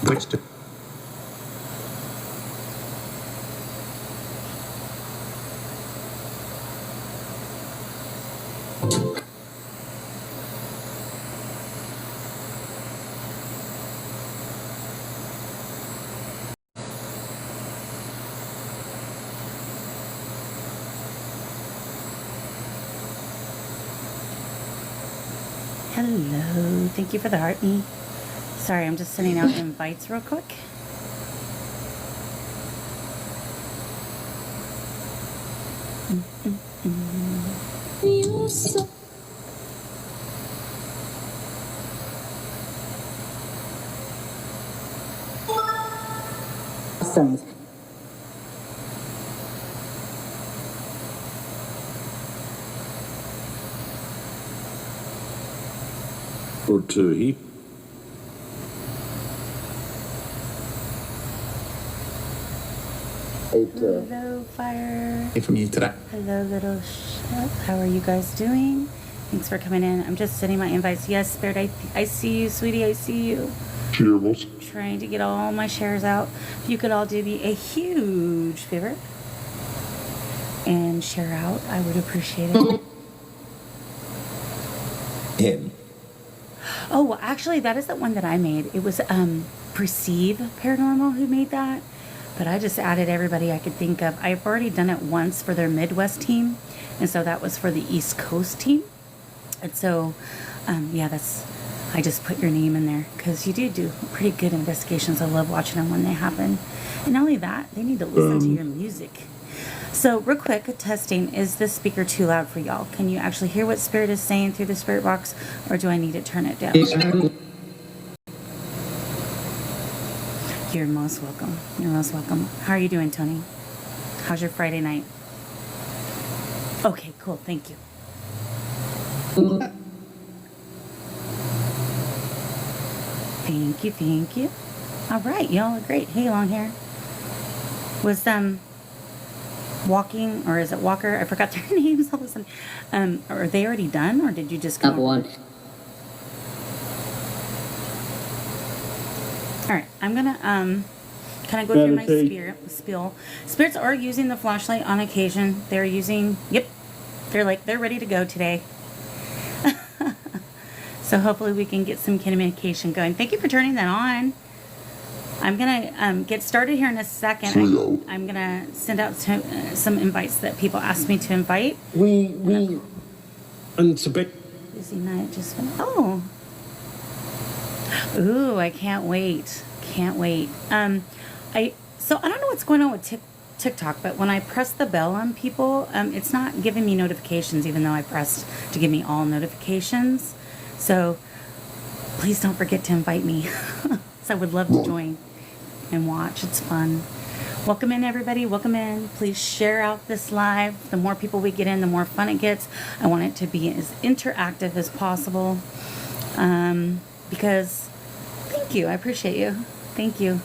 Which to Hello, thank you for the heart me. Sorry, I'm just sending out invites real quick. Songs. Or two. Hello, fire. from you today. Hello, little chef. How are you guys doing? Thanks for coming in. I'm just sending my invites. Yes, Spirit, I see you, sweetie. I see you. Cheers. Trying to get all my shares out. If you could all do me a huge favor and share out, I would appreciate it. Him. Oh, well, actually, that is the one that I made. It was Perceive Paranormal who made that. But I just added everybody I could think of. I've already done it once for their Midwest team. And so that was for the East Coast team. And so, yeah, I just put your name in there. Because you do pretty good investigations. I love watching them when they happen. And not only that, they need to listen to your music. So, real quick, testing. Is this speaker too loud for y'all? Can you actually hear what Spirit is saying through the Spirit box? Or do I need to turn it down? You're most welcome. You're most welcome. How are you doing, Tony? How's your Friday night? Okay, cool. Thank you. Thank you, thank you. All right, y'all are great. Hey, long hair. Was Walking, or is it Walker? I forgot their names all of a sudden. Are they already done, or did you just come? One. All right, I'm gonna kind of go through my spiel. Spirits are using the flashlight on occasion. They're using, they're ready to go today. So hopefully we can get some communication going. Thank you for turning that on. I'm gonna get started here in a second. I'm gonna send out some invites that people asked me to invite. And it's a bit Busy night just went. Oh. Ooh, I can't wait. Can't wait. So I don't know what's going on with TikTok, but when I press the bell on people, it's not giving me notifications, even though I pressed to give me all notifications. So please don't forget to invite me. So I would love to join and watch. It's fun. Welcome in, everybody. Welcome in. Please share out this live. The more people we get in, the more fun it gets. I want it to be as interactive as possible. Because thank you. I appreciate you. Thank you.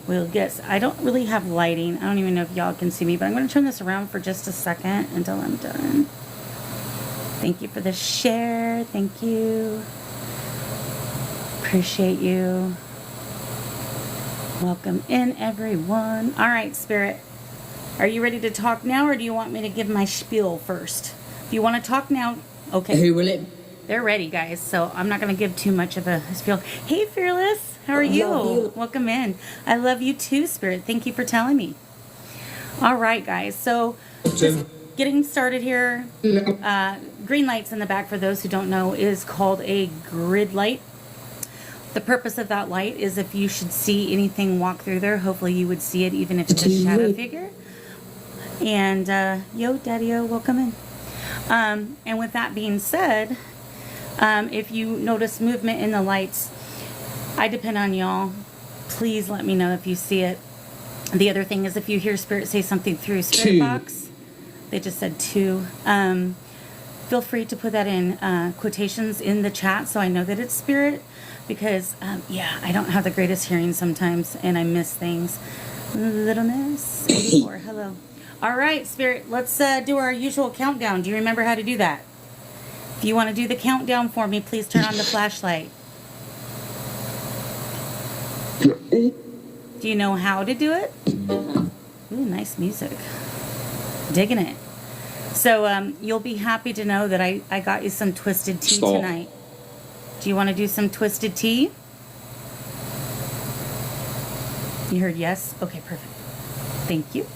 We'll guess. I don't really have lighting. I don't even know if y'all can see me, but I'm going to turn this around for just a second until I'm done. Thank you for the share. Thank you. Appreciate you. Welcome in, everyone. All right, Spirit. Are you ready to talk now, or do you want me to give my spiel first? If you want to talk now, okay. Who will it? They're ready, guys, so I'm not going to give too much of a spiel. Hey, Fearless. How are you? Welcome in. I love you too, Spirit. Thank you for telling me. All right, guys. So just getting started here. Green lights in the back, for those who don't know, is called a grid light. The purpose of that light is if you should see anything walk through there, hopefully you would see it, even if it's a shadow figure. And yo, Daddy-o, welcome in. And with that being said, if you notice movement in the lights, I depend on y'all. Please let me know if you see it. The other thing is, if you hear Spirit say something through Spirit Box, they just said 2. Feel free to put that in quotations in the chat so I know that it's Spirit. Because, yeah, I don't have the greatest hearing sometimes, and I miss things. Little Miss 84, hello. All right, Spirit, let's do our usual countdown. Do you remember how to do that? If you want to do the countdown for me, please turn on the flashlight. Do you know how to do it? Ooh, nice music. Digging it. So you'll be happy to know that I got you some twisted tea tonight. Do you want to do some twisted tea? You heard yes? Okay, perfect. Thank you.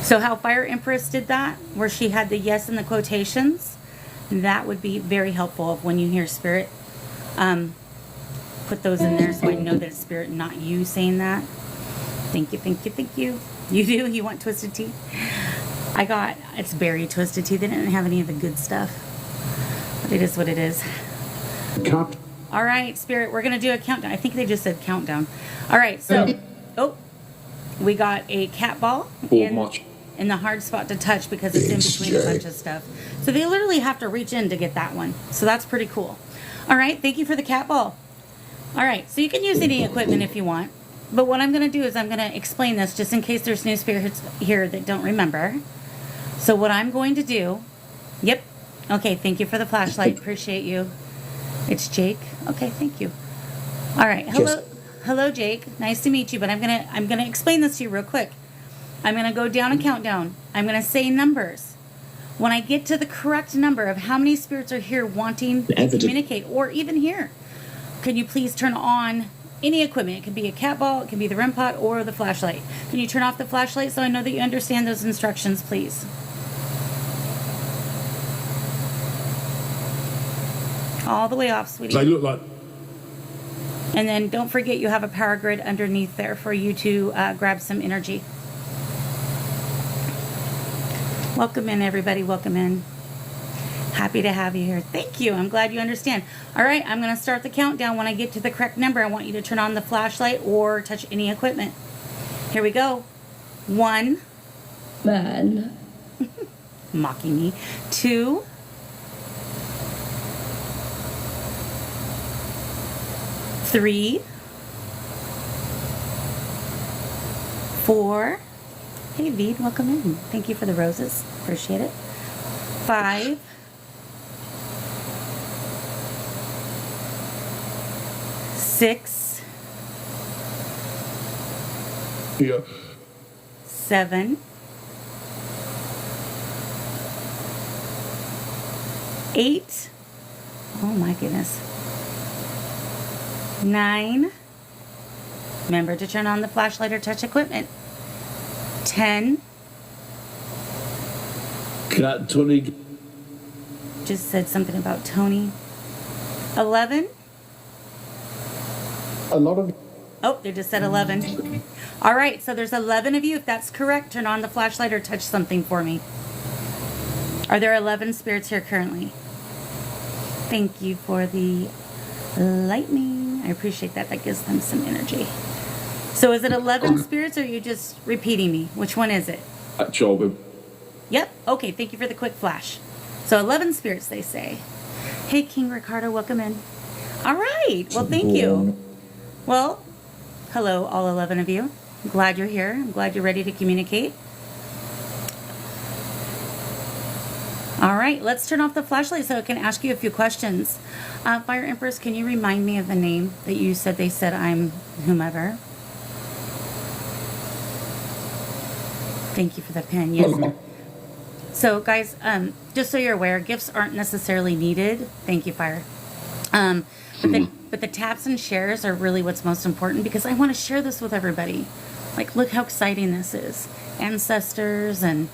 So how Fire Empress did that, where she had the yes in the quotations, that would be very helpful when you hear spirit. Put those in there so I know that it's spirit, not you saying that. Thank you, thank you, thank you. You do? You want twisted tea? It's berry twisted tea. They didn't have any of the good stuff. But it is what it is. Cut. All right, Spirit, we're going to do a countdown. I think they just said countdown. All right, so, we got a cat ball in the hard spot to touch because it's in between a bunch of stuff. So they literally have to reach in to get that one. So that's pretty cool. All right, thank you for the cat ball. All right, so you can use any equipment if you want. But what I'm going to do is I'm going to explain this just in case there's new spirits here that don't remember. So what I'm going to do, okay, thank you for the flashlight. Appreciate you. It's Jake. Okay, thank you. All right, hello, Jake. Nice to meet you. But I'm gonna explain this to you real quick. I'm gonna go down a countdown. I'm gonna say numbers. When I get to the correct number of how many spirits are here wanting to communicate, or even here, can you please turn on any equipment? It can be a cat ball, it can be the REM pot, or the flashlight. Can you turn off the flashlight so I know that you understand those instructions, please? All the way off, sweetie. They look like... And then don't forget you have a power grid underneath there for you to grab some energy. Welcome in, everybody. Welcome in. Happy to have you here. Thank you. I'm glad you understand. All right, I'm going to start the countdown. When I get to the correct number, I want you to turn on the flashlight or touch any equipment. Here we go. 1. Man. Mocking me. 2. 3. 4. Hey, Veed, welcome in. Thank you for the roses. Appreciate it. 5. 6. Yeah. 7. 8. Oh my goodness. 9. Remember to turn on the flashlight or touch equipment. 10. Cat Tony. Just said something about Tony. 11. A lot of... Oh, they just said 11. All right, so there's 11 of you. If that's correct, turn on the flashlight or touch something for me. Are there 11 spirits here currently? Thank you for the lightning. I appreciate that. That gives them some energy. So is it 11 spirits or are you just repeating me? Which one is it? Job. Yep. Okay, thank you for the quick flash. So 11 spirits, they say. Hey, King Ricardo, welcome in. All right. Well, thank you. Well, hello, all 11 of you. I'm glad you're here. I'm glad you're ready to communicate. All right, let's turn off the flashlight so I can ask you a few questions. Fire Empress, can you remind me of the name that you said they said I'm whomever? Thank you for the pin. Yes. So, guys, just so you're aware, gifts aren't necessarily needed. Thank you, Fire. But the taps and shares are really what's most important because I want to share this with everybody. Like, look how exciting this is. Ancestors and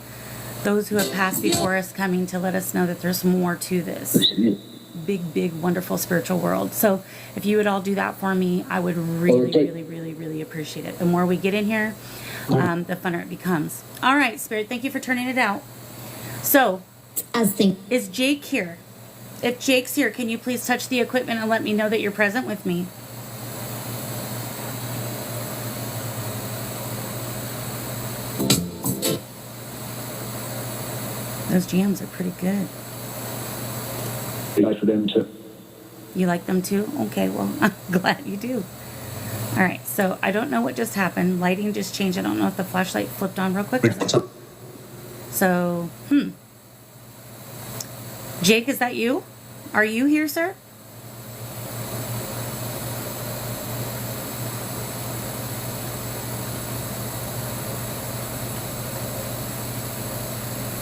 those who have passed before us coming to let us know that there's more to this big, big, wonderful spiritual world. So if you would all do that for me, I would really, really, really, really appreciate it. The more we get in here, the funner it becomes. All right, Spirit, thank you for turning it out. So, is Jake here? If Jake's here, can you please touch the equipment and let me know that you're present with me? Those jams are pretty good. You like for them too? You like them too? Okay, well, I'm glad you do. All right, so I don't know what just happened. Lighting just changed. I don't know if the flashlight flipped on real quick. So, Jake, is that you? Are you here, sir?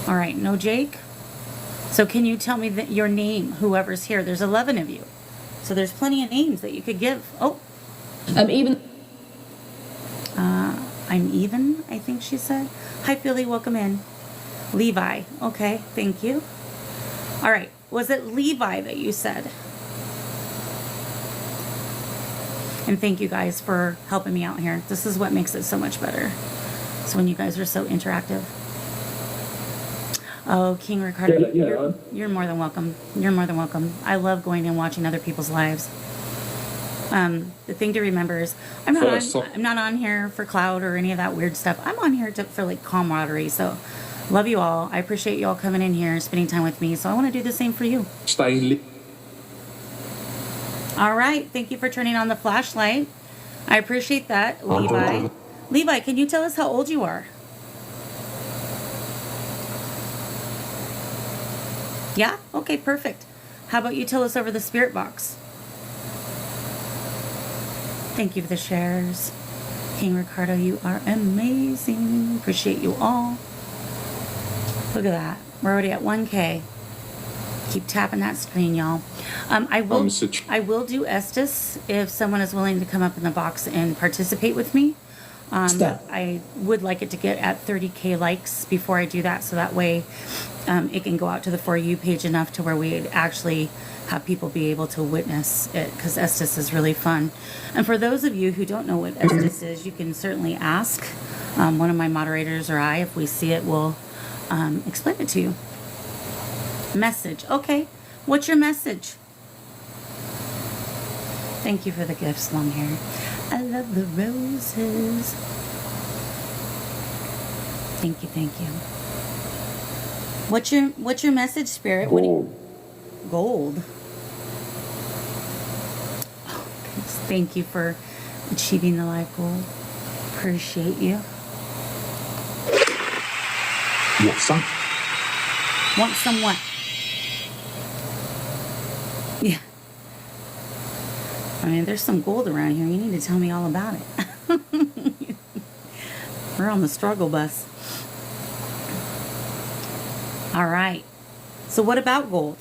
All right, no Jake. So can you tell me your name, whoever's here? There's 11 of you. So there's plenty of names that you could give. Oh. Even. I'm even, I think she said. Hi, Philly, welcome in. Levi. Okay, thank you. All right, was it Levi that you said? And thank you guys for helping me out here. This is what makes it so much better. So when you guys are so interactive. Oh, King Ricardo, you're more than welcome. You're more than welcome. I love going and watching other people's lives. The thing to remember is I'm not on here for clout or any of that weird stuff. I'm on here for like camaraderie. So love you all. I appreciate you all coming in here, spending time with me. So I want to do the same for you. All right. Thank you for turning on the flashlight. I appreciate that, Levi. Levi, can you tell us how old you are? Yeah? Okay, perfect. How about you tell us over the spirit box? Thank you for the shares. King Ricardo, you are amazing. Appreciate you all. Look at that. We're already at 1K. Keep tapping that screen, y'all. I will do Estes if someone is willing to come up in the box and participate with me. I would like it to get at 30K likes before I do that, so that way it can go out to the For You page enough to where we actually have people be able to witness it, because Estes is really fun. And for those of you who don't know what Estes is, you can certainly ask one of my moderators or I. If we see it, we'll explain it to you. Message. Okay. What's your message? Thank you for the gifts, long hair. I love the roses. Thank you, thank you. What's your message, Spirit? Gold. Oh, goodness. Thank you for achieving the life goal. Appreciate you. Want some? Want some what? Yeah. I mean, there's some gold around here. You need to tell me all about it. We're on the struggle bus. All right. So what about gold?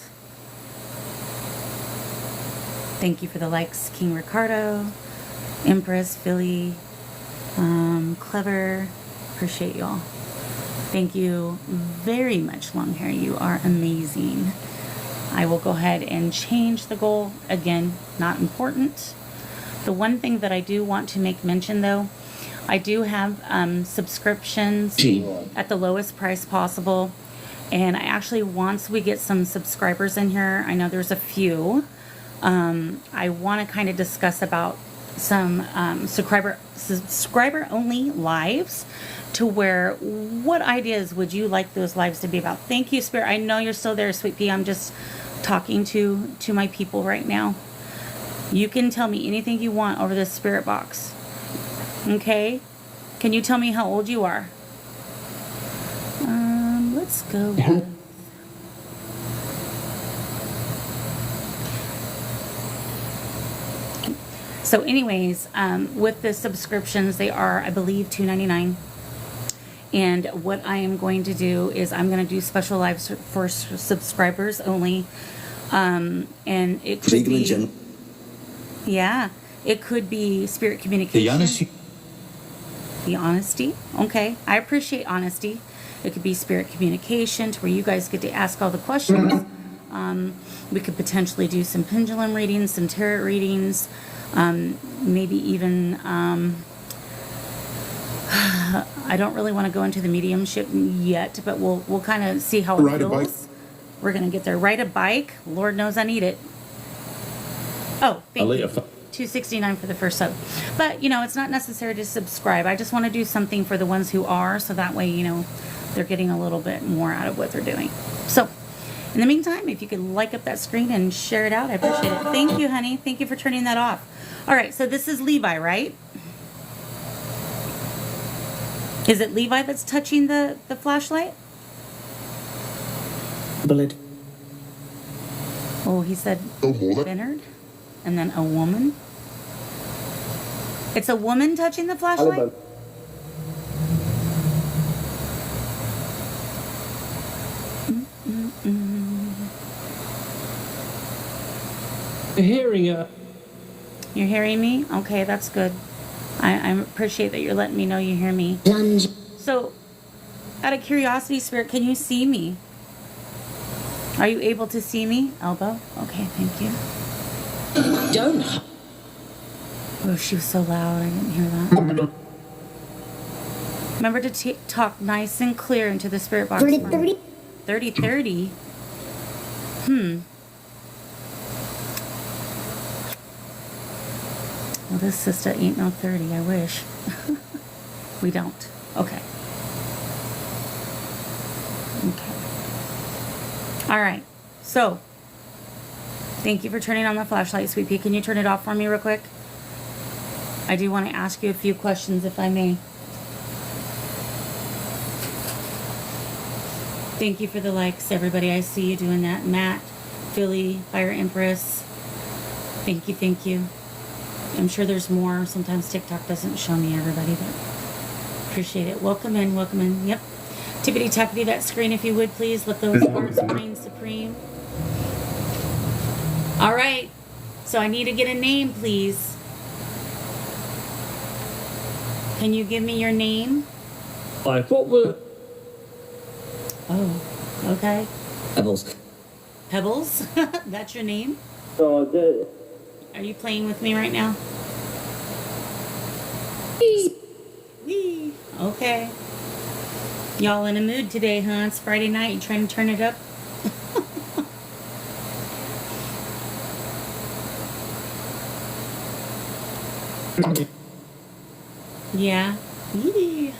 Thank you for the likes, King Ricardo, Empress, Philly, Clever. Appreciate y'all. Thank you very much, long hair. You are amazing. I will go ahead and change the goal. Again, not important. The one thing that I do want to make mention, though, I do have subscriptions at the lowest price possible. And I actually, once we get some subscribers in here, I know there's a few, I want to kind of discuss about some subscriber only lives, to where what ideas would you like those lives to be about? Thank you, Spirit. I know you're still there, Sweet Pea. I'm just talking to my people right now. You can tell me anything you want over this spirit box. Okay? Can you tell me how old you are? Let's go with... So anyways, with the subscriptions, they are, I believe, $2.99. And what I am going to do is I'm going to do special lives for subscribers only. And it could be... Yeah, it could be spirit communication. The honesty. Okay, I appreciate honesty. It could be spirit communication, to where you guys get to ask all the questions. We could potentially do some pendulum readings, some tarot readings, maybe even... I don't really want to go into the mediumship yet, but we'll kind of see how it feels. We're going to get there. Ride a bike. Lord knows I need it. Oh, thank you. $2.69 for the first sub. But, it's not necessary to subscribe. I just want to do something for the ones who are, so that way, they're getting a little bit more out of what they're doing. So, in the meantime, if you could like up that screen and share it out, I appreciate it. Thank you, honey. Thank you for turning that off. All right, so this is Levi, right? Is it Levi that's touching the flashlight? Bullet. Oh, he said Bernard, and then a woman. It's a woman touching the flashlight? Hearing her. You're hearing me? Okay, that's good. I appreciate that you're letting me know you hear me. So, out of curiosity, Spirit, can you see me? Are you able to see me? Elbow? Okay, thank you. Don't. Oh, she was so loud. I didn't hear that. Remember to talk nice and clear into the spirit box. 30. 30. Well, this sister ain't no 30. I wish. We don't. Okay. All right. So, thank you for turning on the flashlight, Sweet Pea. Can you turn it off for me real quick? I do want to ask you a few questions, if I may. Thank you for the likes, everybody. I see you doing that. Matt, Philly, Fire Empress. Thank you, thank you. I'm sure there's more. Sometimes TikTok doesn't show me everybody, but appreciate it. Welcome in, welcome in. Yep. Tippity tappity that screen, if you would, please. Let those hearts reign supreme. All right. So I need to get a name, please. Can you give me your name? I thought the... Oh, okay. Pebbles. Pebbles? That's your name? Oh, Are you playing with me right now? Wee. Okay. Y'all in a mood today, huh? It's Friday night. You trying to turn it up? Yeah. Yee.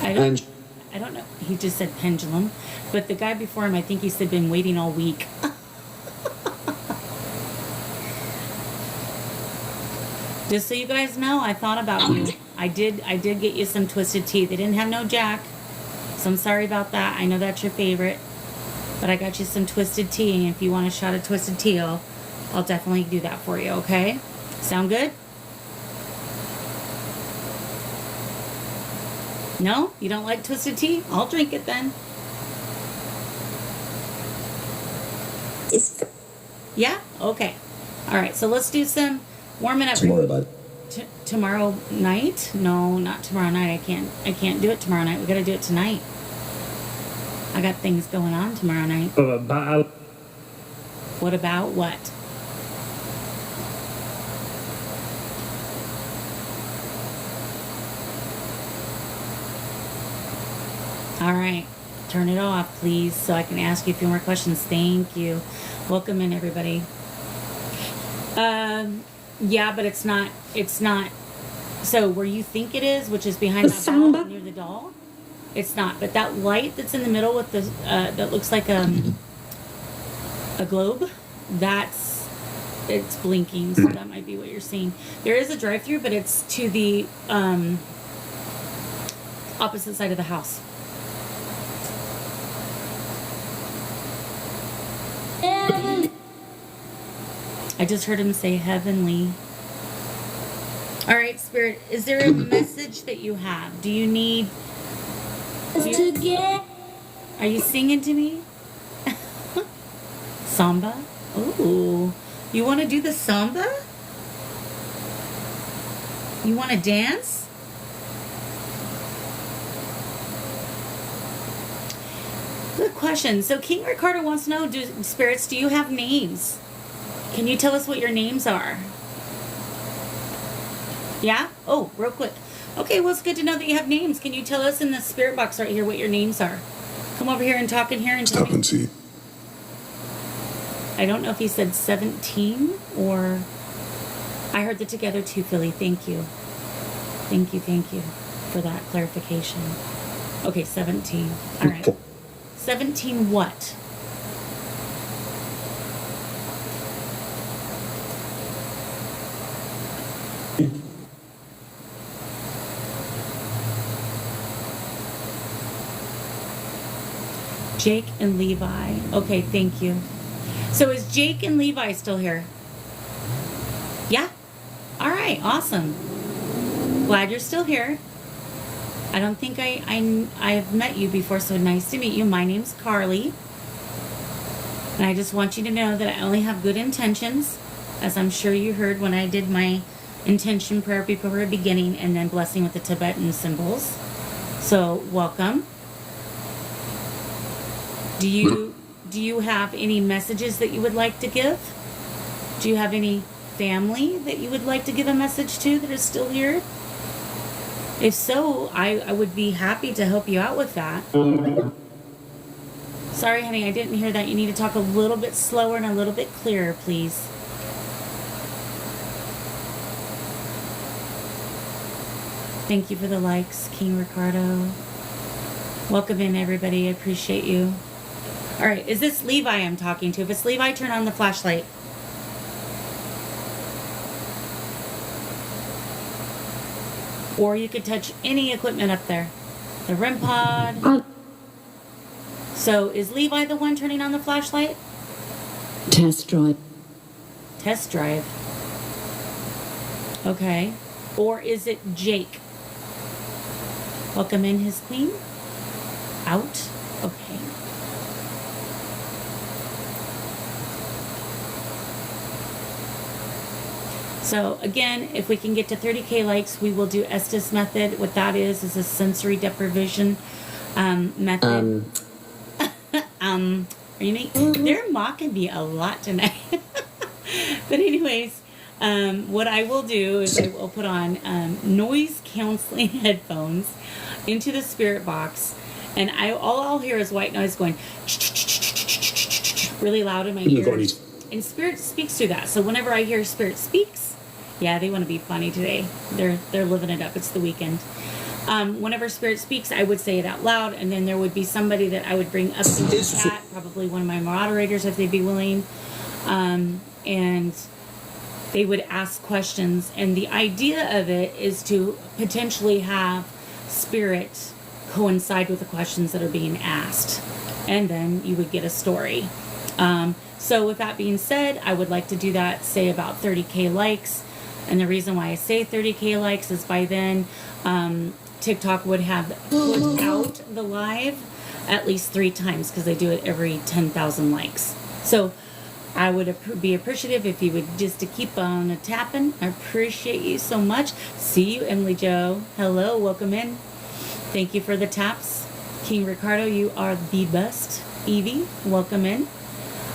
I don't know. He just said pendulum. But the guy before him, I think he said been waiting all week. Just so you guys know, I thought about you. I did get you some twisted tea. They didn't have no Jack, so I'm sorry about that. I know that's your favorite, but I got you some twisted tea. And if you want a shot of twisted tea, I'll definitely do that for you. Okay? Sound good? No? You don't like twisted tea? I'll drink it then. Yeah? Okay. All right. So let's do some warming up. Tomorrow, bud. Tomorrow night? No, not tomorrow night. I can't do it tomorrow night. We got to do it tonight. I got things going on tomorrow night. What about what? All right. Turn it off, please, so I can ask you a few more questions. Thank you. Welcome in, everybody. Yeah, but it's not. So where you think it is, which is behind that wall near the doll, it's not. But that light that's in the middle with the that looks like a globe, it's blinking. So that might be what you're seeing. There is a drive-through, but it's to the opposite side of the house. I just heard him say heavenly. All right, Spirit, is there a message that you have? Do you need... Are you singing to me? Samba? Ooh. You want to do the samba? You want to dance? Good question. So King Ricardo wants to know, spirits, do you have names? Can you tell us what your names are? Yeah? Oh, real quick. Okay, well, it's good to know that you have names. Can you tell us in the spirit box right here what your names are? Come over here and talk in here and tell me. I don't know if he said 17 or... I heard the together too, Philly. Thank you. Thank you for that clarification. Okay, 17. All right. 17 what? Jake and Levi. Okay, thank you. So is Jake and Levi still here? Yeah? All right, awesome. Glad you're still here. I don't think I've met you before, so nice to meet you. My name's Carly. And I just want you to know that I only have good intentions, as I'm sure you heard when I did my intention prayer before the beginning and then blessing with the Tibetan symbols. So, welcome. Do you have any messages that you would like to give? Do you have any family that you would like to give a message to that is still here? If so, I would be happy to help you out with that. Sorry, honey, I didn't hear that. You need to talk a little bit slower and a little bit clearer, please. Thank you for the likes, King Ricardo. Welcome in, everybody. I appreciate you. All right, is this Levi I'm talking to? If it's Levi, turn on the flashlight. Or you could touch any equipment up there. The REM pod. So is Levi the one turning on the flashlight? Test drive. Test drive. Okay. Or is it Jake? Welcome in, his queen. Out. Okay. So again, if we can get to 30K likes, we will do Estes Method. What that is a sensory deprivation method. They're mocking me a lot tonight. But anyways, what I will do is I will put on noise canceling headphones into the spirit box, and all I'll hear is white noise going really loud in my ears. And spirit speaks through that. So whenever I hear spirit speaks, yeah, they want to be funny today. They're living it up. It's the weekend. Whenever spirit speaks, I would say it out loud, and then there would be somebody that I would bring up to the chat, probably one of my moderators if they'd be willing, and they would ask questions. And the idea of it is to potentially have spirit coincide with the questions that are being asked, and then you would get a story. So with that being said, I would like to do that, say about 30K likes. And the reason why I say 30K likes is by then TikTok would have put out the live at least 3 times, because they do it every 10,000 likes. So I would be appreciative if you would just to keep on tapping. I appreciate you so much. See you, Emily Jo. Hello, welcome in. Thank you for the taps. King Ricardo, you are the best. Evie, welcome in.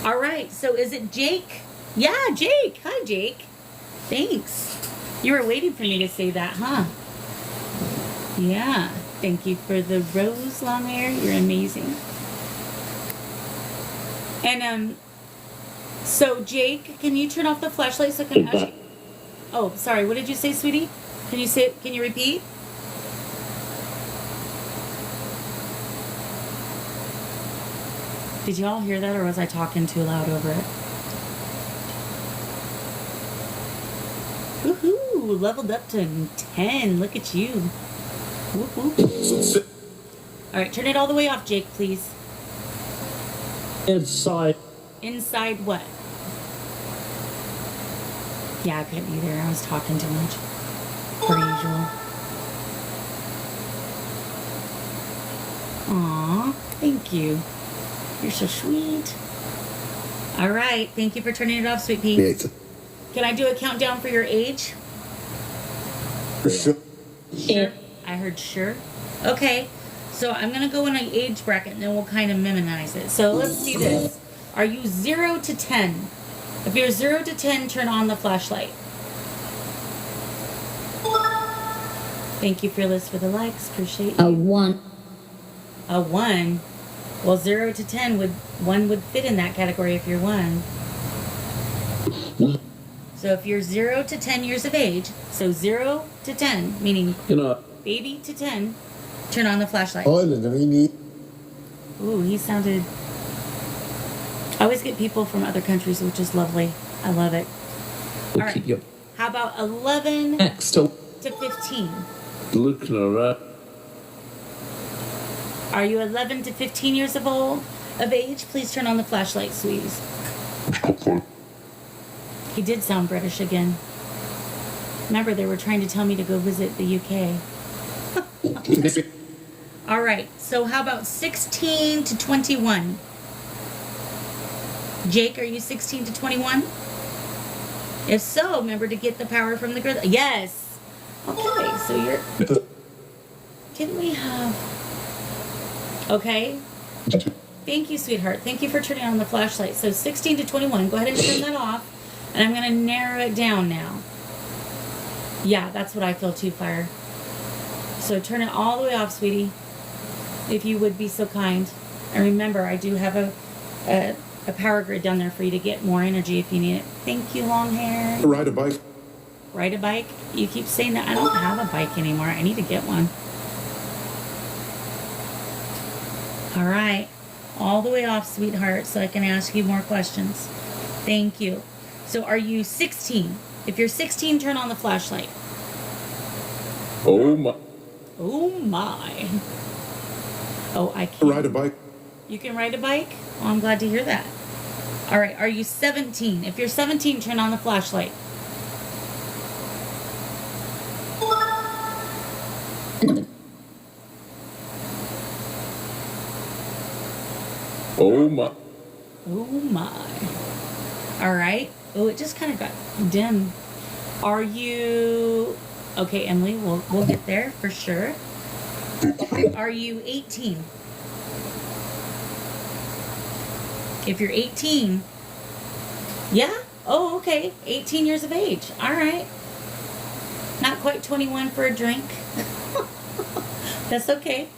All right, so is it Jake? Yeah, Jake. Hi, Jake. Thanks. You were waiting for me to say that, huh? Yeah. Thank you for the rose long hair. You're amazing. And so Jake, can you turn off the flashlight so I can ask you? Oh, sorry. What did you say, sweetie? Can you repeat? Did y'all hear that, or was I talking too loud over it? Woohoo! Leveled up to 10. Look at you. Whoop, whoop. All right, turn it all the way off, Jake, please. Inside. Inside what? Yeah, I couldn't either. I was talking too much. Per usual. Aw, thank you. You're so sweet. All right, thank you for turning it off, Sweet Pea. Yeah. Can I do a countdown for your age? Sure. Sure. I heard sure. Okay, so I'm going to go in an age bracket, and then we'll kind of memorize it. So let's see this. Are you 0 to 10? If you're 0 to 10, turn on the flashlight. Thank you, Fearless, for the likes. Appreciate you. A 1. A 1? Well, 0 to 10 would fit in that category if you're 1. So if you're 0 to 10 years of age, so 0 to 10, meaning baby to 10, turn on the flashlight. Ooh, he sounded... I always get people from other countries, which is lovely. I love it. All right. Yep. How about 11 Next. to 15? Looking around. Are you 11 to 15 years of age? Please turn on the flashlight, sweeties. He did sound British again. Remember, they were trying to tell me to go visit the UK. All right. So how about 16 to 21? Jake, are you 16 to 21? If so, remember to get the power from the grid. Yes. Okay, so you're... Didn't we have... Okay. Thank you, sweetheart. Thank you for turning on the flashlight. So 16 to 21. Go ahead and turn that off. And I'm going to narrow it down now. Yeah, that's what I feel too, Fire. So turn it all the way off, sweetie. If you would be so kind. And remember, I do have a power grid down there for you to get more energy if you need it. Thank you, long hair. Ride a bike. Ride a bike? You keep saying that. I don't have a bike anymore. I need to get one. All right. All the way off, sweetheart, so I can ask you more questions. Thank you. So are you 16? If you're 16, turn on the flashlight. Oh my. Oh, my. Oh, I can't. Ride a bike. You can ride a bike? Oh, I'm glad to hear that. All right. Are you 17? If you're 17, turn on the flashlight. Oh my. Oh, my. All right. Oh, it just kind of got dim. Are you... Okay, Emily, we'll get there for sure. Are you 18? If you're 18... Yeah? Oh, okay. 18 years of age. All right. Not quite 21 for a drink. That's okay.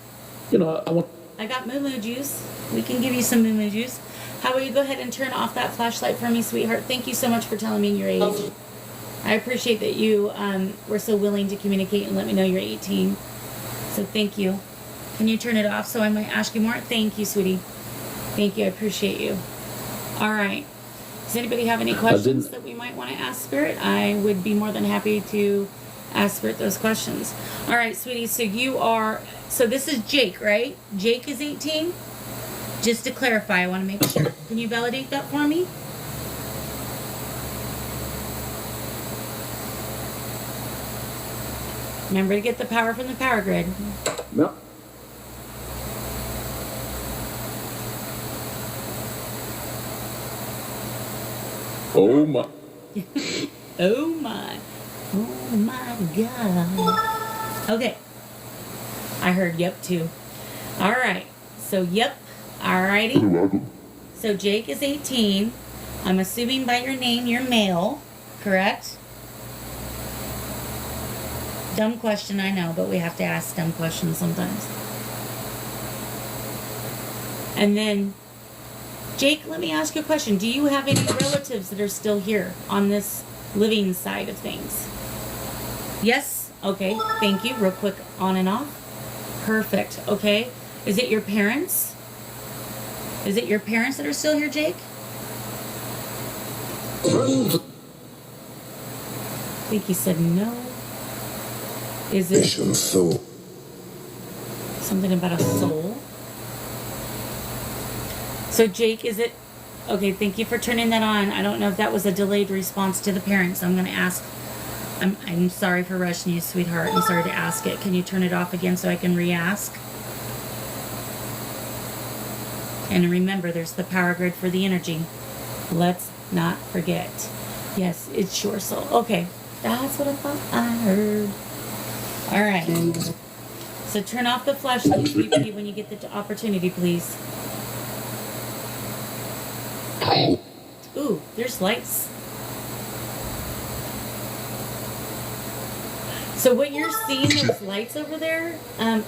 You know, I want. I got moo juice. We can give you some moo juice. How about you go ahead and turn off that flashlight for me, sweetheart? Thank you so much for telling me your age. I appreciate that you were so willing to communicate and let me know you're 18. So thank you. Can you turn it off so I might ask you more? Thank you, sweetie. Thank you. I appreciate you. All right. Does anybody have any questions that we might want to ask Spirit? I would be more than happy to ask Spirit those questions. All right, sweetie. So you are... So this is Jake, right? Jake is 18? Just to clarify, I want to make sure. Can you validate that for me? Remember to get the power from the power grid. No. Oh my. Oh my. Oh my God. Okay. I heard yep too. All right. So yep. Alrighty. So Jake is 18. I'm assuming by your name you're male, correct? Dumb question, I know, but we have to ask dumb questions sometimes. And then, Jake, let me ask you a question. Do you have any relatives that are still here on this living side of things? Yes? Okay, thank you. Real quick, on and off. Perfect, okay. Is it your parents? Is it your parents that are still here, Jake? I think he said no. Is it something about a soul? So Jake, is it... Okay, thank you for turning that on. I don't know if that was a delayed response to the parents. I'm going to ask... I'm sorry for rushing you, sweetheart. I'm sorry to ask it. Can you turn it off again so I can re-ask? And remember, there's the power grid for the energy. Let's not forget. Yes, it's your soul. Okay, that's what I thought I heard. All right. So turn off the flashlight, sweetie, when you get the opportunity, please. Ooh, there's lights. So what you're seeing, those lights over there,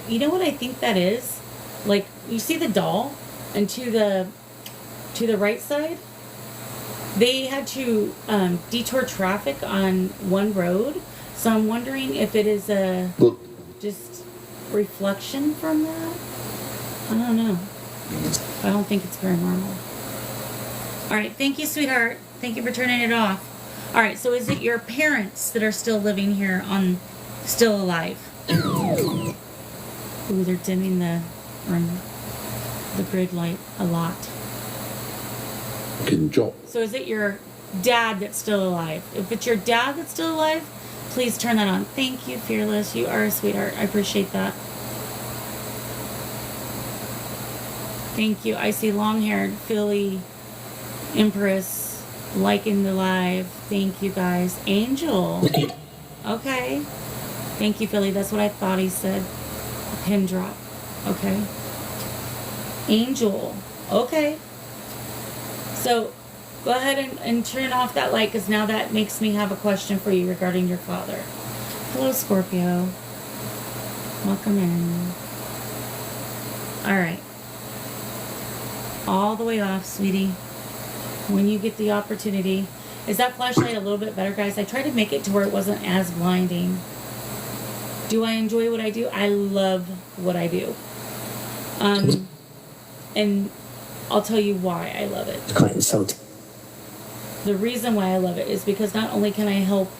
you know what I think that is? Like, you see the doll? And to the right side, they had to detour traffic on one road. So I'm wondering if it is a just reflection from that. I don't know. I don't think it's paranormal. All right, thank you, sweetheart. Thank you for turning it off. All right, so is it your parents that are still living here still alive? Ooh, they're dimming the grid light a lot. Can drop. So is it your dad that's still alive? If it's your dad that's still alive, Please turn that on. Thank you, Fearless. You are a sweetheart. I appreciate that. Thank you. I see long-haired Philly Empress liking the live. Thank you, guys. Angel. Okay. Thank you, Philly. That's what I thought he said. A pin drop. Okay. Angel. Okay. So, go ahead and turn off that light, because now that makes me have a question for you regarding your father. Hello, Scorpio. Welcome in. Alright. All the way off, sweetie. When you get the opportunity. Is that flashlight a little bit better, guys? I tried to make it to where it wasn't as blinding. Do I enjoy what I do? I love what I do. And I'll tell you why I love it. Quite insulting. The reason why I love it is because not only can I help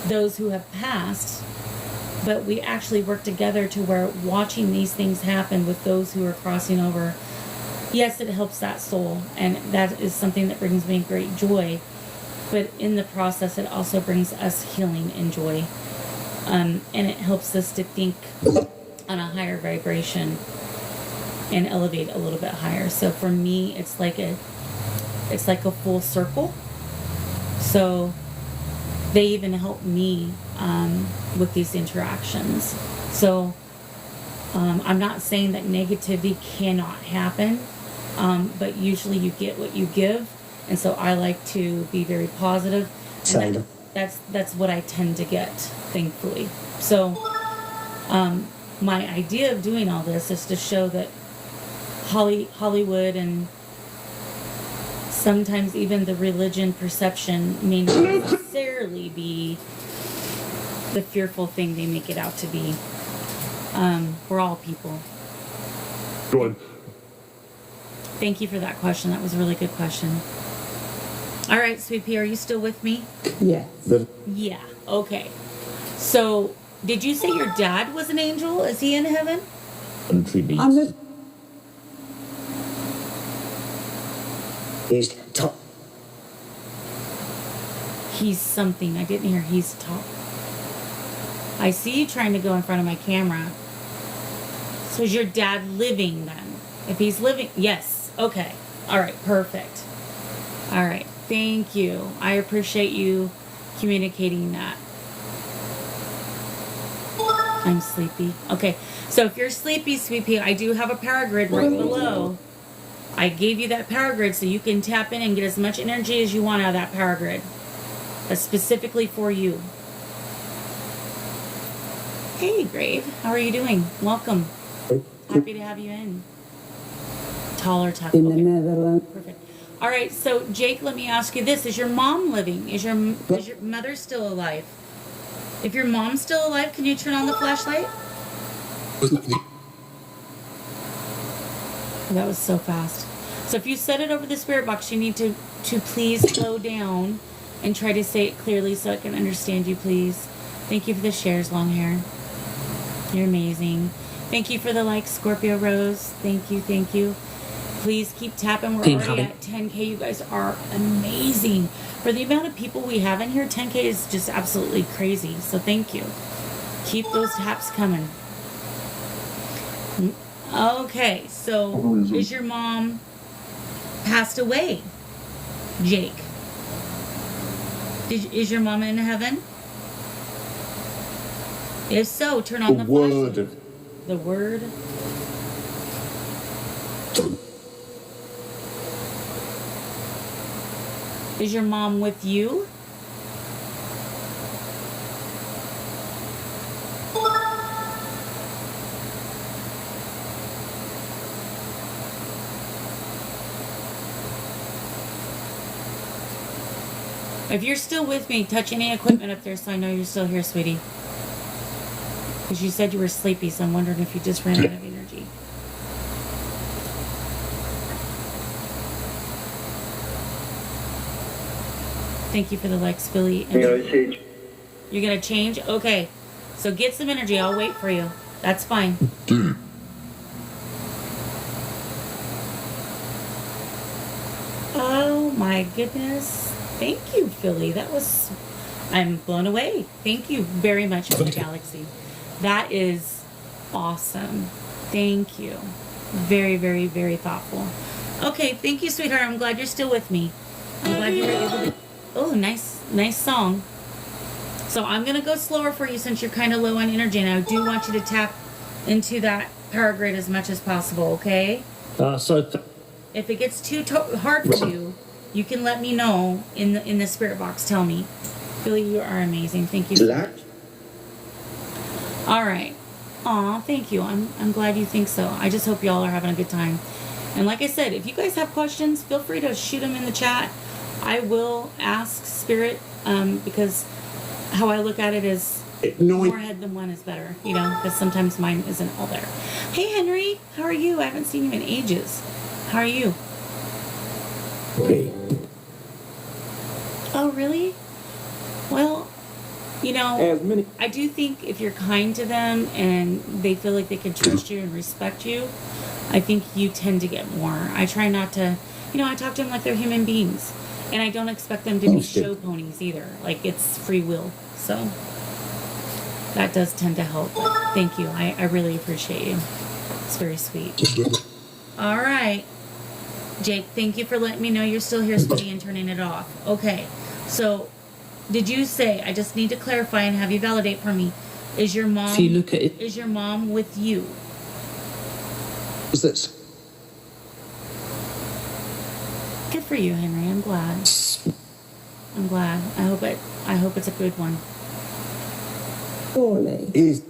those who have passed, but we actually work together to where watching these things happen with those who are crossing over, yes, it helps that soul, and that is something that brings me great joy. But in the process, it also brings us healing and joy. And it helps us to think on a higher vibration and elevate a little bit higher. So for me, it's like a full circle. So they even help me with these interactions. So I'm not saying that negativity cannot happen, but usually you get what you give. And so I like to be very positive. And that's what I tend to get, thankfully. So my idea of doing all this is to show that Hollywood and sometimes even the religion perception may not necessarily be the fearful thing they make it out to be. We're all people. Good. Thank you for that question. That was a really good question. All right, Sweet Pea, are you still with me? Yes. Yeah, okay. So, did you say your dad was an angel? Is he in heaven? Country beats. I'm the He's top. He's something. I didn't hear he's top. I see you trying to go in front of my camera. So is your dad living then? If he's living, yes. Okay. All right. Perfect. All right. Thank you. I appreciate you communicating that. I'm sleepy. Okay. So if you're sleepy, Sweet Pea, I do have a power grid right below. I gave you that power grid so you can tap in and get as much energy as you want out of that power grid. That's specifically for you. Hey, Grave. How are you doing? Welcome. Happy to have you in. Tall or tough? in the Okay. Netherlands. Perfect. All right, so Jake, let me ask you this. Is your mom living? Is your mother still alive? If your mom's still alive, can you turn on the flashlight? That was so fast. So if you said it over the spirit box, you need to please slow down and try to say it clearly so I can understand you, please. Thank you for the shares, long hair. You're amazing. Thank you for the like, Scorpio Rose. Thank you, thank you. Please keep tapping. We're already at 10K. You guys are amazing. For the amount of people we have in here, 10K is just absolutely crazy. So thank you. Keep those taps coming. Okay, so is your mom passed away, Jake? Is your mom in heaven? If so, turn on the flashlight. The word. Is your mom with you? If you're still with me, touch any equipment up there so I know you're still here, sweetie. Because you said you were sleepy, so I'm wondering if you just ran out of energy. Thank you for the likes, Philly. You're going to change? Okay. So get some energy. I'll wait for you. That's fine. Oh my goodness. Thank you, Philly. That was I'm blown away. Thank you very much for the galaxy. That is awesome. Thank you. Very, very, very thoughtful. Okay, thank you, sweetheart. I'm glad you're still with me. I'm glad you were able to. Oh, nice song. So I'm gonna go slower for you since you're kind of low on energy, and I do want you to tap into that power grid as much as possible. Okay? If it gets too hard for you, you can let me know in the spirit box. Tell me. Billy, you are amazing. Thank you so much. All right. Aw, thank you. I'm glad you think so. I just hope y'all are having a good time. And like I said, if you guys have questions, feel free to shoot them in the chat. I will ask Spirit because how I look at it is more head than one is better, you know, because sometimes mine isn't all there. Hey, Henry, how are you? I haven't seen you in ages. How are you? Okay. Oh, really? Well, you know, I do think if you're kind to them and they feel like they can trust you and respect you, I think you tend to get more. I try not to, you know, I talk to them like they're human beings. And I don't expect them to be show ponies either. Like, it's free will. So, that does tend to help. But thank you. I really appreciate you. It's very sweet. All right. Jake, thank you for letting me know you're still here, sweetie, and turning it off. Okay. So, did you say, I just need to clarify and have you validate for me, is your mom, If you look at it, is your mom with you? is that Good for you, Henry. I'm glad. I'm glad. I hope it's a good one. poorly? Is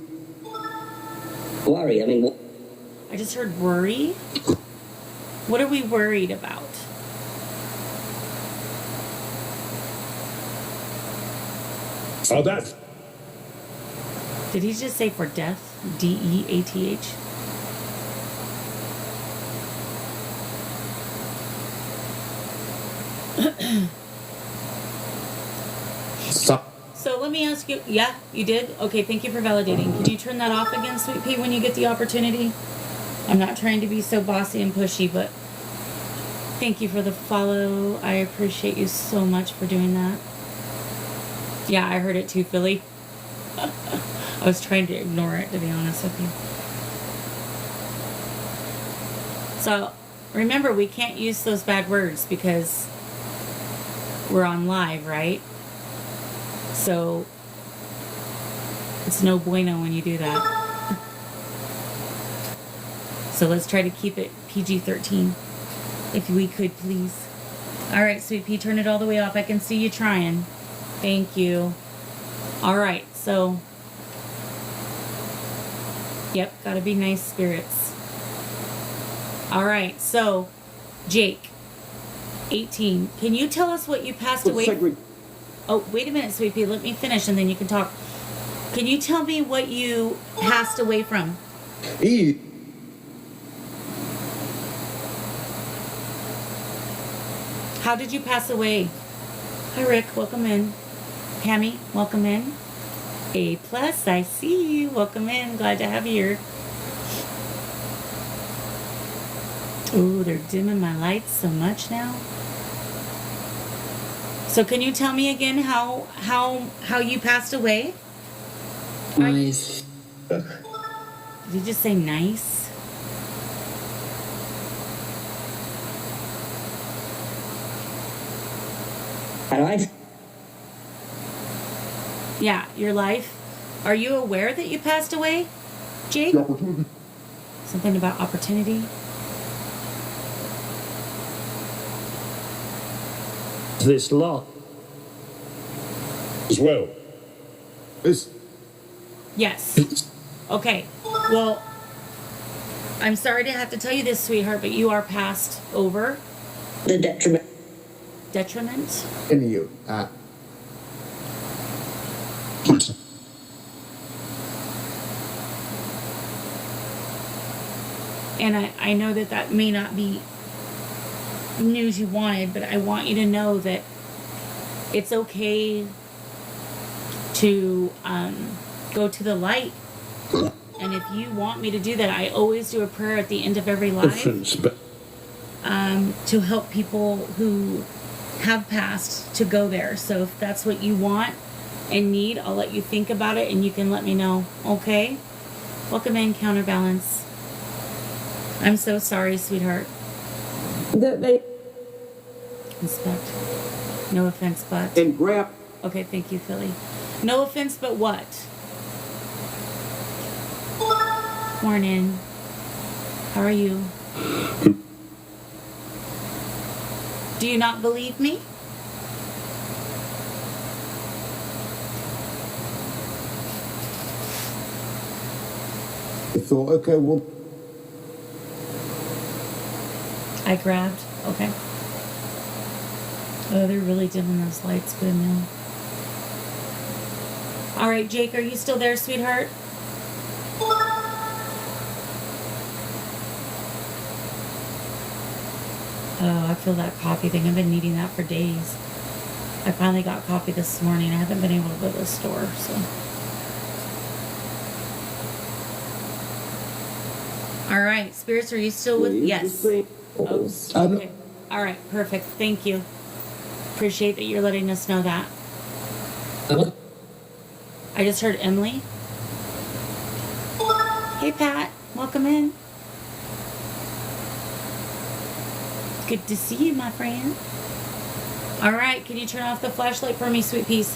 worry. I mean, what? I just heard worry. What are we worried about? Oh, that's Did he just say for death? DEATH? So let me ask you, yeah, you did? Okay, thank you for validating. Can you turn that off again, Sweet Pea, when you get the opportunity? I'm not trying to be so bossy and pushy, but thank you for the follow. I appreciate you so much for doing that. Yeah, I heard it too, Philly. I was trying to ignore it, to be honest with you. So, remember, we can't use those bad words because we're on live, right? So, it's no bueno when you do that. So let's try to keep it PG-13. If we could, please. Alright, Sweet Pea, turn it all the way off. I can see you trying. Thank you. Alright, so... Yep, gotta be nice spirits. Alright, so... Jake, 18. Can you tell us what you passed away... Oh, wait a minute, Sweet Pea. Let me finish and then you can talk. Can you tell me what you passed away from? How did you pass away? Hi, Rick. Welcome in. Pammy, welcome in. A+, I see you. Welcome in. Glad to have you here. Oh, they're dimming my lights so much now. So can you tell me again how you passed away? Nice. Did you just say nice? Alright. Yeah, your life. Are you aware that you passed away, Jake? Something about opportunity? this lot. as well. It's Yes. Okay. Well, I'm sorry to have to tell you this, sweetheart, but you are passed over. The detriment. Detriment? in you. And I know that that may not be news you wanted, but I want you to know that it's okay to go to the light. And if you want me to do that, I always do a prayer at the end of every live to help people who have passed to go there. So if that's what you want, in need, I'll let you think about it and you can let me know. Okay? Welcome in, Counterbalance. I'm so sorry, sweetheart. Inspect. No offense, but. And grab. Okay, thank you, Philly. No offense, but what? Morning. How are you? Do you not believe me? I thought, okay, well, I grabbed. Okay. Oh, they're really dimming those lights. Good now. All right, Jake, are you still there, sweetheart? Oh, I feel that coffee thing. I've been needing that for days. I finally got coffee this morning. I haven't been able to go to the store, so. All right, spirits, are you still with? Yes. Oh, okay. All right, perfect. Thank you. Appreciate that you're letting us know that. I just heard Emily. Hey, Pat. Welcome in. Good to see you, my friend. All right, can you turn off the flashlight for me, sweet piece?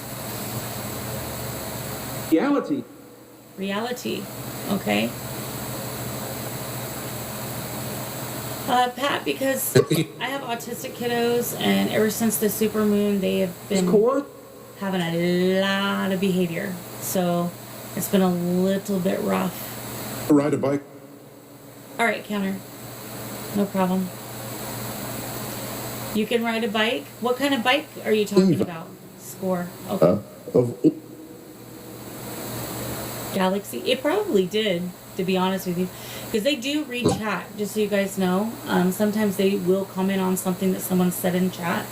Reality. Reality. Okay. Pat, because I have autistic kiddos, and ever since the supermoon, they have been having a lot of behavior. So it's been a little bit rough. ride a bike. All right, counter. No problem. You can ride a bike. What kind of bike are you talking about? Score. Okay. Galaxy. It probably did, to be honest with you. Because they do read chat, just so you guys know. Sometimes they will comment on something that someone said in chat.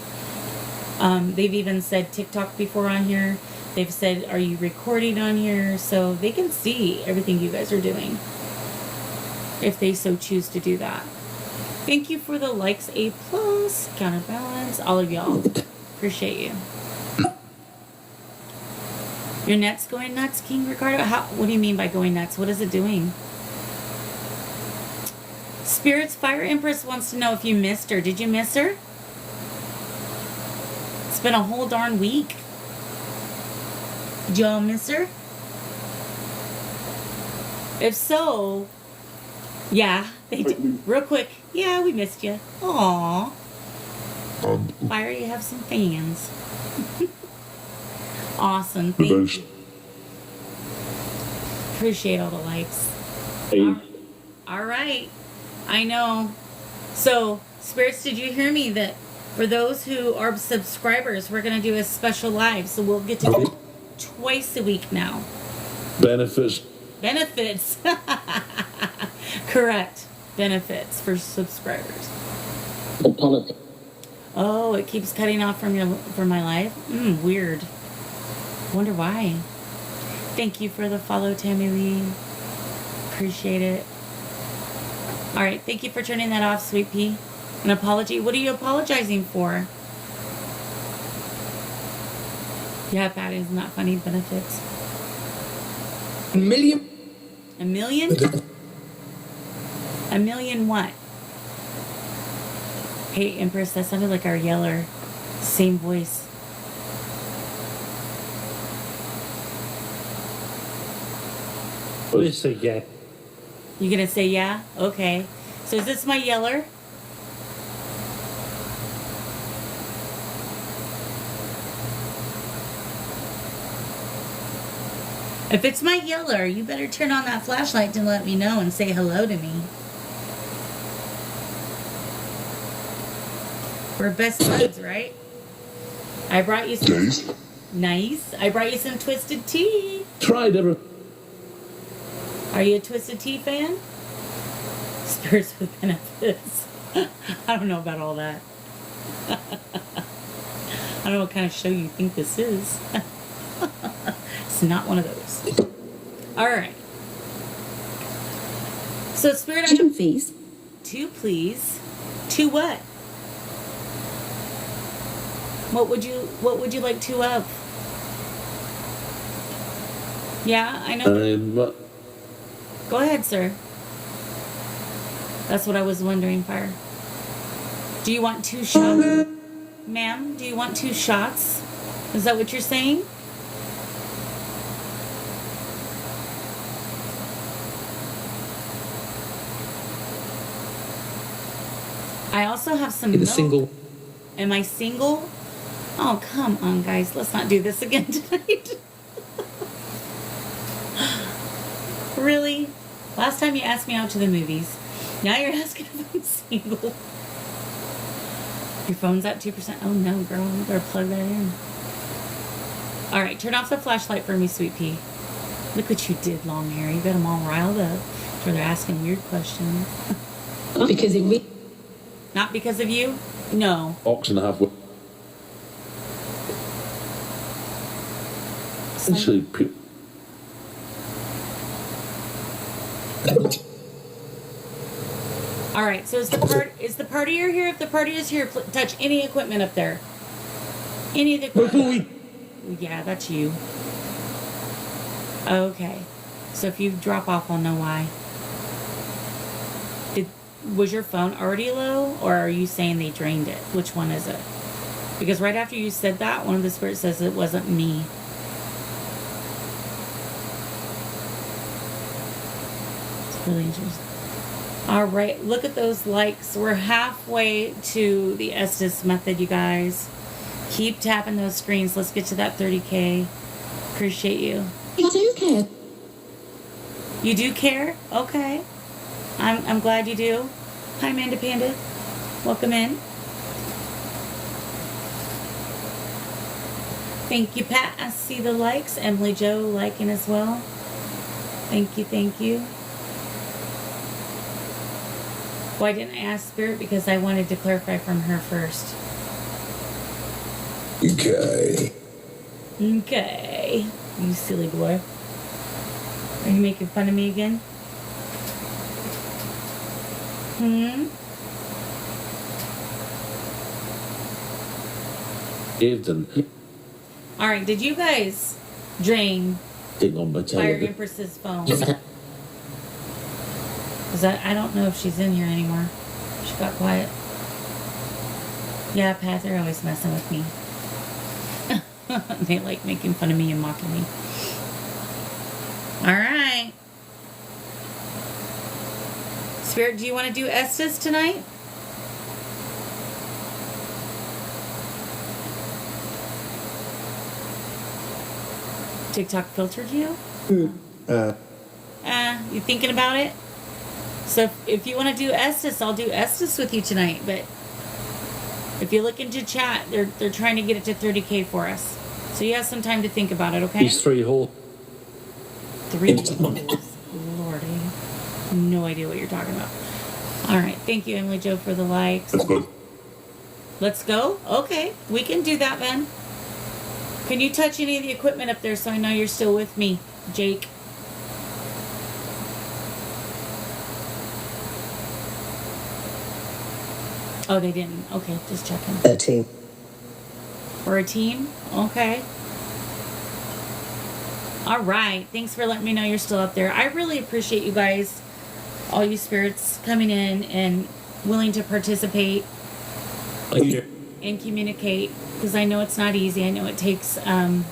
They've even said TikTok before on here. They've said, are you recording on here? So they can see everything you guys are doing, if they so choose to do that. Thank you for the likes, A+, Counterbalance, all of y'all. Appreciate you. Your net's going nuts, King Ricardo? What do you mean by going nuts? What is it doing? Spirits Fire Empress wants to know if you missed her. Did you miss her? It's been a whole darn week. Did y'all miss her? If so, yeah, they did. Real quick. Yeah, we missed you. Aww. Fire, you have some fans. Awesome. Thank you. Appreciate all the likes. All right. I know. So, spirits, did you hear me that for those who are subscribers, we're going to do a special live. So we'll get to do it twice a week now. Benefits. Correct. Benefits for subscribers. Oh, it keeps cutting off from my live? Weird. Wonder why. Thank you for the follow, Tammy Lee. Appreciate it. All right, thank you for turning that off, Sweet Pea. An apology. What are you apologizing for? Yeah, Pat, isn't that funny? Benefits. A million? A million? A million what? Hey, Empress, that sounded like our yeller. Same voice. Let's say yeah. You gonna say yeah? Okay. So is this my yeller? If it's my yeller, you better turn on that flashlight to let me know and say hello to me. We're best buds, right? I brought you some... Nice. I brought you some Twisted Tea. Tried ever. Are you a Twisted Tea fan? Spirits with benefits. I don't know about all that. I don't know what kind of show you think this is. It's not one of those. All right. So, Spirit, Two, please. Two, please. Two what? What would you like two of? Yeah, I know. I'm Go ahead, sir. That's what I was wondering, Fire. Do you want 2 shots? Ma'am, do you want 2 shots? Is that what you're saying? I also have some in a milk. single. Am I single? Oh, come on, guys. Let's not do this again tonight. Really? Last time you asked me out to the movies. Now you're asking if I'm single. Your phone's at 2%. Oh, no, girl. You better plug that in. All right. Turn off the flashlight for me, Sweet Pea. Look what you did, long hair. You got them all riled up. Sure, they're asking weird questions. Because it really... Not because of you? No. oxen have essentially All right. So is the partier here? If the party is here, touch any equipment up there. Any of the equipment. Yeah, that's you. Okay. So if you drop off, I'll know why. Was your phone already low, or are you saying they drained it? Which one is it? Because right after you said that, one of the spirits says it wasn't me. It's really interesting. All right, look at those likes. We're halfway to the Estes Method, you guys. Keep tapping those screens. Let's get to that 30K. Appreciate you. I do care. You do care? Okay. I'm glad you do. Hi, Amanda Panda. Welcome in. Thank you, Pat. I see the likes. Emily Joe liking as well. Thank you, thank you. Why didn't I ask Spirit? Because I wanted to clarify from her first. okay. Okay. You silly boy. Are you making fun of me again? Even All right. Did you guys drain thing on my Fire television. Empress's phone? Because I don't know if she's in here anymore. She got quiet. Yeah, Pat, they're always messing with me. They like making fun of me and mocking me. All right. Spirit, do you want to do Estes tonight? TikTok filtered you? You thinking about it? So if you want to do Estes, I'll do Estes with you tonight. But if you look into chat, they're trying to get it to 30K for us. So you have some time to think about it, okay? These 3 holes. 3 holes. Lord, I have no idea what you're talking about. All right. Thank you, Emily Jo, for the likes. Let's go. Let's go? Okay. We can do that, then. Can you touch any of the equipment up there so I know you're still with me, Jake? Oh, they didn't. Okay, just checking. A team. We're a team? Okay. All right. Thanks for letting me know you're still up there. I really appreciate you guys, all you spirits, coming in and willing to participate and communicate, because I know it's not easy. I know it takes a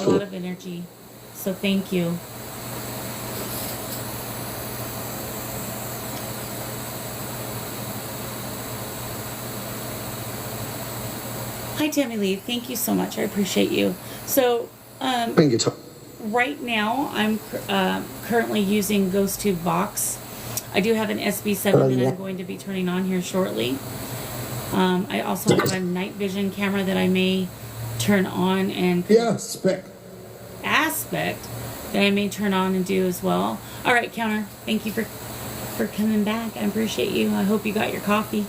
lot of energy. So thank you. Hi, Tammy Lee. Thank you so much. I appreciate you. So, right now, I'm currently using Ghost Tube Box. I do have an SB7 that I'm going to be turning on here shortly. I also have a night vision camera that I may turn on and aspect that I may turn on and do as well. All right, Counter. Thank you for coming back. I appreciate you. I hope you got your coffee.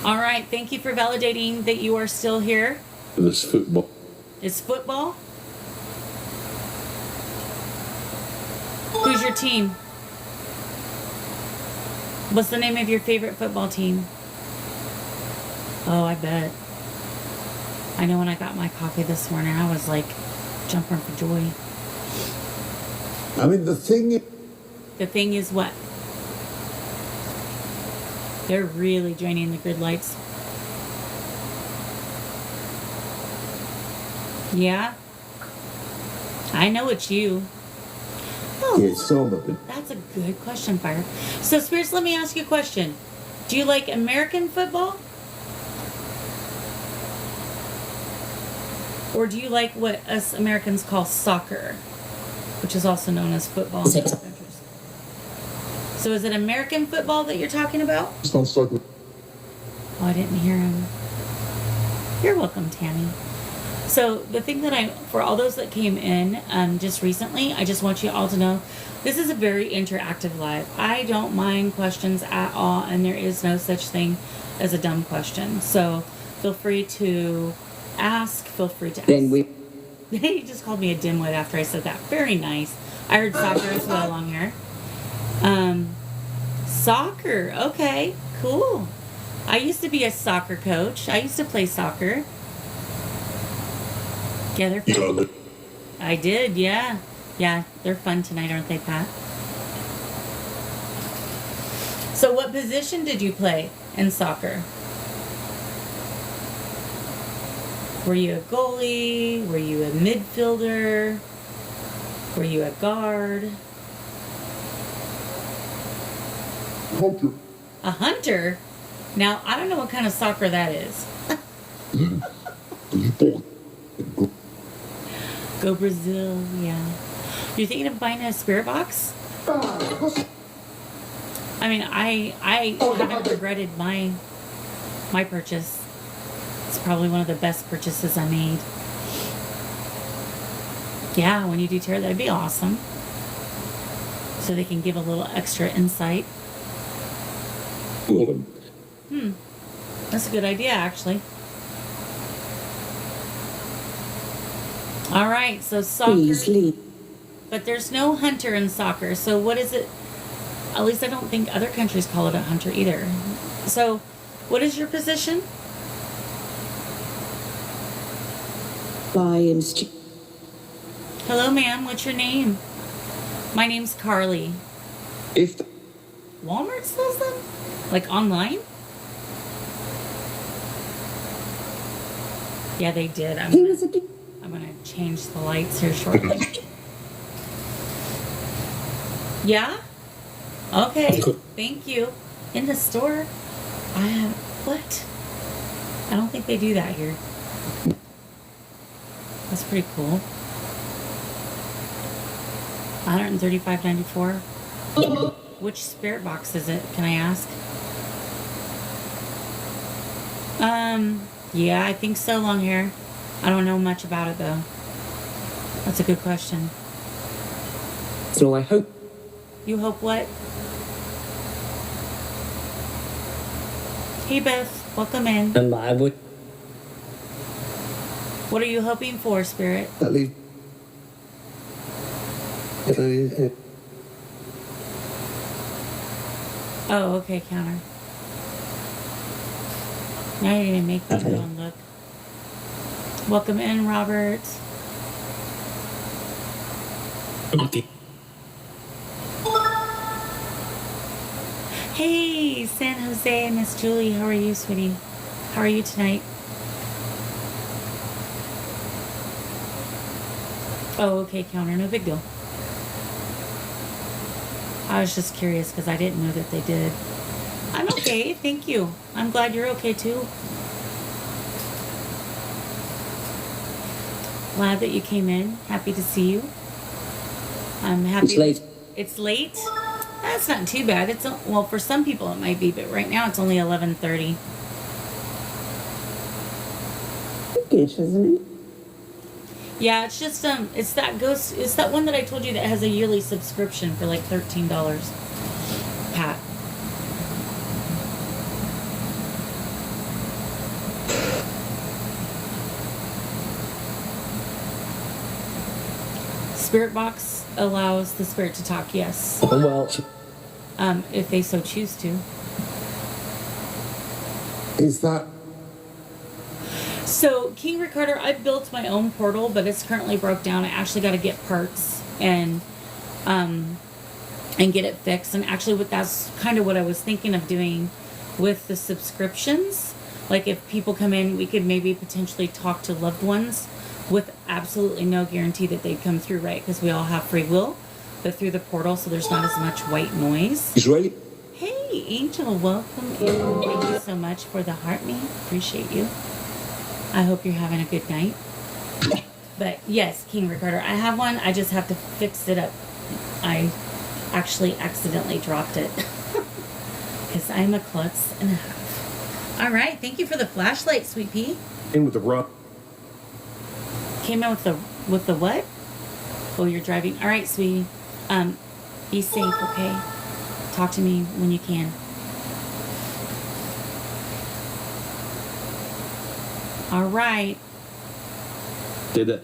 All right. Thank you for validating that you are still here. This football. It's football. Who's your team? What's the name of your favorite football team? Oh, I bet. I know when I got my coffee this morning, I was like Jumping for joy. I mean, the thing. The thing is what? They're really draining the grid lights. Yeah? I know it's you. Oh, Yeah, some of it. that's a good question, Fire. So, Spirits, let me ask you a question. Do you like American football? Or do you like what us Americans call soccer, which is also known as football in other countries? So is it American football that you're talking about? Sounds like. Oh, I didn't hear him. You're welcome, Tammy. So the thing that for all those that came in just recently, I just want you all to know, this is a very interactive live. I don't mind questions at all, and there is no such thing as a dumb question. So feel free to ask. Feel free to ask. He just called me a dimwit after I said that. Very nice. I heard soccer as well on here. Soccer. Okay, cool. I used to be a soccer coach. I used to play soccer. Yeah, they're fun. I did, yeah. Yeah, they're fun tonight, aren't they, Pat? So what position did you play in soccer? Were you a goalie? Were you a midfielder? Were you a guard? Hunter. A hunter? Now, I don't know what kind of soccer that is. Go Brazil, yeah. You're thinking of buying a spirit box? I mean, I haven't regretted my purchase. It's probably one of the best purchases I made. Yeah, when you do tarot, that'd be awesome. So they can give a little extra insight. That's a good idea, actually. All right, so soccer. But there's no hunter in soccer. So what is it? At least I don't think other countries call it a hunter either. So what is your position? Hello, ma'am. What's your name? My name's Carly. If Walmart sells them? Like online? Yeah, they did. I'm gonna change the lights here shortly. Yeah? Okay. Thank you. In the store? What? I don't think they do that here. That's pretty cool. $135.94. Which spirit box is it? Can I ask? Yeah, I think so, long hair. I don't know much about it though. That's a good question. so, I hope You hope what? Hey Beth, welcome in. and I would What are you hoping for, Spirit? At least. Oh, okay, counter. Now you're gonna make me go and look. Welcome in, Robert. Hey, San Jose, Miss Julie. How are you, sweetie? How are you tonight? Oh, okay, counter. No big deal. I was just curious because I didn't know that they did. I'm okay, thank you. I'm glad you're okay too. Glad that you came in. Happy to see you. I'm happy. It's late. It's late? That's not too bad. Well, for some people it might be, but right now it's only 11:30. Isn't it? Yeah, it's just it's that one that I told you that has a yearly subscription for like $13. Pat. Spirit box allows the spirit to talk, yes. well, If they so choose to. Is that. So, King Ricardo, I built my own portal, but it's currently broke down. I actually got to get parts and get it fixed. And actually, that's kind of what I was thinking of doing with the subscriptions. Like, if people come in, we could maybe potentially talk to loved ones with absolutely no guarantee that they'd come through, right? Because we all have free will, but through the portal, so there's not as much white noise. Israeli. Hey, Angel, welcome in. Thank you so much for the heart me. Appreciate you. I hope you're having a good night. But yes, King Ricardo, I have one. I just have to fix it up. I actually accidentally dropped it because I'm a klutz and a half. All right, thank you for the flashlight, sweet pea. In with the rock. Came in with the what? Oh, you're driving. All right, sweetie. Be safe, okay? Talk to me when you can. All right. Did it.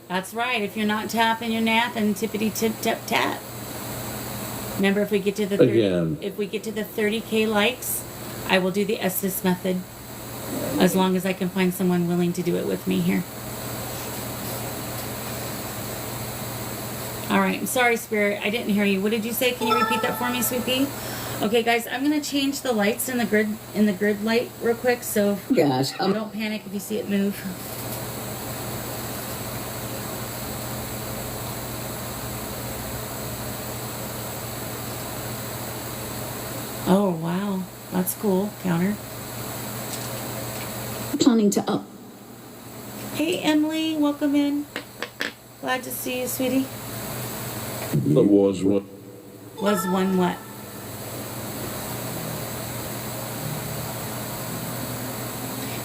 That's right. If you're not tapping your nap and tippity tip tap tap. Remember, if we get to the 30, Again. if we get to the 30K likes, I will do the Estes Method. As long as I can find someone willing to do it with me here. All right. I'm sorry, Spirit. I didn't hear you. What did you say? Can you repeat that for me, Sweet Pea? Okay, guys. I'm gonna change the lights in the grid light real quick. So Gosh, don't panic if you see it move. Oh wow, that's cool. Counter. planning to up. Hey Emily, welcome in. Glad to see you, sweetie. That was what. Was one what?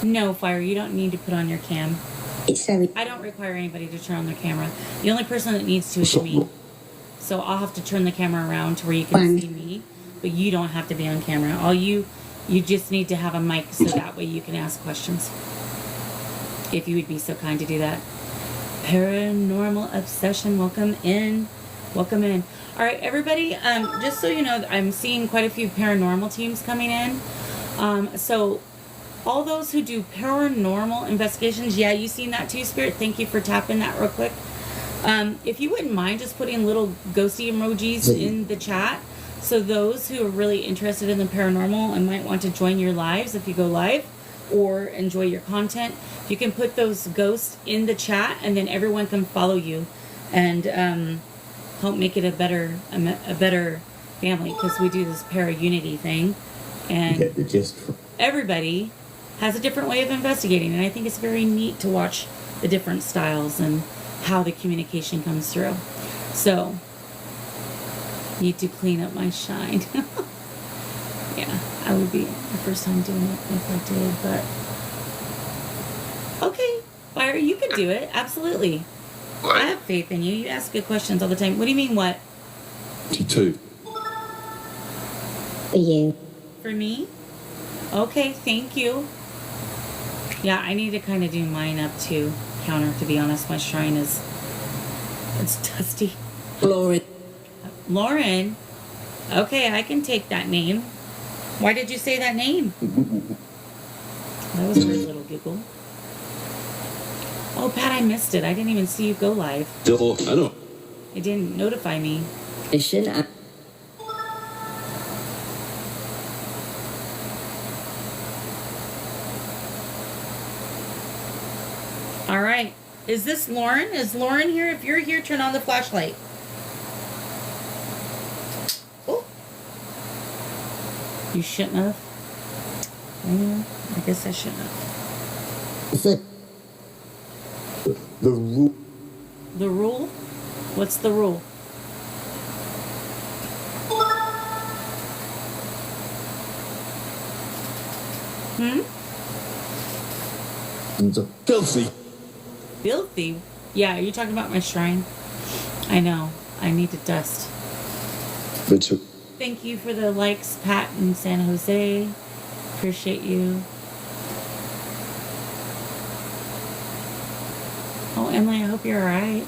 No, Fire, you don't need to put on your cam. It's very I don't require anybody to turn on their camera. The only person that needs to is me. So I'll have to turn the camera around to where you can Fine. see me, but you don't have to be on camera. All you just need to have a mic so that way you can ask questions. If you would be so kind to do that. Paranormal Obsession, welcome in. Welcome in. All right, everybody, just so you know, I'm seeing quite a few paranormal teams coming in. So all those who do paranormal investigations, yeah, you seen that too, Spirit? Thank you for tapping that real quick. If you wouldn't mind just putting little ghosty emojis in the chat. So those who are really interested in the paranormal and might want to join your lives if you go live or enjoy your content, you can put those ghosts in the chat and then everyone can follow you and help make it a better family, because we do this para-unity thing and Get the gist. everybody has a different way of investigating, and I think it's very neat to watch the different styles and how the communication comes through. So, need to clean up my shine. Yeah, I would be the first time doing it if I did, but okay, Fire, you can do it. Absolutely. I have faith in you. You ask good questions all the time. What do you mean, what? T2. for you. For me? Okay, thank you. Yeah, I need to kind of do mine up too. Counter, to be honest. My shrine is... it's dusty. Glory. Lauren? Okay, I can take that name. Why did you say that name? That was a weird little giggle. Oh, Pat, I missed it. I didn't even see you go live. Oh, I know. It didn't notify me. Mission. All right. Is this Lauren? Is Lauren here? If you're here, turn on the flashlight. Oh. You shouldn't have. Yeah, I guess I shouldn't have. The rule. The rule? What's the rule? Filthy. Filthy? Yeah, are you talking about my shrine? I know. I need to dust. Thank you for the likes, Pat in San Jose. Appreciate you. Oh, Emily, I hope you're alright.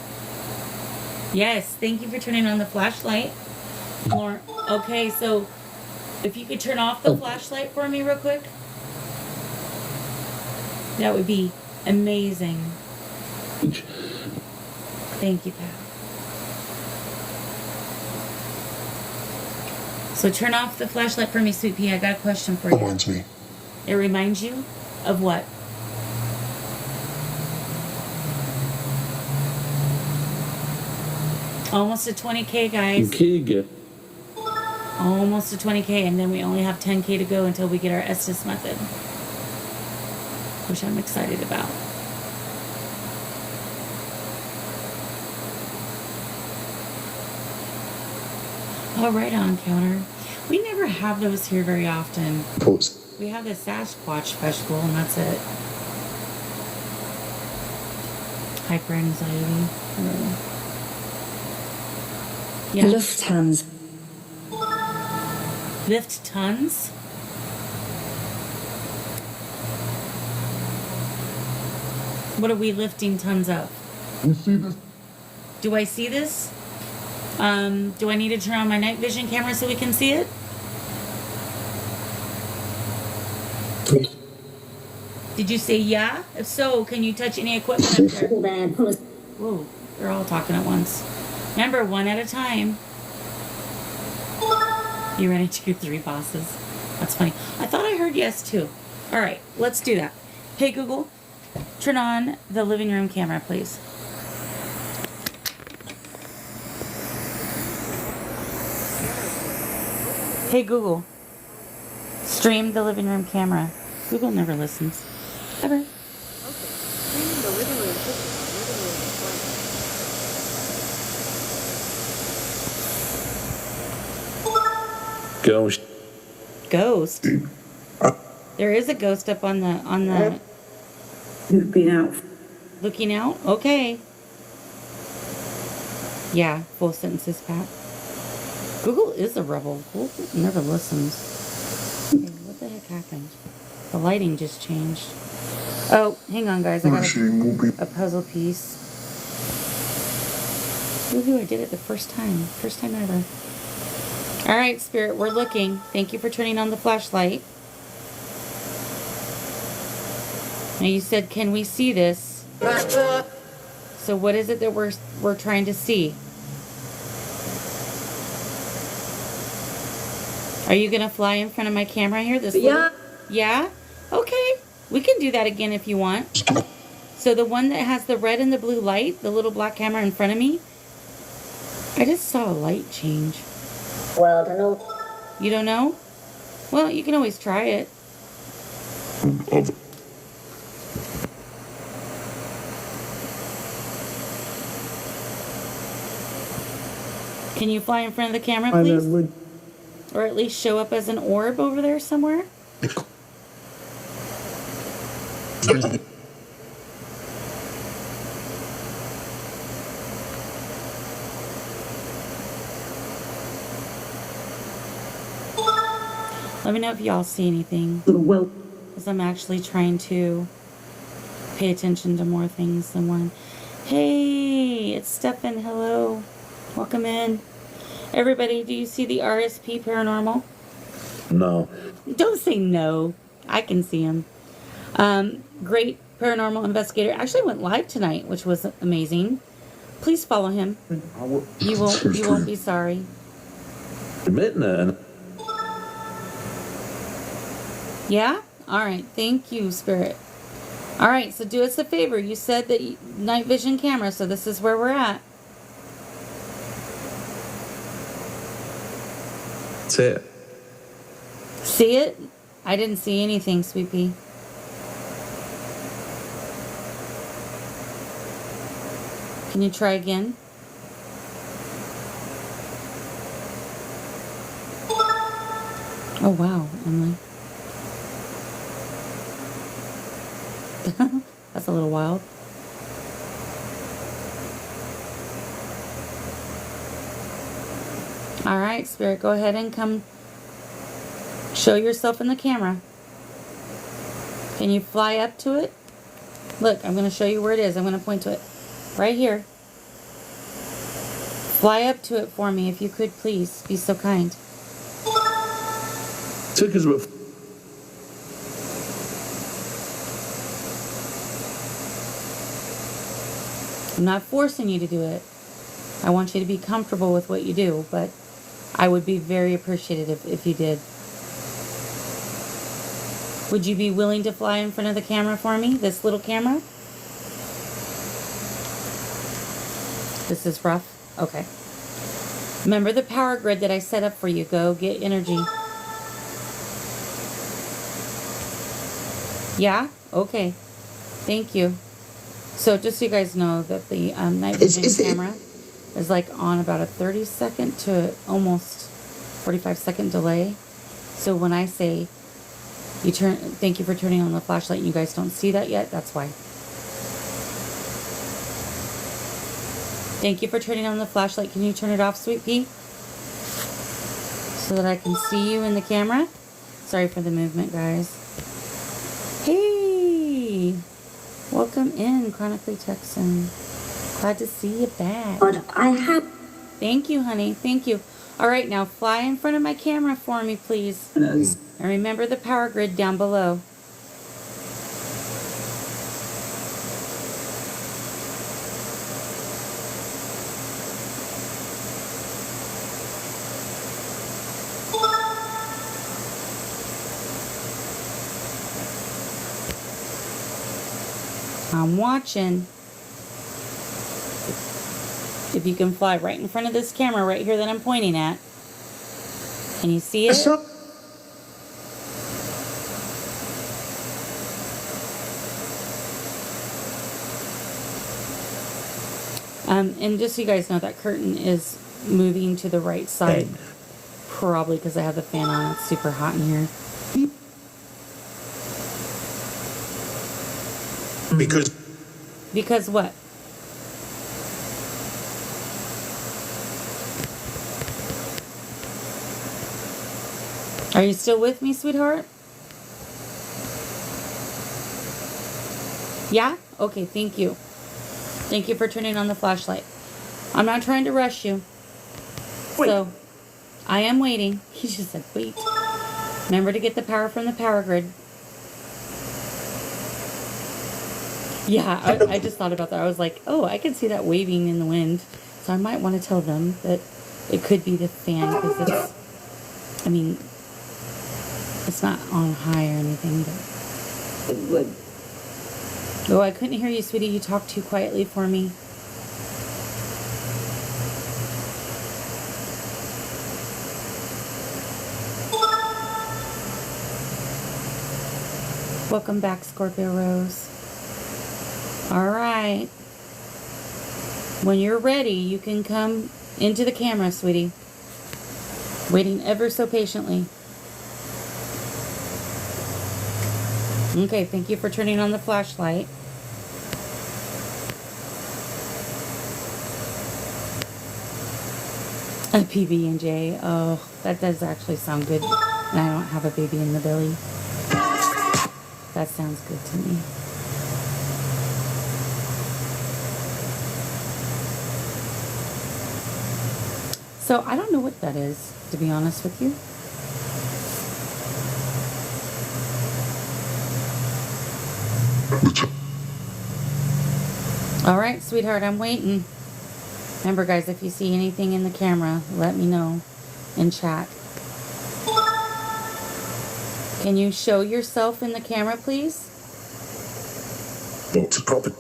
Yes, thank you for turning on the flashlight. Lauren, okay, so if you could turn off the flashlight for me real quick. That would be Amazing. Thank you, Pat. So turn off the flashlight for me, Sweet Pea. I got a question for you. Reminds me. It reminds you of what? Almost to 20K, guys. Okay, Almost to 20K, and then we only have 10K to go until we get our Estes Method, which I'm excited about. Oh, right on, Counter. We never have those here very often. Pause. We have the Sasquatch Festival, and that's it. Hyper anxiety. Yeah. Lufthansa. Lift tons? What are we lifting tons of? You see this? Do I see this? Do I need to turn on my night vision camera so we can see it? Did you say yeah? If so, can you touch any equipment up there? Whoa, they're all talking at once. Remember, one at a time. You ran into 3 bosses. That's funny. I thought I heard yes too. All right, let's do that. Hey Google, turn on the living room camera, please. Hey Google, stream the living room camera. Google never listens. Ever. Ghost. Ghost. There is a ghost up on the. Looking out. Looking out. Okay. Yeah, full sentences, Pat. Google is a rebel. Google never listens. Okay, what the heck happened? The lighting just changed. Oh, hang on, guys. I got a puzzle piece. Woohoo! I did it the first time. First time ever. All right, Spirit, we're looking. Thank you for turning on the flashlight. Now you said, can we see this? So what is it that we're trying to see? Are you gonna fly in front of my camera here? Yeah? Okay. We can do that again if you want. So the one that has the red and the blue light, the little black camera in front of me, I just saw a light change. Well, I don't know. You don't know? Well, you can always try it. Can you fly in front of the camera, please? Or at least show up as an orb over there somewhere? Let me know if y'all see anything. Well, Because I'm actually trying to pay attention to more things than one. Hey, it's Stefan. Hello. Welcome in. Everybody, do you see the RSP Paranormal? No. Don't say no. I can see him. Great paranormal investigator. Actually went live tonight, which was amazing. Please follow him. You won't be sorry. Admitting it. Yeah? All right. Thank you, Spirit. All right. So do us a favor. You said that night vision camera, so this is where we're at. That's it. See it? I didn't see anything, Sweet Pea. Can you try again? Oh, wow, Emily. That's a little wild. All right, Spirit, go ahead and come show yourself in the camera. Can you fly up to it? Look, I'm going to show you where it is. I'm going to point to it. Right here. Fly up to it for me if you could, please. Be so kind. Took us about I'm not forcing you to do it. I want you to be comfortable with what you do, but I would be very appreciative if you did. Would you be willing to fly in front of the camera for me? This little camera? This is rough? Okay. Remember the power grid that I set up for you. Go get energy. Yeah? Okay. Thank you. So just so you guys know that the night vision camera is like on about a 30-second to almost 45-second delay. So when I say thank you for turning on the flashlight and you guys don't see that yet, that's why. Thank you for turning on the flashlight. Can you turn it off, Sweet Pea? So that I can see you in the camera. Sorry for the movement, guys. Hey! Welcome in, Chronically Texan. Glad to see you back. But I have. Thank you, honey. Thank you. All right, now fly in front of my camera for me, please. And remember the power grid down below. I'm watching. If you can fly right in front of this camera right here that I'm pointing at. Can you see it? And just so you guys know, that curtain is moving to the right side. Probably because I have the fan on. It's super hot in here. Because what? Are you still with me, sweetheart? Yeah? Okay, thank you. Thank you for turning on the flashlight. I'm not trying to rush you. Wait. So, I am waiting. He just said, wait. Remember to get the power from the power grid. Yeah, I just thought about that. I was like, oh, I can see that waving in the wind. So I might want to tell them that it could be the fan because it's, I mean, it's not on high or anything, but it would. Oh, I couldn't hear you, sweetie. You talked too quietly for me. Welcome back, Scorpio Rose. All right. When you're ready, you can come into the camera, sweetie. Waiting ever so patiently. Okay, thank you for turning on the flashlight. A PB&J. Oh, that does actually sound good. And I don't have a baby in the belly. That sounds good to me. So I don't know what that is, to be honest with you. All right, sweetheart, I'm waiting. Remember, guys, if you see anything in the camera, let me know in chat. Can you show yourself in the camera, please? Not to profit.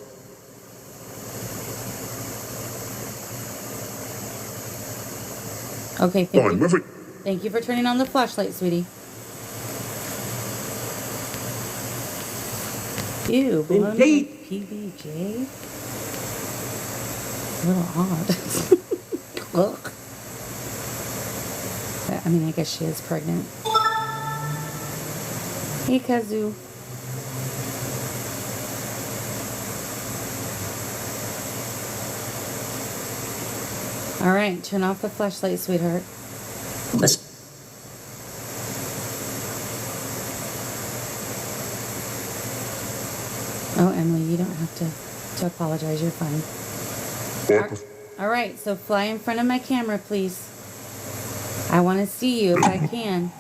Okay, thank you for turning on the flashlight, sweetie. Ew, blown PBJ? A little odd. Ugh. I mean, I guess she is pregnant. Hey, Kazoo. All right, turn off the flashlight, sweetheart. Oh, Emily, you don't have to apologize. You're fine. All right, so fly in front of my camera, please. I want to see you if I can.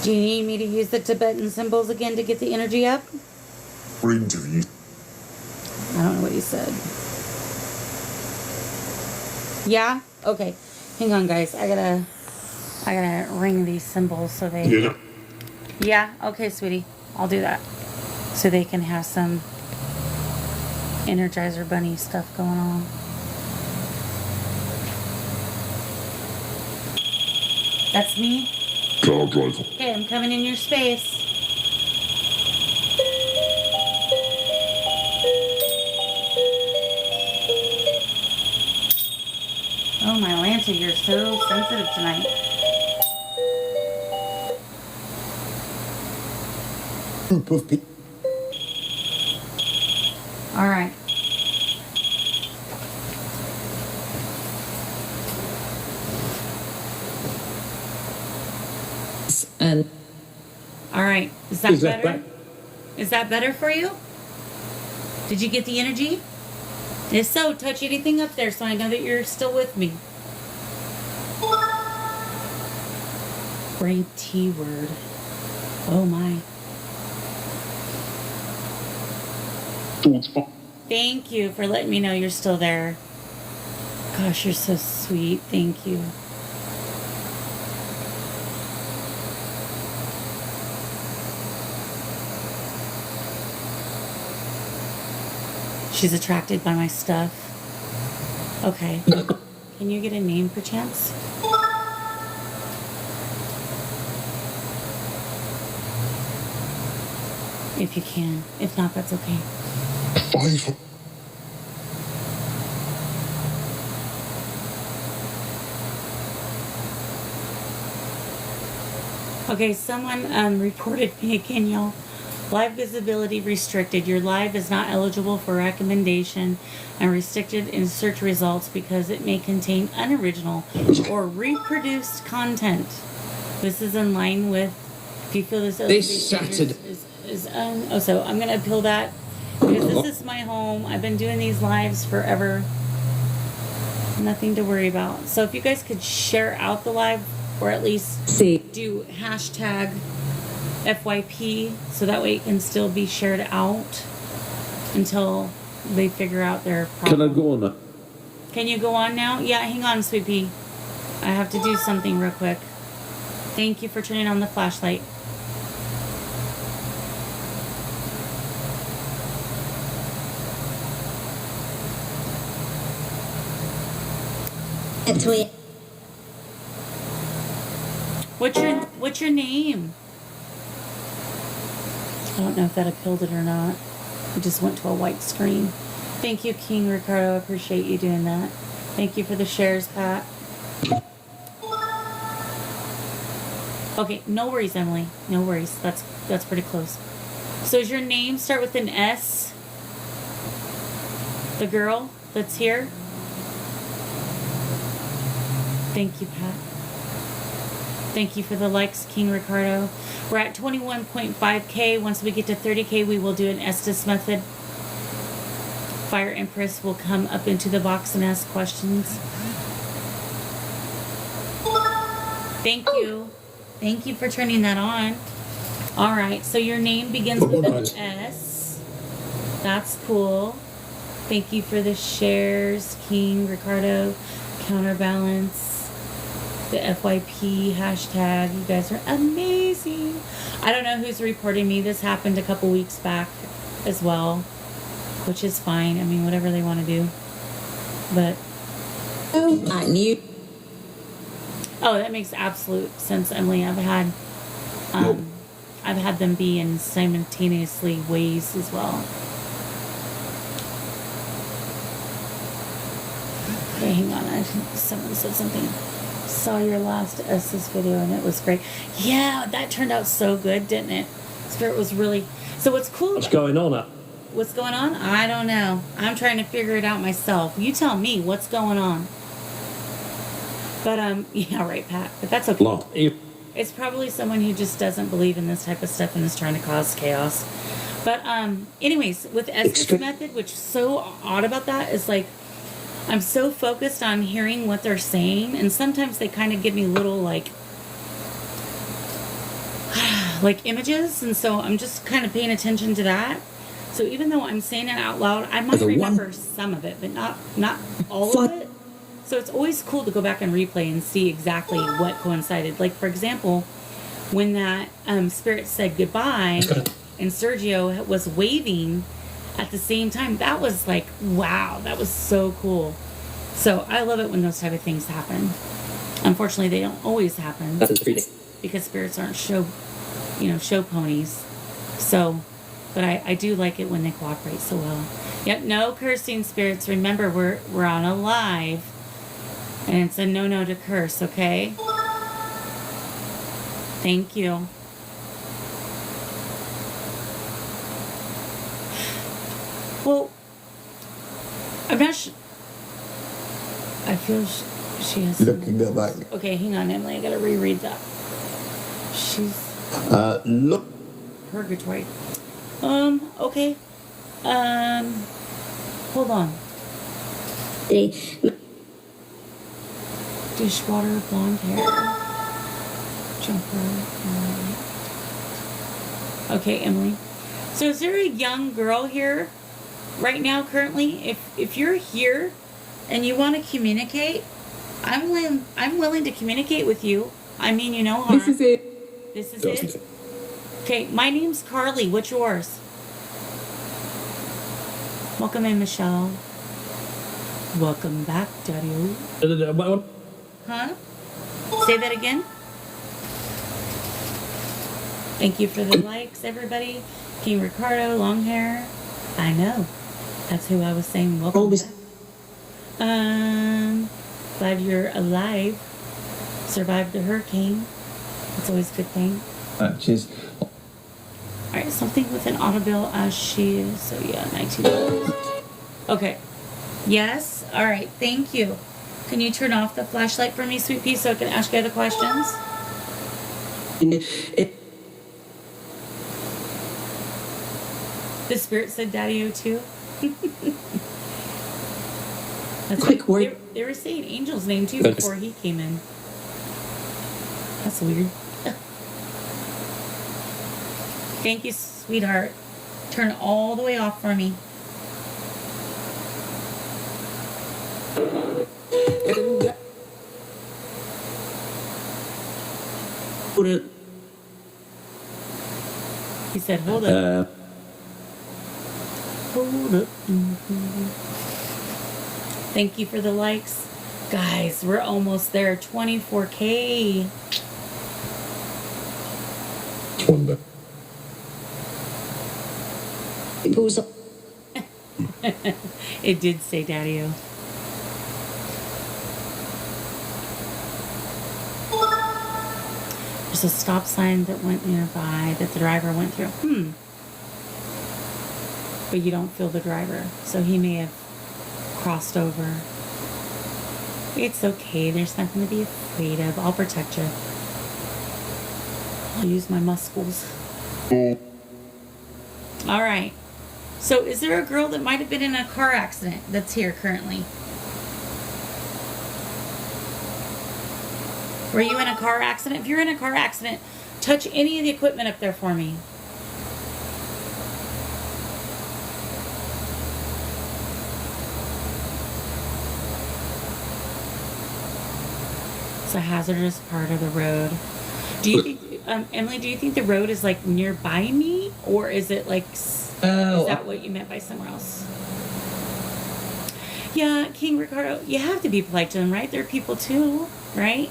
Do you need me to use the Tibetan symbols again to get the energy up? For interview. I don't know what you said. Yeah? Okay. Hang on, guys. I gotta ring these symbols so they... Yeah. Yeah? Okay, sweetie. I'll do that. So they can have some Energizer Bunny stuff going on. That's me? Car driver. Okay, I'm coming in your space. Oh, my Lanta, you're so sensitive tonight. Group of people. All right. and All right. Is that Is that better? back? Is that better for you? Did you get the energy? If so, touch anything up there so I know that you're still with me. Brain T word. Oh my. Thank you for letting me know you're still there. Gosh, you're so sweet. Thank you. She's attracted by my stuff. Okay. Can you get a name perchance? If you can. If not, that's okay. 5. Okay, someone reported me again, y'all. Live visibility restricted. Your live is not eligible for recommendation and restricted in search results because it may contain unoriginal or reproduced content. This is in line with, if you feel this Saturday. so I'm gonna appeal that because this is my home. I've been doing these lives forever. Nothing to worry about. So if you guys could share out the live or at least do hashtag FYP so that way it can still be shared out until they figure out their problem. Can I go on that? Can you go on now? Yeah, hang on, Sweet Pea. I have to do something real quick. Thank you for turning on the flashlight. What's your name? I don't know if that appealed it or not. It just went to a white screen. Thank you, King Ricardo. I appreciate you doing that. Thank you for the shares, Pat. Okay, no worries, Emily. No worries. That's pretty close. So does your name start with an S? The girl that's here? Thank you, Pat. Thank you for the likes, King Ricardo. We're at 21.5K. Once we get to 30K, we will do an Estes Method. Fire Empress will come up into the box and ask questions. Thank you. Thank you for turning that on. All right, so your name begins with an S. That's cool. Thank you for the shares, King Ricardo. Counterbalance. The FYP hashtag. You guys are amazing. I don't know who's reporting me. This happened a couple weeks back as well, which is fine. I mean, whatever they want to do. But I knew. oh, that makes absolute sense, Emily. I've had them be in simultaneously ways as well. Okay, hang on. I think someone said something. Saw your last Estes video and it was great. Yeah, that turned out so good, didn't it? Spirit was really... So what's cool... What's going on up? What's going on? I don't know. I'm trying to figure it out myself. You tell me what's going on. But, yeah, right, Pat. But that's okay. Law. It's probably someone who just doesn't believe in this type of stuff and is trying to cause chaos. But, anyways, with Estes Method, which is so odd about that is like, I'm so focused on hearing what they're saying, and sometimes they kind of give me little like images, and so I'm just kind of paying attention to that. So even though I'm saying it out loud, I might remember some of it, but not all of it. So it's always cool to go back and replay and see exactly what coincided. Like, for example, when that spirit said goodbye and Sergio was waving at the same time, that was like, wow, that was so cool. So I love it when those type of things happen. Unfortunately, they don't always happen because spirits aren't show ponies. So, but I do like it when they cooperate so well. Yep, no cursing, spirits. Remember, we're on a live, and it's a no to curse. Okay. Thank you. Well, I'm not sure. I feel she has. Looking at that. Okay, hang on, Emily. I gotta reread that. She's. Look. Purgatory. Okay. Hold on. Dishwater, blonde hair. Jumper. Okay, Emily. So is there a young girl here right now currently? If you're here and you want to communicate, I'm willing to communicate with you. I mean, you know harm. This is it. This is it? Okay, my name's Carly. What's yours? Welcome in, Michelle. Welcome back, Daddy. Huh? Say that again. Thank you for the likes, everybody. King Ricardo, long hair. I know. That's who I was saying. Welcome back. Glad you're alive. Survived the hurricane. That's always a good thing. Cheers. Alright, something with an automobile as she is. So yeah, $19. Okay. Yes? Alright, thank you. Can you turn off the flashlight for me, sweet pea, so I can ask you other questions? The spirit said Daddy-O too. That's Quick word. They were saying Angel's name too before he came in. That's weird. Thank you, sweetheart. Turn all the way off for me. He said, hold up. Hold up. Thank you for the likes. Guys, we're almost there. 24K. Wonder. It did say Daddy-O. There's a stop sign that went nearby that the driver went through. But you don't feel the driver, so he may have crossed over. It's okay. There's nothing to be afraid of. I'll protect you. I'll use my muscles. All right. So is there a girl that might have been in a car accident that's here currently? Were you in a car accident? If you're in a car accident, touch any of the equipment up there for me. It's a hazardous part of the road. Do you think, Emily, do you think the road is like nearby me? Or is it like, is that what you meant by somewhere else? Yeah, King Ricardo, you have to be polite to them, right? They're people too, right?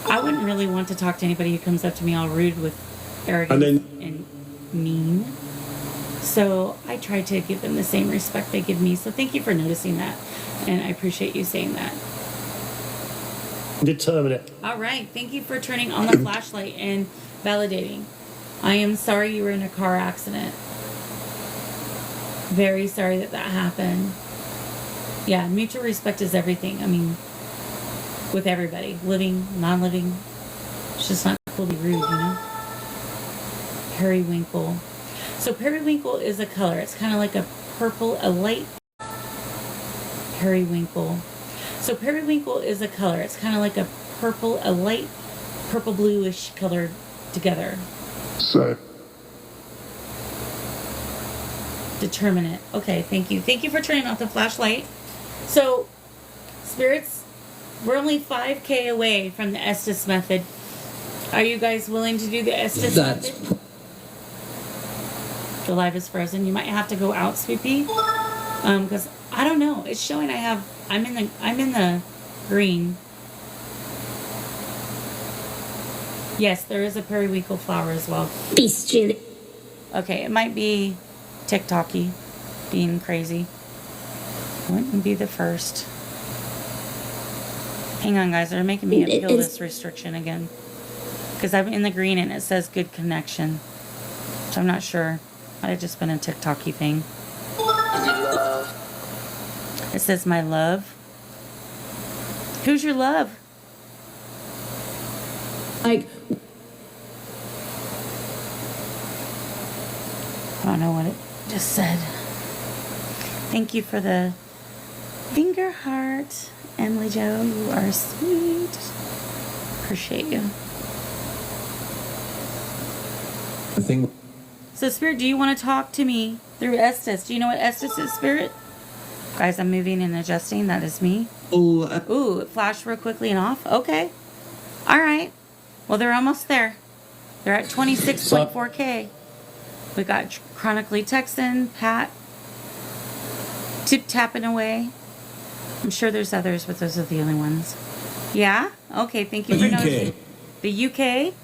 I wouldn't really want to talk to anybody who comes up to me all rude with arrogance and mean. So I try to give them the same respect they give me. So thank you for noticing that. And I appreciate you saying that. Determine it. All right. Thank you for turning on the flashlight and validating. I am sorry you were in a car accident. Very sorry that happened. Yeah, mutual respect is everything. I mean, with everybody, living, non-living. It's just not cool to be rude, you know? Periwinkle. So periwinkle is a color. It's kind of like a purple, a light Periwinkle. So periwinkle is a color. It's kind of like a purple, a light purple bluish color together. So, Determinate. Okay, thank you. Thank you for turning off the flashlight. So, spirits, we're only 5K away from the Estes Method. Are you guys willing to do the Estes That's Method? The live is frozen. You might have to go out, Sweepy. Because I don't know. It's showing I'm in the green. Yes, there is a periwinkle flower as well. Bestial. Okay, it might be TikTok-y, being crazy. Wouldn't be the first. Hang on, guys. They're making me appeal this restriction again. Because I'm in the green and it says good connection. So I'm not sure. Might have just been a TikTok-y thing. It says my love. Who's your love? like I don't know what it just said. Thank you for the finger heart. Emily Jo, you are sweet. Appreciate you. I think So, Spirit, do you want to talk to me through Estes? Do you know what Estes is, Spirit? Guys, I'm moving and adjusting. That is me. Ooh, it flashed real quickly and off. Okay. All right. Well, they're almost there. They're at 26.4K. We got Chronically Texan, Pat, tip-tapping away. I'm sure there's others, but those are the only ones. Yeah? Okay, thank you for noticing. The UK?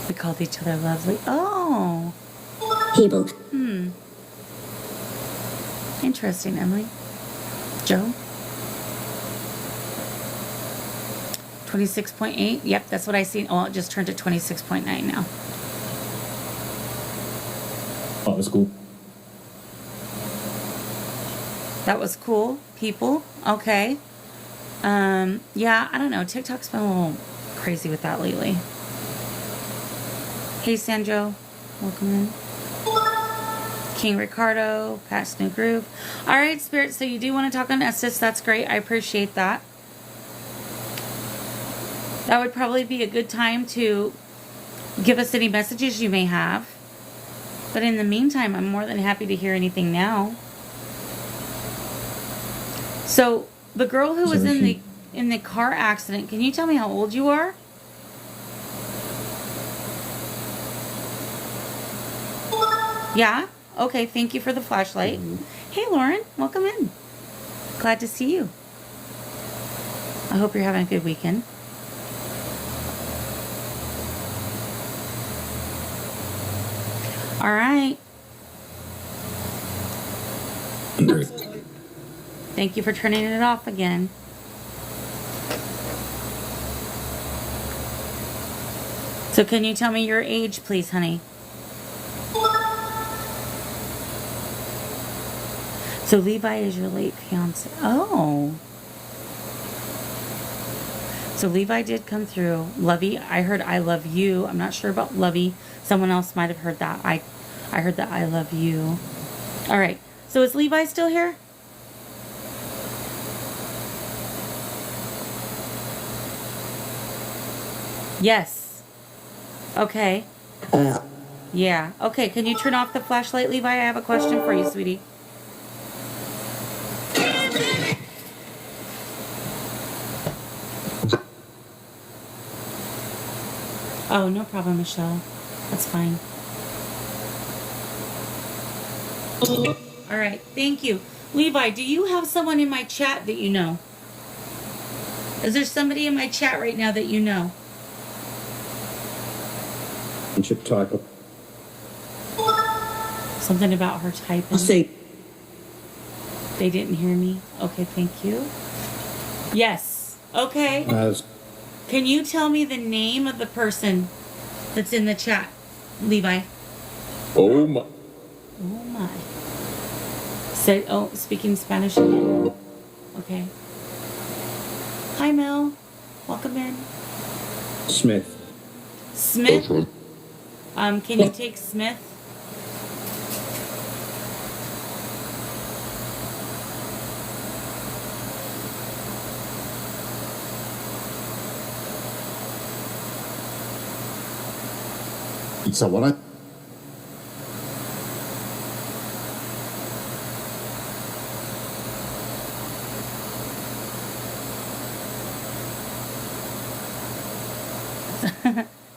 We called each other lovely. Oh. People. Interesting, Emily. Joe? 26.8. Yep, that's what I see. Oh, it just turned to 26.9 now. that was cool. That was cool, people. Okay. Yeah, I don't know. TikTok's been a little crazy with that lately. Hey, Sanjo. Welcome in. King Ricardo, Pat's New Groove. All right, Spirit, so you do want to talk on Estes. That's great. I appreciate that. That would probably be a good time to give us any messages you may have. But in the meantime, I'm more than happy to hear anything now. So, the girl who was in the car accident, can you tell me how old you are? Yeah? Okay, thank you for the flashlight. Hey, Lauren, welcome in. Glad to see you. I hope you're having a good weekend. All right. Thank you for turning it off again. So can you tell me your age, please, honey? So Levi is your late fiance. Oh. So Levi did come through. Lovey, I heard I love you. I'm not sure about Lovey. Someone else might have heard that. I heard that I love you. All right. So is Levi still here? Yes. Okay. Yeah. Okay. Can you turn off the flashlight, Levi? I have a question for you, sweetie. Oh, no problem, Michelle. That's fine. All right. Thank you. Levi, do you have someone in my chat that you know? Is there somebody in my chat right now that you know? Chip title. Something about her typing. I'll say They didn't hear me. Okay, thank you. Yes. Okay. As Can you tell me the name of the person that's in the chat, Levi? oh my. Oh my. Say, oh, speaking Spanish again. Okay. Hi, Mel. Welcome in. Smith. Smith. Can you take Smith? So what I...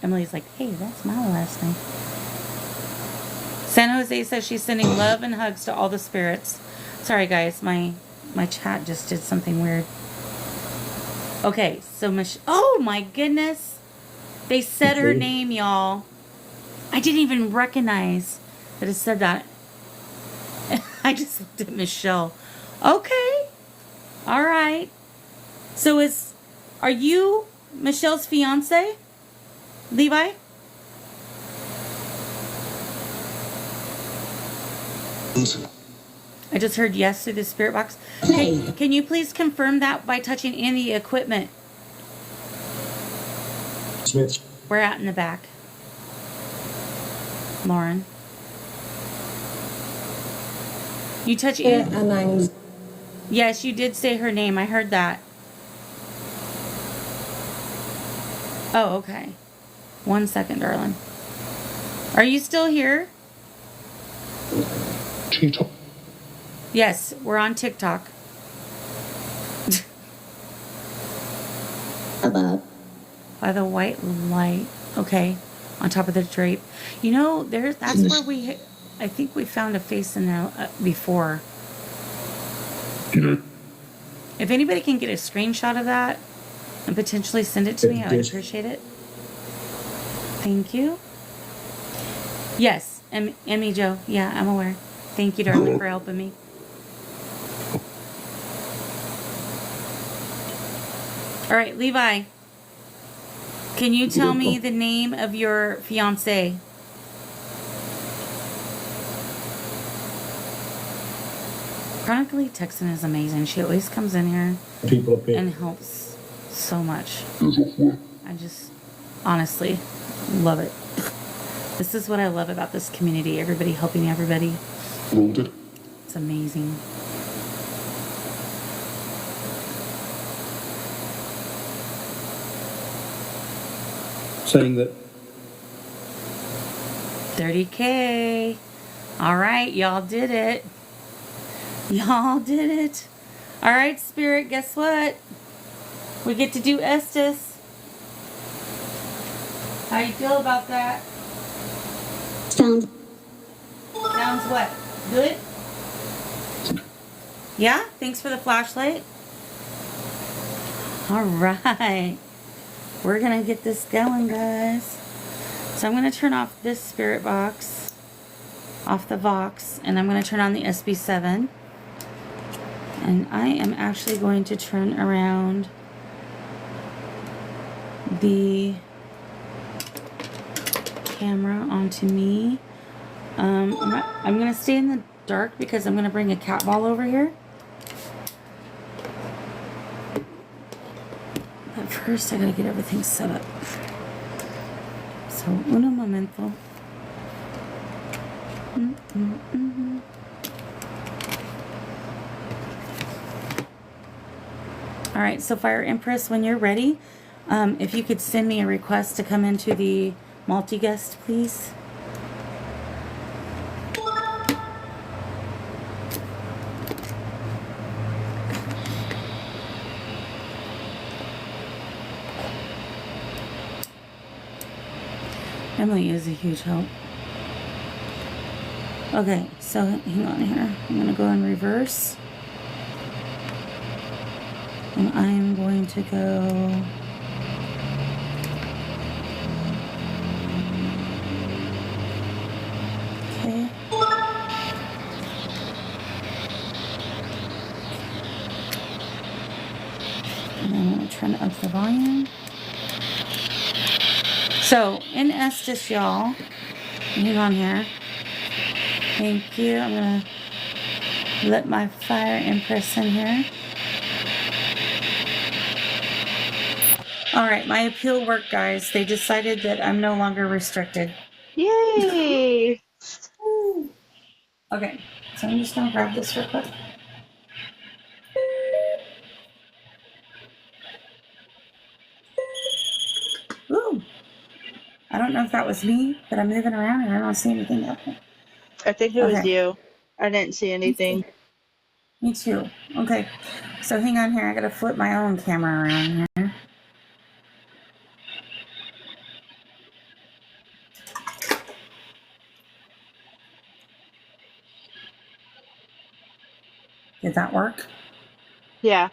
Emily's like, hey, that's my last name. San Jose says she's sending love and hugs to all the spirits. Sorry, guys, my chat just did something weird. Okay, so oh my goodness, they said her name, y'all. I didn't even recognize that it said that. I just looked at Michelle. Okay, all right. So are you Michelle's fiance, Levi? I just heard yes through the spirit box. Hey, can you please confirm that by touching any equipment? Smith. We're out in the back. Lauren. You touch any... Yes, you did say her name. I heard that. Oh, okay. 1 second, darling. Are you still here? TikTok. Yes, we're on TikTok. Above. By the white light. Okay. On top of the drape. You know, that's where I think we found a face in there before. If anybody can get a screenshot of that and potentially send it to me, I would appreciate it. Thank you. Yes, Emmy Joe. Yeah, I'm aware. Thank you, darling, for helping me. All right, Levi. Can you tell me the name of your fiance? Chronically Texan is amazing. She always comes in here and helps so much. I just honestly love it. This is what I love about this community. Everybody helping everybody. It's amazing. Saying that 30K. All right, y'all did it. Y'all did it. All right, Spirit, guess what? We get to do Estes. How you feel about that? Sounds Sounds what? Good? Yeah? Thanks for the flashlight. All right. We're going to get this going, guys. So I'm going to turn off this spirit box, off the Vox, and I'm going to turn on the SB7. And I am actually going to turn around the camera onto me. I'm going to stay in the dark because I'm going to bring a cat ball over here. But first I got to get everything set up. So, uno momento. All right, so Fire Empress, when you're ready, if you could send me a request to come into the multi-guest, please. Emily is a huge help. Okay, so hang on here. I'm going to go in reverse. And I'm going to go... Okay. And I'm going to turn up the volume. So, in Estes, y'all, hang on here. Thank you. I'm going to let my Fire Empress in here. All right, my appeal worked, guys. They decided that I'm no longer restricted. Yay! Okay, so I'm just going to grab this real quick. Ooh. I don't know if that was me, but I'm moving around and I don't see anything up there. I think it was Okay. you. I didn't see anything. Me too. Okay. So hang on here. I gotta flip my own camera around here. Did that work? Yeah.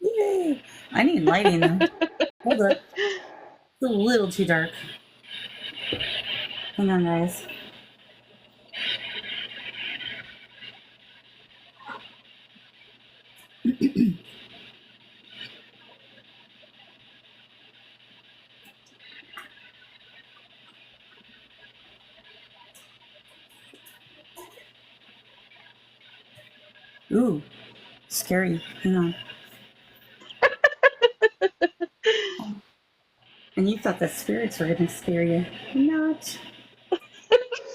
Yay! I need lighting though. Hold up. It's a little too dark. Hang on, guys. Ooh, scary. Hang on. And you thought the spirits were gonna scare you. Not.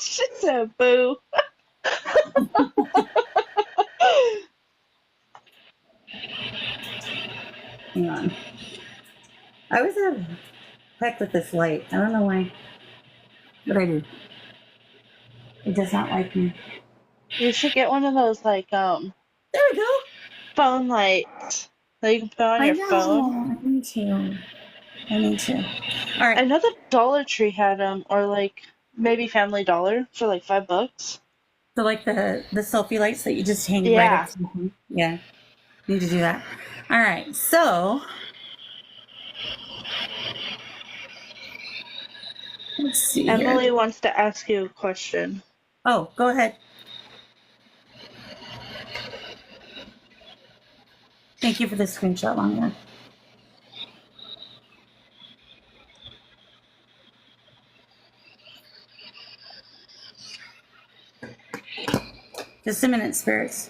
She said, "Boo." Hang on. I always have heck with this light. I don't know why. What I do? It does not like me. You should get one of those like There we go. phone lights that you can put on I your know. phone. I need to. I need to. All right. I know the Dollar Tree had them, or like maybe Family Dollar for like $5. So like the selfie lights that you just hang right Yeah. up to. Yeah. Need to do that. All right. So let's see Emily here. wants to ask you a question. Oh, go ahead. Thank you for the screenshot, Longer. Just a minute, spirits.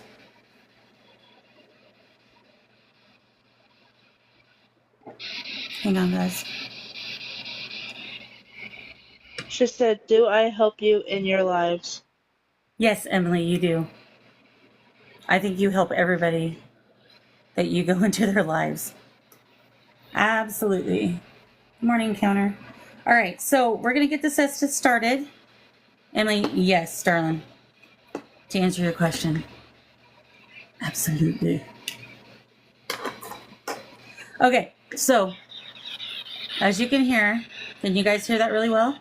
Hang on, guys. She said, "Do I help you in your lives?" Yes, Emily, you do. I think you help everybody that you go into their lives. Absolutely. Good morning, Counter. All right, so we're going to get this Estes started. Emily, yes, darling. To answer your question, absolutely. Okay, so as you can hear, can you guys hear that really well?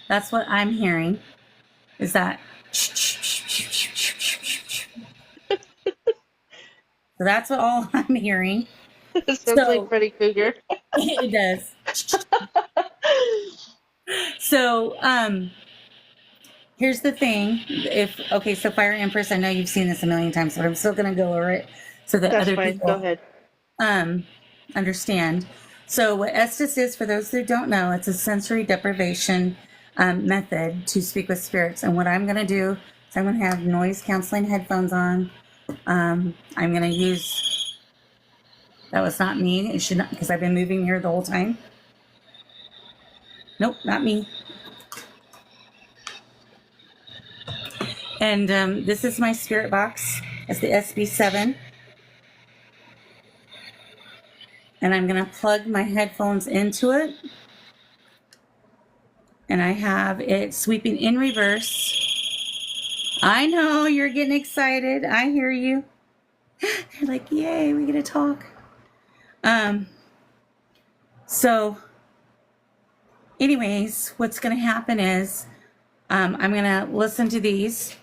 That's what I'm hearing. Is that? So that's what all I'm hearing. It sounds like Freddy Krueger. It does. So, here's the thing. So Fire Empress, I know you've seen this a million times, but I'm still gonna go over it so that That's other fine. people Go ahead. Understand. So what Estes is, for those who don't know, it's a sensory deprivation method to speak with spirits. And what I'm gonna do is I'm gonna have noise canceling headphones on. I'm gonna use. That was not me. It should not, because I've been moving here the whole time. Nope, not me. And this is my spirit box. It's the SB7. And I'm going to plug my headphones into it. And I have it sweeping in reverse. I know you're getting excited. I hear you. You're like, yay, we get to talk. So anyways, what's going to happen is I'm going to listen to these.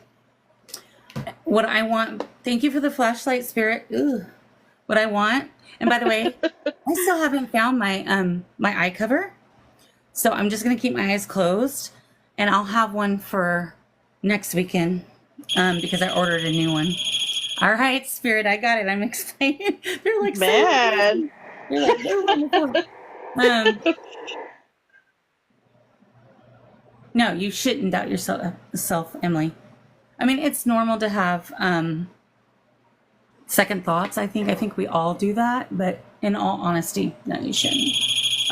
What I want, thank you for the flashlight, Spirit. Ooh, what I want, and by the way, I still haven't found my my eye cover, so I'm just gonna keep my eyes closed, and I'll have one for next weekend because I ordered a new one. All right, Spirit, I got it. I'm excited. They're like Man. So they're like they're wonderful. No, you shouldn't doubt yourself, Emily. I mean, it's normal to have second thoughts. I think we all do that, but in all honesty, no, you shouldn't.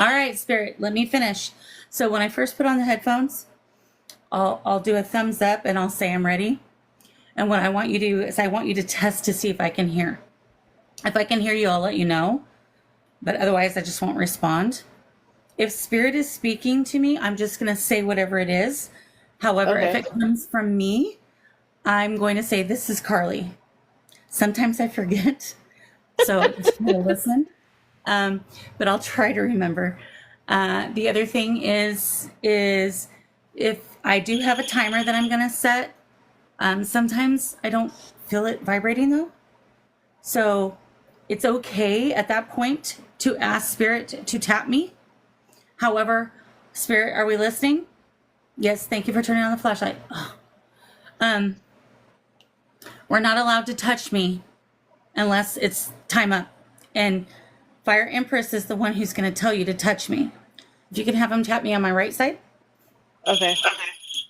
All right, Spirit, let me finish. So when I first put on the headphones, I'll do a thumbs up and I'll say I'm ready. And what I want you to do is I want you to test to see if I can hear. If I can hear you, I'll let you know. But otherwise, I just won't respond. if spirit is speaking to me, I'm just going to say whatever it is. However, if Okay. it comes from me, I'm going to say, this is Carly. Sometimes I forget. So just try to listen. But I'll try to remember. The other thing is if I do have a timer that I'm going to set, sometimes I don't feel it vibrating though. So it's okay at that point to ask spirit to tap me. However, spirit, are we listening? Yes, thank you for turning on the flashlight. We're not allowed to touch me unless it's time up. And Fire Empress is the one who's going to tell you to touch me. If you can have him tap me on my right side. Okay.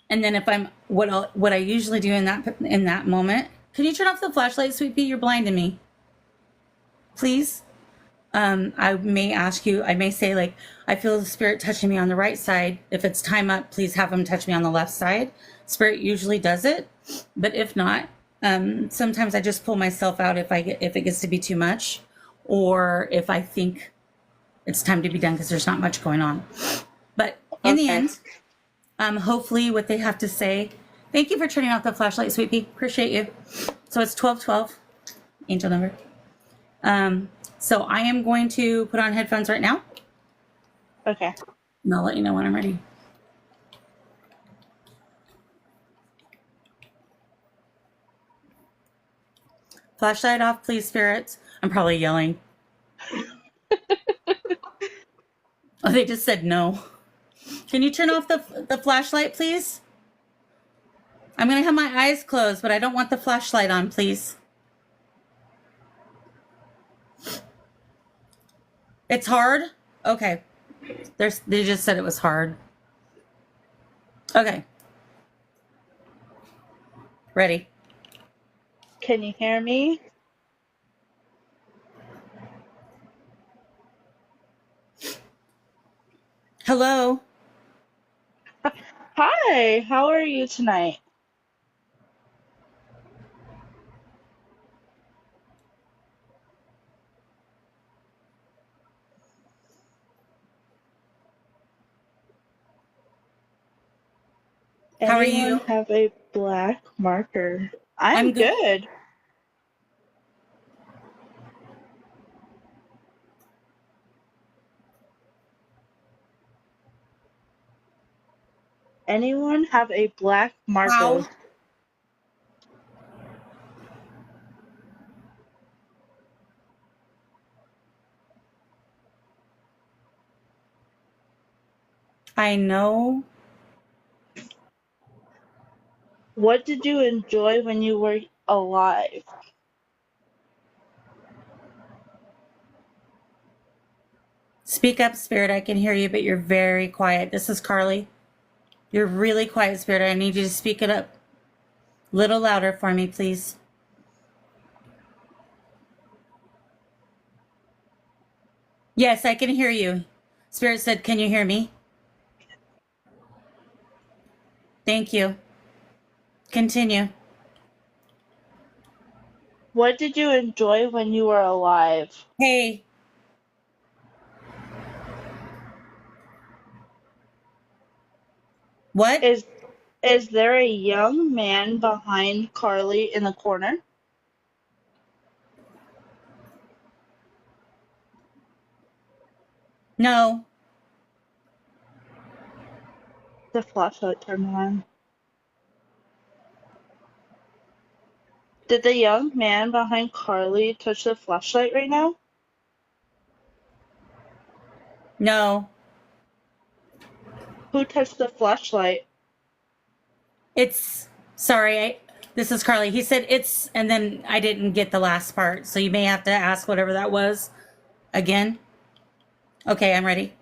And then if I'm what I usually do in that moment, can you turn off the flashlight, Sweet Pea? You're blinding me. Please. I may ask you, I may say, like, I feel the spirit touching me on the right side. If it's time up, please have him touch me on the left side. Spirit usually does it, but if not, sometimes I just pull myself out if it gets to be too much, or if I think it's time to be done because there's not much going on. But in the Okay. end, hopefully what they have to say. Thank you for turning off the flashlight, Sweet Pea. Appreciate you. So it's 1212, angel number. So I am going to put on headphones right now, Okay. and I'll let you know when I'm ready. Flashlight off, please, spirits. I'm probably yelling. Oh, they just said no. Can you turn off the flashlight, please? I'm going to have my eyes closed, but I don't want the flashlight on, please. It's hard? Okay. They just said it was hard. Okay. Ready. Can you hear me? Hello. Hi, how are you tonight? How are Anyone you? have a black marker? I'm I'm good. good. Anyone have a black marker? How? I know. What did you enjoy when you were alive? Speak up, Spirit. I can hear you, but you're very quiet. This is Carly. You're really quiet, Spirit. I need you to speak it up a little louder for me, please. Yes, I can hear you. Spirit said, can you hear me? Thank you. Continue. What did you enjoy when you were alive? Hey, what? Is there a young man behind Carly in the corner? No. The flashlight turned on. Did the young man behind Carly touch the flashlight right now? No. Who touched the flashlight? It's sorry. This is Carly. He said it's, and then I didn't get the last part. So you may have to ask whatever that was again. Okay, I'm ready.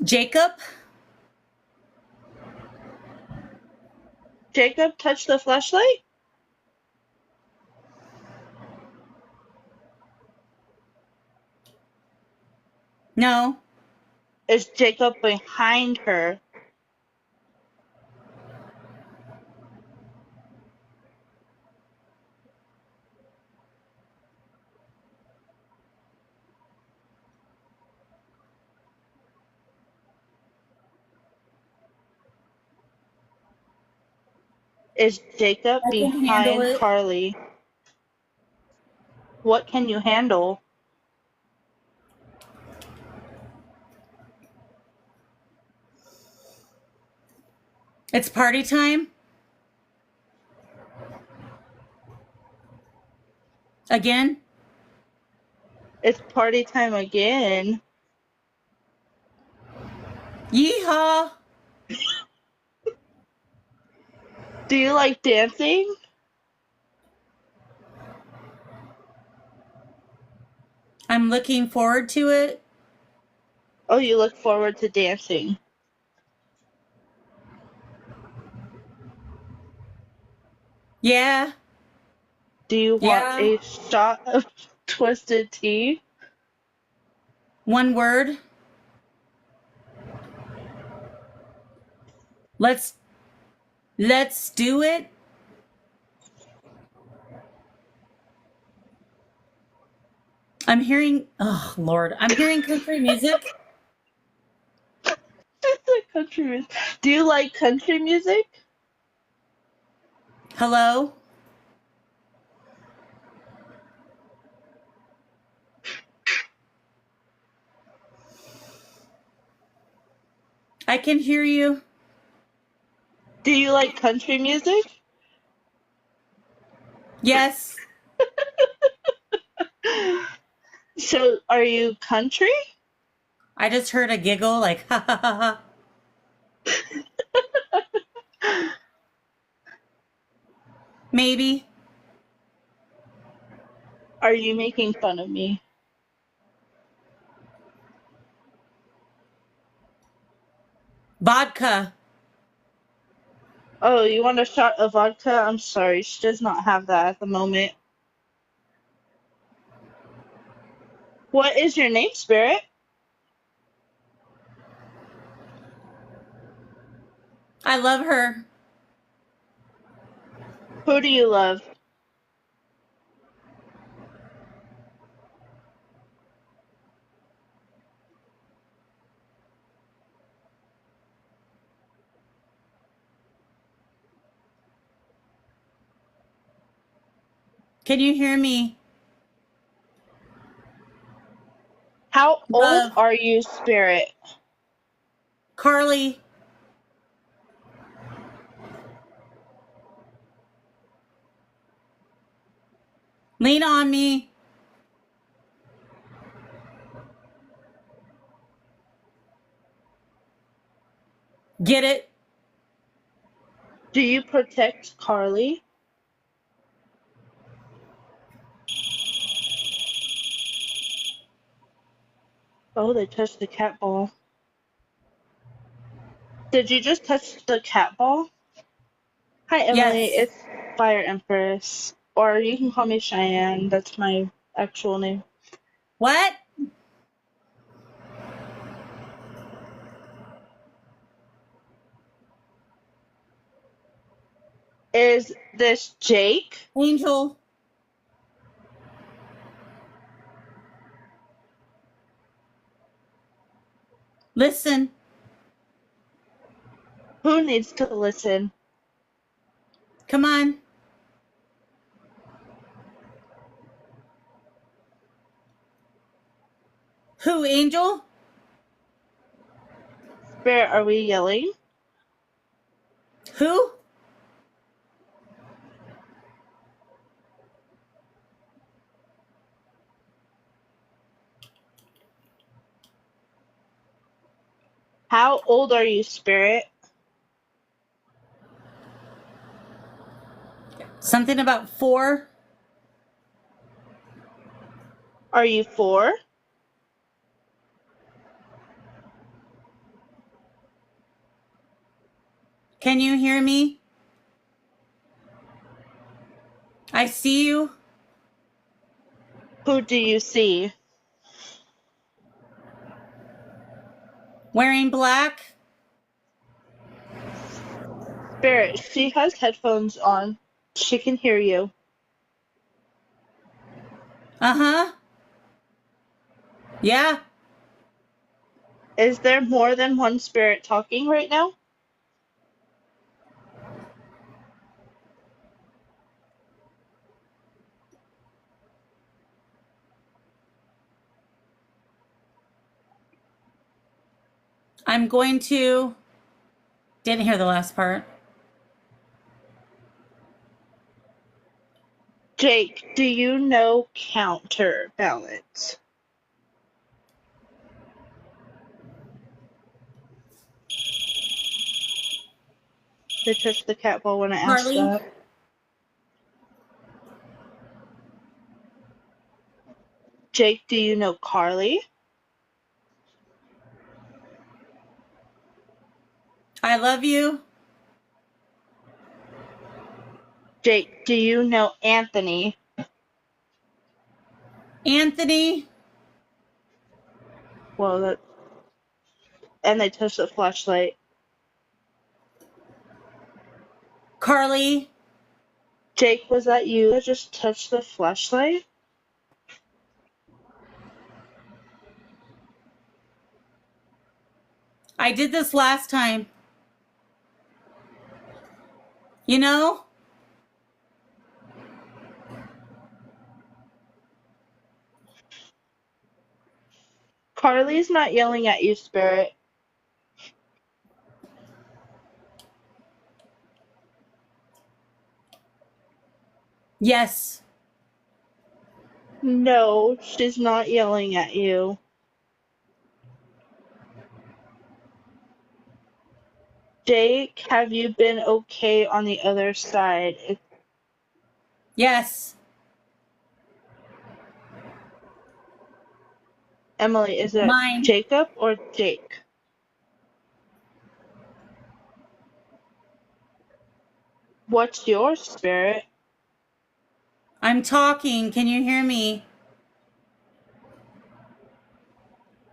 Jacob? Jacob touched the flashlight? No. Is Jacob behind her? Is Jacob I can handle behind it. Carly? What can you handle? It's party time. Again? It's party time again. Yeehaw! Do you like dancing? I'm looking forward to it. Oh, you look forward to dancing. Yeah. Do you want Yeah. a shot of twisted tea? One word. Let's do it. I'm hearing, oh Lord, I'm hearing country music. It's like country music. Do you like country music? Hello? I can hear you. Do you like country music? Yes. So, are you country? I just heard a giggle like, ha ha ha ha. Maybe. Are you making fun of me? Vodka. Oh, you want a shot of vodka? I'm sorry, she does not have that at the moment. What is your name, Spirit? I love her. Who do you love? Can you hear me? How old Love. are you, Spirit? Carly. Lean on me. Get it? Do you protect Carly? Oh, they touched the cat ball. Did you just touch the cat ball? Hi, Emily. Yes. It's Fire Empress. Or you can call me Cheyenne. That's my actual name. What? Is this Jake? Angel. Listen. Who needs to listen? Come on. Who, Angel? Spirit, are we yelling? Who? How old are you, Spirit? Something about 4? Are you 4? Can you hear me? I see you. Who do you see? Wearing black. Spirit, she has headphones on. She can hear you. Uh-huh. Yeah. Is there more than one spirit talking right now? I'm going to. Didn't hear the last part. Jake, do you know counterbalance? They touched the cat ball when I asked Carly, that. Jake, do you know Carly? I love you. Jake, do you know Anthony? Anthony, Well, that. And they touched the flashlight. Carly, Jake, was that you that just touched the flashlight? I did this last time. You know? Carly's not yelling at you, Spirit. Yes. No, she's not yelling at you. Jake, have you been okay on the other side? Yes. Emily, is it Mine. Jacob or Jake? What's yours, Spirit? I'm talking. Can you hear me?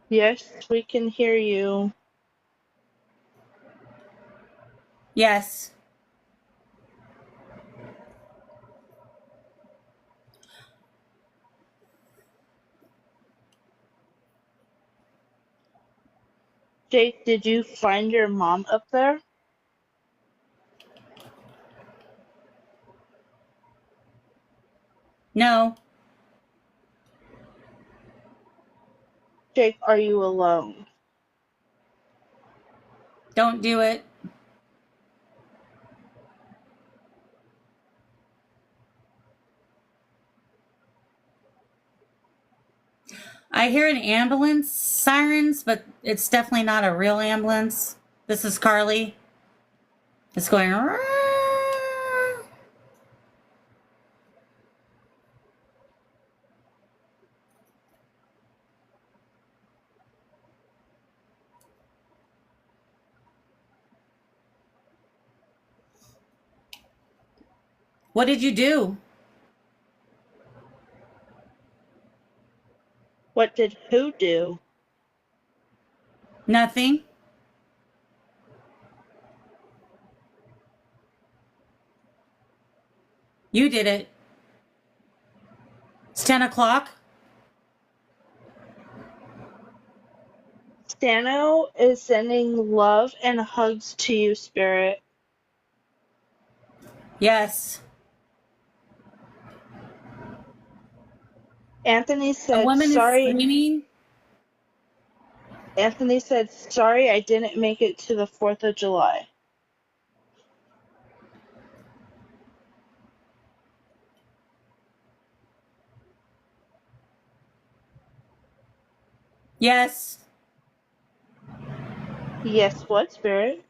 Yes, we can hear you. Yes. Jake, did you find your mom up there? No. Jake, are you alone? Don't do it. I hear an ambulance sirens, but it's definitely not a real ambulance. This is Carly. It's going. What did you do? What did who do? Nothing. You did it. It's 10 o'clock. Stano is sending love and hugs to you, Spirit. Yes. Anthony A said, woman is sorry. screaming. Anthony said, sorry I didn't make it to the 4th of July. Yes. Yes, what, Spirit?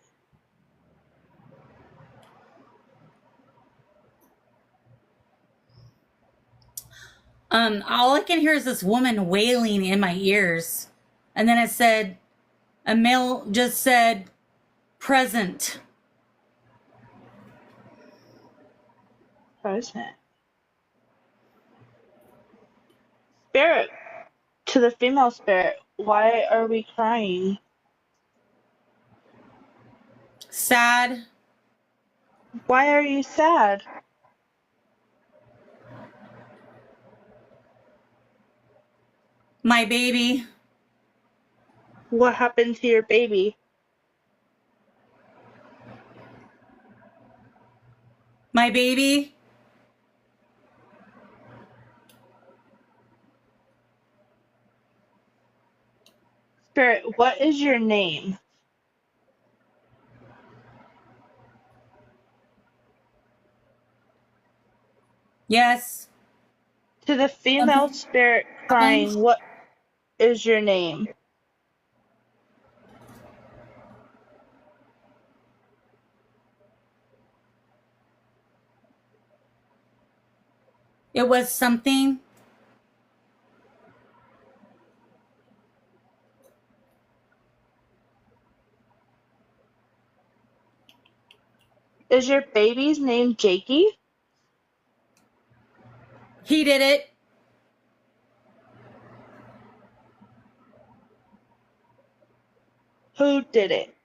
All I can hear is this woman wailing in my ears. And then it said, a male just said, present. Present. Spirit, to the female spirit, why are we crying? Sad. Why are you sad? My baby. What happened to your baby? My baby. Spirit, what is your name? Yes. To the female Something spirit happened. crying, what is your name? It was something. Is your baby's name Jakey? He did it. Who did it?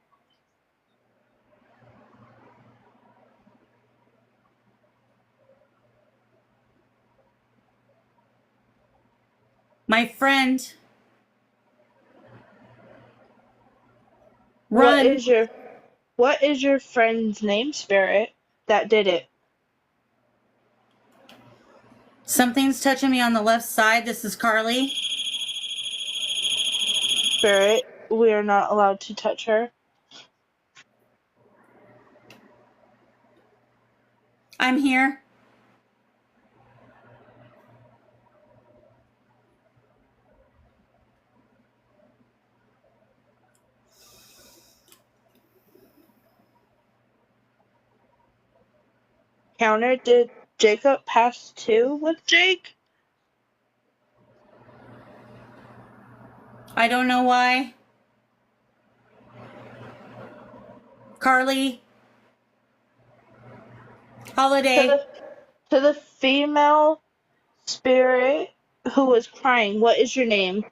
My friend. What Run. is your friend's name, spirit, that did it? Something's touching me on the left side. This is Carly. Spirit, we are not allowed to touch her. I'm here. Counter, did Jacob pass too with Jake? I don't know why. Carly. To Holiday. the female spirit who was crying, what is your name?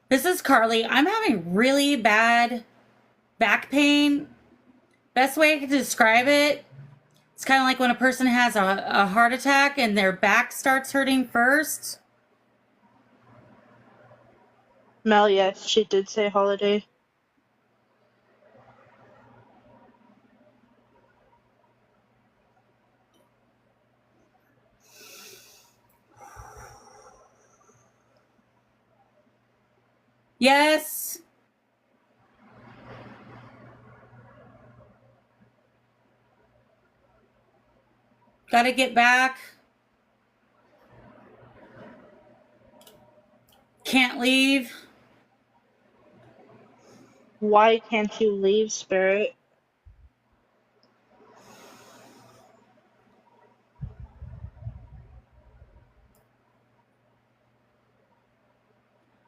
This is Carly. I'm having really bad back pain. Best way I could describe it, it's kind of like when a person has a heart attack and their back starts hurting first. Mel, yes, she did say holiday. Yes. Gotta get back. Can't leave. Why can't you leave, spirit?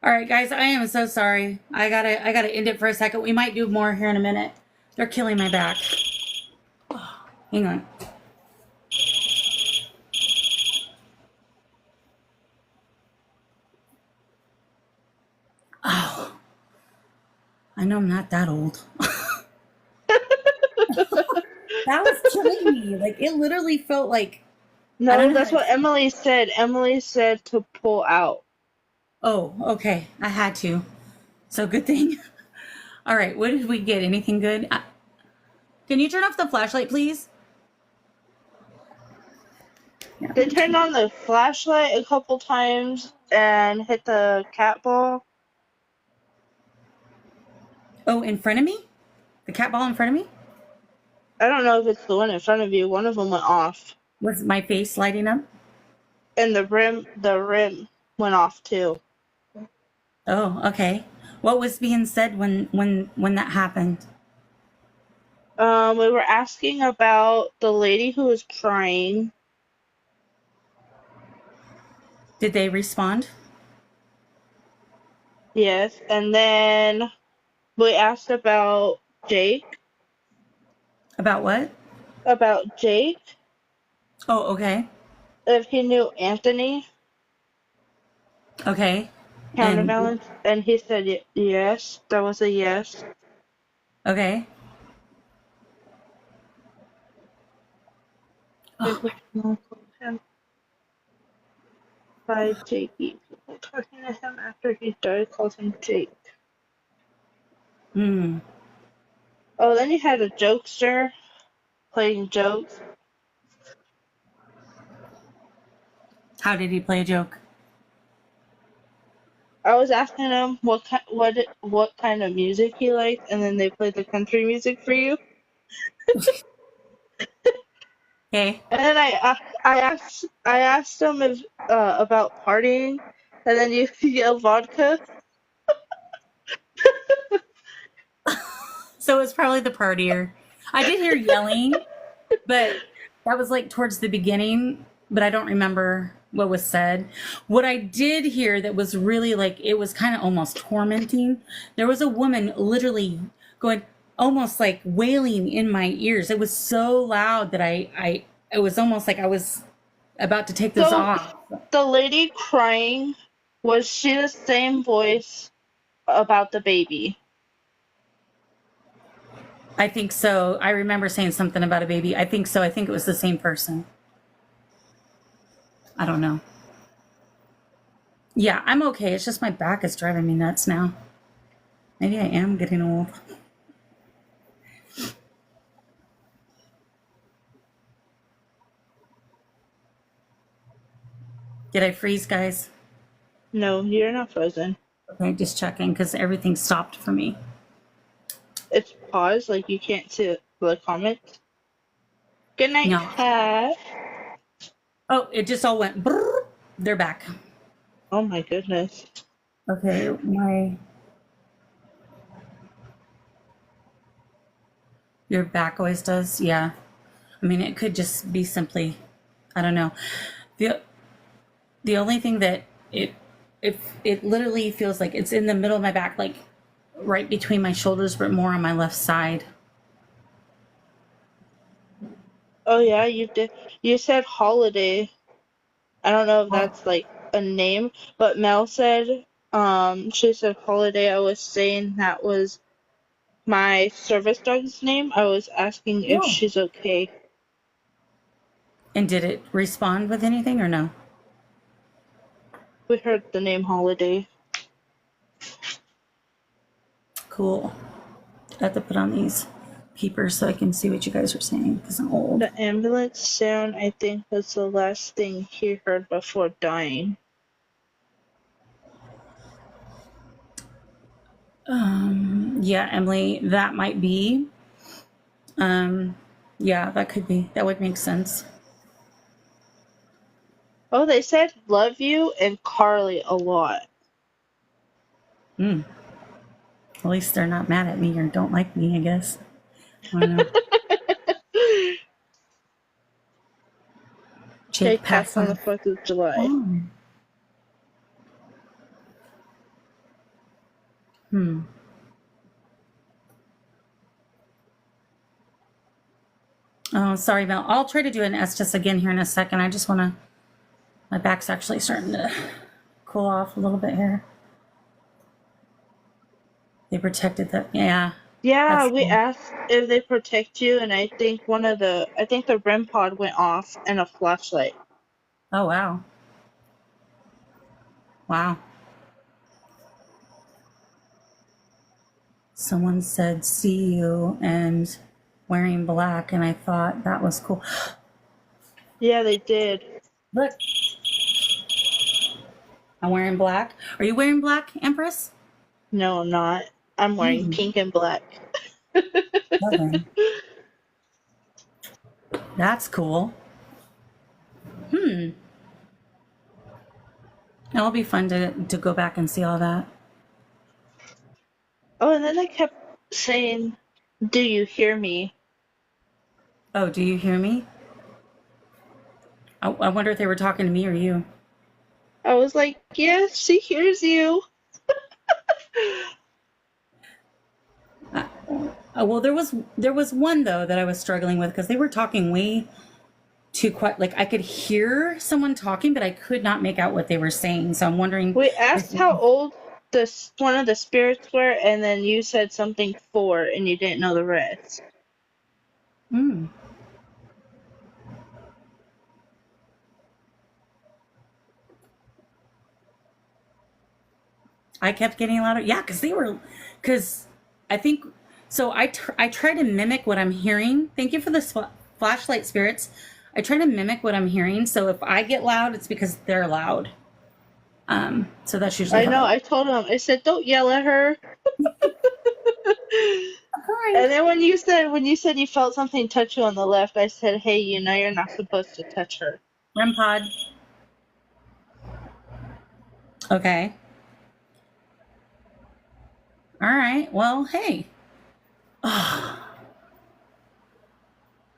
All right, guys, I am so sorry. I gotta end it for a second. We might do more here in a minute. They're killing my back. Hang on. Oh, I know I'm not that old. That was killing me. Like it literally felt like I don't No, know how that's to. what Emily said. Emily said to pull out. Oh, okay. I had to. So good thing. All right. What did we get? Anything good? Can you turn off the flashlight, please? Yeah. They turned on the flashlight a couple times and hit the cat ball. Oh, in front of me? The cat ball in front of me? I don't know if it's the one in front of you. One of them went off, Was my face lighting up? and the rim went off too. Oh, okay. What was being said when that happened? We were asking about the lady who was crying. Did they respond? Yes, and then we asked Jake, About what? about Jake, Oh, okay. if he knew Anthony, Okay. And counterbalance, and he said yes. That was a yes. okay. It Oh was not called him by Jakey. People talking to him after he died called him Jake. my. Hmm. Oh, then you had a jokester playing jokes. How did he play a joke? I was asking them what kind of music he liked, and then they played the country music for you. Okay. And then I asked them if about partying, and then you yell vodka. So it's probably the partier. I did hear yelling, but that was like towards the beginning, but I don't remember what was said. What I did hear that was really like, it was kind of almost tormenting. There was a woman literally going, almost like wailing in my ears. It was so loud that it was almost like I was about to take this So off. the lady crying, was she the same voice about the baby? I think so. I remember saying something about a baby. I think so. I think it was the same person. I don't know. Yeah, I'm okay. It's just my back is driving me nuts now. Maybe I am getting old. Did I freeze, guys? No, you're not frozen. Okay, just checking because everything stopped for me. It's paused, like you can't see the comments. Good night, No. Cat. Oh, it just all went. Brrr. They're back. Oh my goodness. Okay, your back always does. Yeah. I mean, it could just be simply, I don't know. The only thing that it literally feels like it's in the middle of my back, like right between my shoulders, but more on my left side. Oh yeah, you did. You said holiday. I don't know if that's like a name, but Mel said, she said holiday. I was saying that was my service dog's name. I was asking if Oh. she's okay. And did it respond with anything or no? We heard the name holiday. Cool. I have to put on these peepers so I can see what you guys are saying because I'm old. The ambulance sound, I think, was the last thing he heard before dying. Yeah, Emily, that might be. Yeah, that could be. That would make sense. Oh, they said love you and Carly a lot. At least they're not mad at me or don't like me, I guess. I don't know. Jake Jake passed on the passed 4th of July. on. Oh, sorry, Mel. I'll try to do an Estes again here in a second. I just want to. My back's actually starting to cool off a little bit here. They protected that. Yeah. Yeah, That's we cool. asked if they protect you, and I think the REM pod went off and a flashlight. Oh, wow. Wow. Someone said, see you and wearing black, and I thought that was cool. Yeah, they did. Look. I'm wearing black. Are you wearing black, Empress? No, I'm not. I'm wearing pink and black. Okay. That's cool. It'll be fun to go back and see all that. Oh, and then I kept saying, "Do you hear me?" Oh, do you hear me? I wonder if they were talking to me or you. I was like, "Yes, she hears you." Well, there was one though that I was struggling with because they were talking way too quiet. Like I could hear someone talking, but I could not make out what they were saying. So I'm wondering. We asked how old this one of the spirits were, and then you said something 4, and you didn't know the rest. I kept getting louder. Yeah, because I think, so I try to mimic what I'm hearing. Thank you for the flashlight spirits. I try to mimic what I'm hearing. So if I get loud, it's because they're loud. So that's usually I how know. I told him. I said, "Don't yell at her." And then when you said you felt something touch you on the left, I said, "Hey, you know you're not supposed to touch her." REM pod. Okay. All right. Well, hey.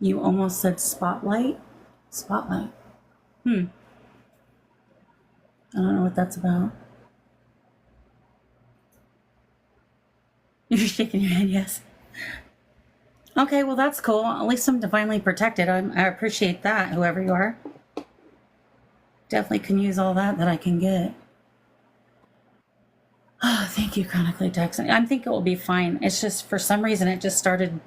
You almost said spotlight. Spotlight. I don't know what that's about. You're shaking your head, yes. Okay, well, that's cool. At least I'm divinely protected. I appreciate that, whoever you are. Definitely can use all that I can get. Oh, thank you, Chronically Texan. I think it will be fine. It's just, for some reason, it just started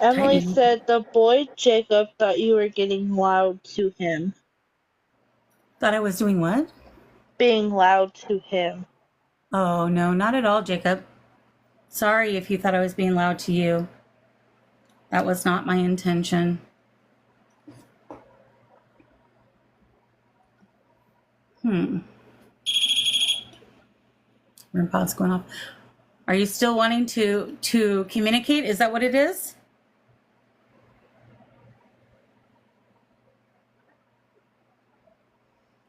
Emily tightening. said the boy Jacob thought you were getting loud to him. Thought I was doing what? Being loud to him. Oh, no, not at all, Jacob. Sorry if you thought I was being loud to you. That was not my intention. REM pod's going off. Are you still wanting to communicate? Is that what it is?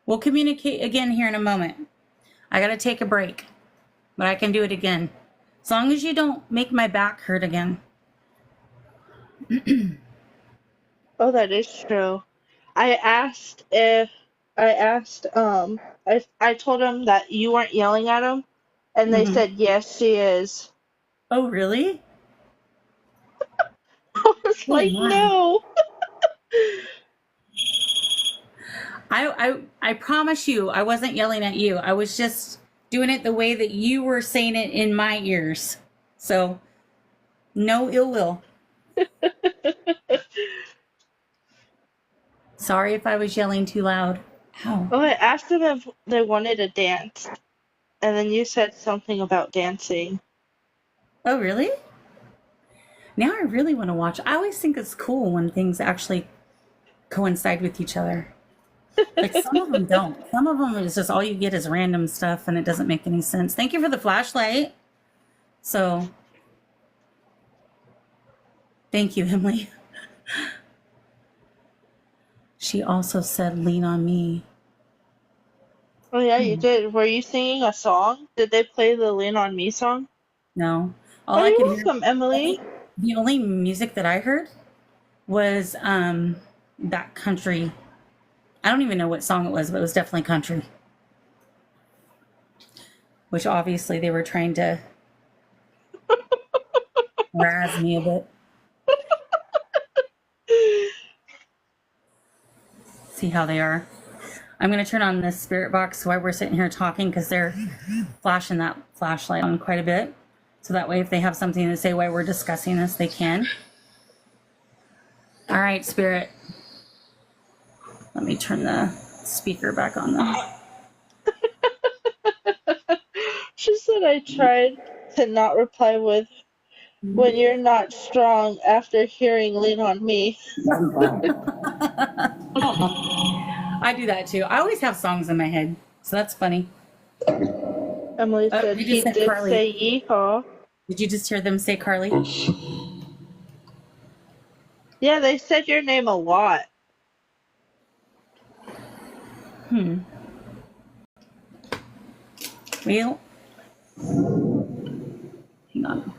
We'll communicate again here in a moment. I got to take a break, but I can do it again. As long as you don't make my back hurt again. Oh, that is true. I told him that you weren't yelling at him, and they said yes, she is. Oh, really? I was Oh, like, my. no. I promise you, I wasn't yelling at you. I was just doing it the way that you were saying it in my ears. So, no ill will. Sorry if I was yelling too loud. Ow. Oh, I asked them if they wanted to dance, and then you said something about dancing. Oh, really? Now I really want to watch. I always think it's cool when things actually coincide with each other. Like, some of them don't. Some of them is just all you get is random stuff and it doesn't make any sense. Thank you for the flashlight. So, thank you, Emily. She also said, lean on me. Oh yeah, you did. Were you singing a song? Did they play the Lean on Me song? No. All Oh, I you're could hear, welcome, Emily. the only music that I heard was that country. I don't even know what song it was, but it was definitely country. Which obviously they were trying to razz me a bit. See how they are. I'm going to turn on this spirit box while we're sitting here talking because they're flashing that flashlight on quite a bit. So that way if they have something to say while we're discussing this, they can. All right, Spirit. Let me turn the speaker back on them. She said I tried to not reply with when you're not strong after hearing Lean on Me. I do that too. I always have songs in my head, so that's funny. Emily said They he just said did Carly. say yeehaw. Did you just hear them say Carly? Yeah, they said your name a lot. Well, hang on.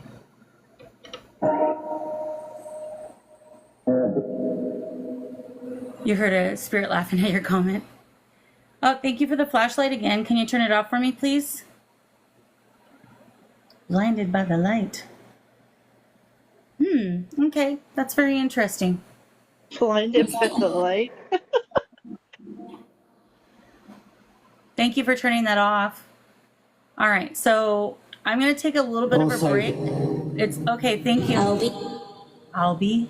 You heard a spirit laughing at your comment. Oh, thank you for the flashlight again. Can you turn it off for me, please? Blinded by the light. Okay. That's very interesting. Blinded by the light. Thank you for turning that off. All right. So I'm going to take a little bit of a break. It's okay. Thank you. I'll be.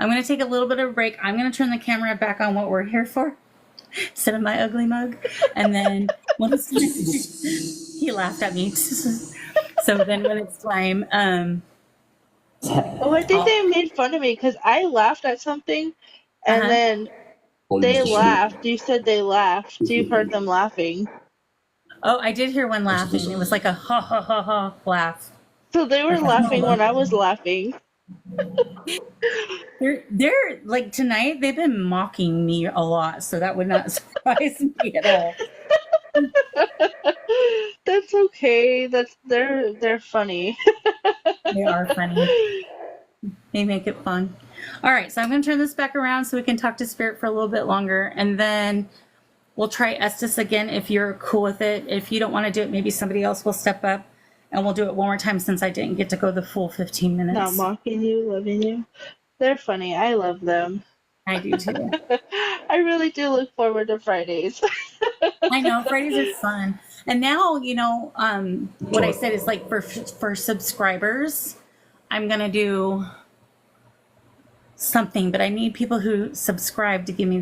I'm going to take a little bit of a break. I'm going to turn the camera back on what we're here for instead of my ugly mug. And then when it's he laughed at me. So then when it's time, Oh, I think they made fun of me because I laughed at something, and then They laughed. You said they laughed. You heard them laughing. Oh, I did hear one laughing. It was like a ha ha ha ha laugh. So they were laughing when I was laughing. They're like tonight. They've been mocking me a lot, so that would not surprise me at all. That's okay. They're funny. They are funny. They make it fun. All right, so I'm going to turn this back around so we can talk to Spirit for a little bit longer, and then we'll try Estes again if you're cool with it. If you don't want to do it, maybe somebody else will step up, and we'll do it one more time since I didn't get to go the full 15 minutes. Not mocking you, loving you. They're funny. I love them. I do too. I really do look forward to Fridays. I know Fridays are fun, and now what I said is like for subscribers, I'm gonna do something, but I need people who subscribe to give me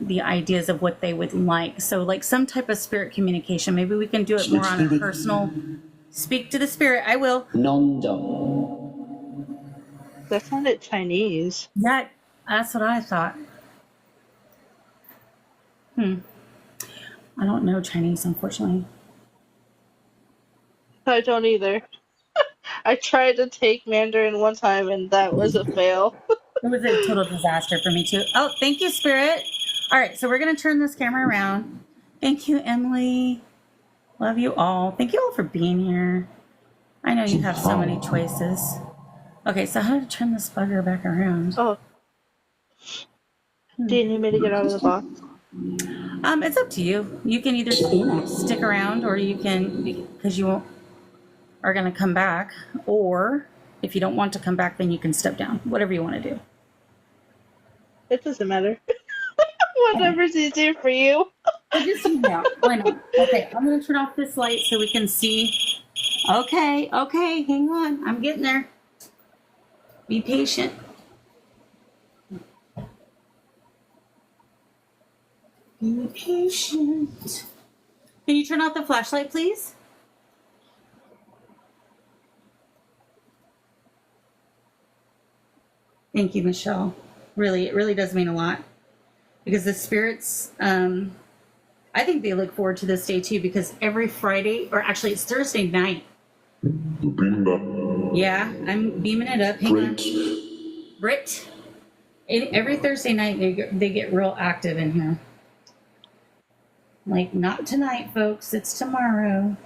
the ideas of what they would like. So like some type of spirit communication. Maybe we can do it more on a personal. Speak to the spirit. I will. That sounded Chinese. That's what I thought. I don't know Chinese, unfortunately. I don't either. I tried to take Mandarin one time and that was a fail. It was a total disaster for me too. Oh, thank you, Spirit. All right, so we're going to turn this camera around. Thank you, Emily. Love you all. Thank you all for being here. I know you have so many choices. Okay, so how to turn this bugger back around? Oh. Do you need me to get out of the box? It's up to you. You can either stick around, or you can, because you are going to come back, or if you don't want to come back, then you can step down. Whatever you want to do. It doesn't matter. Whatever's easier for you. Just hang out. Why not? Okay, I'm going to turn off this light so we can see. Okay, hang on. I'm getting there. Be patient. Be patient. Can you turn off the flashlight, please? Thank you, Michelle. Really, it really does mean a lot. Because the spirits, I think they look forward to this day too, because every Friday, or actually it's Thursday night. Yeah, I'm beaming it up. Hang on. Brit. Every Thursday night, they get real active in here. Like, not tonight, folks. It's tomorrow.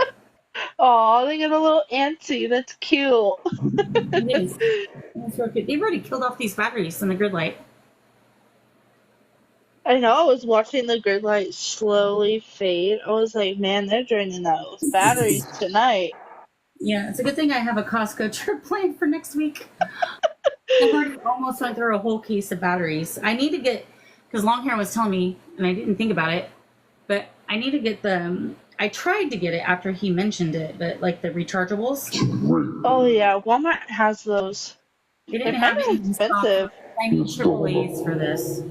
Oh, they get a little antsy. That's cute. It is. It's real cute. They've already killed off these batteries in the grid light. I know. I was watching the grid light slowly fade. I was like, man, they're draining those batteries tonight. Yeah, it's a good thing I have a Costco trip planned for next week. I've already almost went through a whole case of batteries. I need to get, because Longhair was telling me, and I didn't think about it, but I need to get I tried to get it after he mentioned it, but like the rechargeables. Oh, yeah. Walmart has those. They didn't They're have kind any of in stock. expensive. I need AAA's for this.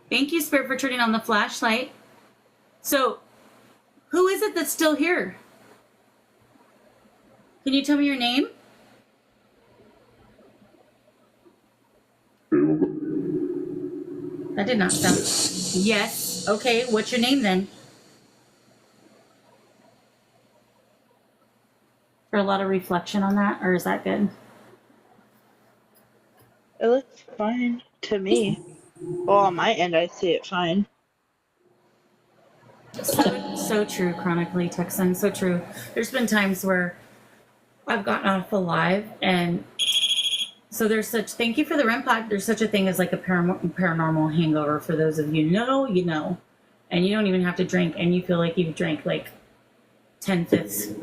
Thank you, Spirit, for turning on the flashlight. So, who is it that's still here? Can you tell me your name? That did not sound. Yes. Okay. What's your name then? For a lot of reflection on that, or is that good? It looks fine to me. Well, on my end, I see it fine. So true, Chronically Texan. So true. There's been times where I've gotten off alive, and so there's such. Thank you for the REM pod. There's such a thing as like a paranormal hangover. For those of you know, you know, and you don't even have to drink, and you feel like you've drank like 10/5.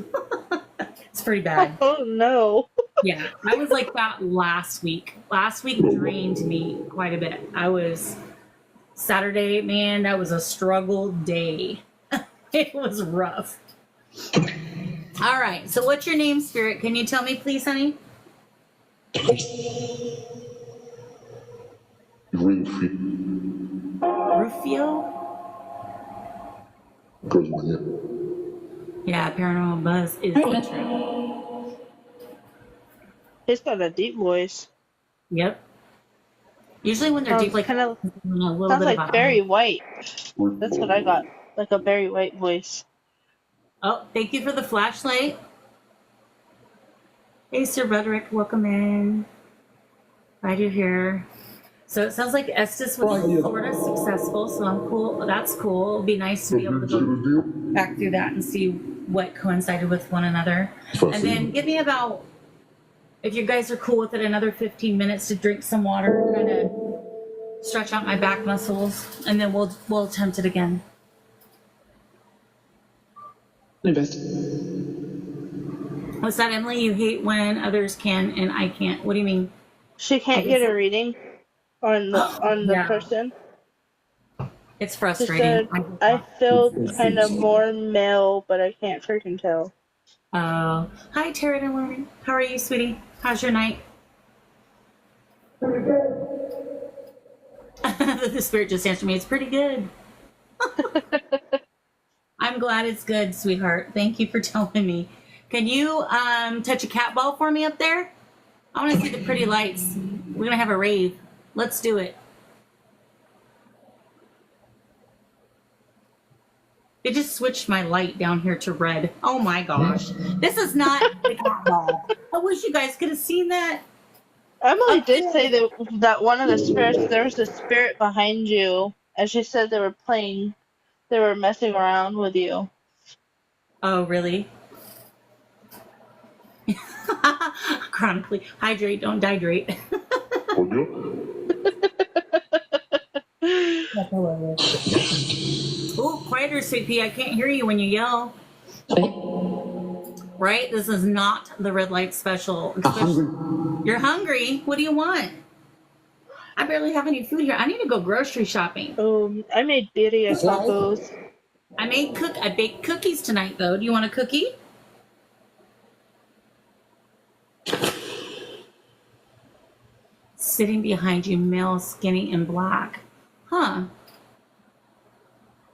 It's pretty bad. Oh no. Yeah, I was like that last week. Last week drained me quite a bit. I was Saturday, man, that was a struggle day. It was rough. All right, so what's your name, Spirit? Can you tell me, please, honey? Rufio? Yeah, paranormal buzz is true. He's got a deep voice. Yep. Usually when they're deep like Kind that, of a little sounds bit like about Barry White. That's what I got, like a Barry White voice. Oh, thank you for the flashlight. Hey, Sir Roderick, welcome in. Glad you're here. So it sounds like Estes was sort of successful, so I'm cool. That's cool. It'll be nice to be able to go back through that and see what coincided with one another. And then give me about, if you guys are cool with it, another 15 minutes to drink some water, kind of stretch out my back muscles, and then we'll attempt it again. Best. What's that, Emily? You hate when others can and I can't. What do you mean? She can't get a reading on the Yeah. person. It's She frustrating. said, I feel kind of more male, but I can't freaking tell. Hi, Tara and Lauren. How are you, sweetie? How's your night? The spirit just answered me. It's pretty good. I'm glad it's good, sweetheart. Thank you for telling me. Can you touch a cat ball for me up there? I want to see the pretty lights. We're going to have a rave. Let's do it. It just switched my light down here to red. Oh my gosh. This is not the cat ball. I wish you guys could have seen that. Emily did say that one of the spirits, there was a spirit behind you, and she said they were messing around with you. Oh, really? Chronically. Hydrate, don't dehydrate. Oh, quieter, sweet pea. I can't hear you when you yell. Right? This is not the red light special. You're hungry? What do you want? I barely have any food here. I need to go grocery shopping. I made birria tacos. I baked cookies tonight, though. Do you want a cookie? Sitting behind you, male, skinny, and black. Huh.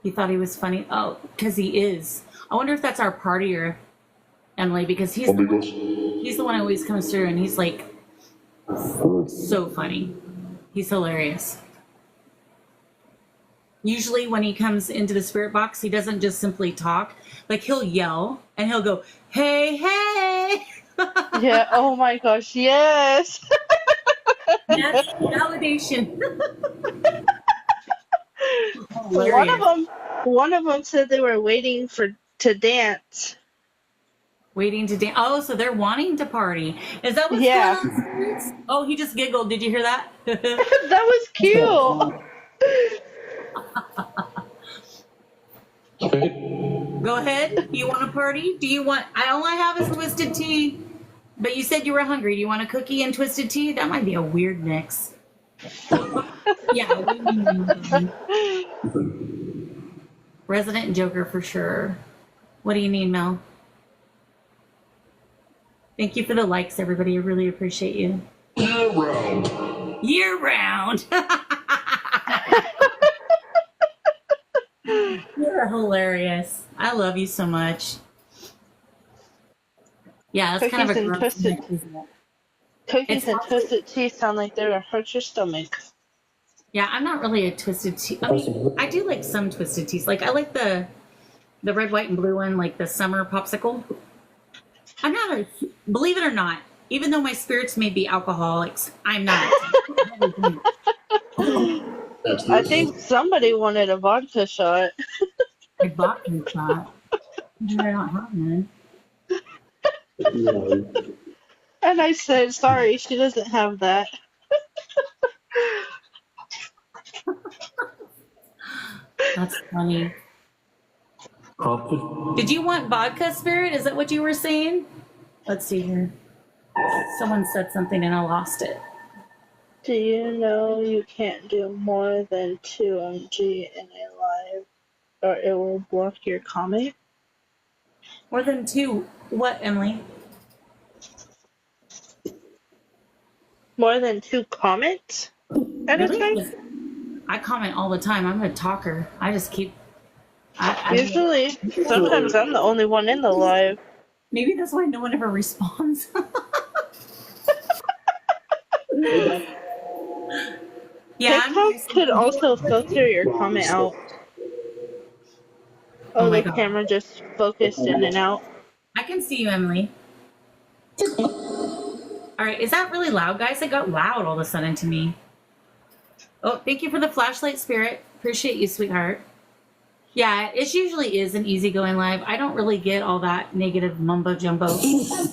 He thought he was funny. Oh, because he is. I wonder if that's our partier, Emily, because he's the one who always comes through, and he's like so funny. He's hilarious. Usually when he comes into the spirit box, he doesn't just simply talk. Like, he'll yell, and he'll go, hey, hey! Yeah, oh my gosh, yes! That's validation. One of them said they were waiting to dance. Waiting to dance. Oh, so they're wanting to party. Is that what's going on? Oh, he just giggled. Did you hear that? That was cute. Go ahead. Do you want a party? Do you want? All I have is twisted tea. But you said you were hungry. Do you want a cookie and twisted tea? That might be a weird mix. Yeah. Resident and Joker for sure. What do you need, Mel? Thank you for the likes, everybody. I really appreciate you. Year round. Year round. You're hilarious. I love you so much. Yeah, that's kind of a gross mix, isn't it? Cookies and twisted tea sound like they're gonna hurt your stomach. Yeah, I'm not really a twisted tea. I mean, I do like some twisted teas. Like, I like the red, white, and blue one, like the summer popsicle. I'm not believe it or not, even though my spirits may be alcoholics, I'm not. I think somebody wanted a vodka shot. A vodka shot? They're not hot, man. And I said, sorry, she doesn't have that. That's funny. Did you want vodka, Spirit? Is that what you were saying? Let's see here. Someone said something and I lost it. Do you know you can't do more than 2 mg in a live, or it will block your comment? More than 2. What, Emily? More than 2 comments at a time? I comment all the time. I'm a talker. I just keep... Usually, sometimes I'm the only one in the live. Maybe that's why no one ever responds. Yeah, I'm TikTok guessing. could also filter your comment out. Oh Oh, my the god. camera just focused in and out. I can see you, Emily. All right, is that really loud, guys? It got loud all of a sudden to me. Oh, thank you for the flashlight, Spirit. Appreciate you, sweetheart. Yeah, it usually is an easygoing live. I don't really get all that negative mumbo jumbo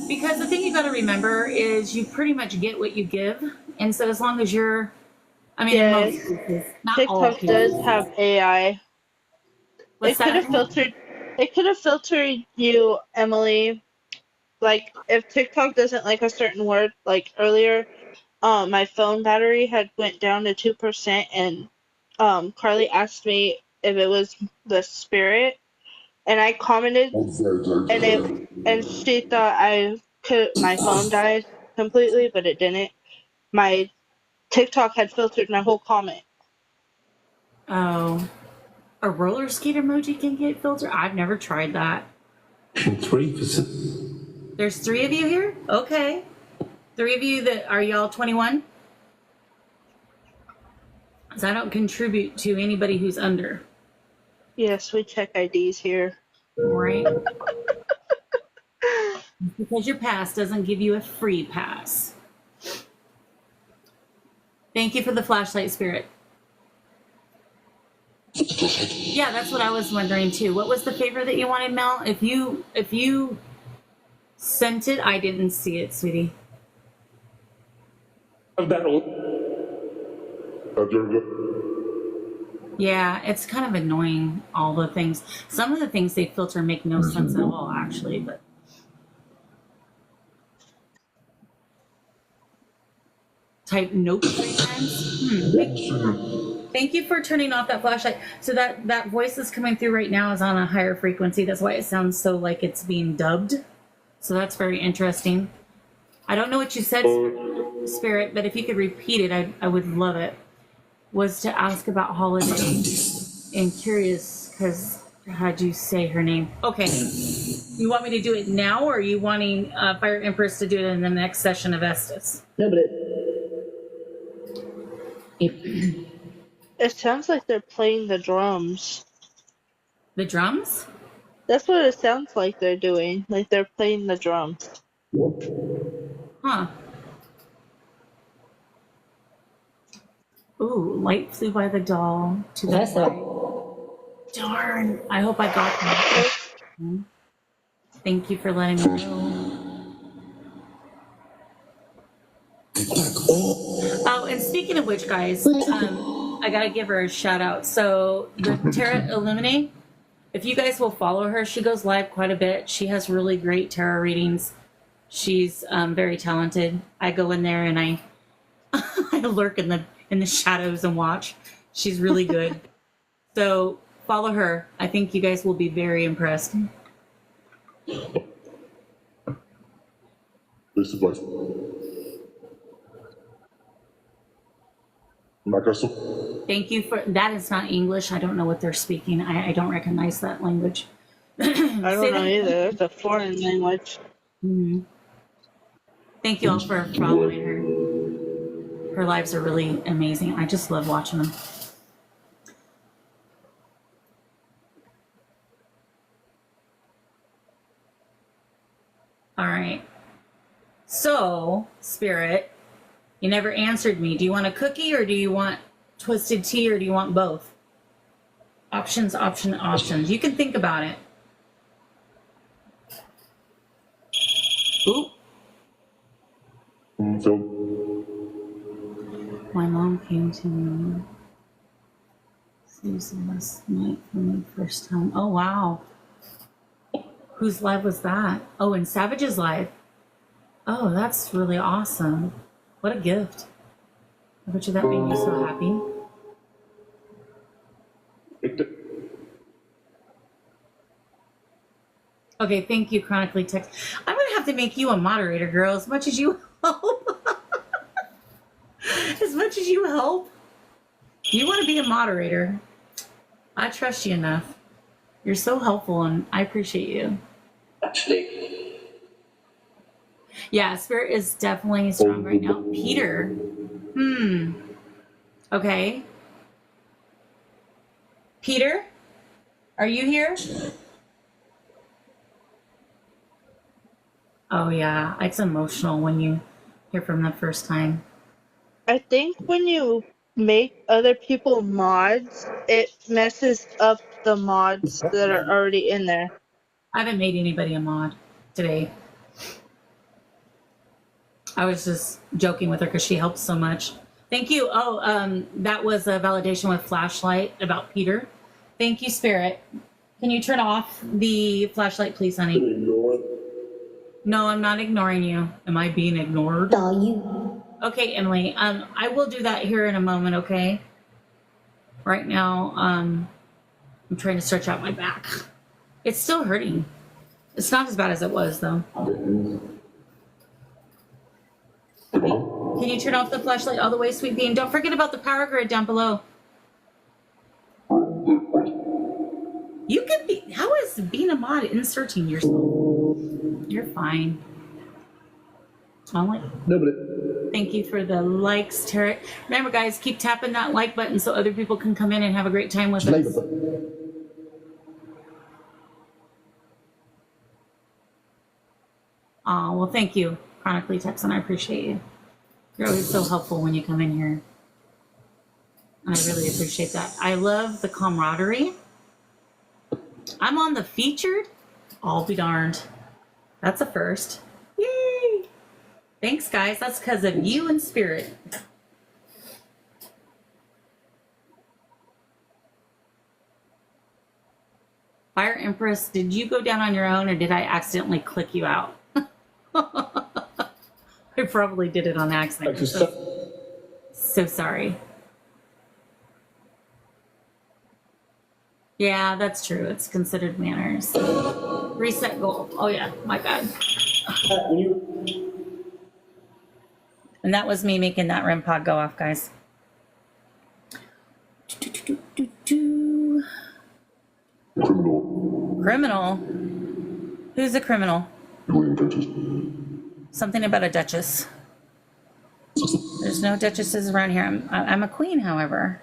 because the thing you got to remember is you pretty much get what you give, and so as long as you're, I mean, in most Yes, cases, not all TikTok does cases. have AI. What's It could that? have filtered. It could have filtered you, Emily. Like if TikTok doesn't like a certain word, like earlier, my phone battery had went down to 2%, and Carly asked me if it was the spirit, and I commented, and she thought I could my phone died completely, but it didn't. My TikTok had filtered my whole comment. Oh, a roller skate emoji can get filtered. I've never tried that. 3%. There's 3 of you here. Okay, 3 of you that are y'all 21. So I don't contribute to anybody who's under, Yes, we check IDs here. right? Because your pass doesn't give you a free pass. Thank you for the flashlight, Spirit. Yeah, that's what I was wondering too. What was the favor that you wanted, Mel? If you sent it, I didn't see it, sweetie. Yeah, it's kind of annoying, all the things. Some of the things they filter make no sense at all, actually, but type nope 3 times. Thank you for turning off that flashlight. So that voice that's coming through right now is on a higher frequency. That's why it sounds so like it's being dubbed. So that's very interesting. I don't know what you said, Spirit, but if you could repeat it, I would love it. Was to ask about Holiday. And curious, because how'd you say her name? Okay. You want me to do it now, or are you wanting Fire Empress to do it in the next session of Estes? No, but It sounds like they're playing the drums. The drums? That's what it sounds like they're doing. Like they're playing the drums. Huh. Ooh, light flew by the doll to the that's right. Darn. I hope I got that. Thank you for letting me know. Oh, and speaking of which, guys, I gotta give her a shout out. So the Tarot Illuminate, if you guys will follow her, she goes live quite a bit. She has really great tarot readings. She's very talented. I go in there and I I lurk in the shadows and watch. She's really good. So follow her. I think you guys will be very impressed. Thank you for that. Is not English. I don't know what they're speaking. I don't recognize that language. I don't know either. It's a foreign language. Mm-hmm. Thank you all for following her. Her lives are really amazing. I just love watching them. All right. So, Spirit, you never answered me. Do you want a cookie, or do you want twisted tea, or do you want both? Options, options. You can think about it. Ooh. My mom came to me Tuesday last night for my first time. Oh, wow. Whose live was that? Oh, and Savage's live. Oh, that's really awesome. What a gift. I bet you that made you so happy. Okay, thank you, Chronically Text. I'm going to have to make you a moderator, girl, as much as you help. As much as you help. You want to be a moderator. I trust you enough. You're so helpful, and I appreciate you. Actually, Yeah, Spirit is definitely strong right now. Peter. Okay. Peter, are you here? Oh, yeah. It's emotional when you hear from the first time. I think when you make other people mods, it messes up the mods that are already in there. I haven't made anybody a mod today. I was just joking with her because she helps so much. Thank you. Oh, that was a validation with flashlight about Peter. Thank you, Spirit. Can you turn off the flashlight, please, honey? No, I'm not ignoring you. Am I being ignored? Are you? Okay, Emily. I will do that here in a moment, okay? Right now, I'm trying to stretch out my back. It's still hurting. It's not as bad as it was, though. Can you turn off the flashlight all the way, Sweet Bean? Don't forget about the power grid down below. You can be... How is being a mod inserting yourself? You're fine. Thank you for the likes, Tarot. Remember, guys, keep tapping that like button so other people can come in and have a great time with us. Oh, well, thank you, Chronically Texan. I appreciate you. You're always so helpful when you come in here. I really appreciate that. I love the camaraderie. I'm on the featured. I'll be darned. That's a first. Yay! Thanks, guys. That's because of you and Spirit. Fire Empress, did you go down on your own or did I accidentally click you out? I probably did it on accident. So sorry. Yeah, that's true. It's considered manners. Reset goal. Oh, yeah. My bad. And that was me making that REM pod go off, guys. Criminal? Who's a criminal? Something about a duchess. There's no duchesses around here. I'm a queen, however.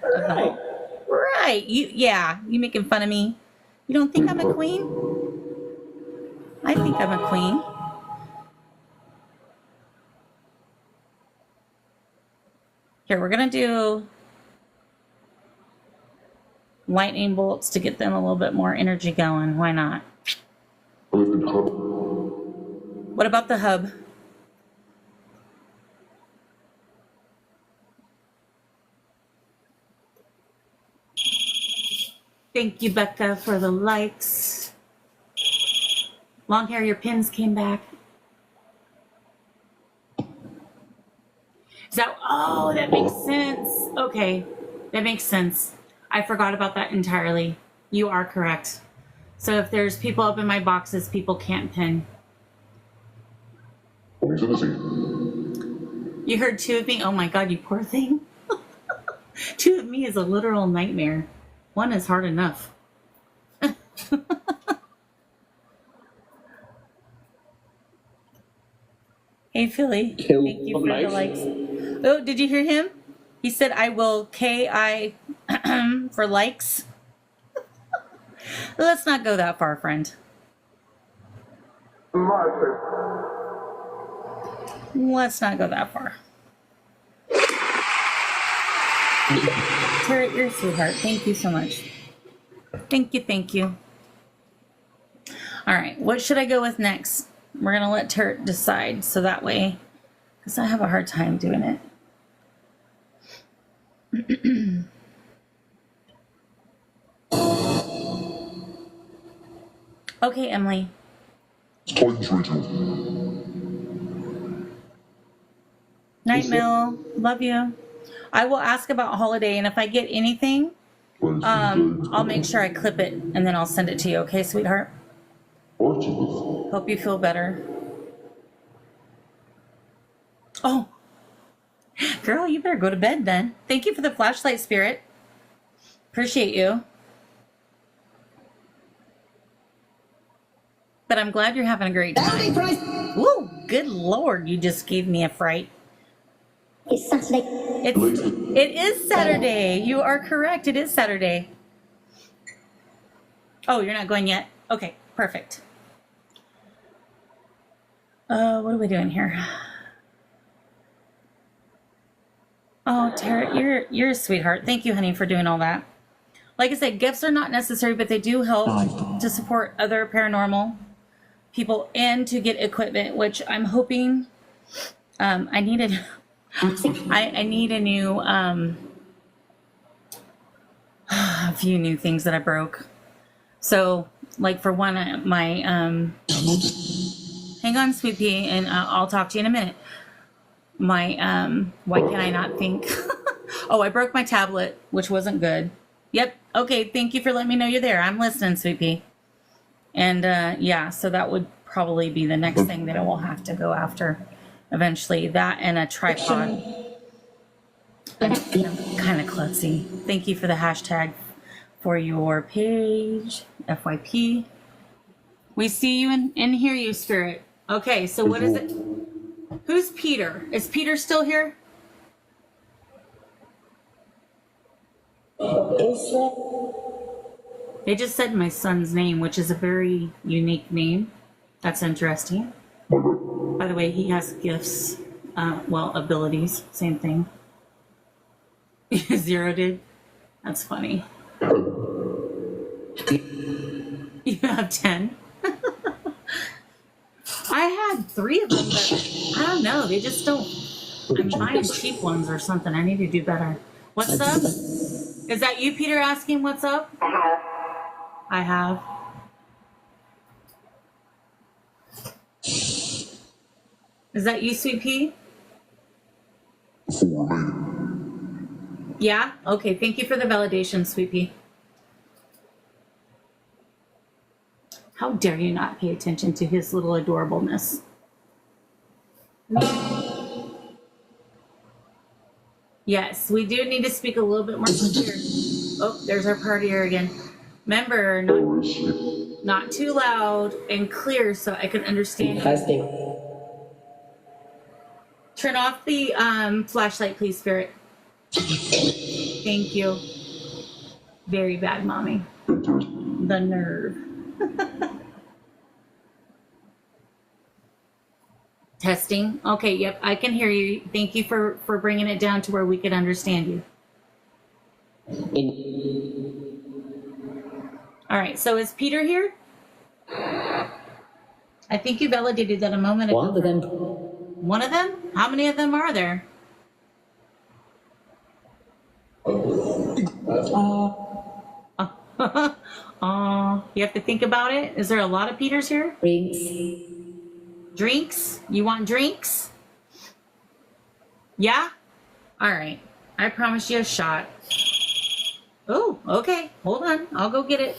Right. You making fun of me. You don't think I'm a queen? I think I'm a queen. Here, we're going to do lightning bolts to get them a little bit more energy going. Why not? What about the hub? Thank you, Becca, for the likes. Long hair, your pins came back. Oh, that makes sense. Okay, that makes sense. I forgot about that entirely. You are correct. So if there's people up in my boxes, people can't pin. You heard two of me? Oh my God, you poor thing. Two of me is a literal nightmare. One is hard enough. Hey, Philly. Thank you for the likes. Oh, did you hear him? He said, I will KI for likes. Let's not go that far, friend. Let's not go that far. Tarot, you're a sweetheart. Thank you so much. Thank you. All right, what should I go with next? We're going to let Tarot decide so that way, because I have a hard time doing it. Okay, Emily. Night, Mill. Love you. I will ask about Holiday, and if I get anything, I'll make sure I clip it, and then I'll send it to you. Okay, sweetheart? Hope you feel better. Oh. Girl, you better go to bed then. Thank you for the flashlight, Spirit. Appreciate you. But I'm glad you're having a great time. Woo, good Lord, you just gave me a fright. It's Saturday. It is Saturday. You are correct. It is Saturday. Oh, you're not going yet? Okay, perfect. What are we doing here? Oh, Tara, you're a sweetheart. Thank you, honey, for doing all that. Like I said, gifts are not necessary, but they do help to support other paranormal people and to get equipment, which I'm hoping I need a new a few new things that I broke. So, like for one, my hang on, sweet pea, and I'll talk to you in a minute. My why can I not think? Oh, I broke my tablet, which wasn't good. Yep. Okay. Thank you for letting me know you're there. I'm listening, sweet pea. And yeah, so that would probably be the next thing that I will have to go after eventually. That and a tripod. I'm kind of klutzy. Thank you for the hashtag for your page, FYP. We see you and hear you, Spirit. Okay, so what is it? Who's Peter? Is Peter still here? They just said my son's name, which is a very unique name. That's interesting. By the way, he has gifts, well, abilities, same thing. Zero did. That's funny. You have 10. I had 3 of them, but I don't know. They just don't. I'm buying cheap ones or something. I need to do better. What's up? Is that you, Peter, asking what's up? I have. Is that you, Sweet Pea? Yeah? Okay, thank you for the validation, Sweet Pea. How dare you not pay attention to his little adorableness? Yes, we do need to speak a little bit more clear. Oh, there's our partier again. Remember, not too loud and clear so I can understand you. Turn off the flashlight, please, Spirit. Thank you. Very bad, Mommy. The nerve. Testing. Okay, yep, I can hear you. Thank you for bringing it down to where we could understand you. All right, so is Peter here? I think you validated that a moment ago. One of them. One of them? How many of them are there? You have to think about it. Is there a lot of Peters here? Drinks. Drinks? You want drinks? Yeah? All right. I promise you a shot. Oh, okay. Hold on. I'll go get it.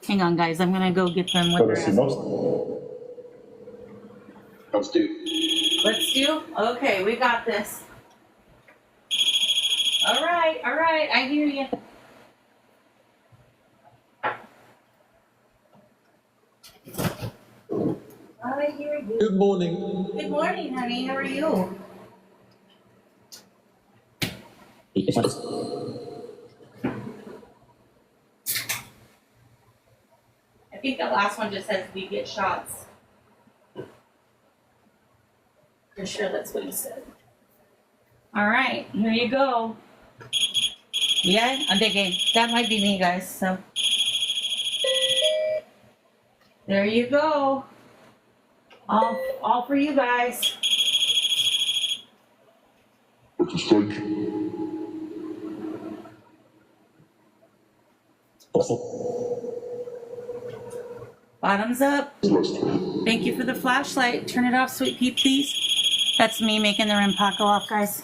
Hang on, guys. I'm going to go get them with their Let's do. Let's do? Okay, we got this. All right. I hear you. I hear you. Good morning. Good morning, honey. How are you? I think the last one just says we get shots. For sure that's what he said. All right, here you go. Yeah, I'm thinking that might be me, guys. So there you go. All for you guys. Bottoms up. Thank you for the flashlight. Turn it off, Sweet Pea, please. That's me making the REM pod go off, guys.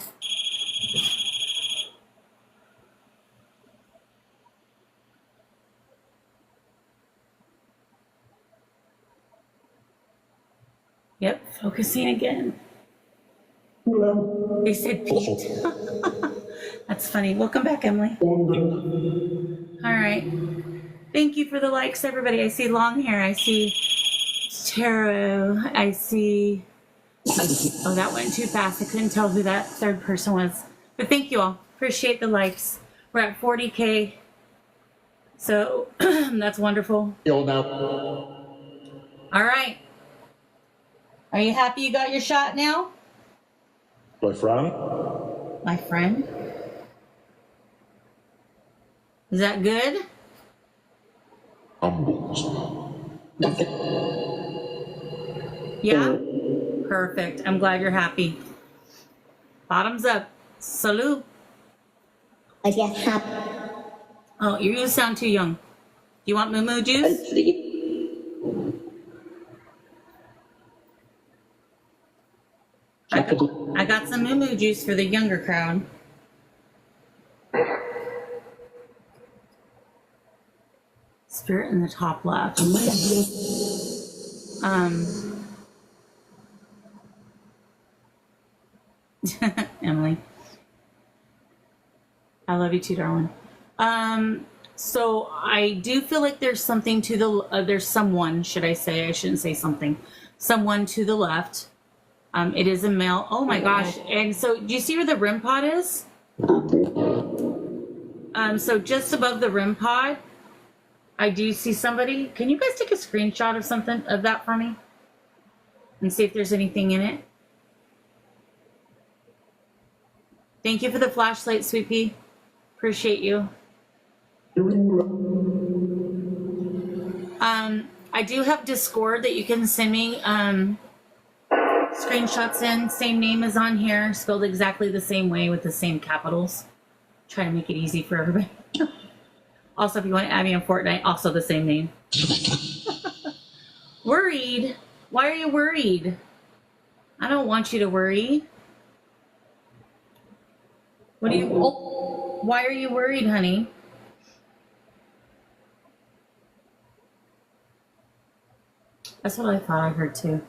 Yep, focusing again. They said Pete. That's funny. Welcome back, Emily. All right. Thank you for the likes, everybody. I see long hair. I see tarot. I see... Oh, that went too fast. I couldn't tell who that third person was. But thank you all. Appreciate the likes. We're at 40K. So that's wonderful. You'll know. All right. Are you happy you got your shot now? My friend? My friend? Is that good? Yeah? Perfect. I'm glad you're happy. Bottoms up. Salute. Oh, you sound too young. Do you want moo juice? I got some moo juice for the younger crowd. Spirit in the top left. Emily. I love you too, darling. So I do feel like there's something to the, there's someone, should I say, I shouldn't say something, someone to the left. It is a male. Oh my gosh. And so do you see where the REM pod is? So just above the REM pod, I do see somebody. Can you guys take a screenshot of something of that for me? And see if there's anything in it. Thank you for the flashlight, Sweet Pea. Appreciate you. I do have Discord that you can send me screenshots in. Same name is on here, spelled exactly the same way with the same capitals. Try to make it easy for everybody. Also, if you want to add me on Fortnite, also the same name. Worried? Why are you worried? I don't want you to worry. What do you... Oh, why are you worried, honey? That's what I thought I heard too.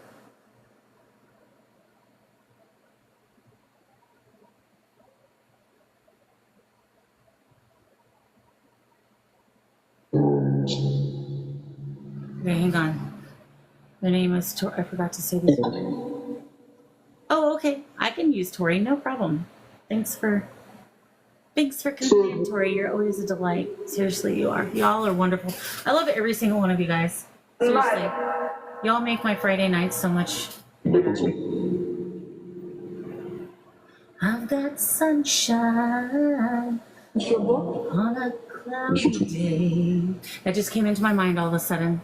Okay, hang on. The name is Tori. I forgot to say this. Oh, okay. I can use Tori, no problem. Thanks for coming in, Tori. You're always a delight. Seriously, you are. Y'all are wonderful. I love every single one of you guys. Seriously. Y'all make my Friday nights so much better. I've got sunshine on a cloudy day. That just came into my mind all of a sudden.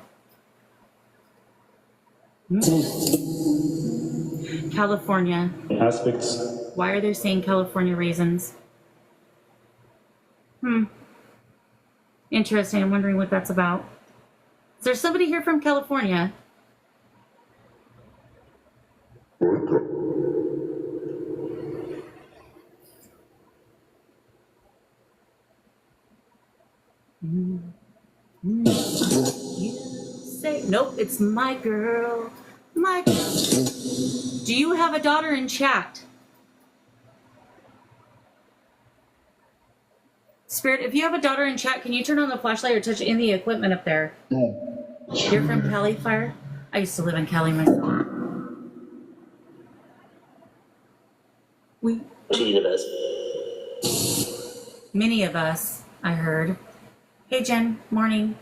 California. Aspects. Why are they saying California raisins? Interesting. I'm wondering what that's about. Is there somebody here from California? You say, nope, it's my girl. My girl. Do you have a daughter in chat? Spirit, if you have a daughter in chat, can you turn on the flashlight or touch any equipment up there? You're from Cali, Fire? I used to live in Cali myself. Many of us, I heard. Hey, Jen. Morning.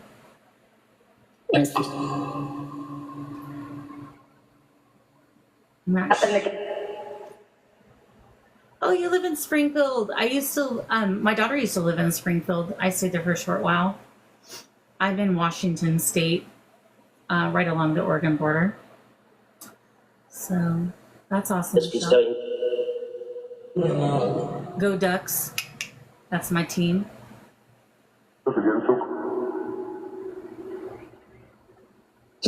Oh, you live in Springfield. I used to, my daughter used to live in Springfield. I stayed there for a short while. I'm in Washington State, right along the Oregon border. So that's awesome stuff. Go Ducks. That's my team.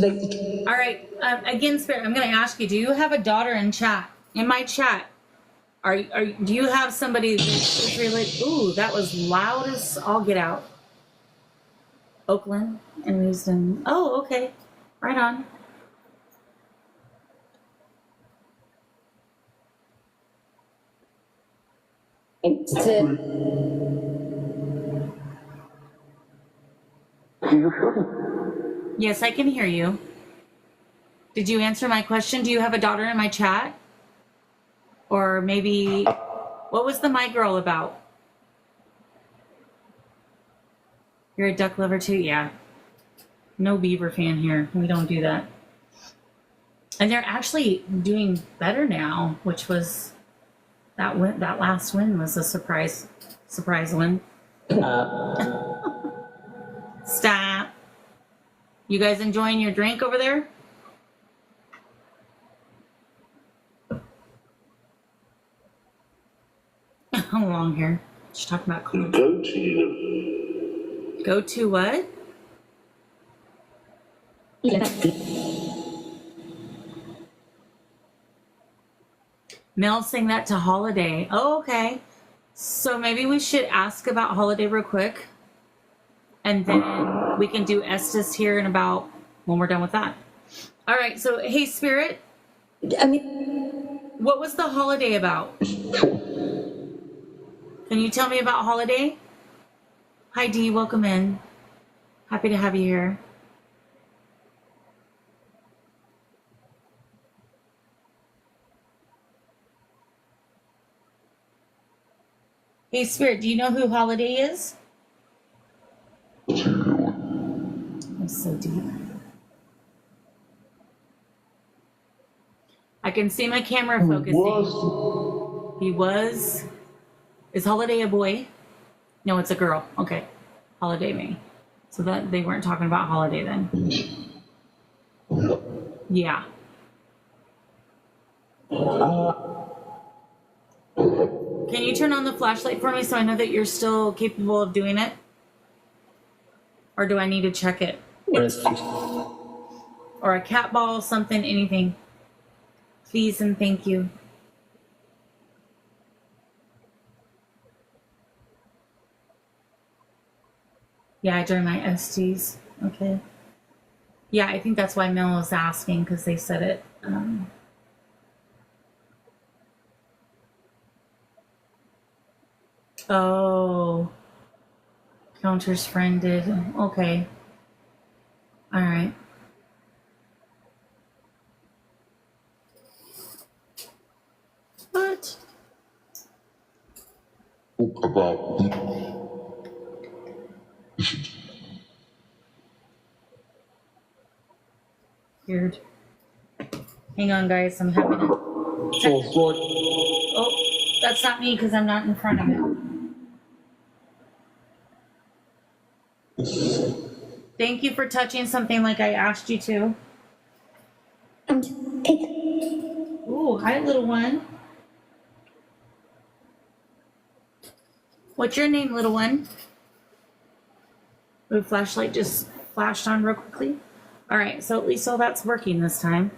All right. Again, Spirit, I'm going to ask you, do you have a daughter in chat? In my chat, do you have somebody that's related? Ooh, that was loud as all get out. Oakland and Houston. Oh, okay. Right on. Yes, I can hear you. Did you answer my question? Do you have a daughter in my chat? Or maybe What was the My Girl about? You're a duck lover too? Yeah. No beaver fan here. We don't do that. And they're actually doing better now, which was that last win was a surprise win. Stop. You guys enjoying your drink over there? How long here? She's talking about college. Go to you. Go to what? Mel sang that to Holiday. Oh, okay. So maybe we should ask about Holiday real quick. And then we can do Estes here in about when we're done with that. All right. So, hey, Spirit. What was the Holiday about? Can you tell me about Holiday? Hi, Dee. Welcome in. Happy to have you here. Hey, Spirit, do you know who Holiday is? That's so deep. I can see my camera focusing. He was. Is Holiday a boy? No, it's a girl. Okay. Holiday me. So that they weren't talking about Holiday then. Yeah. Can you turn on the flashlight for me so I know that you're still capable of doing it? Or do I need to check it? Or a cat ball, something, anything. Please and thank you. Yeah, I joined my STs. Okay. Yeah, I think that's why Mel was asking, because they said it. Oh. Counter's friend did. Okay. All right. What? About Weird. Hang on, guys. I'm having a... Oh, that's not me because I'm not in front of it. Thank you for touching something like I asked you to. Ooh, hi, little one. What's your name, little one? The flashlight just flashed on real quickly. All right, so at least all that's working this time.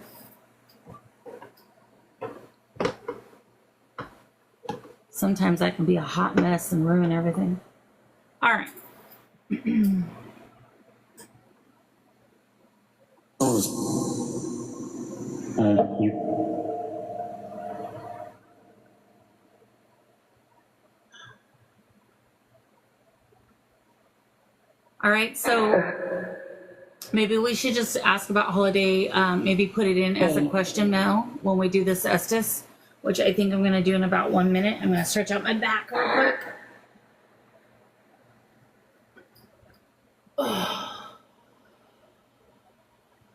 Sometimes that can be a hot mess and ruin everything. All right. All right, so maybe we should just ask about Holiday, maybe put it in as a question now when we do this Estes, which I think I'm going to do in about 1 minute. I'm going to stretch out my back real quick.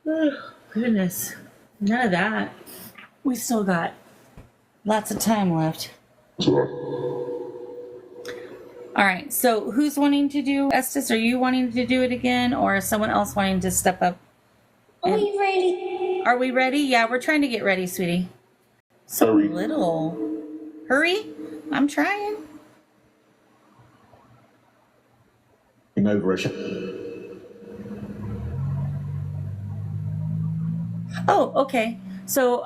Oh, goodness. None of that. We still got lots of time left. All right, so who's wanting to do Estes? Are you wanting to do it again, or is someone else wanting to step up? Are we ready? Are we ready? Yeah, we're trying to get ready, sweetie. So Hurry. little. Hurry? I'm trying. Oh, okay. So,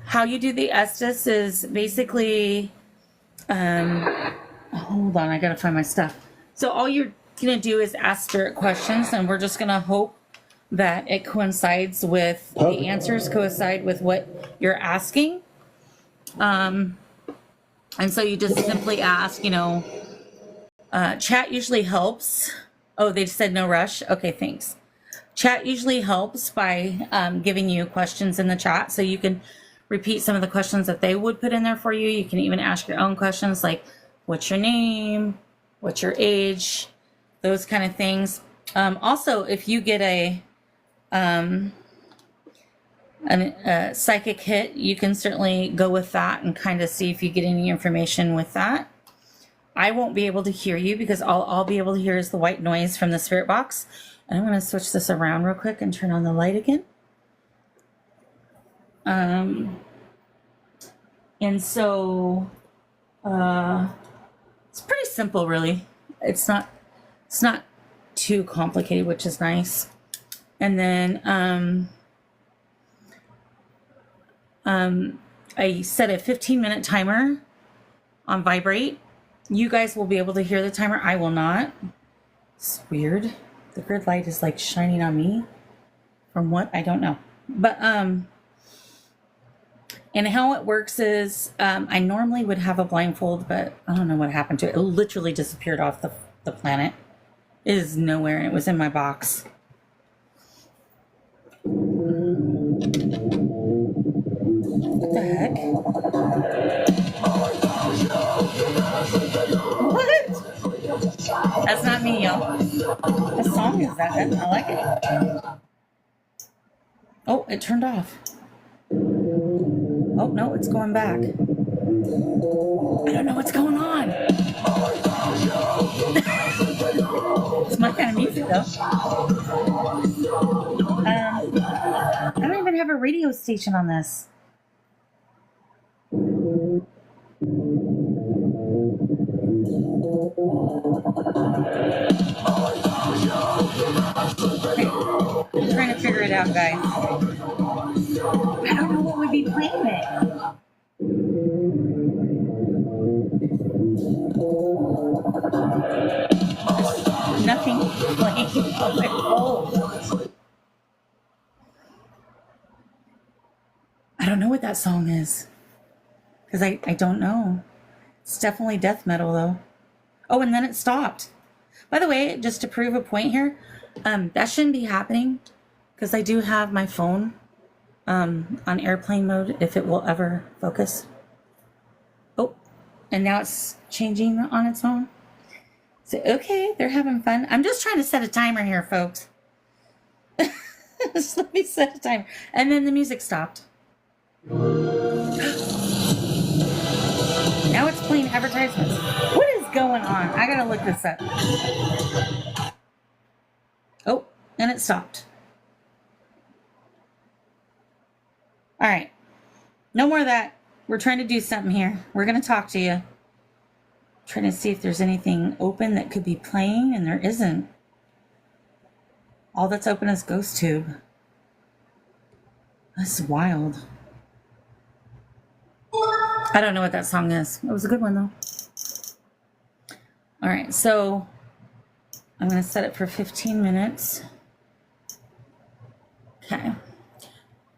how you do the Estes is basically, hold on, I gotta find my stuff. So all you're gonna do is ask spirit questions, and we're just gonna hope that it coincides with the answers coincide with what you're asking. And so you just simply ask, chat usually helps. Oh, they said no rush. Okay, thanks. Chat usually helps by giving you questions in the chat, so you can repeat some of the questions that they would put in there for you. You can even ask your own questions like, what's your name? What's your age? Those kind of things. Also, if you get a psychic hit, you can certainly go with that and kind of see if you get any information with that. I won't be able to hear you because all I'll be able to hear is the white noise from the spirit box. And I'm going to switch this around real quick and turn on the light again. And so it's pretty simple, really. It's not too complicated, which is nice. And then I set a 15-minute timer on vibrate. You guys will be able to hear the timer. I will not. It's weird. The grid light is like shining on me from what I don't know. But and how it works is I normally would have a blindfold, but I don't know what happened to it. It literally disappeared off the planet. It is nowhere, and it was in my box. What the heck? What? That's not me, y'all. What song is that? I like it. Oh, it turned off. Oh, no, it's going back. I don't know what's going on. It's my kind of music, though. I don't even have a radio station on this. Okay. I'm trying to figure it out, guys. I don't know what would be playing it. Nothing playing on my phone. I don't know what that song is. Because I don't know. It's definitely death metal, though. Oh, and then it stopped. By the way, just to prove a point here, that shouldn't be happening. Because I do have my phone on airplane mode if it will ever focus. Oh, and now it's changing on its own. So, okay, they're having fun. I'm just trying to set a timer here, folks. Just let me set a timer. And then the music stopped. Now it's playing advertisements. What is going on? I gotta look this up. Oh, and it stopped. All right. No more of that. We're trying to do something here. We're going to talk to you. Trying to see if there's anything open that could be playing, and there isn't. All that's open is GhostTube. That's wild. I don't know what that song is. It was a good one, though. All right, so I'm going to set it for 15 minutes. Okay.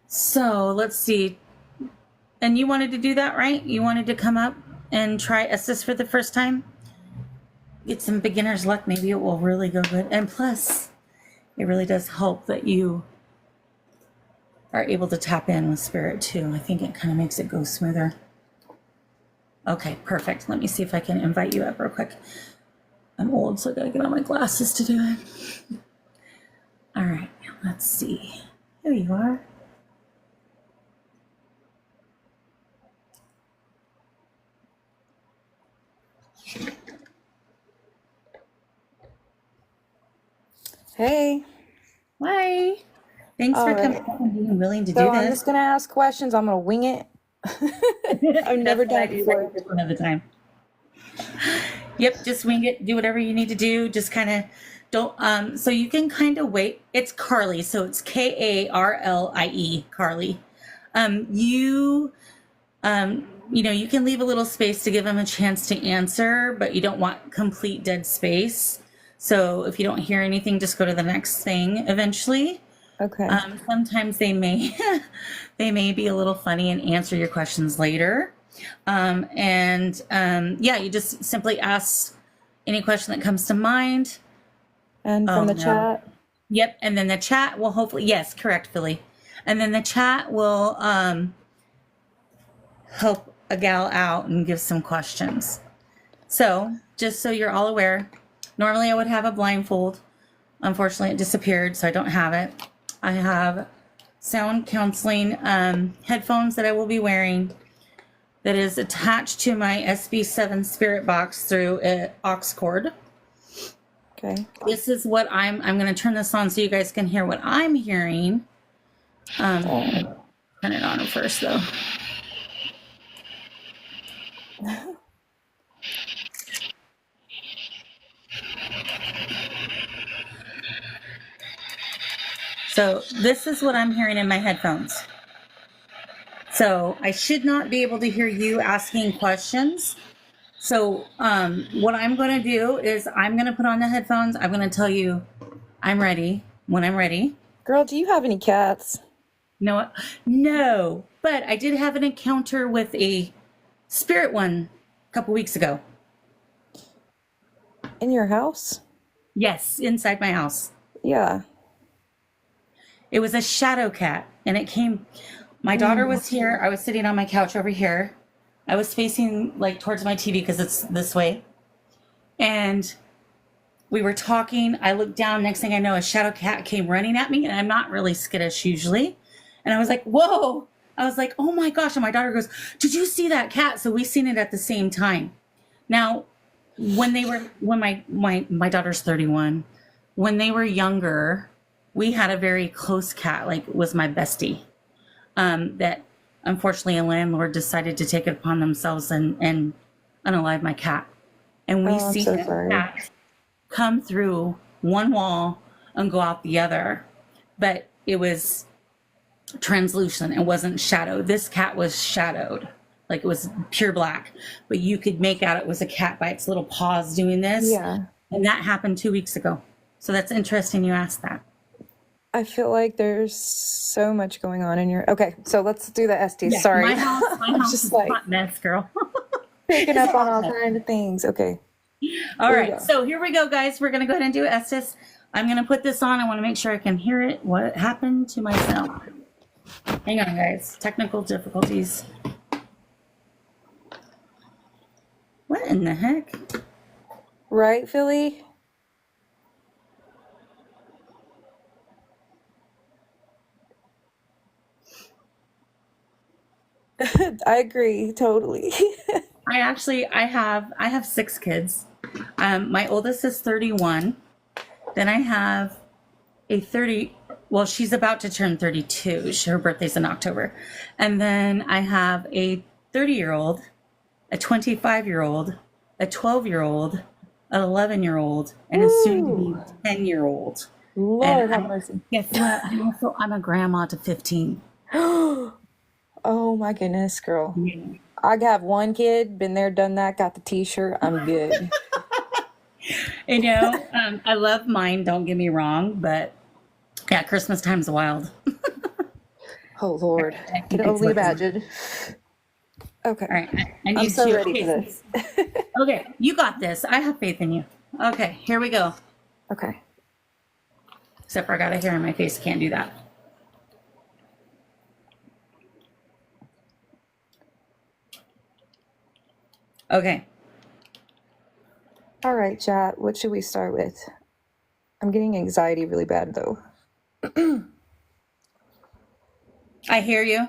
So let's see. And you wanted to do that, right? You wanted to come up and try assist for the first time? Get some beginner's luck. Maybe it will really go good. And plus, it really does help that you are able to tap in with spirit, too. I think it kind of makes it go smoother. Okay, perfect. Let me see if I can invite you up real quick. I'm old, so I gotta get on my glasses to do it. All right, let's see. There you are. Hey. Hi. Thanks for coming and being willing to do this. I'm just going to ask questions. I'm going to wing it. I've never done it before. Just one at a time. Yep, just wing it. Do whatever you need to do. Just kind of don't. So you can kind of wait. It's Carly, so it's Karlie. Carly. You can leave a little space to give them a chance to answer, but you don't want complete dead space. So if you don't hear anything, just go to the next thing eventually. Okay. Sometimes they may be a little funny and answer your questions later. You just simply ask any question that comes to mind. And from the chat? Yep. And then the chat will hopefully, yes, correct, Philly. And then the chat will help a gal out and give some questions. So, just so you're all aware, normally I would have a blindfold. Unfortunately, it disappeared, so I don't have it. I have sound counseling headphones that I will be wearing that is attached to my SB7 spirit box through an aux cord. Okay. This is what I'm going to turn this on so you guys can hear what I'm hearing. Turn it on first, though. So this is what I'm hearing in my headphones. So I should not be able to hear you asking questions. So what I'm going to do is I'm going to put on the headphones. I'm going to tell you I'm ready when I'm ready. Girl, do you have any cats? No, but I did have an encounter with a spirit one a couple weeks ago. In your house? Yes, inside my house. Yeah. It was a shadow cat, and it came. My daughter was here. I was sitting on my couch over here. I was facing like towards my TV because it's this way. And we were talking. I looked down. Next thing I know, a shadow cat came running at me, and I'm not really skittish usually. And I was like, whoa. I was like, oh my gosh. And my daughter goes, did you see that cat? So we seen it at the same time. Now, when my daughter's 31, when they were younger, we had a very close cat, like was my bestie, that unfortunately a landlord decided to take it upon themselves and unalive my cat. And we see so that sorry. cat come through one wall and go out the other. But it was translucent. It wasn't shadow. This cat was shadowed. Like it was pure black. But you could make out it was a cat by its little paws doing this. Yeah. And that happened 2 weeks ago. So that's interesting you asked that. I feel like there's so much going on in your... Okay, so let's do the Estes. Yeah, Sorry. My house just is like- a hot mess, girl. Picking up on all kinds of things. Okay. All Here we right, go. so here we go, guys. We're going to go ahead and do Estes. I'm going to put this on. I want to make sure I can hear it. What happened to my sound? Hang on, guys. Technical difficulties. What in the heck? Right, Philly? I agree, totally. I have 6 kids. My oldest is 31. Then I have a 30, well, she's about to turn 32. Her birthday's in October. And then I have a 30-year-old, a 25-year-old, a 12-year-old, an 11-year-old, and a soon-to-be 10-year-old. Lord have mercy. Guess what? I'm a grandma to 15. Oh my goodness, girl. I have one kid, been there, done that, got the t-shirt. I'm good. You know, I love mine, don't get me wrong, but yeah, Christmas time's wild. Oh Lord. I can only imagine. Okay. All right, I need I'm so to. ready for this. Okay, you got this. I have faith in you. Okay, here we go. Okay. Except for I got a hair in my face. Can't do that. Okay. All right, chat. What should we start with? I'm getting anxiety really bad, though. I hear you.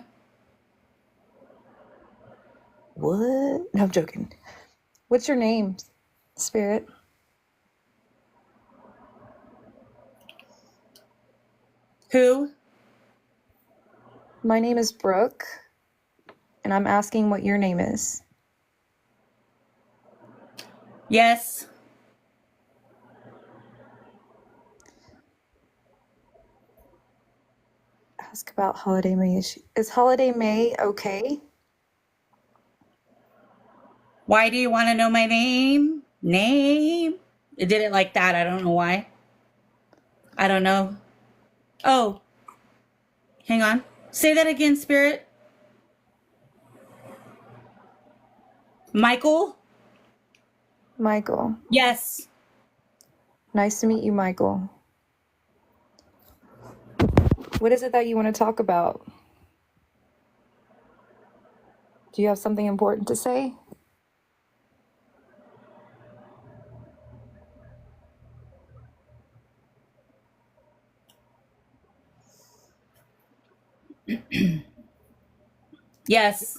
What? No, I'm joking. What's your name, Spirit? Who? My name is Brooke, and I'm asking what your name is. Yes. Ask about Holiday May. Is Holiday May okay? Why do you want to know my name? Name? It did it like that. I don't know why. I don't know. Oh. Hang on. Say that again, Spirit. Michael? Michael. Yes. Nice to meet you, Michael. What is it that you want to talk about? Do you have something important to say? Yes.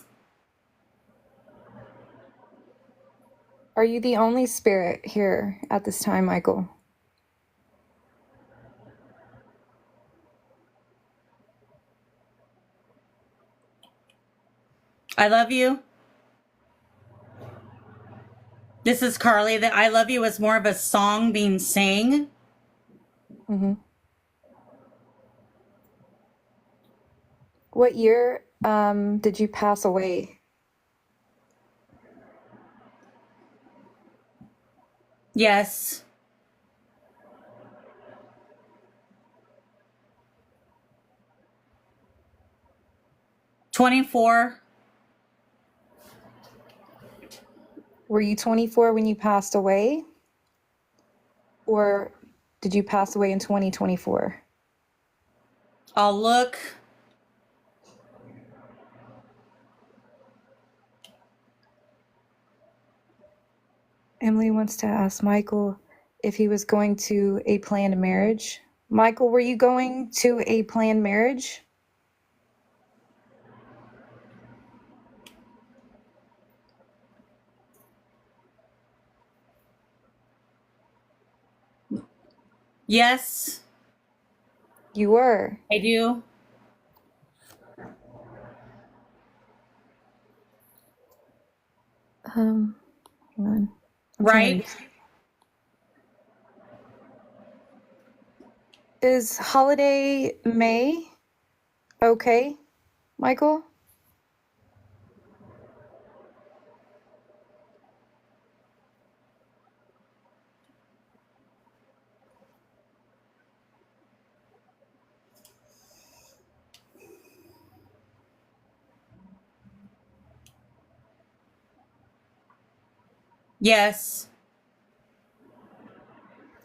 Are you the only spirit here at this time, Michael? I love you. This is Carly. That I love you is more of a song being sang. Mm-hmm. What year did you pass away? Yes. $24. Were you 24 when you passed away? Or did you pass away in 2024? I'll look. Emily wants to ask Michael if he was going to a planned marriage. Michael, were you going to a planned marriage? Yes, You were. I do. Hang on. I'm trying Right? to... Is holiday May okay, Michael? Yes.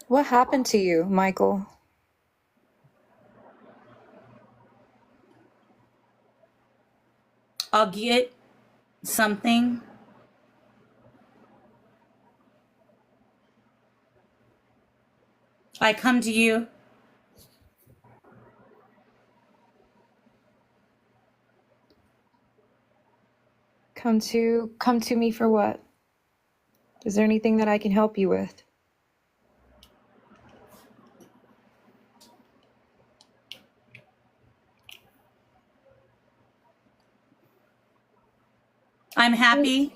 What happened to you, Michael? I'll get something. I come to you. Come to me for what? Is there anything that I can help you with? I'm happy.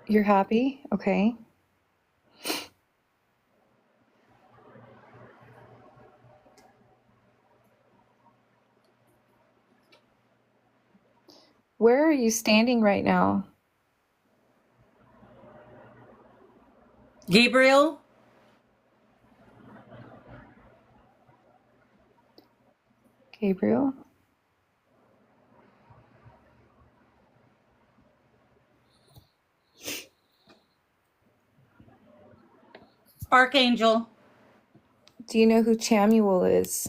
You're happy? Okay. Where are you standing right now? Gabriel. Gabriel? Archangel. Do you know who Chamuel is?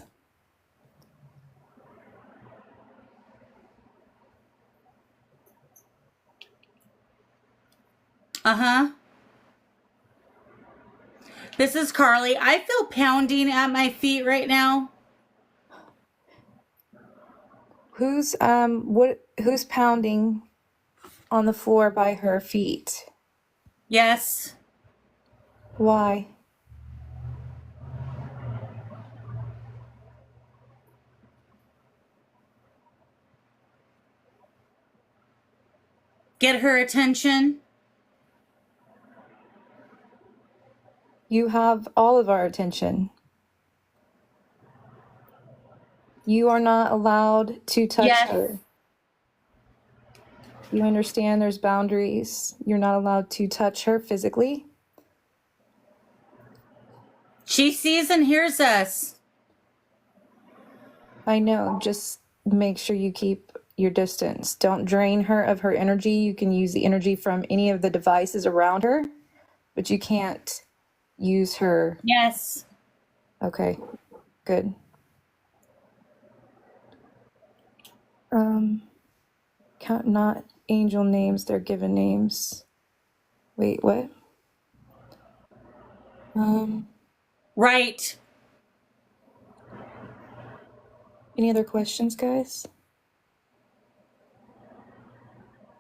Uh-huh. This is Carly. I feel pounding at my feet right now. Who's pounding on the floor by her feet? Yes. Why? Get her attention. You have all of our attention. You are not allowed to touch Yes. her. You understand there's boundaries. You're not allowed to touch her physically. She sees and hears us. I know, just make sure you keep your distance. Don't drain her of her energy. You can use the energy from any of the devices around her, but you can't use her. Yes. Okay, good. Count not angel names, they're given names. Wait, what? Right. Any other questions, guys?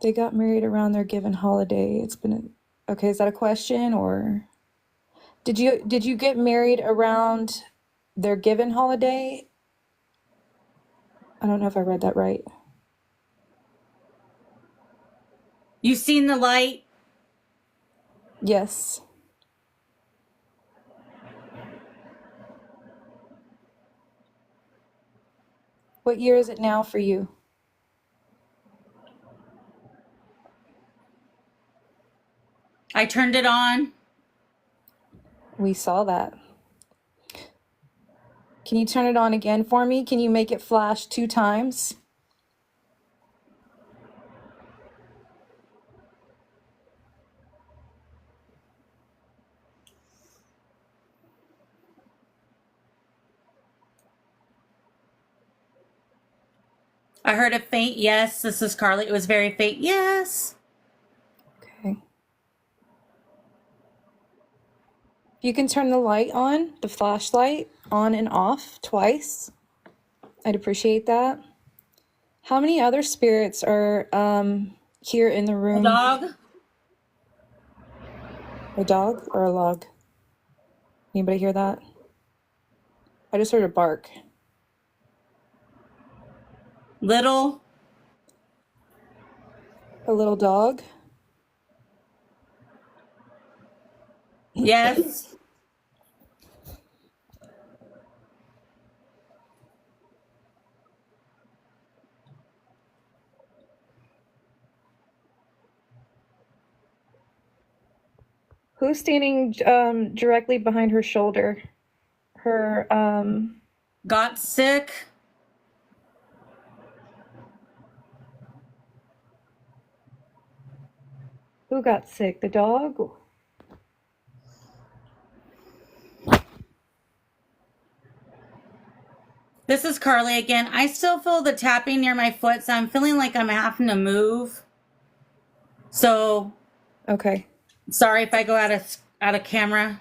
They got married around their given holiday. It's been okay, is that a question, or did you get married around their given holiday? I don't know if I read that right. You seen the light? Yes. What year is it now for you? I turned it on. We saw that. Can you turn it on again for me? Can you make it flash 2 times? I heard a faint yes. This is Carly. It was very faint. Yes. Okay. You can turn the light on, the flashlight, on and off twice. I'd appreciate that. How many other spirits are here in the A room? dog. A dog or a log? Anybody hear that? I just heard a bark. Little. A little dog? Yes. Who's standing directly behind her shoulder? Her, Got sick. who got sick? The dog? This is Carly again. I still feel the tapping near my foot, so I'm feeling like I'm having to move. So Okay. sorry if I go out of camera.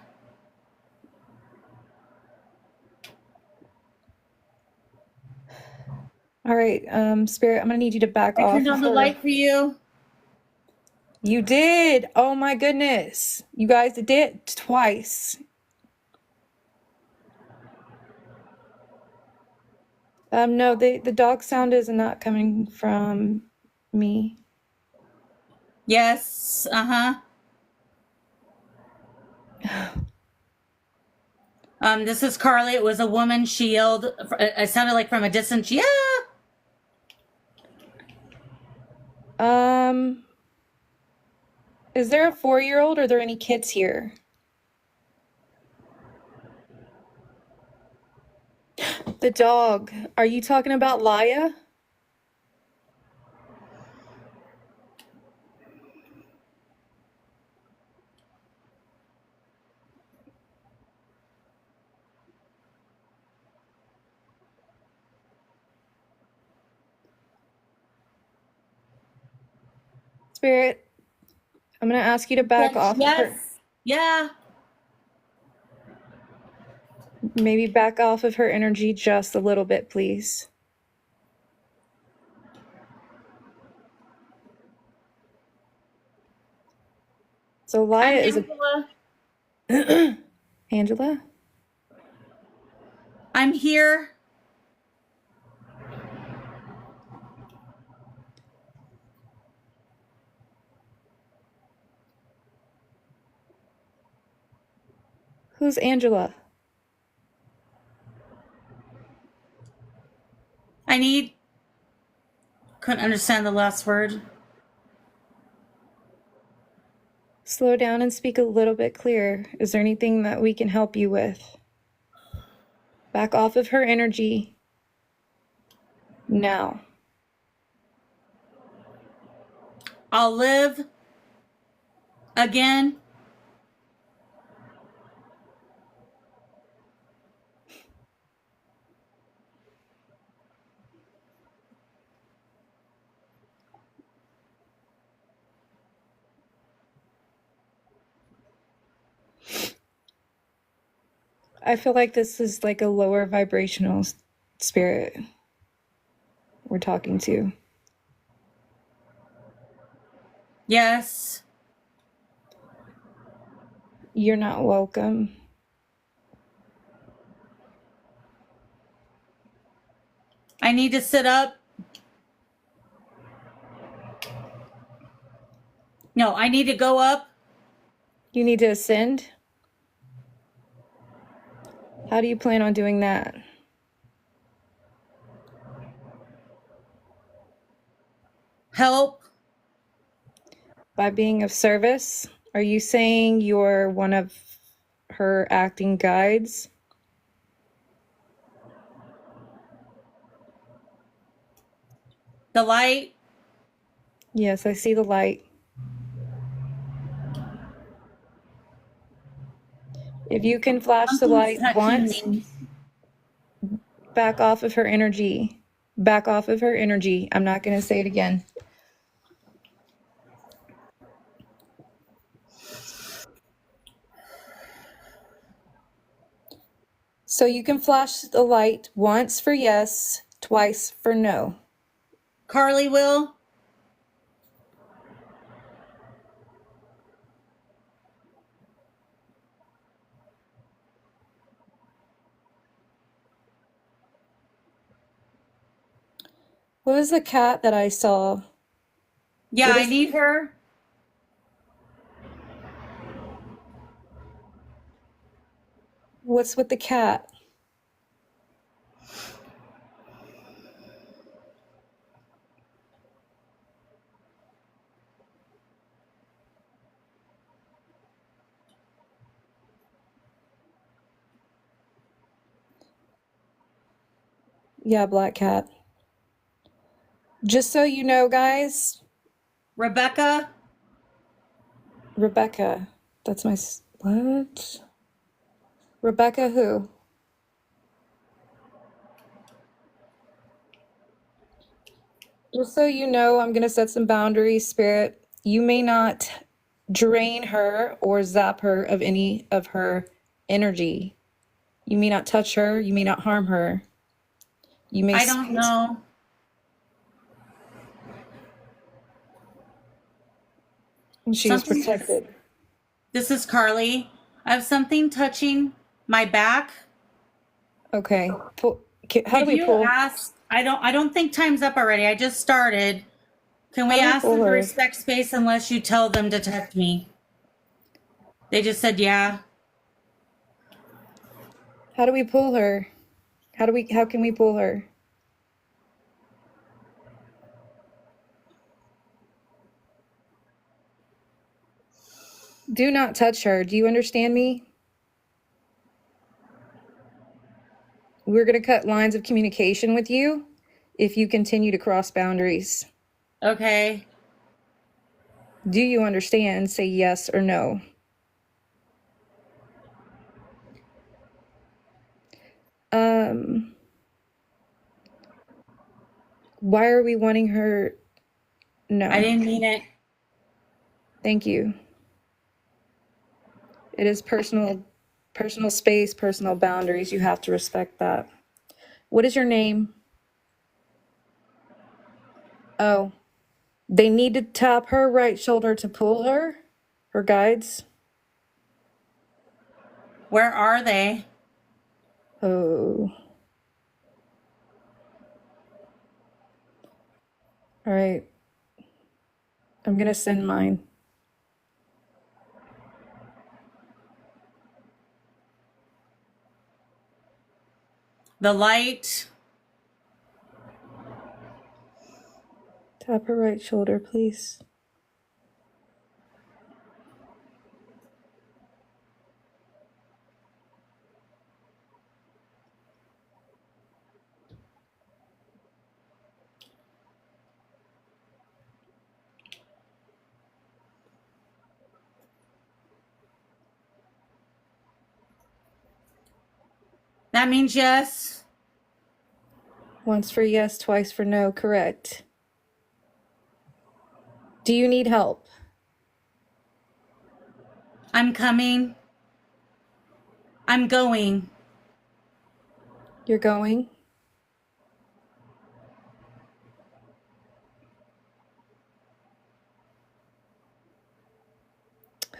All right, Spirit, I'm gonna need you to back I off turned of on the her. light for you. You did. Oh my goodness. You guys did it twice. No, the dog sound is not coming from me. Yes. Uh-huh. This is Carly. It was a woman. She yelled. It sounded like from a distance. Yeah. Is there a 4-year-old? Are there any kids here? The dog. Are you talking about Laya? Spirit, I'm gonna ask you to back off of her. Yes. Yeah. Maybe back off of her energy just a little bit, please. So Laya I'm is Angela. Angela? I'm here. Who's Angela? I need. Couldn't understand the last word. Slow down and speak a little bit clearer. Is there anything that we can help you with? Back off of her energy. Now. I'll live again. I feel like this is like a lower vibrational spirit we're talking to. Yes. You're not welcome. I need to sit up. No, I need to go up. You need to ascend. How do you plan on doing that? Help. By being of service? Are you saying you're one of her acting guides? The light. Yes, I see the light. If you can flash the Something's light touching once, me. back off of her energy. Back off of her energy. I'm not going to say it again. So you can flash the light once for yes, twice for no. Carly will. What was the cat that I saw? Yeah, What I is- need her. What's with the cat? Yeah, black cat. Just so you know, guys, Rebecca. Rebecca. That's my... What? Rebecca who? Just so you know, I'm going to set some boundaries, Spirit. You may not drain her or zap her of any of her energy. You may not touch her. You may not harm her. You may... I don't know. She is Something- protected. This is Carly. I have something touching my back. Okay. How do Could we you pull? ask? I don't think time's up already. I just started. Can we How do we ask pull them to her? respect space unless you tell them to touch me? They just said yeah. How do we pull her? How can we pull her? Do not touch her. Do you understand me? We're going to cut lines of communication with you if you continue to cross boundaries. Okay. Do you understand? Say yes or no. Why are we wanting her? No. I didn't mean it. Thank you. It is personal space, personal boundaries. You have to respect that. What is your name? Oh, they need to tap her right shoulder to pull her. Her guides. Where are they? Oh. All right. I'm going to send mine. The light. Tap her right shoulder, please. That means yes. Once for yes, twice for no. Correct. Do you need help? I'm coming. I'm going. You're going?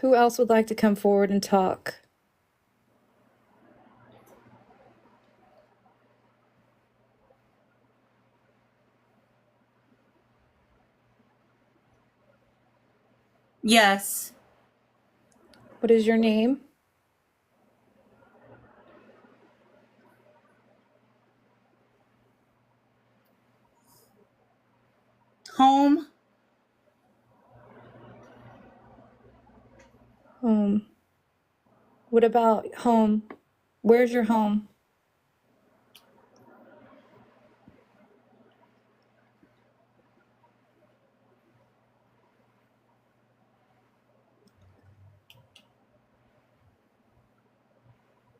Who else would like to come forward and talk? Yes. What is your name? Home. Home. What about home? Where's your home?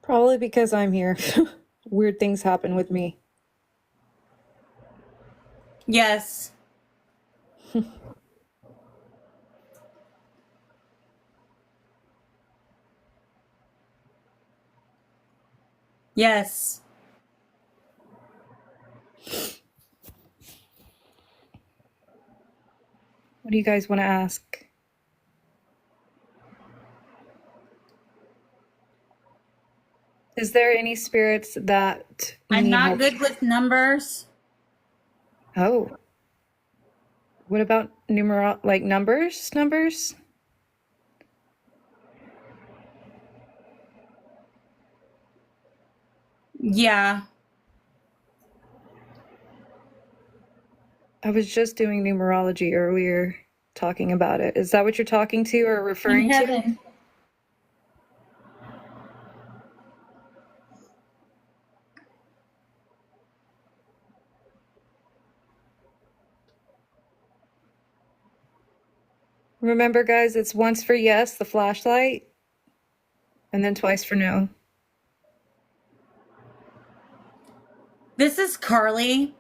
Probably because I'm here. Weird things happen with me. Yes. Yes. What do you guys want to ask? Is there any spirits that you I'm need not help? good with numbers. Oh. What about like numbers? Numbers? Yeah. I was just doing numerology earlier, talking about it. Is that what you're talking to or In referring to? heaven. Remember, guys, it's once for yes, the flashlight, and then twice for no. This is Carly.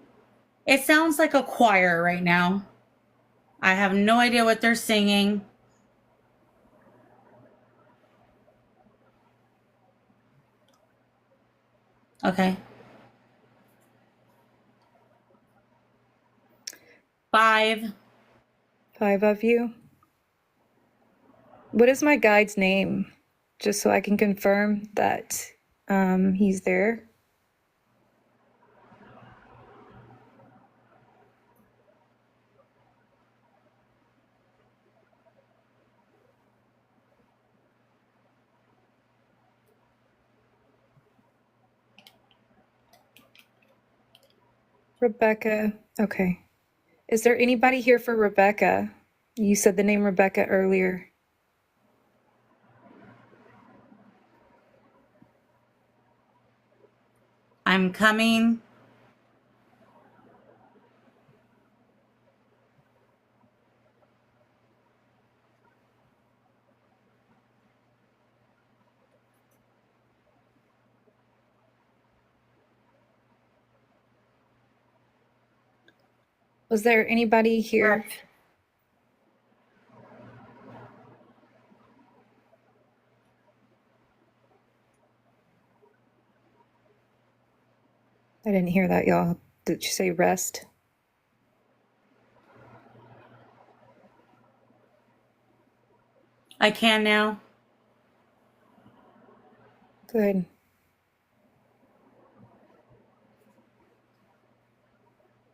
It sounds like a choir right now. I have no idea what they're singing. Okay. 5. 5 of you. What is my guide's name? Just so I can confirm that he's there. Rebecca. Okay. Is there anybody here for Rebecca? You said the name Rebecca earlier. I'm coming. Was there anybody here? I didn't hear that, y'all. Did you say rest? I can now. Good.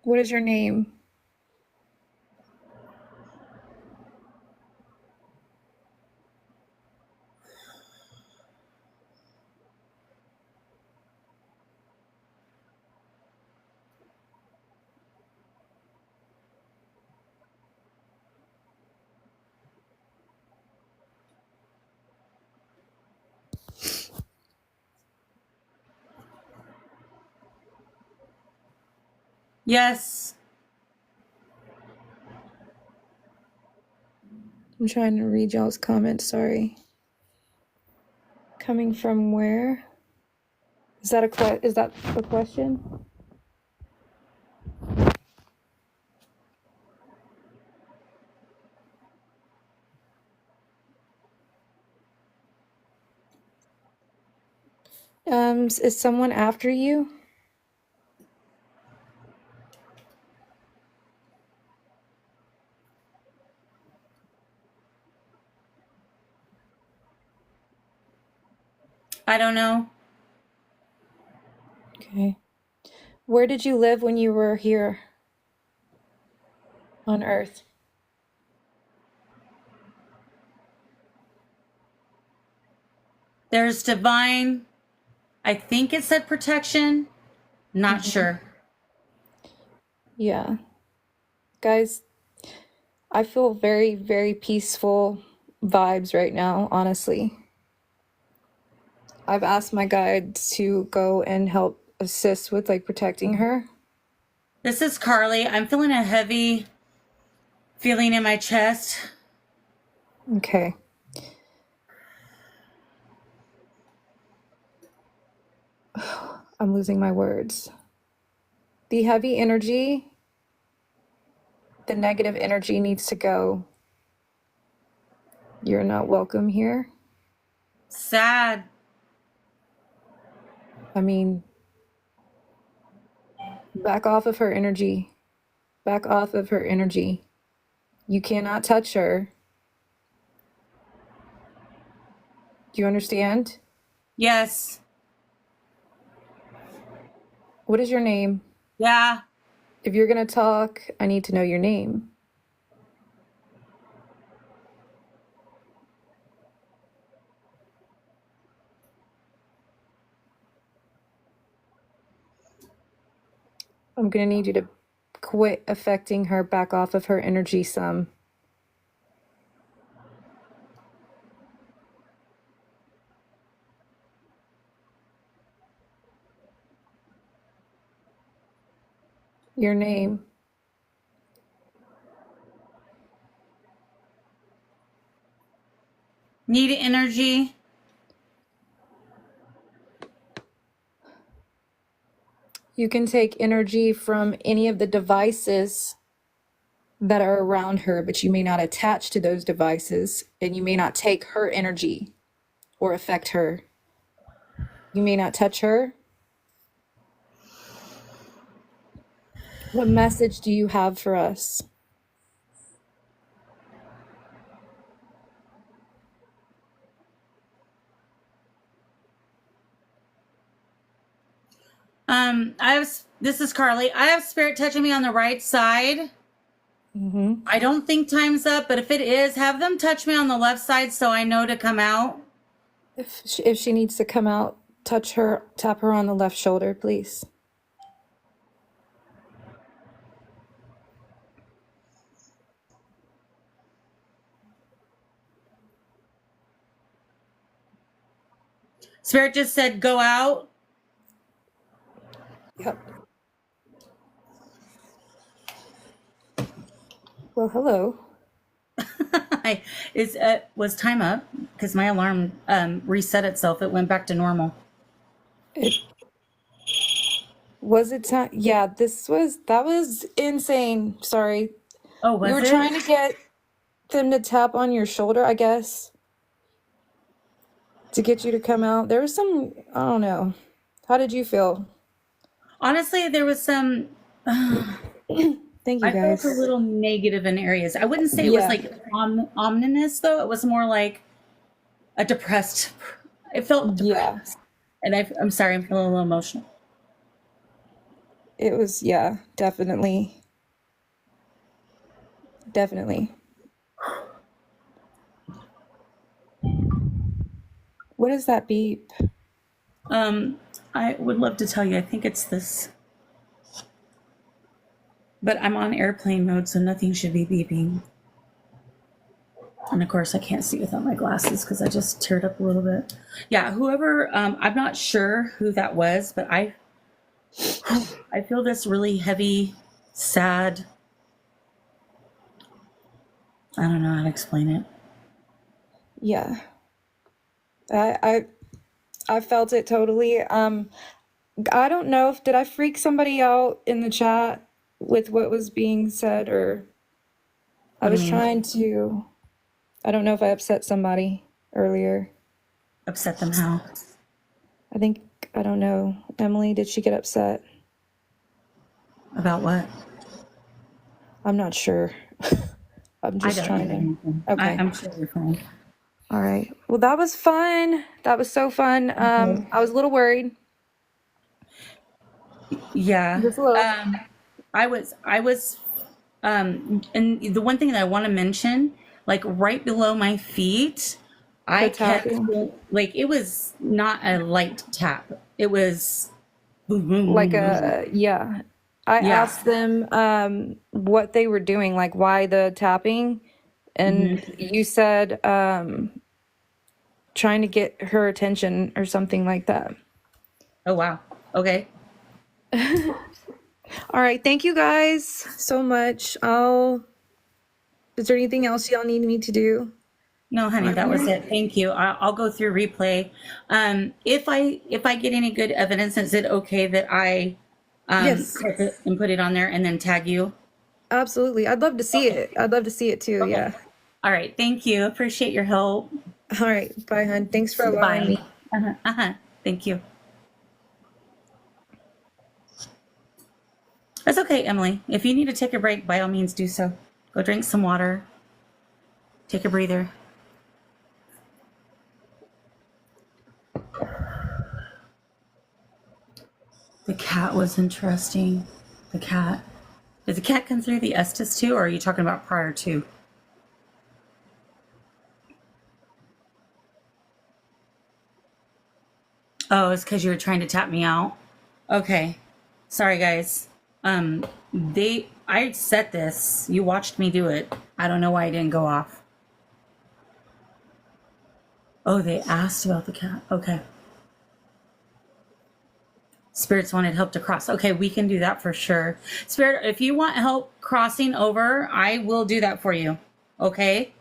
What is your name? Yes. I'm trying to read y'all's comments, sorry. Coming from where? Is that a question? Is someone after you? I don't know. Okay. Where did you live when you were here on Earth? There's divine, I think it said protection. Not sure. Yeah. Guys, I feel very, very peaceful vibes right now, honestly. I've asked my guide to go and help assist with like protecting her. This is Carly. I'm feeling a heavy feeling in my chest. Okay. I'm losing my words. The heavy energy, the negative energy needs to go. You're not welcome here. Sad. I mean, back off of her energy. Back off of her energy. You cannot touch her. Do you understand? Yes. What is your name? Yeah. If you're going to talk, I need to know your name. I'm going to need you to quit affecting her, back off of her energy some. Your name. Need energy. You can take energy from any of the devices that are around her, but you may not attach to those devices, and you may not take her energy or affect her. You may not touch her. What message do you have for us? This is Carly. I have spirit touching me on the right side. I don't think time's up, but if it is, have them touch me on the left side so I know to come out. If she needs to come out, touch her, tap her on the left shoulder, please. Spirit just said, go out. Yep. Well, hello. Was time up? Because my alarm reset itself. It went back to normal. Was it time? Yeah, that was insane. Sorry. Oh, was You were it? trying to get them to tap on your shoulder, I guess, to get you to come out. There was some, I don't know. How did you feel? Honestly, there was some. Thank you, I guys. felt a little negative in areas. I wouldn't say it was Yeah. like ominous, though. It was more like a depressed. It felt depressed. And I'm sorry, I'm feeling a little emotional. It was, yeah, definitely. Definitely. What is that beep? I would love to tell you. I think it's this. But I'm on airplane mode, so nothing should be beeping. And of course, I can't see without my glasses because I just teared up a little bit. Yeah, whoever, I'm not sure who that was, but I feel this really heavy, sad. I don't know how to explain it. Yeah. I felt it totally. I don't know if did I freak somebody out in the chat with what was being said, or I was trying to. I don't know if I upset somebody earlier. Upset them how? I don't know. Emily, did she get upset? About what? I'm not sure. I'm just trying to. Okay. I'm sure you're fine. All right. Well, that was fun. That was so fun. I was a little worried. Yeah. Just a little. And the one thing that I want to mention, like right below my feet, I The kept tapping. like it was not a light tap. It was boom, boom, Like boom, boom. yeah. I Yeah. asked them what they were doing, like why the tapping, and you said trying to get her attention or something like that. Oh wow. Okay. All right, thank you guys so much. Is there anything else y'all need me to do? No, honey, that was it. Thank you. I'll go through replay. If I get any good evidence, is it okay that I Yes, clip it and put it on there and then tag you? absolutely. I'd love to see it. I'd love to see it too. Okay. Yeah. All right. Thank you. Appreciate your help. All right. Bye, hon. Thanks for allowing Bye. me. Uh-huh. Uh-huh. Thank you. That's okay, Emily. If you need to take a break, by all means do so. Go drink some water. Take a breather. The cat was interesting. The cat. Did the cat come through the Estes too, or are you talking about prior to? Oh, it's because you were trying to tap me out. Okay. Sorry, guys. I set this. You watched me do it. I don't know why it didn't go off. Oh, they asked about the cat. Okay. Spirits wanted help to cross. Okay, we can do that for sure. Spirit, if you want help crossing over, I will do that for you. Okay?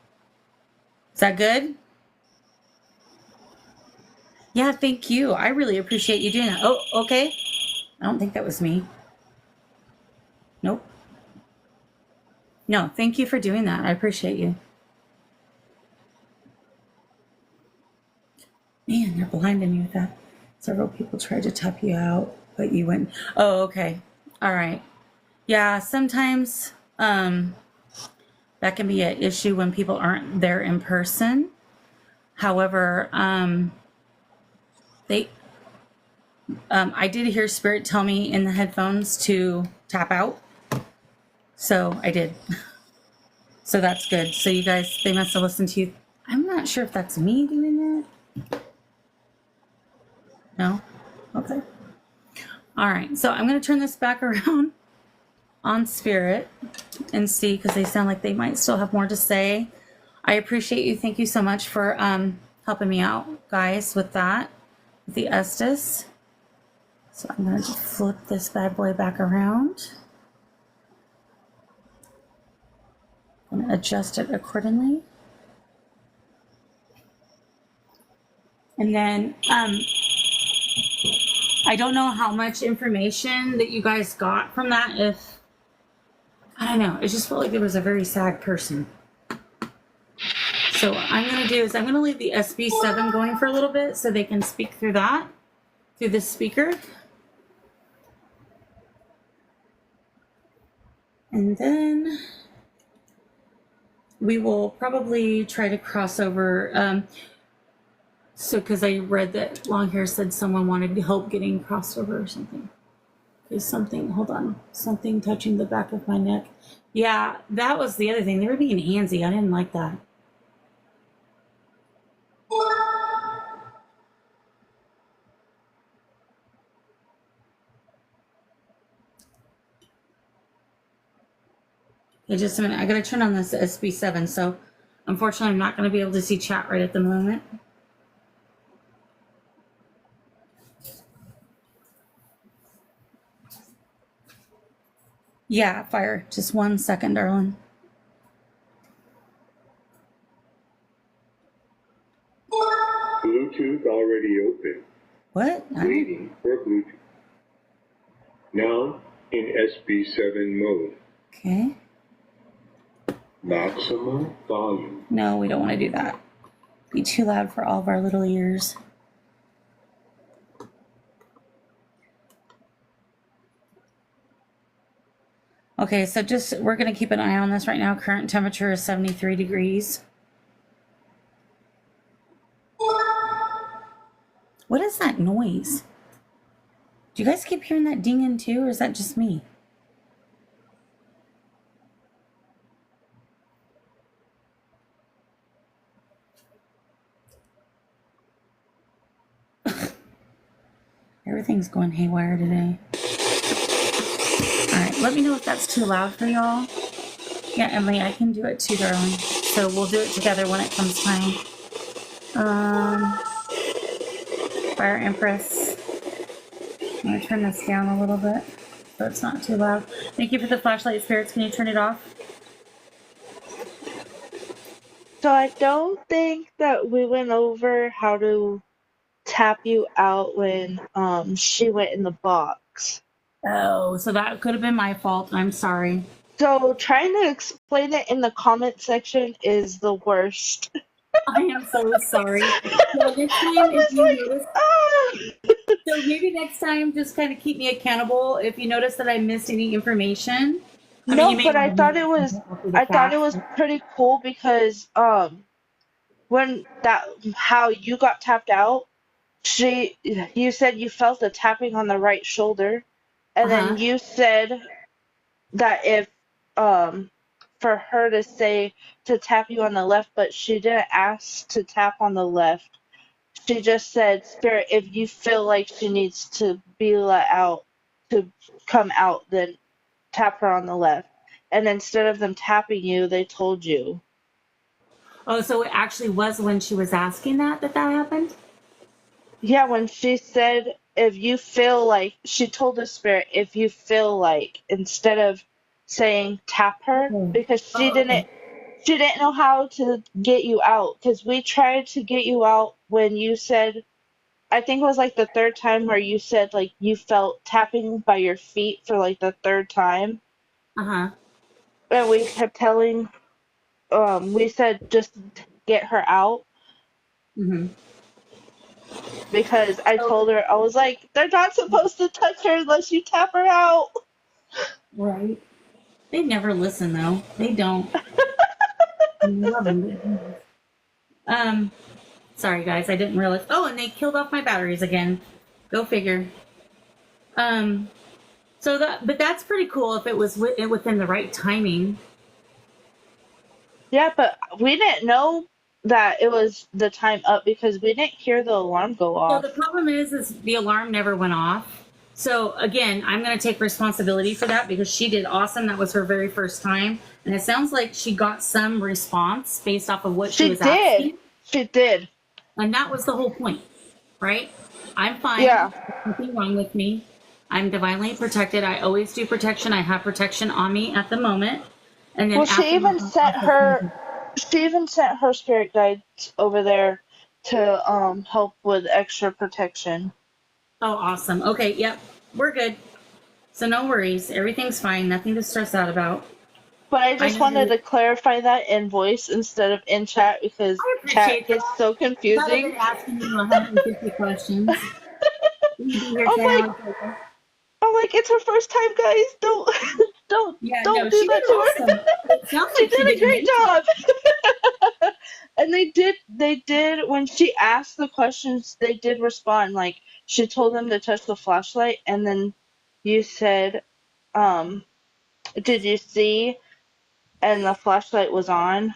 Is that good? Yeah, thank you. I really appreciate you doing that. Oh, okay. I don't think that was me. Nope. No, thank you for doing that. I appreciate you. Man, they're blinding me with that. Several people tried to tap you out, but you went. Oh, okay. All right. Yeah, sometimes that can be an issue when people aren't there in person. However, I did hear Spirit tell me in the headphones to tap out. So I did. So that's good. So you guys, they must have listened to you. I'm not sure if that's me doing that. No? Okay. All right. So I'm going to turn this back around on Spirit and see, because they sound like they might still have more to say. I appreciate you. Thank you so much for helping me out, guys, with that, with the Estes. So I'm going to just flip this bad boy back around and adjust it accordingly. And then I don't know how much information that you guys got from that. If I don't know, it just felt like there was a very sad person. So what I'm going to do is I'm going to leave the SB7 going for a little bit so they can speak through that, through this speaker. And then we will probably try to cross over. So, because I read that long hair said someone wanted help getting crossed over or something. Okay, something, hold on. Something touching the back of my neck. Yeah, that was the other thing. They were being handsy. I didn't like that. Okay, just a minute. I gotta turn on this SB7. So, unfortunately, I'm not gonna be able to see chat right at the moment. Yeah, fire. Just 1 second, darling. Bluetooth already open. What? Waiting for Bluetooth. Now in SB7 mode. Okay. Maximum volume. No, we don't want to do that. Be too loud for all of our little ears. Okay, so just we're going to keep an eye on this right now. Current temperature is 73 degrees. What is that noise? Do you guys keep hearing that dinging too, or is that just me? Everything's going haywire today. All right, let me know if that's too loud for y'all. Yeah, Emily, I can do it too, darling. So we'll do it together when it comes time. Fire Empress. I'm going to turn this down a little bit so it's not too loud. Thank you for the flashlight, spirits. Can you turn it off? So I don't think that we went over how to tap you out when she went in the box. Oh, so that could have been my fault. I'm sorry. So trying to explain it in the comment section is the worst. I am so sorry. So next time, I if was you like, notice, ah! so maybe next time, just kind of keep me accountable. If you notice that I missed any information, I mean, you No, may but not have noticed after the I thought it fact. was pretty cool because when that how you got tapped out, you said you felt a tapping on the right shoulder, and then Uh-huh. you said that if um for her to say to tap you on the left, but she didn't ask to tap on the left. She just said, Spirit, if you feel like she needs to be let out to come out, then tap her on the left. And instead of them tapping you, they told you. Oh, so it actually was when she was asking that happened? Yeah, when she said, if you feel like, she told the spirit, if you feel like, instead of saying tap her, Okay. because Oh, okay. she didn't know how to get you out. Because we tried to get you out when you said, I think it was like the third time where you said like you felt tapping by your feet for like the third time. Uh-huh. And we kept telling, we said just get her out Mm-hmm. because I So, told her, I was like, they're not supposed to touch her unless you tap her out. right. They never listen, though. They don't. I love them. Sorry, guys. I didn't realize. Oh, and they killed off my batteries again. Go figure. Um, but that's pretty cool if it was within the right timing. Yeah, but we didn't know that it was the time up because we didn't hear the alarm go So the off. problem is the alarm never went off. So again, I'm going to take responsibility for that because she did awesome. That was her very first time, and it sounds like she got some response based off of what she She was did. asking, She did. and that was the whole point, right? I'm fine. Yeah. There's nothing wrong with me. I'm divinely protected. I always do protection. I have protection on me at the moment, and then Well, after my process. she even sent her spirit guides over there to help with extra protection. Oh, awesome. Okay, yep, we're good. So no worries. Everything's fine. Nothing to stress out about. But I I just know wanted you. to clarify that in voice instead of in chat because I chat appreciate gets that. so Rather than confusing. asking you 150 questions, you'd be here I'm 10 like hours later. I'm like, it's her first time, guys. Don't Yeah, no, don't do she did that to awesome. her. It sounds She like she did a did great amazing. job. And they did when she asked the questions, they did respond. Like she told them to touch the flashlight and then you said, um, did you see? And the flashlight was on.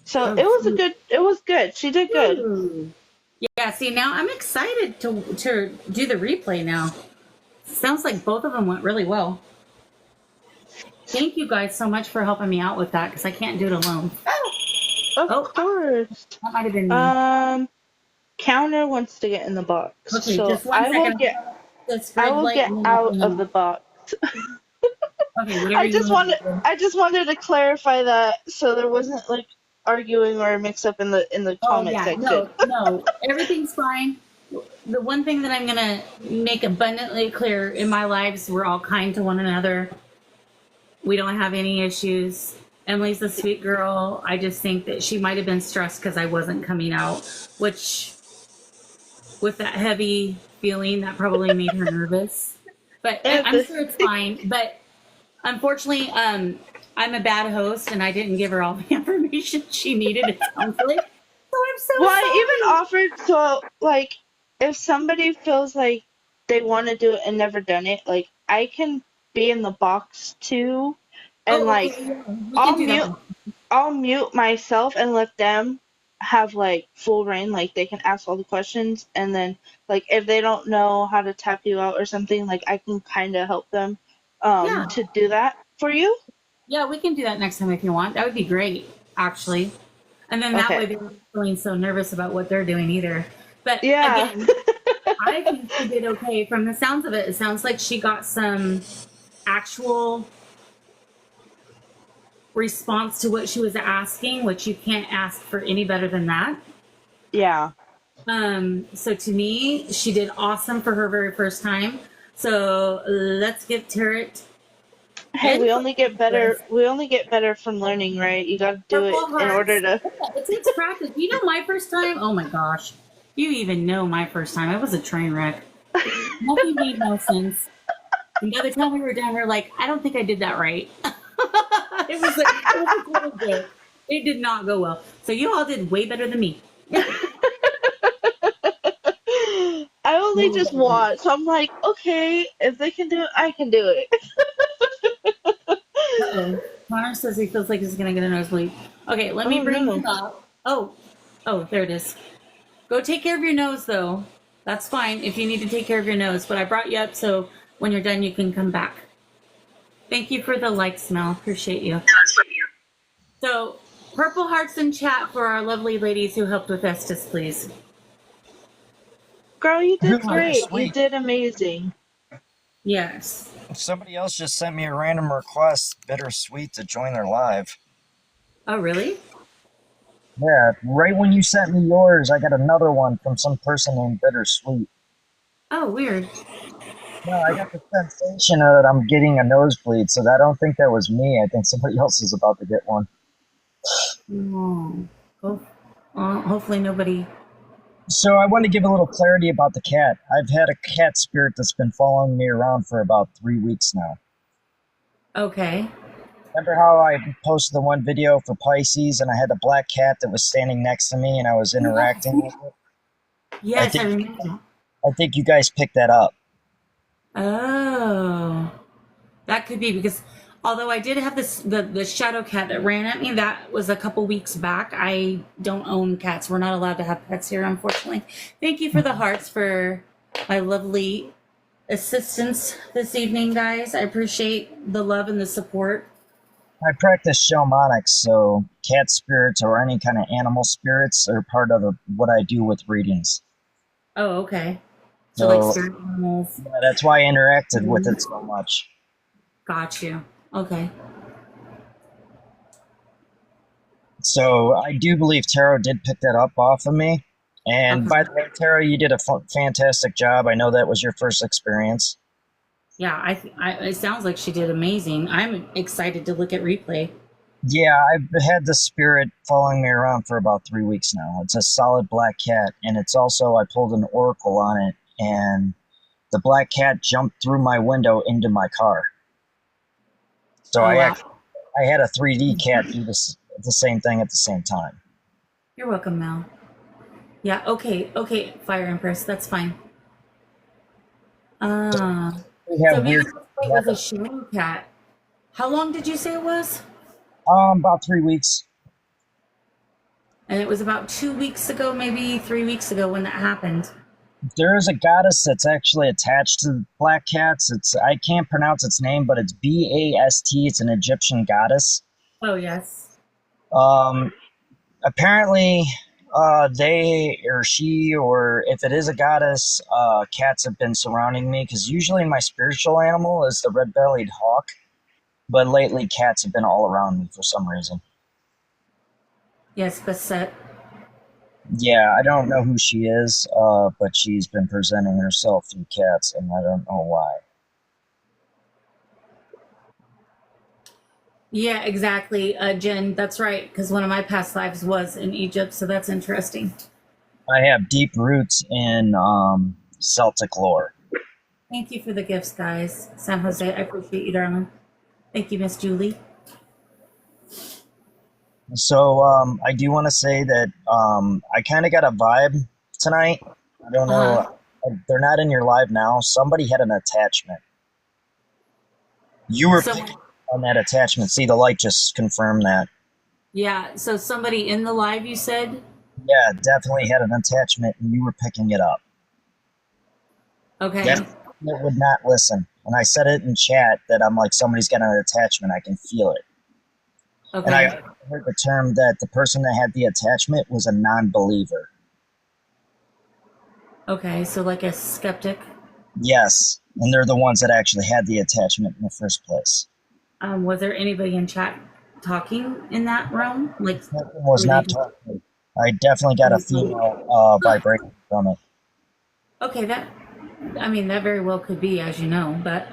So Oh, sweet. it was good. She did good. Ooh. Yeah, see, now I'm excited to do the replay now. Sounds like both of them went really well. Thank you guys so much for helping me out with that because I can't do it alone. Of Oh, course. that might have been me. Um, Counter wants to get in the box. Okay, So just one second. This I red will light get and then out I'll of the box. Okay, whatever you want to do. I just wanted to clarify that so there wasn't like arguing or a mix up in the Oh comment yeah, section. no, everything's fine. The one thing that I'm gonna make abundantly clear in my lives, we're all kind to one another. We don't have any issues. Emily's a sweet girl. I just think that she might have been stressed because I wasn't coming out, which with that heavy feeling that probably made her nervous. But And I'm sure it's fine. But unfortunately, I'm a bad host and I didn't give her all the information she needed. It sounds like. So I'm well, so I even sorry. offered so like if somebody feels like they want to do it and never done it, like I can be in the box too, and Oh, like okay. Yeah, we can I'll do that mute one. I'll mute myself and let them have like full reign, like they can ask all the questions, and then like if they don't know how to tap you out or something, like I can kind of help them Yeah. to do that for you. Yeah, we can do that next time if you want. That would be great, actually. And then that way Okay. they're not feeling so nervous about what they're doing either. But Yeah. again, I think she did okay. From the sounds of it, it sounds like she got some actual response to what she was asking, which you can't ask for any better than that. Yeah. So to me, she did awesome for her very first time. So let's give Tarot Hey, and we only get better. Chris We only get better from learning, right? You got to do it purple in order hearts. to. Yeah, it takes practice. You know, my first time. Oh my gosh, you even know my first time. I was a train wreck. Nothing made no sense. And by the time we were done, we are like, I don't think I did that right. It was a total joke. It did not go well. So you all did way better than me. I only just watch. So I'm like, okay, if they can do it, I can do it. Uh-oh. Connor says he feels like he's gonna get a nosebleed. Okay, let me Oh bring no. him up. Oh, there it is. Go take care of your nose, though. That's fine if you need to take care of your nose. But I brought you up so when you're done, you can come back. Thank you for the likes, Mel. Appreciate you. So, purple hearts in chat for our lovely ladies who helped with Estes, please. Girl, you did great. You Bittersweet. did amazing. Yes. Somebody else just sent me a random request, Bittersweet, to join their live. Oh, really? Yeah, right when you sent me yours, I got another one from some person named Bittersweet. Oh, weird. No, I got the sensation that I'm getting a nosebleed, so I don't think that was me. I think somebody else is about to get one. Oh. Hopefully nobody. So I want to give a little clarity about the cat. I've had a cat spirit that's been following me around for about 3 weeks now. Okay. Remember how I posted the one video for Pisces and I had a black cat that was standing next to me and I was interacting with it? Yes, I remember. I think you guys picked that up. Oh. That could be because although I did have the shadow cat that ran at me, that was a couple weeks back. I don't own cats. We're not allowed to have pets here, unfortunately. Thank you for the hearts for my lovely assistance this evening, guys. I appreciate the love and the support. I practice shamanics, so cat spirits or any kind of animal spirits are part of what I do with readings. Oh, okay. So like spirit animals. Yeah, that's why I interacted with it so much. Got you. Okay. So I do believe Tarot did pick that up off of me. And Okay. by the way, Tarot, you did a fantastic job. I know that was your first experience. Yeah, it sounds like she did amazing. I'm excited to look at replay. Yeah, I've had the spirit following me around for about 3 weeks now. It's a solid black cat, and it's also, I pulled an oracle on it, and the black cat jumped through my window into my car. So Oh, I wow. had a 3D cat do the same thing at the same time. You're welcome, Mel. Yeah, okay, Fire Empress, that's fine. We So have maybe weird. it was a shadow cat. How long did you say it was? About 3 weeks. And it was about 2 weeks ago, maybe 3 weeks ago when that happened. There is a goddess that's actually attached to black cats. I can't pronounce its name, but it's Bast. It's an Egyptian goddess. Oh, yes. Apparently, they or she, or if it is a goddess, cats have been surrounding me because usually my spiritual animal is the red-bellied hawk, but lately cats have been all around me for some reason. Yes, Bassett. Yeah, I don't know who she is, but she's been presenting herself through cats, and I don't know why. Yeah, exactly, Jen. That's right, because one of my past lives was in Egypt, so that's interesting. I have deep roots in Celtic lore. Thank you for the gifts, guys. San Jose, I appreciate you, darling. Thank you, Miss Julie. So I do want to say that I kind of got a vibe tonight I don't know. They're not in your live now. Somebody had an attachment. You were So, on that attachment. See, the light just confirmed that. yeah, so somebody in the live, you said? Yeah, definitely had an attachment, and you were picking it up. Okay. Definitely would not listen. And I said it in chat that I'm like, somebody's got an attachment. I can feel it. Okay. And I heard the term that the person that had the attachment was a non-believer. Okay, so like a skeptic. Yes, and they're the ones that actually had the attachment in the first place. Was there anybody in chat talking in that realm? Like, Was were not they- talking. I definitely got a female vibration from it. Okay, that very well could be, as you know, but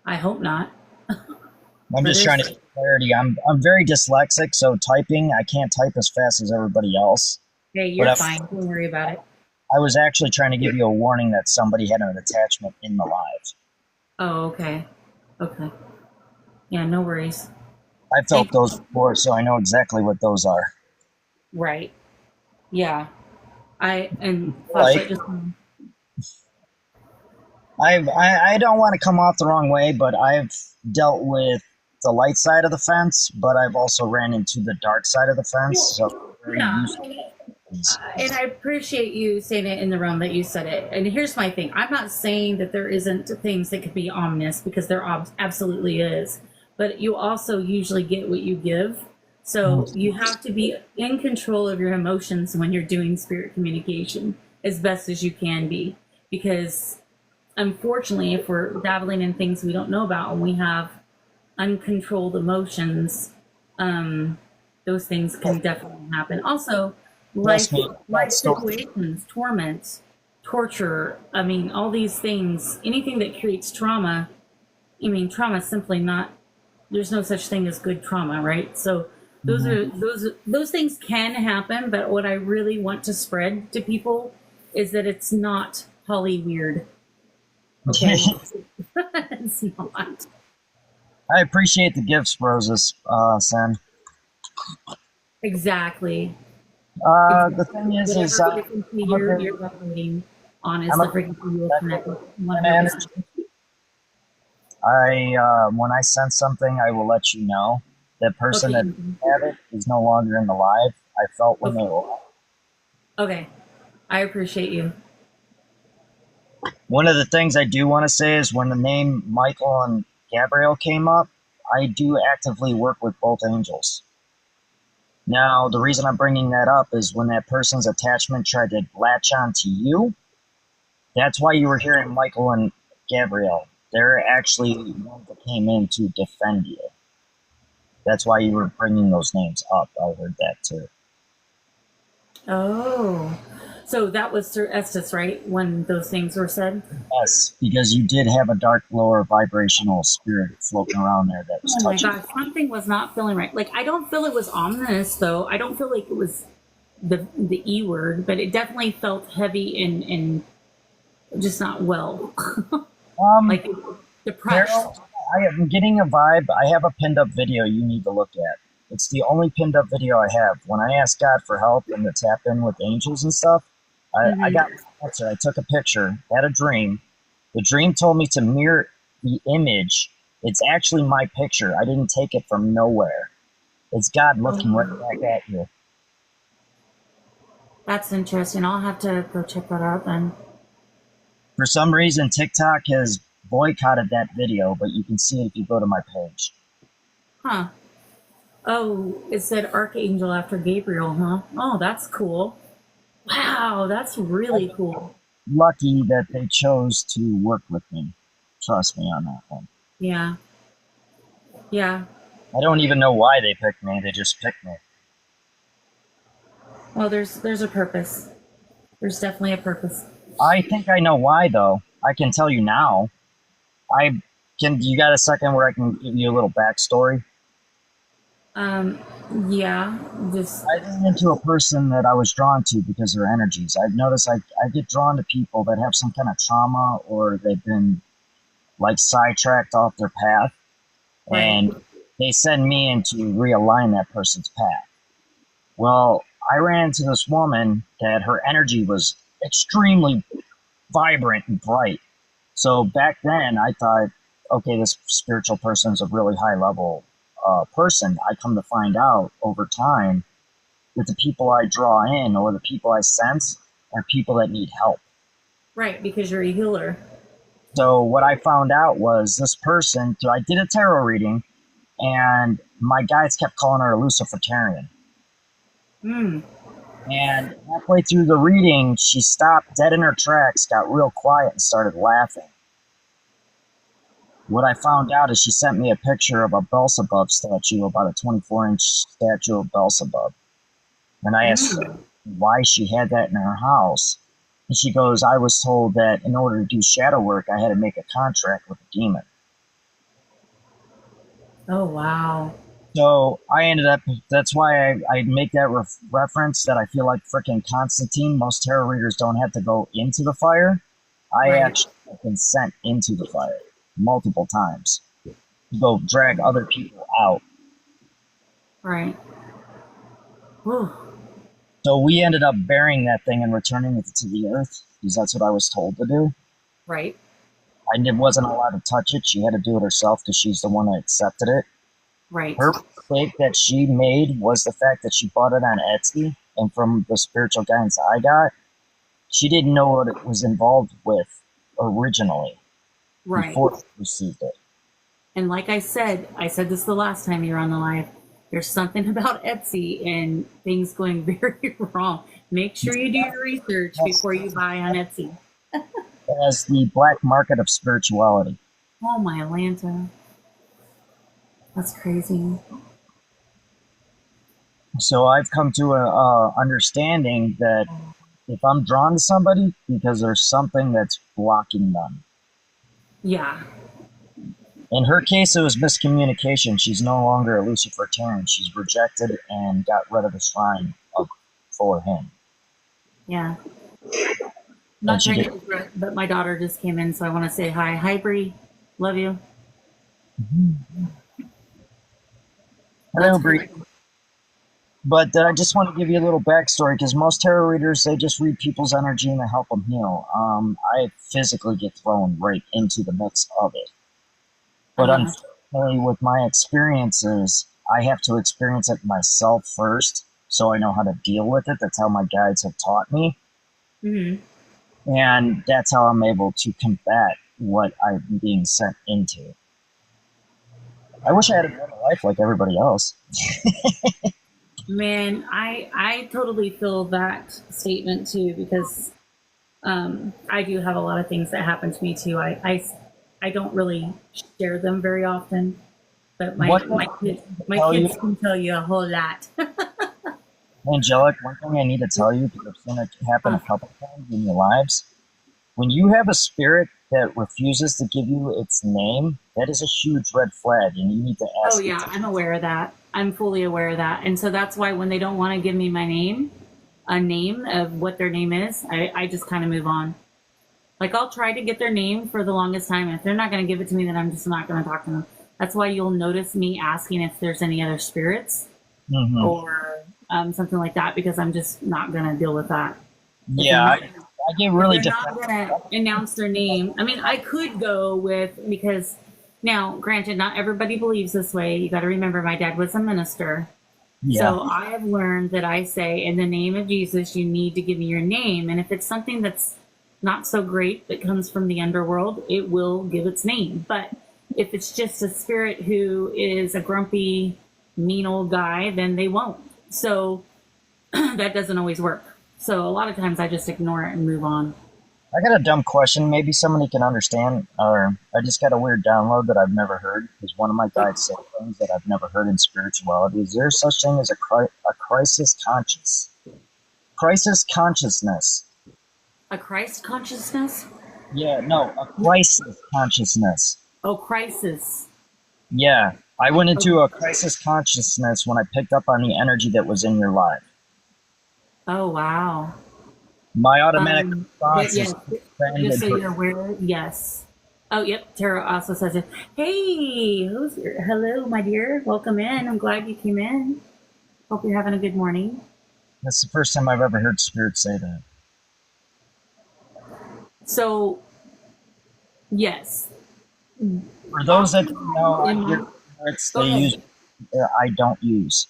I hope not. I'm just trying to get clarity. I'm very dyslexic, so typing, I can't type as fast as everybody else. Hey, you're But fine. Don't worry about it. I was actually trying to give you a warning that somebody had an attachment in the live. Oh, okay. Okay. Yeah, no worries. I felt those before, so I know exactly what those are. Right. Yeah. I Like, I don't want to come off the wrong way, but I've dealt with the light side of the fence, but I've also ran into the dark side of the fence. So yeah. And I appreciate you saying it in the realm that you said it. And here's my thing. I'm not saying that there isn't things that could be ominous, because there absolutely is. But you also usually get what you give. So you have to be in control of your emotions when you're doing spirit communication as best as you can be. Because unfortunately, if we're dabbling in things we don't know about and we have uncontrolled emotions, those things can definitely happen. Also, life situations, torment, torture, all these things, anything that creates trauma, trauma is simply not, there's no such thing as good trauma, right? So those things can happen, but what I really want to spread to people is that it's not Holly weird. Okay. It's not. I appreciate the gifts, Roses, Sam. Exactly. The thing is you're resonating on is the frequency you will connect with. 100%. When I sense something, I will let you know. That person that had it is no longer in the live. I felt when they were. Okay, I appreciate you. One of the things I do want to say is when the name Michael and Gabriel came up, I do actively work with both angels. Now, the reason I'm bringing that up is when that person's attachment tried to latch on to you, that's why you were hearing Michael and Gabriel. They're actually the ones that came in to defend you. That's why you were bringing those names up. I heard that too. Oh, so that was through Estes, right? When those things were said? Yes, because you did have a dark, lower vibrational spirit floating around there that was touching. Oh my gosh, something was not feeling right. Like, I don't feel it was ominous, though. I don't feel like it was the E word, but it definitely felt heavy and just not well. Like depressed. Carol, I am getting a vibe. I have a pinned up video you need to look at. It's the only pinned up video I have. When I asked God for help and to tap in with angels and stuff, I got an answer. I took a picture, had a dream. The dream told me to mirror the image. It's actually my picture. I didn't take it from nowhere. It's God looking right back at you. That's interesting. I'll have to go check that out then. For some reason, TikTok has boycotted that video, but you can see it if you go to my page. Huh. Oh, it said Archangel after Gabriel, huh? Oh, that's cool. Wow, that's really cool. Lucky that they chose to work with me. Trust me on that one. Yeah. Yeah. I don't even know why they picked me. They just picked me. Well, there's a purpose. There's definitely a purpose. I think I know why, though. I can tell you now. You got a second where I can give you a little backstory? Yeah. Just I ran into a person that I was drawn to because of their energies. I've noticed I get drawn to people that have some kind of trauma or they've been like sidetracked off their path. Right. And they send me in to realign that person's path. Well, I ran into this woman that her energy was extremely vibrant and bright. So back then, I thought, okay, this spiritual person is a really high level person. I come to find out over time that the people I draw in or the people I sense are people that need help. Right, because you're a healer. So what I found out was this person, so I did a tarot reading, and my guides kept calling her a Luciferian. Mm. And halfway through the reading, she stopped dead in her tracks, got real quiet, and started laughing. What I found out is she sent me a picture of a Beelzebub statue, about a 24-inch statue of Beelzebub. And I asked her why she had that in her house. And she goes, I was told that in order to do shadow work, I had to make a contract with a demon. Oh, wow. So I ended up, that's why I make that reference that I feel like freaking Constantine. Most tarot readers don't have to go into the fire. I actually have been sent into the fire multiple times to go drag other people out. Right. Whew. So we ended up burying that thing and returning it to the earth because that's what I was told to do. Right. I wasn't allowed to touch it. She had to do it herself because she's the one that accepted it. Right. Her mistake that she made was the fact that she bought it on Etsy, and from the spiritual guidance I got, she didn't know what it was involved with originally before she received it. And like I said this the last time you were on the live, there's something about Etsy and things going very wrong. Make sure you do your research before you buy on Etsy. As the black market of spirituality. Oh, my Atlanta. That's crazy. So I've come to a understanding that if I'm drawn to somebody, because there's something that's blocking them. Yeah. In her case, it was miscommunication. She's no longer a Luciferian. She's rejected and got rid of the shrine for him. Yeah. Not trying to interrupt, but my daughter just came in, so I want to say hi. Hi, Bree. Love you. Hello, Bree. But I just want to give you a little backstory because most tarot readers, they just read people's energy and they help them heal. I physically get thrown right into the mix of it. But unfortunately, with my experiences, I have to experience it myself first so I know how to deal with it. That's how my guides have taught me. Mm-hmm. And that's how I'm able to combat what I'm being sent into. I wish I had a normal life like everybody else. Man, I totally feel that statement too because I do have a lot of things that happen to me too. I don't really share them very often, but my kids can tell you a whole lot. Angelic, one thing I need to tell you, because I've seen it happen a couple times in your lives. When you have a spirit that refuses to give you its name, that is a huge red flag, and you need to ask. Oh yeah, I'm aware of that. I'm fully aware of that. And so that's why when they don't want to give me my name, a name of what their name is, I just kind of move on. Like I'll try to get their name for the longest time. If they're not going to give it to me, then I'm just not going to talk to them. That's why you'll notice me asking if there's any other spirits or something like that, because I'm just not going to deal with that. Yeah, I get really they're not going to announce their name. I mean, I could go with, because now, granted, not everybody believes this way. You got to remember, my dad was a minister. Yeah. So I have learned that I say, in the name of Jesus, you need to give me your name. And if it's something that's not so great that comes from the underworld, it will give its name. But if it's just a spirit who is a grumpy, mean old guy, then they won't. So that doesn't always work. So a lot of times I just ignore it and move on. I got a dumb question. Maybe somebody can understand, or I just got a weird download that I've never heard, because one of my guides said things that I've never heard in spirituality. Is there such thing as a crisis consciousness? A Christ consciousness? Yeah, no, a crisis consciousness. Oh, crisis. Yeah, I went into a crisis consciousness when I picked up on the energy that was in your life. Oh, wow. My automatic response is... Just so you're aware, yes. Oh, yep, Tara also says it. Hey, who's here? Hello, my dear. Welcome in. I'm glad you came in. Hope you're having a good morning. That's the first time I've ever heard spirits say that. So, yes. For those that don't know, I In hear my- spirits Go they ahead. use I don't use.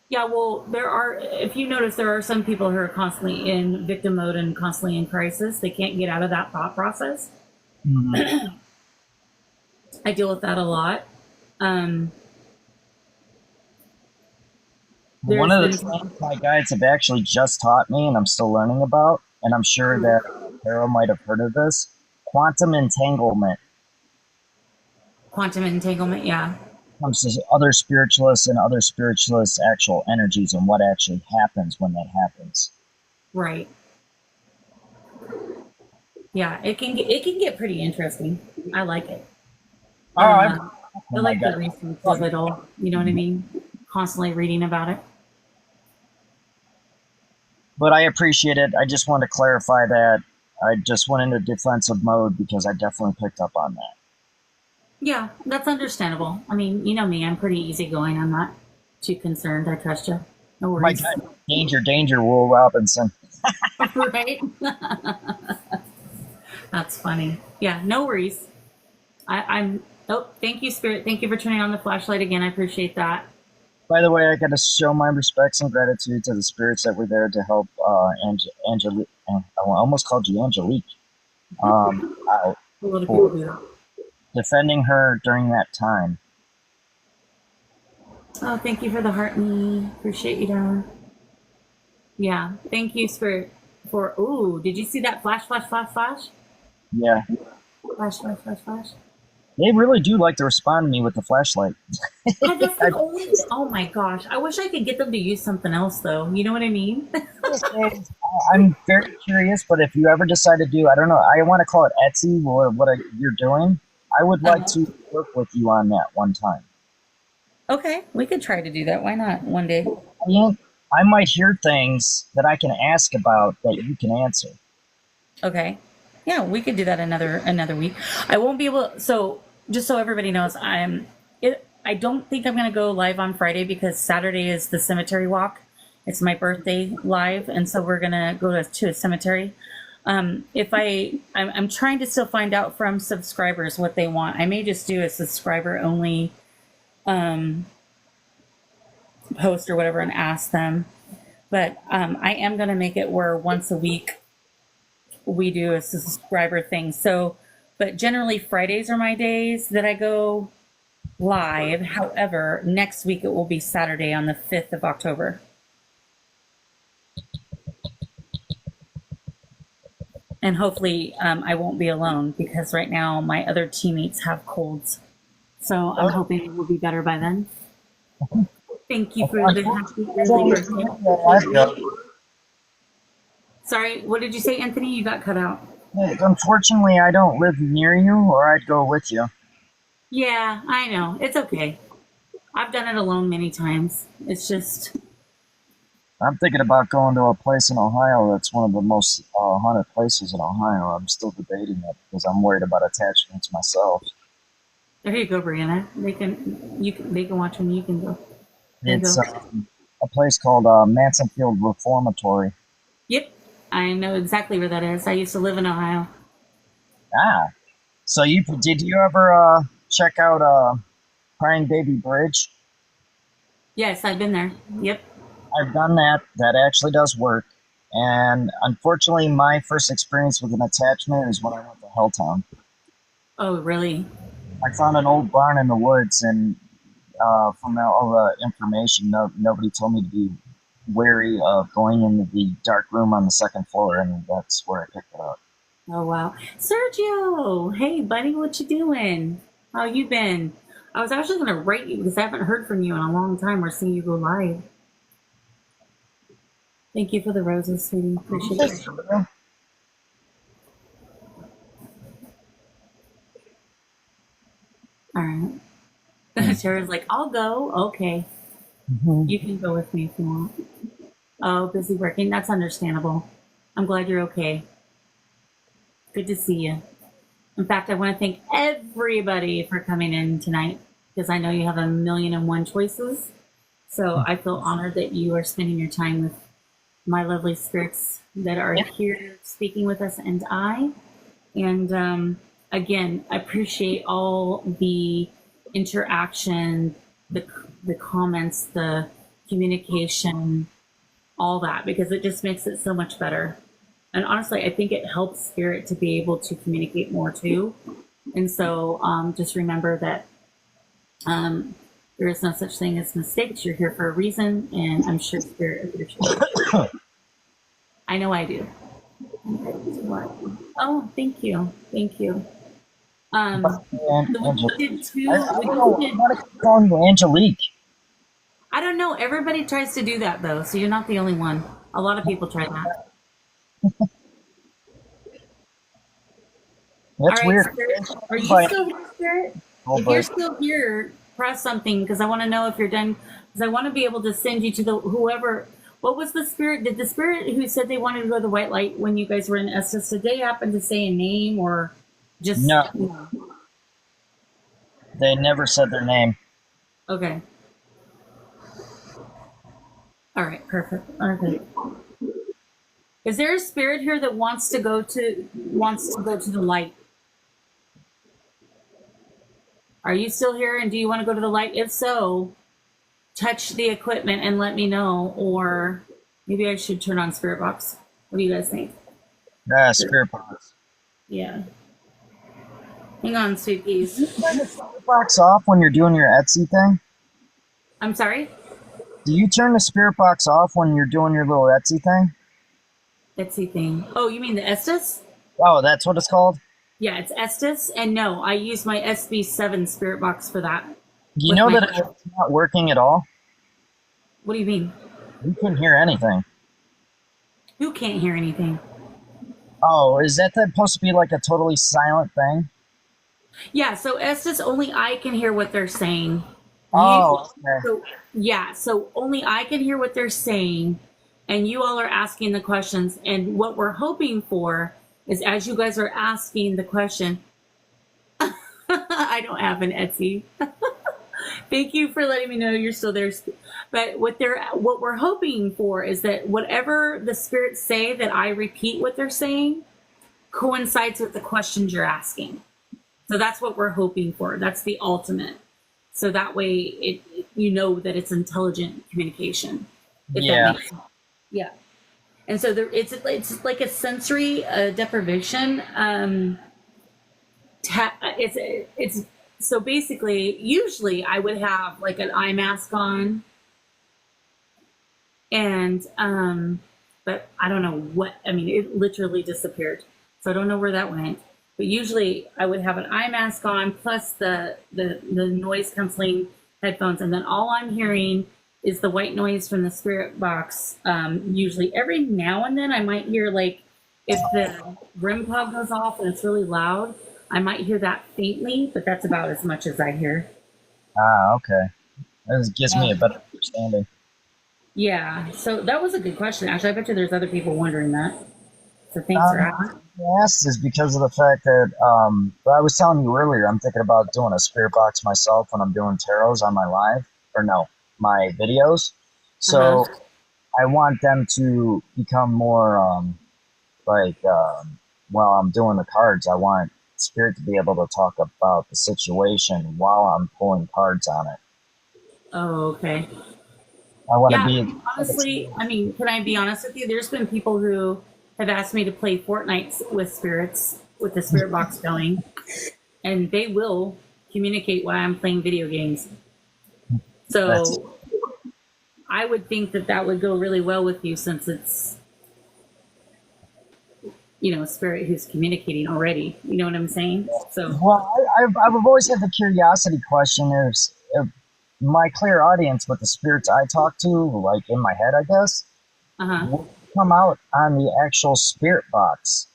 Yeah, well, there are, if you notice, there are some people who are constantly in victim mode and constantly in crisis. They can't get out of that thought process. Mhm. I deal with that a lot. One There's of the been things my guides have actually just taught me, and I'm still learning about, and I'm sure that Carol might have heard of this, quantum entanglement. quantum entanglement, yeah. Comes to other spiritualists and other spiritualists' actual energies and what actually happens when that happens. Right. Yeah, it can get pretty interesting. I like it. Oh, I my like the God. research of it all. You know what I mean? Constantly reading about it. But I appreciate it. I just wanted to clarify that. I just went into defensive mode because I definitely picked up on that. Yeah, that's understandable. I mean, you know me, I'm pretty easygoing. I'm not too concerned. I trust you. No My worries. God, danger, danger, Will Robinson. Right? That's funny. Yeah, no worries. I'm. Oh, thank you, Spirit. Thank you for turning on the flashlight again. I appreciate that. By the way, I got to show my respects and gratitude to the spirits that were there to help Angelique. I almost called you Angelique. Out A lot of people for do that. defending her during that time. Oh, thank you for the heart me. Appreciate you, darling. Yeah, thank you, Spirit, for. Ooh, did you see that flash, flash, flash, flash? Yeah, Flash, flash, flash, flash. they really do like to respond to me with the flashlight. That's the only. Oh my gosh, I wish I could get them to use something else, though. You know what I mean? I'm very curious, but if you ever decide to do, I don't know, I want to call it Etsy or you're doing, I would like to work with you on that one time. Okay, we could try to do that. Why not? One day. I mean, I might hear things that I can ask about that you can answer. Okay. Yeah, we could do that another week. I won't be able. So just so everybody knows, I don't think I'm gonna go live on Friday because Saturday is the cemetery walk. It's my birthday live, and so we're gonna go to a cemetery. If I'm trying to still find out from subscribers what they want. I may just do a subscriber only post or whatever and ask them. But I am gonna make it where once a week we do a subscriber thing. So, but generally Fridays are my days that I go live. However, next week it will be Saturday on the 5th of October. And hopefully I won't be alone because right now my other teammates have colds. So I'm hoping it will be better by then. Thank you for the happy early birthday. Sorry, what did you say, Anthony? You got cut out. Unfortunately, I don't live near you, or I'd go with you. Yeah, I know. It's okay. I've done it alone many times. It's just. I'm thinking about going to a place in Ohio that's one of the most haunted places in Ohio. I'm still debating it because I'm worried about attachments myself. There you go, Brianna. They can watch when you can go. It's a place called Mansonfield Reformatory. Yep, I know exactly where that is. I used to live in Ohio. Ah, so did you ever check out Crying Baby Bridge? Yes, I've been there. Yep. I've done that. That actually does work. And unfortunately, my first experience with an attachment is when I went to Helltown. Oh, really? I found an old barn in the woods, and from all the information, nobody told me to be wary of going into the dark room on the second floor, and that's where I picked it up. Oh, wow. Sergio! Hey, buddy, what you doing? How you been? I was actually going to write you because I haven't heard from you in a long time or seen you go live. Thank you for the roses, sweetie. Appreciate it. All right. Sarah's like, I'll go. Okay. Mm-hmm. You can go with me if you want. Oh, busy working. That's understandable. I'm glad you're okay. Good to see you. In fact, I want to thank everybody for coming in tonight because I know you have 1,000,001 choices. So I feel honored that you are spending your time with my lovely spirits that are here speaking with us and I. And again, I appreciate all the interaction, the comments, the communication, all that, because it just makes it so much better. And honestly, I think it helps spirit to be able to communicate more too. And so just remember that there is no such thing as mistakes. You're here for a reason, and I'm sure spirit appreciates it. I know I do. Oh, thank you. Thank you. We did two. I don't know. Why do you call you Angelique? I don't know. Everybody tries to do that though, so you're not the only one. A lot of people try that. That's weird. Spirit, are you still here, Spirit? If you're still here, press something because I want to know if you're done. Because I want to be able to send you to the whoever. What was the spirit? Did the spirit who said they wanted to go to the white light when you guys were in Estes? Did they happen to say a name or just no? They never said their name. Okay. All right. Perfect. Okay. Is there a spirit here that wants to go to the light? Are you still here and do you want to go to the light? If so, touch the equipment and let me know, or maybe I should turn on Spirit Box. What do you guys think? Spirit Box. Yeah. Hang on, sweet peas. Do you turn the Spirit Box off when you're doing your Etsy thing? I'm sorry? Do you turn the Spirit Box off when you're doing your little Etsy thing? Etsy thing. Oh, you mean the Estes? Oh, that's what it's called? Yeah, it's Estes, and no, I use my SB7 Spirit Box for that. You know that it's not working at all? What do you mean? You couldn't hear anything. Who can't hear anything? Oh, is that supposed to be like a totally silent thing? Yeah, so Estes, only I can hear what they're saying. Oh, okay. So, yeah, so only I can hear what they're saying, and you all are asking the questions, and what we're hoping for is as you guys are asking the question, I don't have an Etsy. Thank you for letting me know you're still there. But what we're hoping for is that whatever the spirits say, that I repeat what they're saying, coincides with the questions you're asking. So that's what we're hoping for. That's the ultimate. So that way, you know that it's intelligent communication. If that makes sense. Yeah. And so it's like a sensory deprivation. It's so basically, usually I would have like an eye mask on, and but I don't know what. I mean, it literally disappeared. So I don't know where that went. But usually I would have an eye mask on plus the noise canceling headphones, and then all I'm hearing is the white noise from the spirit box. Usually every now and then I might hear, like, if the REM pod goes off and it's really loud, I might hear that faintly, but that's about as much as I hear. Ah, okay. That gives me a better understanding. Yeah, so that was a good question. Actually, I bet you there's other people wondering that. So thanks for asking. I asked is because of the fact that I was telling you earlier, I'm thinking about doing a spirit box myself when I'm doing tarots on my videos. So I want them to become more while I'm doing the cards, I want spirit to be able to talk about the situation while I'm pulling cards on it. Oh, okay. I want to be honestly, I mean, can I be honest with you? There's been people who have asked me to play Fortnite with spirits, with the spirit box going, and they will communicate while I'm playing video games. So I would think that would go really well with you, since it's, a spirit who's communicating already. You know what I'm saying? So, well, I've always had the curiosity question is, my clear audience with the spirits I talk to, like in my head, I guess, will come out on the actual spirit box.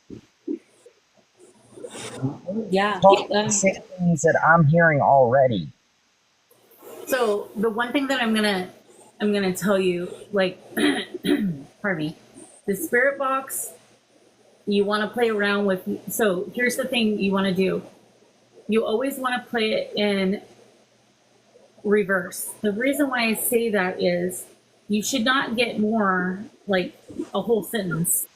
Yeah. The same things that I'm hearing already. So the one thing that I'm gonna tell you, like, pardon me, the spirit box, you want to play around with. So here's the thing you want to do. You always want to play it in reverse. The reason why I say that is you should not get more like a whole sentence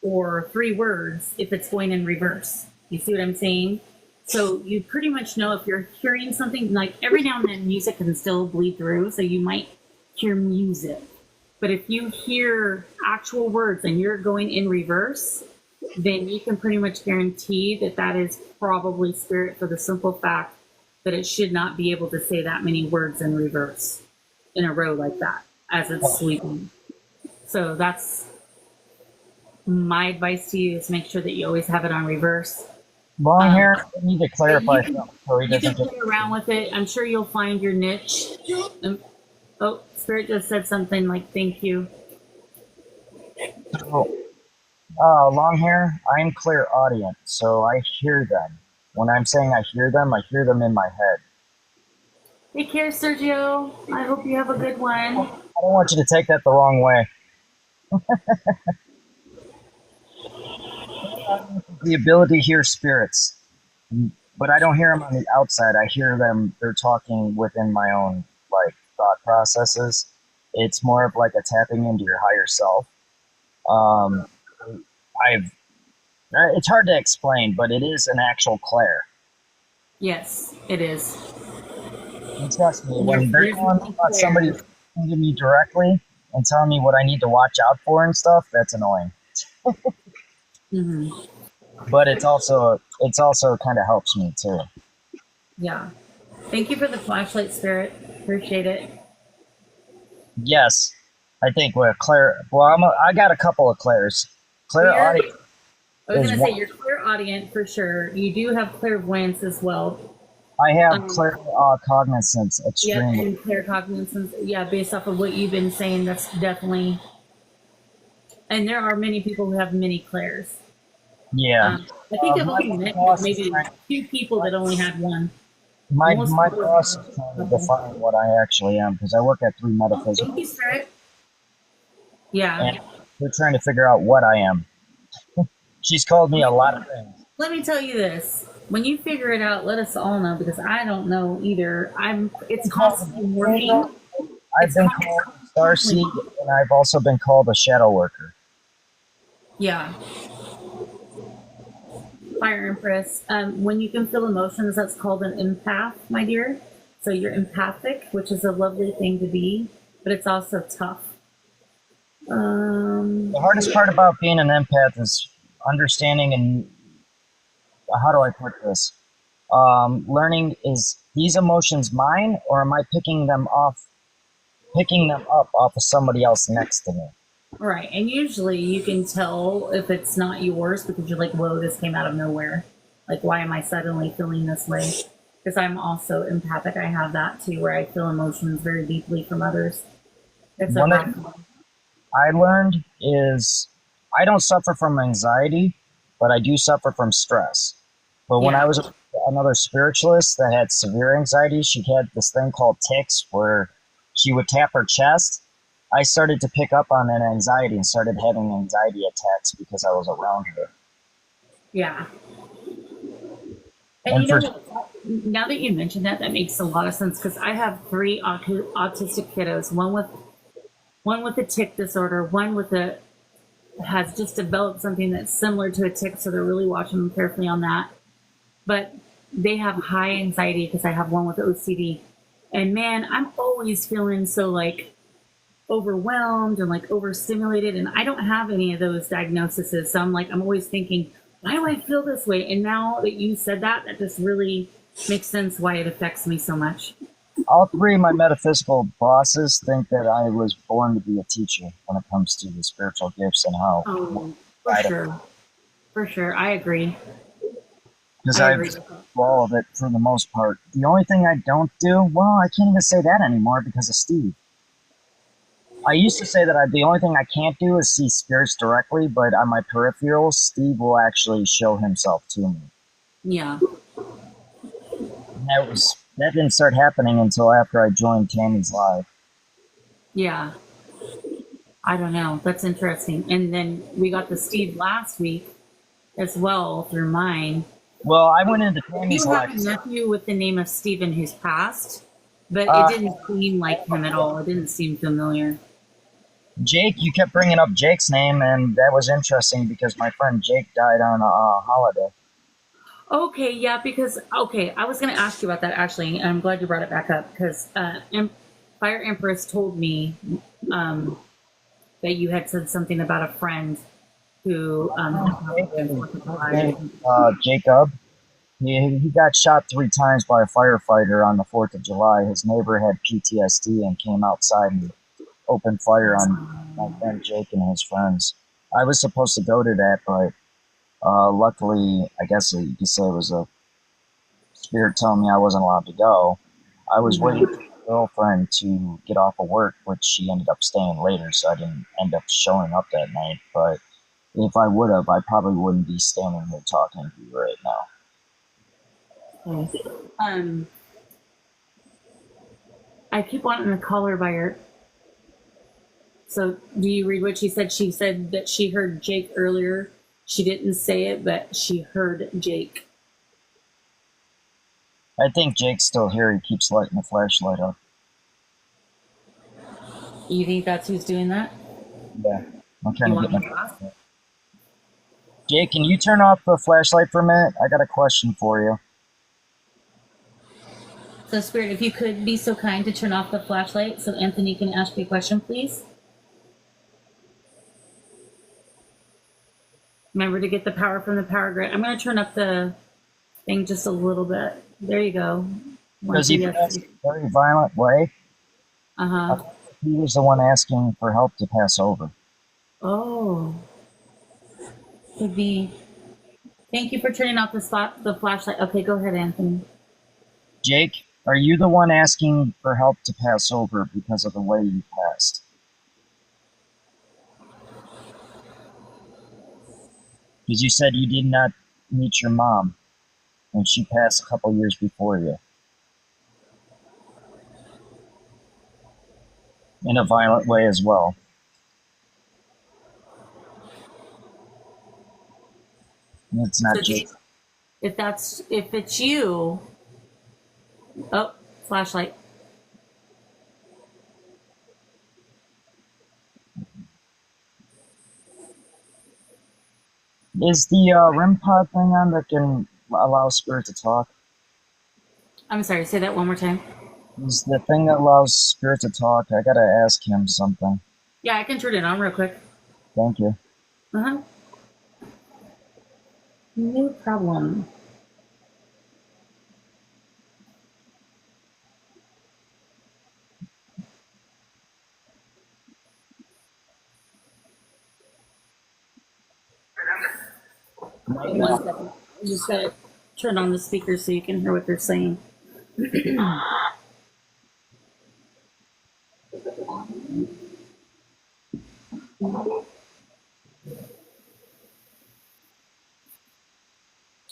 or 3 words if it's going in reverse. You see what I'm saying? So you pretty much know if you're hearing something, like every now and then music can still bleed through, so you might hear music. But if you hear actual words and you're going in reverse, then you can pretty much guarantee that that is probably spirit, for the simple fact that it should not be able to say that many words in reverse in a row like that as it's sleeping. So that's my advice to you, is make sure that you always have it on reverse. Long hair, I need to clarify You can, something so he you can doesn't play around with it. I'm sure you'll find your niche. Oh, Spirit just said something like, thank you. long hair, I'm clairaudient, so I hear them. When I'm saying I hear them in my head. Take care, Sergio. I hope you have a good one. I don't want you to take that the wrong way. The ability to hear spirits, but I don't hear them on the outside. I hear them, they're talking within my own like thought processes. It's more of like a tapping into your higher self. It's hard to explain, but it is an actual clair. Yes, it is. And trust me, when they're calling about somebody talking to me directly and telling me what I need to watch out for and stuff, that's annoying. Mm-hmm. But it's also kind of helps me too. Yeah. Thank you for the flashlight, Spirit. Appreciate it. Yes, I think we're Claire. Well, I got a couple of Claires. Clairaudient. I was going to say you're clairaudient for sure. You do have clairvoyance as well. I have claircognizance extremely. Yeah, and claircognizance. Yeah, based off of what you've been saying, that's definitely. And there are many people who have many clairs. Yeah. I think I've only met maybe 2 people that only had one. My boss is trying to define what I actually am, because I work at 3 metaphysical. Thank you, Spirit. Yeah. And they're trying to figure out what I am. She's called me a lot of things. Let me tell you this. When you figure it out, let us all know, because I don't know either. It's constantly morphing. I've been called Starseed, and I've also been called a shadow worker. Yeah. Fire Empress. When you can feel emotions, that's called an empath, my dear. So you're empathic, which is a lovely thing to be, but it's also tough. The hardest part about being an empath is understanding, and how do I put this? Learning, is these emotions mine, or am I picking them up off of somebody else next to me? Right, and usually you can tell if it's not yours, because you're like, whoa, this came out of nowhere. Like, why am I suddenly feeling this way? Because I'm also empathic. I have that too, where I feel emotions very deeply from others. It's One thing I learned is I don't suffer from anxiety, but I do suffer from stress. But when I was another spiritualist that had severe anxiety, she had this thing called tics, where she would tap her chest. I started to pick up on that anxiety and started having anxiety attacks because I was around her. Yeah. And you know, now that you mentioned that, that makes a lot of sense, because I have 3 autistic kiddos, one with a tic disorder, one with has just developed something that's similar to a tic, so they're really watching them carefully on that. But they have high anxiety because I have one with OCD. And man, I'm always feeling so like overwhelmed and like overstimulated, and I don't have any of those diagnoses. So I'm always thinking, why do I feel this way? And now that you said that, that just really makes sense why it affects me so much. All 3 of my metaphysical bosses think that I was born to be a teacher when it comes to the spiritual gifts and how. Oh, for sure. I agree. Because I've do all of it for the most part. The only thing I don't do, well, I can't even say that anymore because of Steve. I used to say that the only thing I can't do is see spirits directly, but on my peripherals, Steve will actually show himself to me. Yeah. And that didn't start happening until after I joined Tammy's Live. Yeah. I don't know. That's interesting. And then we got the Steve last week as well through mine. Well, I went into Tammy's Live. You have a nephew with the name of Stephen who's passed. but it didn't seem like him at all. It didn't seem familiar. Jake, you kept bringing up Jake's name, and that was interesting because my friend Jake died on a holiday. Okay, yeah, because I was going to ask you about that actually, and I'm glad you brought it back up because Fire Empress told me that you had said something about a friend who Jacob. He got shot 3 times by a firefighter on the 4th of July. His neighbor had PTSD and came outside and opened fire on my friend Jake and his friends. I was supposed to go to that, but luckily, I guess you could say it was a spirit telling me I wasn't allowed to go. I was waiting for my girlfriend to get off of work, which she ended up staying later, so I didn't end up showing up that night. But if I would have, I probably wouldn't be standing here talking to you right now. I keep wanting to call her by her. So, do you read what she said? She said that she heard Jake earlier. She didn't say it, but she heard Jake. I think Jake's still here. He keeps lighting the flashlight up. You think that's who's doing that? Yeah. I'm trying to get my... Jake, can you turn off the flashlight for a minute? I got a question for you. So, Spirit, if you could be so kind to turn off the flashlight so Anthony can ask you a question, please. Remember to get the power from the power grid. I'm going to turn up the thing just a little bit. There you go. Does he pass a very violent way? Uh-huh. He was the one asking for help to pass over. Oh. Could be. Thank you for turning off the flashlight. Okay, go ahead, Anthony. Jake, are you the one asking for help to pass over because of the way you passed? Because you said you did not meet your mom, and she passed a couple years before you. In a violent way as well. It's not So Jake. If it's you. Oh, flashlight. Is the REM pod thing on that can allow spirit to talk? I'm sorry, say that one more time. Is the thing that allows spirit to talk? I gotta ask him something. Yeah, I can turn it on real quick. Thank you. Uh-huh. No problem. Wait 1 second. I just gotta turn on the speaker so you can hear what they're saying.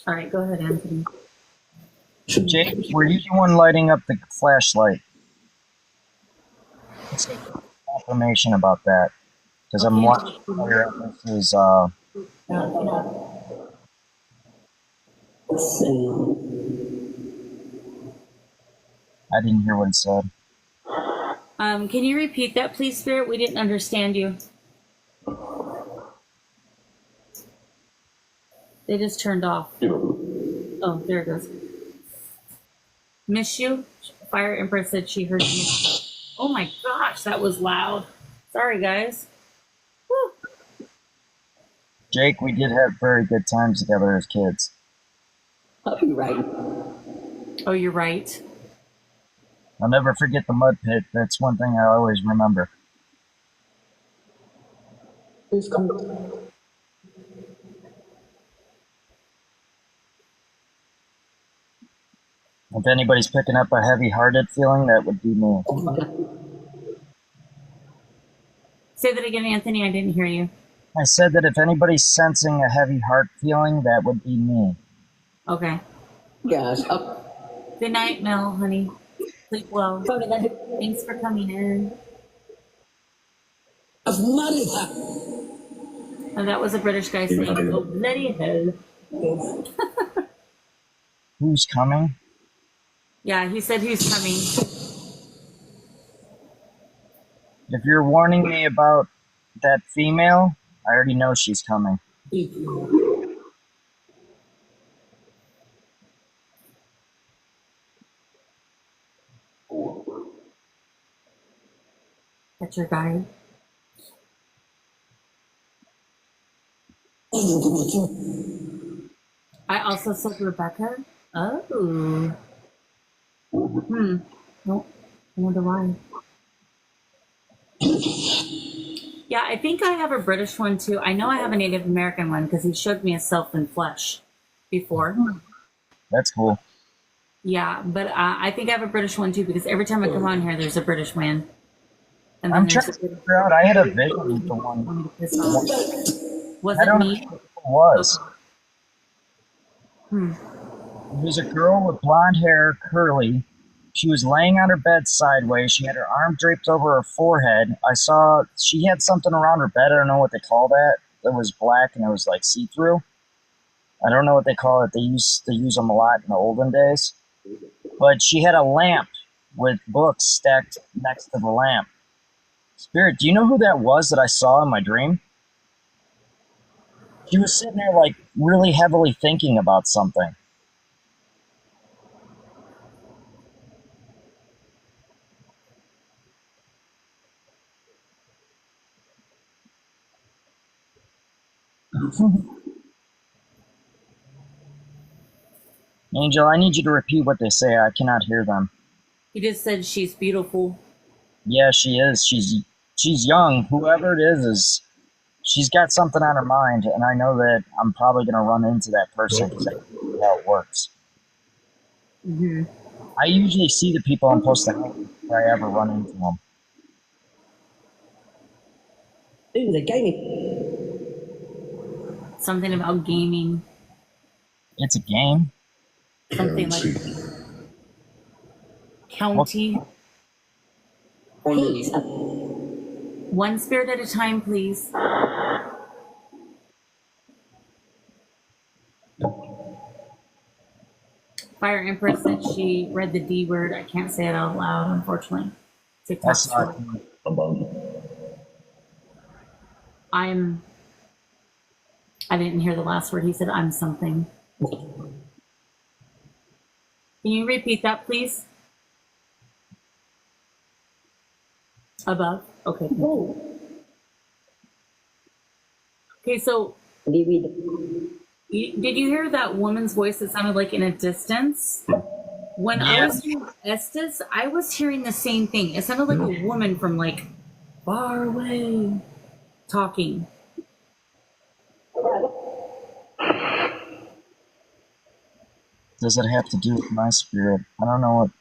All right, go ahead, Anthony. Jake, were you the one lighting up the flashlight? Let's get confirmation about that. Because I'm watching Fire Empress's, I didn't hear what it said. Can you repeat that, please, Spirit? We didn't understand you. They just turned off. Oh, there it goes. Miss you? Fire Empress said she heard you. Oh my gosh, that was loud. Sorry, guys. Woo. Jake, we did have very good times together as kids. Oh, you're right. Oh, you're right. I'll never forget the mud pit. That's one thing I always remember. Who's coming? If anybody's picking up a heavy-hearted feeling, that would be me. Oh my God. Say that again, Anthony. I didn't hear you. I said that if anybody's sensing a heavy heart feeling, that would be me. Okay. Gosh. Good night, Mel, honey. Sleep well. Thanks for coming in. Oh, that was a British guy saying, "Oh, bloody hell." Who's coming? Yeah, he said who's coming. If you're warning me about that female, I already know she's coming. That's your guide. I also said Rebecca. Oh. Nope. I wonder why. Yeah, I think I have a British one too. I know I have a Native American one because he showed me a self in flesh before. That's cool. Yeah, but I think I have a British one too because every time I come on here, there's a British man. And I'm then trying there's to figure out. I had a vision for one. Was I it don't know me? who it was. Hmm. It was a girl with blonde hair, curly. She was laying on her bed sideways. She had her arm draped over her forehead. I saw she had something around her bed. I don't know what they call that. It was black and it was like see-through. I don't know what they call it. They use them a lot in the olden days. But she had a lamp with books stacked next to the lamp. Spirit, do you know who that was that I saw in my dream? She was sitting there like really heavily thinking about something. Angel, I need you to repeat what they say. I cannot hear them. He just said she's beautiful. Yeah, she is. She's young. Whoever it is she's got something on her mind, and I know that I'm probably going to run into that person because that's how it works. Mm-hmm. I usually see the people I'm supposed to help if I ever run into them. Ooh, the gaming. Something about gaming. It's a game. Something like county. Please. One spirit at a time, please. Fire Empress said she read the D word. I can't say it out loud, unfortunately. TikTok's true. I didn't hear the last word. He said, I'm something. Can you repeat that, please? Above? Okay. Okay, so did you hear that woman's voice that sounded like in a distance? When I was hearing Estes, I was hearing the same thing. It sounded like a woman from like far away talking. Does it have to do with my spirit? I don't know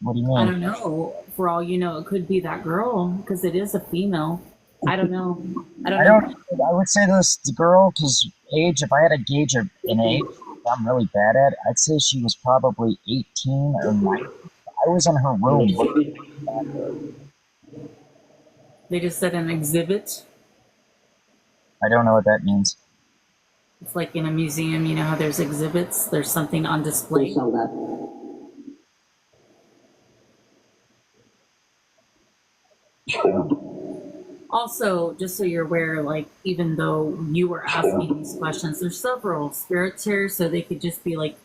what do you mean? I don't know. For all you know, it could be that girl because it is a female. I don't know. I would say this girl because age. If I had to gauge an age, I'm really bad at it. I'd say she was probably 18 or 19. I was in her room looking at her. They just said an exhibit. I don't know what that means. It's like in a museum, you know how there's exhibits, there's something on display. Also, just so you're aware, like, even though you were asking these questions, there's several spirits here, so they could just be like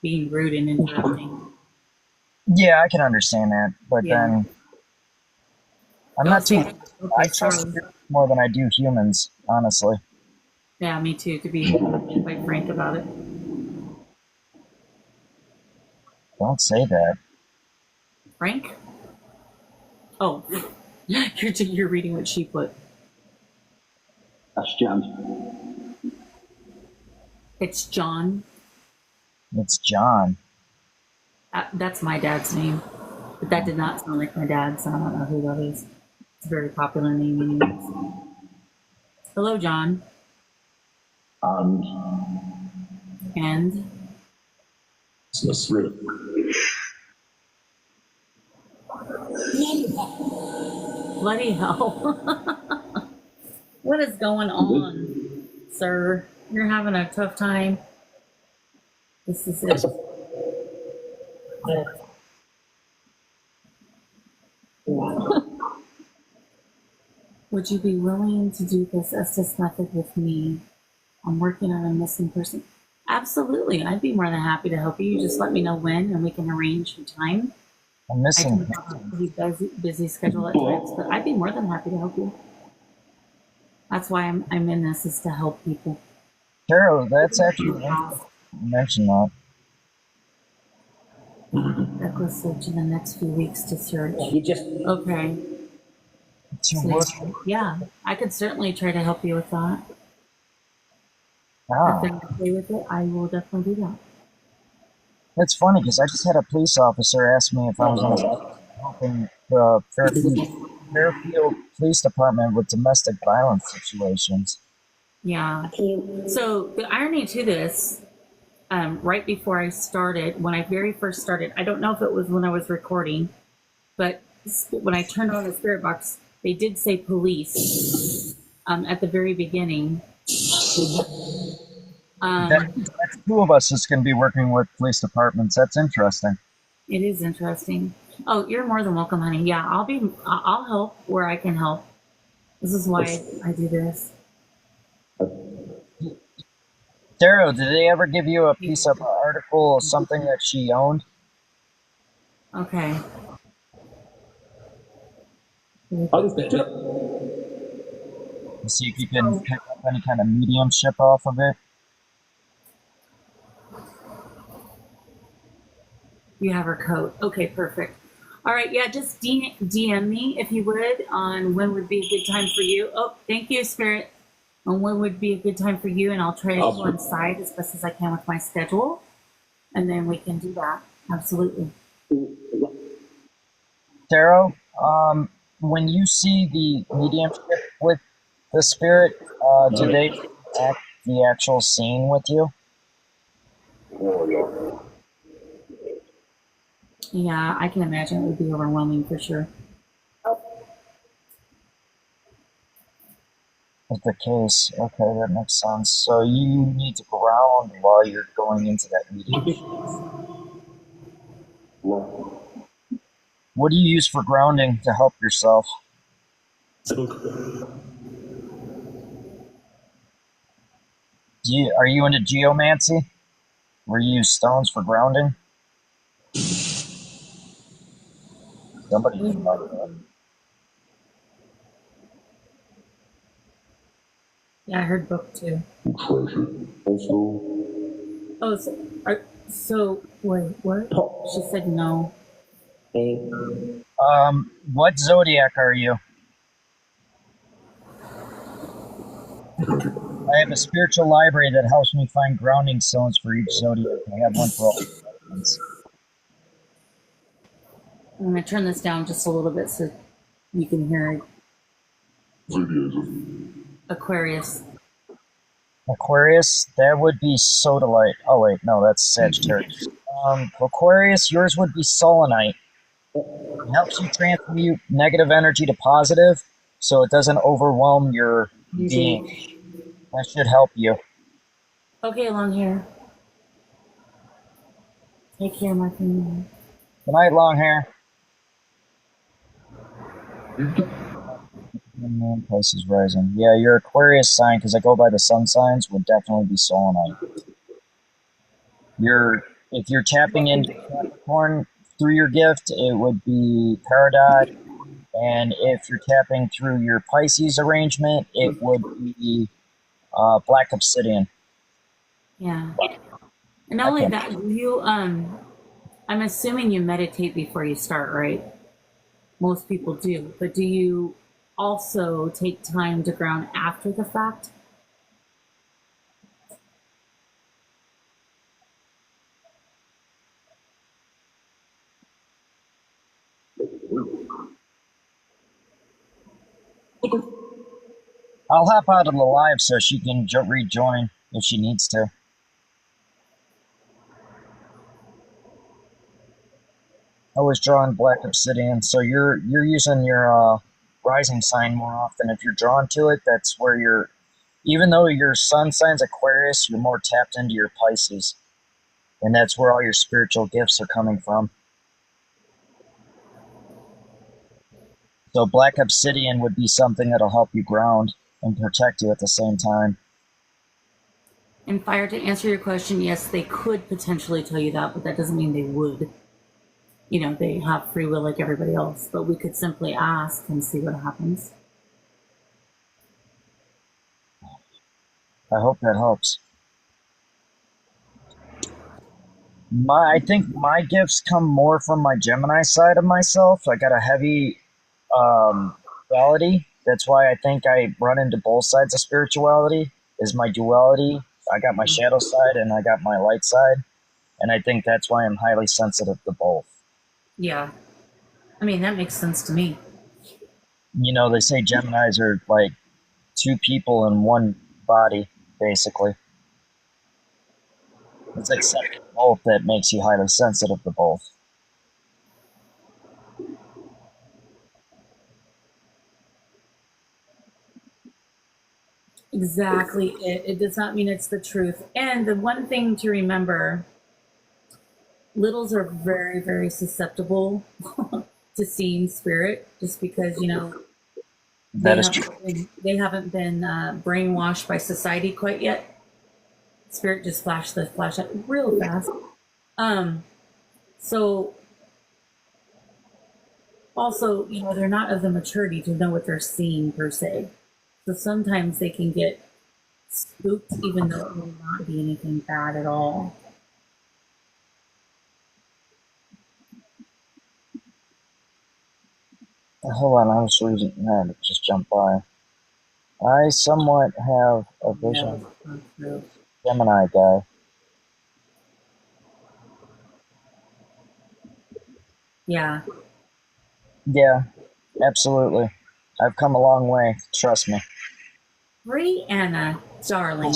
being rude and interrupting. Yeah, I can understand that, but then I'm not too. I trust spirits more than I do humans, honestly. Yeah, me too, to be quite frank about it. Don't say that. Frank? Oh, you're reading what she put. That's John. It's John. It's John. That's my dad's name. But that did not sound like my dad, so I don't know who that is. It's a very popular name anyways. Hello, John. And? It's really. Bloody hell. What is going on, sir? You're having a tough time. This is it. Would you be willing to do this Estes Method with me? I'm working on a missing person. Absolutely. I'd be more than happy to help you. You just let me know when and we can arrange a time. I'm I missing. do have a pretty busy schedule at times, but I'd be more than happy to help you. That's why I'm in this, is to help people. Carol, that's actually interesting you mentioned that. Reckless search in the next few weeks to search. You just Okay. To So, work. yeah, I could certainly try to help you with that. If Ah, they're okay with it, I will definitely do that. that's funny because I just had a police officer ask me if I was interested in helping the Fairfield Police Department with domestic violence situations. Yeah. you So the irony to this, right before I started, when I very first started, I don't know if it was when I was recording, but when I turned on the spirit box, they did say police at the very beginning. That's two of us that's going to be working with police departments. That's interesting. It is interesting. Oh, you're more than welcome, honey. Yeah, I'll help where I can help. This is why I do this. Darrow, did they ever give you a piece of article or something that she owned? Okay. I was there. To see if you can pick up any kind of mediumship off of it? You have her code. Okay, perfect. All right, yeah, just DM me if you would on when would be a good time for you. Oh, thank you, Spirit. On when would be a good time for you, and I'll try to coincide as best as I can with my schedule, and then we can do that. Absolutely. Darrow, when you see the mediumship with the spirit, do they act the actual scene with you? Yeah, I can imagine it would be overwhelming for sure. With the case, okay, that makes sense. So you need to ground while you're going into that mediumship. What do you use for grounding to help yourself? Are you into geomancy? Where you use stones for grounding? Somebody just brought it up. Yeah, I heard book too. Oh, so wait, what? She said no. What zodiac are you? I have a spiritual library that helps me find grounding stones for each zodiac. I have one for all ones. I'm gonna turn this down just a little bit so you can hear Aquarius. Aquarius, that would be sodalite. Oh wait, no, that's Sagittarius. Aquarius, yours would be selenite. It helps you transmute negative energy to positive, so it doesn't overwhelm your being. That should help you. Okay, long hair. Take care, my friend. Good night, long hair. Price is rising. Yeah, your Aquarius sign, because I go by the sun signs, would definitely be selenite. If you're tapping into Capricorn through your gift, it would be Peridot. And if you're tapping through your Pisces arrangement, it would be Black Obsidian. Yeah. And not only that, I'm assuming you meditate before you start, right? Most people do. But do you also take time to ground after the fact? I'll hop out of the live so she can rejoin if she needs to. I was drawing Black Obsidian, so you're using your rising sign more often. If you're drawn to it, that's where you're. Even though your sun sign's Aquarius, you're more tapped into your Pisces, and that's where all your spiritual gifts are coming from. So black obsidian would be something that'll help you ground and protect you at the same time. And Fire, to answer your question, yes, they could potentially tell you that, but that doesn't mean they would. You know, they have free will like everybody else, but we could simply ask and see what happens. I hope that helps. I think my gifts come more from my Gemini side of myself. I got a heavy duality. That's why I think I run into both sides of spirituality, is my duality. I got my shadow side and I got my light side. And I think that's why I'm highly sensitive to both. Yeah. I mean, that makes sense to me. You know, they say Geminis are like two people in one body, basically. It's accepting both that makes you highly sensitive to both. Exactly. It does not mean it's the truth. And the one thing to remember, littles are very, very susceptible to seeing spirit, just because, you know, That is true. they haven't been brainwashed by society quite yet. Spirit just flashed the flashlight real fast. So also, you know, they're not of the maturity to know what they're seeing per se. So sometimes they can get spooked, even though it will not be anything bad at all. Hold on, I was reading that. It just jumped by. I somewhat have a vision. No, Gemini guy. yeah. Yeah, absolutely. I've come a long way. Trust me. Brianna, darling,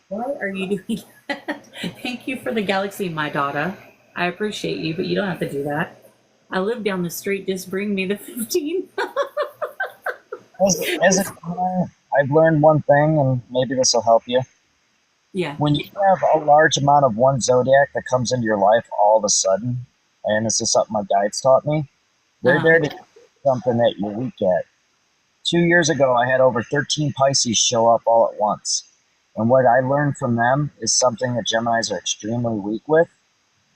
why are you doing that? Thank you for the galaxy, my daughter. I appreciate you, but you don't have to do that. I live down the street. Just bring me the 15. As a Gemini, I've learned one thing, and maybe this will help you. Yeah. When you have a large amount of one zodiac that comes into your life all of a sudden, and this is something my guides taught me, they're there to do something that you're weak at. 2 years ago, I had over 13 Pisces show up all at once. And what I learned from them is something that Geminis are extremely weak with,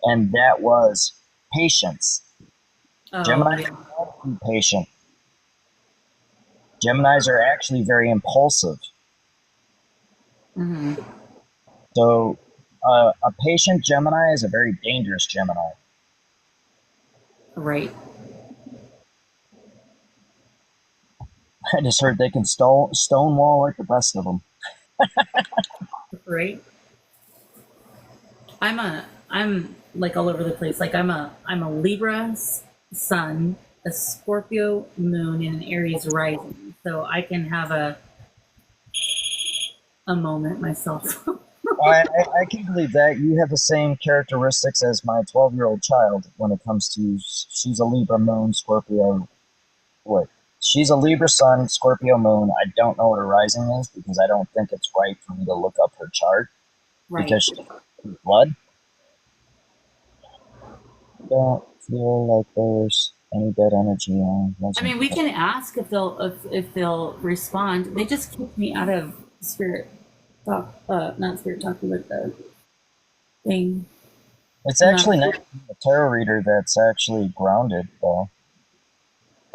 and that was patience. Geminis are not patient. Geminis are actually very impulsive. Mm-hmm. So a patient Gemini is a very dangerous Gemini. Right. I just heard they can stonewall like the best of them. Right. I'm like all over the place. Like I'm a Libra sun, a Scorpio moon, and an Aries rising. So I can have a moment myself. I can believe that. You have the same characteristics as my 12-year-old child when it comes to, she's a Libra moon, Scorpio. What? She's a Libra sun, Scorpio moon. I don't know what her rising is because I don't think it's right for me to look up her chart. Right. Because she's blood. Don't feel like there's any dead energy on. I mean, we can ask if they'll respond. They just kicked me out of spirit talk, not spirit talking, but the thing. It's actually not a tarot reader that's actually grounded, though.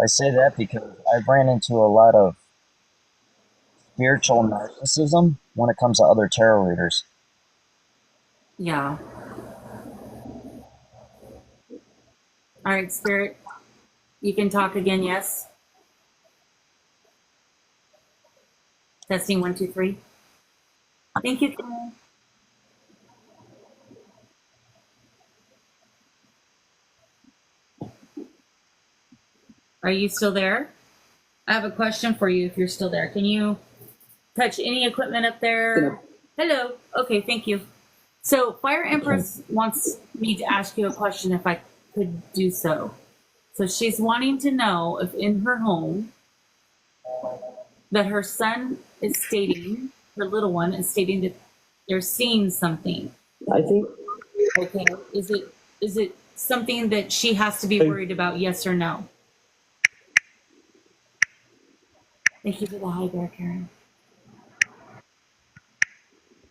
I say that because I've ran into a lot of spiritual narcissism when it comes to other tarot readers. Yeah. All right, Spirit. You can talk again, yes? Testing 1, 2, 3. Thank you, Karen. Are you still there? I have a question for you if you're still there. Can you touch any equipment up there? Hello. Okay, thank you. So Fire Empress wants me to ask you a question if I could do so. So she's wanting to know if in her home that her son is stating, her little one is stating that they're seeing something. I think. Okay. Is it something that she has to be worried about, yes or no? Thank you for the high bear, Karen.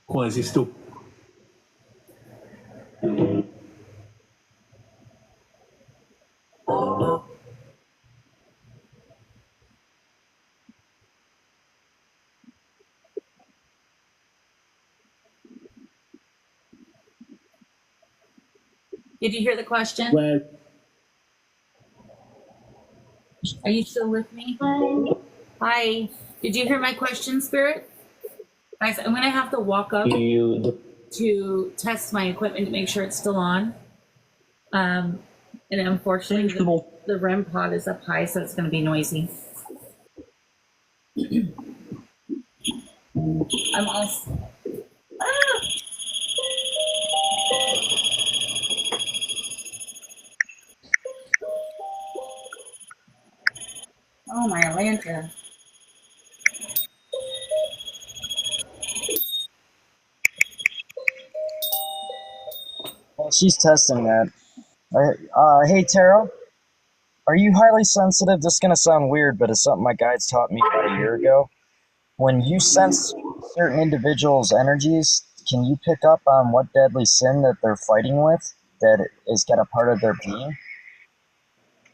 Why is he still? Did you hear the question? Where? Are you still with me? Hi. Did you hear my question, Spirit? Guys, I'm going to have to walk up to test my equipment to make sure it's still on. And unfortunately, the REM pod is up high, so it's going to be noisy. I'm also... Oh, my Atlanta. Well, she's testing that. Hey, Tara, are you highly sensitive? This is going to sound weird, but it's something my guides taught me about a year ago. When you sense certain individuals' energies, can you pick up on what deadly sin that they're fighting with that is got a part of their being?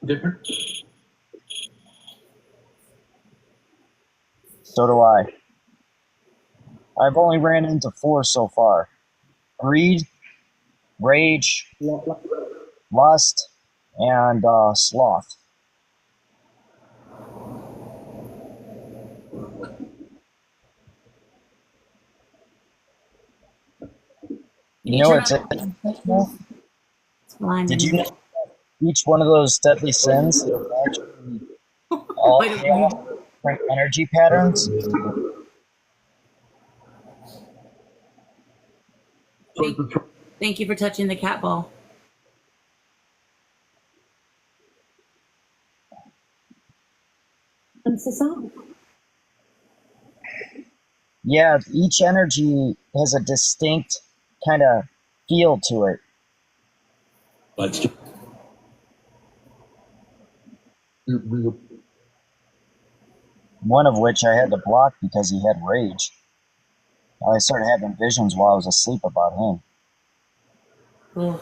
Different. So do I. I've only ran into 4 so far. Greed, rage, lust, and sloth. You know it's Did you know each one of those deadly sins is actually all different energy patterns? Thank you for touching the cat ball. Yeah, each energy has a distinct kind of feel to it. One of which I had to block because he had rage. I started having visions while I was asleep about him. Ugh.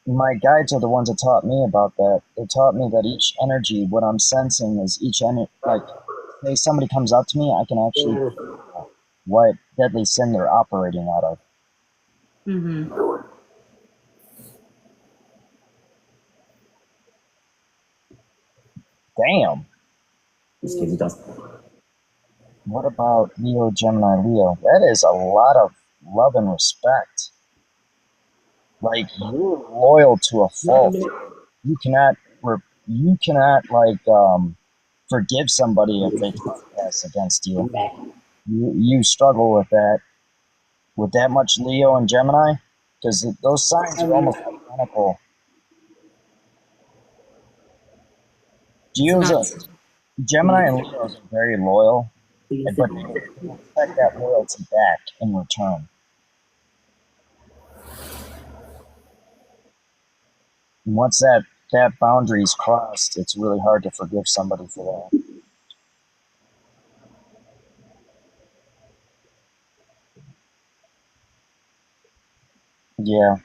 My guides are the ones that taught me about that. They taught me that each energy, what I'm sensing is each energy, like, say somebody comes up to me, I can actually feel what deadly sin they're operating out of. Mm-hmm. Damn. What about Leo, Gemini, Leo? That is a lot of love and respect. Like, you're loyal to a fault. You cannot, forgive somebody if they trespass against you. You struggle with that much Leo and Gemini, because those signs are almost identical. Gemini and Leos are very loyal, but they expect that loyalty back in return. And once that boundary is crossed, it's really hard to forgive somebody for that. Yeah,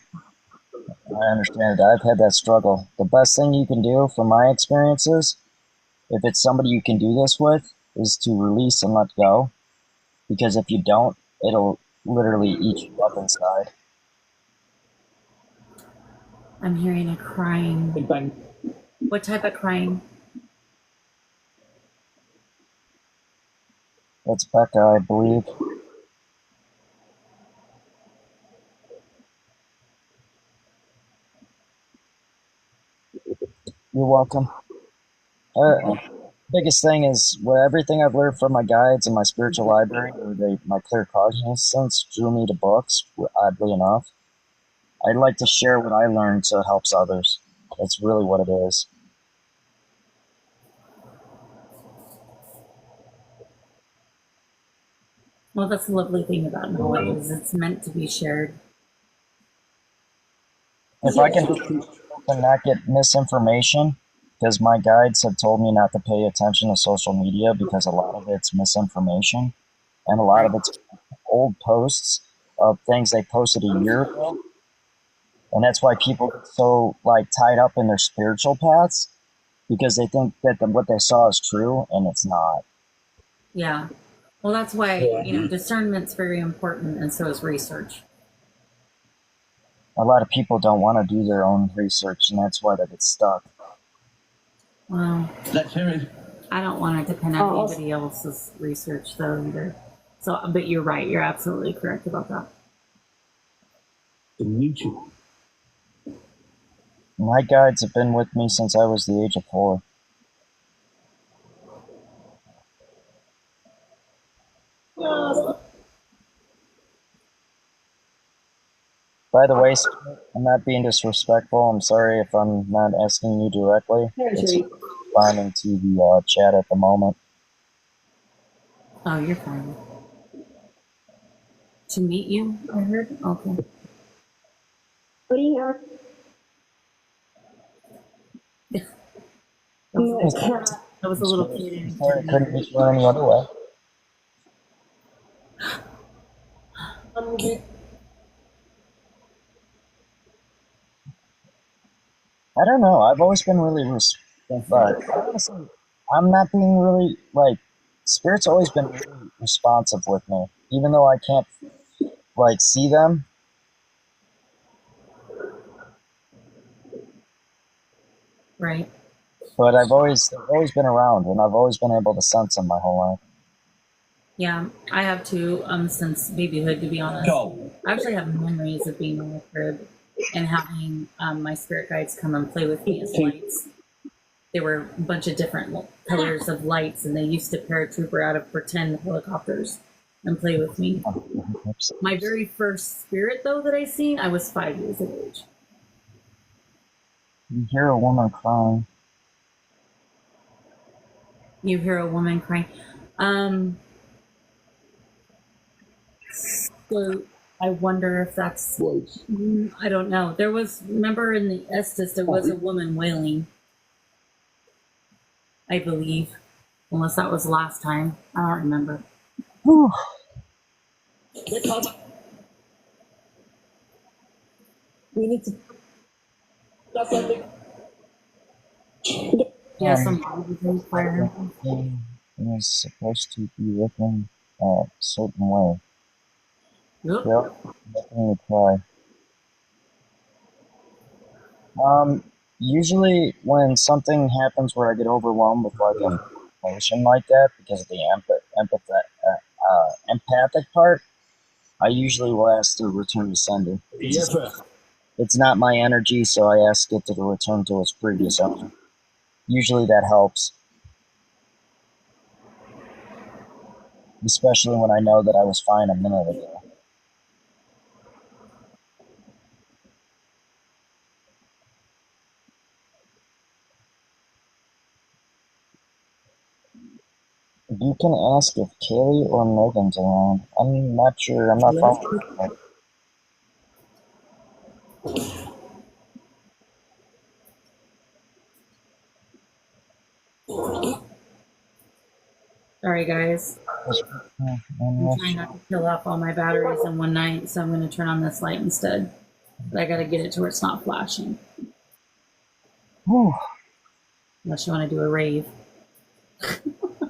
I understand it. I've had that struggle. The best thing you can do, from my experiences, if it's somebody you can do this with, is to release and let go. Because if you don't, it'll literally eat you up inside. I'm hearing a crying. What type of crying? That's Becca, I believe. You're welcome. Biggest thing is everything I've learned from my guides and my spiritual library, or my clear cognizance drew me to books, oddly enough. I'd like to share what I learned so it helps others. That's really what it is. Well, that's the lovely thing about knowledge is it's meant to be shared. If I can and not get misinformation, because my guides have told me not to pay attention to social media because a lot of it's misinformation, and a lot of it's old posts of things they posted a year ago. And that's why people get so like tied up in their spiritual paths, because they think that what they saw is true, and it's not. Yeah. Well, that's why, discernment's very important, and so is research. A lot of people don't want to do their own research, and that's why they get stuck. Well, Let's hear it. I don't want to depend on anybody else's research, though, either. So, but you're right. You're absolutely correct about that. In YouTube. My guides have been with me since I was the age of 4. By the way, I'm not being disrespectful. I'm sorry if I'm not asking you directly. It's responding to the chat at the moment. Oh, you're fine. To meet you, I heard? Okay. What do you have? That was a little kid. Sorry, I couldn't meet you any other way. I don't know. I've always been really but honestly, I'm not being really like Spirit's always been really responsive with me, even though I can't like see them. Right. But they've always been around, and I've always been able to sense them my whole life. Yeah, I have too, since babyhood, to be honest. Go. I actually have memories of being in the crib and having my spirit guides come and play with me as lights. There were a bunch of different colors of lights, and they used to paratrooper out of pretend helicopters and play with me. My very first spirit, though, that I seen, I was 5 years of age. You hear a woman crying. You hear a woman crying. So I wonder if that's, I don't know. There was, remember in the Estes, there was a woman wailing, I believe, unless that was last time. I don't remember. Whew. We need to. That's something. Yeah, some fire. Is supposed to be looking a certain way. Yep. Yep, making me cry. Usually when something happens where I get overwhelmed with like an emotion like that because of the empathic part, I usually will ask to return to sender. Yes, sir. It's not my energy, so I ask it to return to its previous owner. Usually that helps. Especially when I know that I was fine a minute ago. You can ask if Kaylee or Megan's around. I'm not sure. I'm not following. Sorry, guys. I'm trying not to kill off all my batteries in one night, so I'm going to turn on this light instead. But I got to get it to where it's not flashing. Whew. Unless you want to do a rave.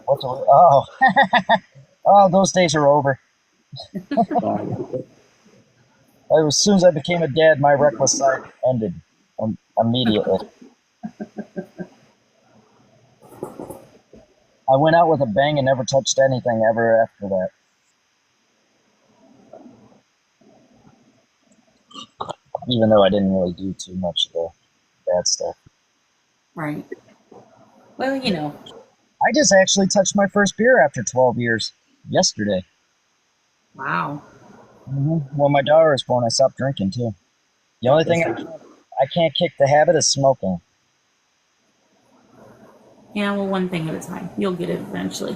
Oh, oh, those days are over. As soon as I became a dad, my reckless side ended immediately. I went out with a bang and never touched anything ever after that. Even though I didn't really do too much of the bad stuff. Right. Well, you know. I just actually touched my first beer after 12 years. Yesterday. Wow. When my daughter was born, I stopped drinking too. The only thing I can't kick the habit is smoking. Yeah, well, one thing at a time. You'll get it eventually.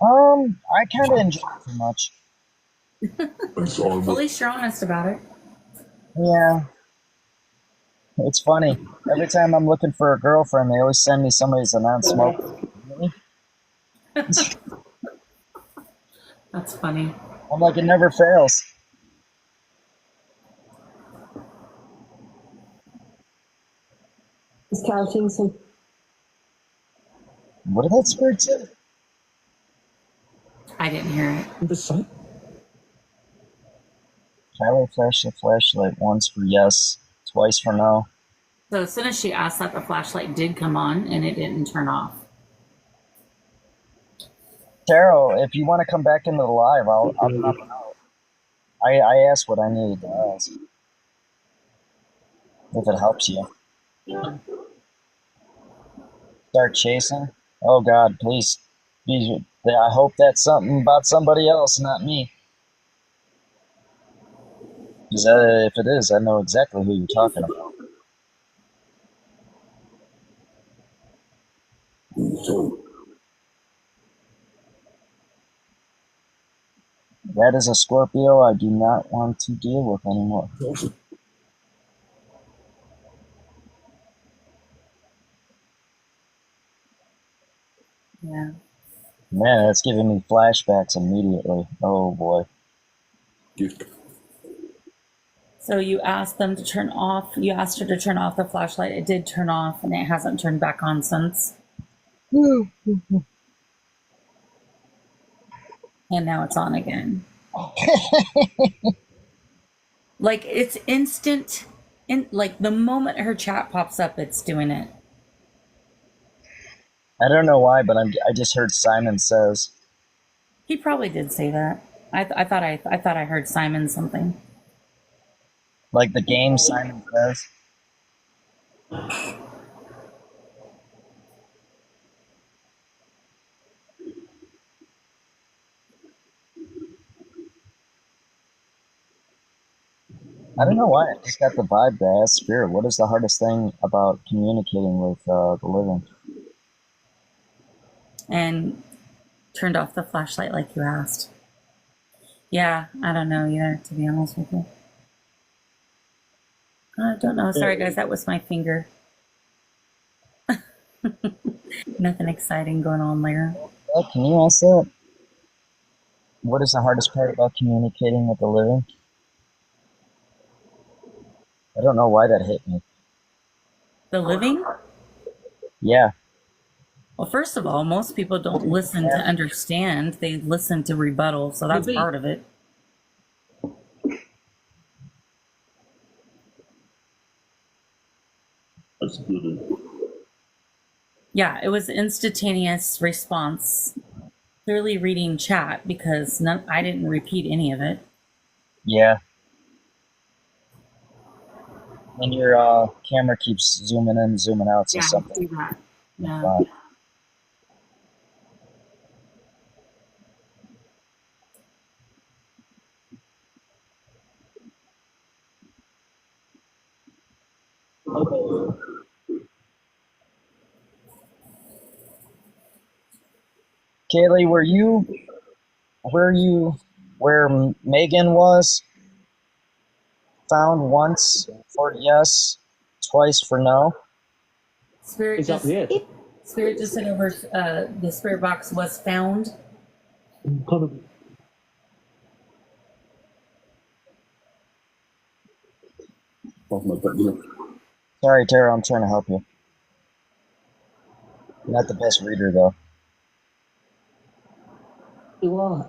I kind of enjoy it too much. Well, at least you're honest about it. Yeah. It's funny. Every time I'm looking for a girlfriend, they always send me somebody who's a non-smoker. Really? That's funny. I'm like, it never fails. He's counting some. What did that spirit say? I didn't hear it. The site? Tyler flashed the flashlight once for yes, twice for no. So as soon as she asked that, the flashlight did come on and it didn't turn off. Taro, if you want to come back into the live, I'll drop it out. I asked what I needed to ask. If it helps you. Start chasing? Oh God, please. I hope that's something about somebody else, not me. Because if it is, I know exactly who you're talking about. That is a Scorpio I do not want to deal with anymore. Yeah. Man, that's giving me flashbacks immediately. Oh boy. So you asked them to turn off, you asked her to turn off the flashlight. It did turn off and it hasn't turned back on since. And now it's on again. Like it's instant. Like the moment her chat pops up, it's doing it. I don't know why, but I just heard Simon Says. He probably did say that. I thought I heard Simon something. Like the game Simon Says. I don't know why. I just got the vibe to ask Spirit, what is the hardest thing about communicating with the living? And turned off the flashlight like you asked. Yeah, I don't know either, to be honest with you. I don't know. Sorry, guys. That was my finger. Nothing exciting going on there. Can you ask that? What is the hardest part about communicating with the living? I don't know why that hit me. The living? Yeah. Well, first of all, most people don't listen to understand. They listen to rebuttal, so that's part of it. That's good. Yeah, it was instantaneous response. Clearly reading chat because I didn't repeat any of it. Yeah. And your camera keeps zooming in, zooming out, so something. Do that. Yeah. Kaylee, where Megan was? Found once for yes, twice for no. Spirit just said over the spirit box was found. Sorry, Tara, I'm trying to help you. You're not the best reader, though. You are.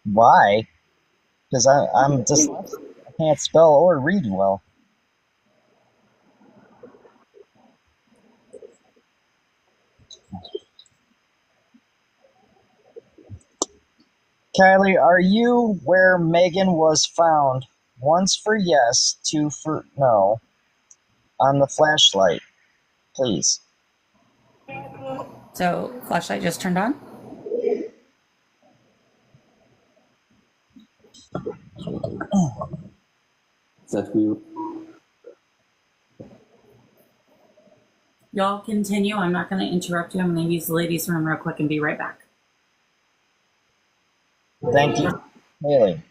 Why? Because I'm dyslexic. I can't spell or read well. Kylie, are you where Megan was found? Once for yes, two for no. On the flashlight, please. So, flashlight just turned on? Y'all continue. I'm not going to interrupt you. I'm going to use the ladies' room real quick and be right back. Thank you, Haley.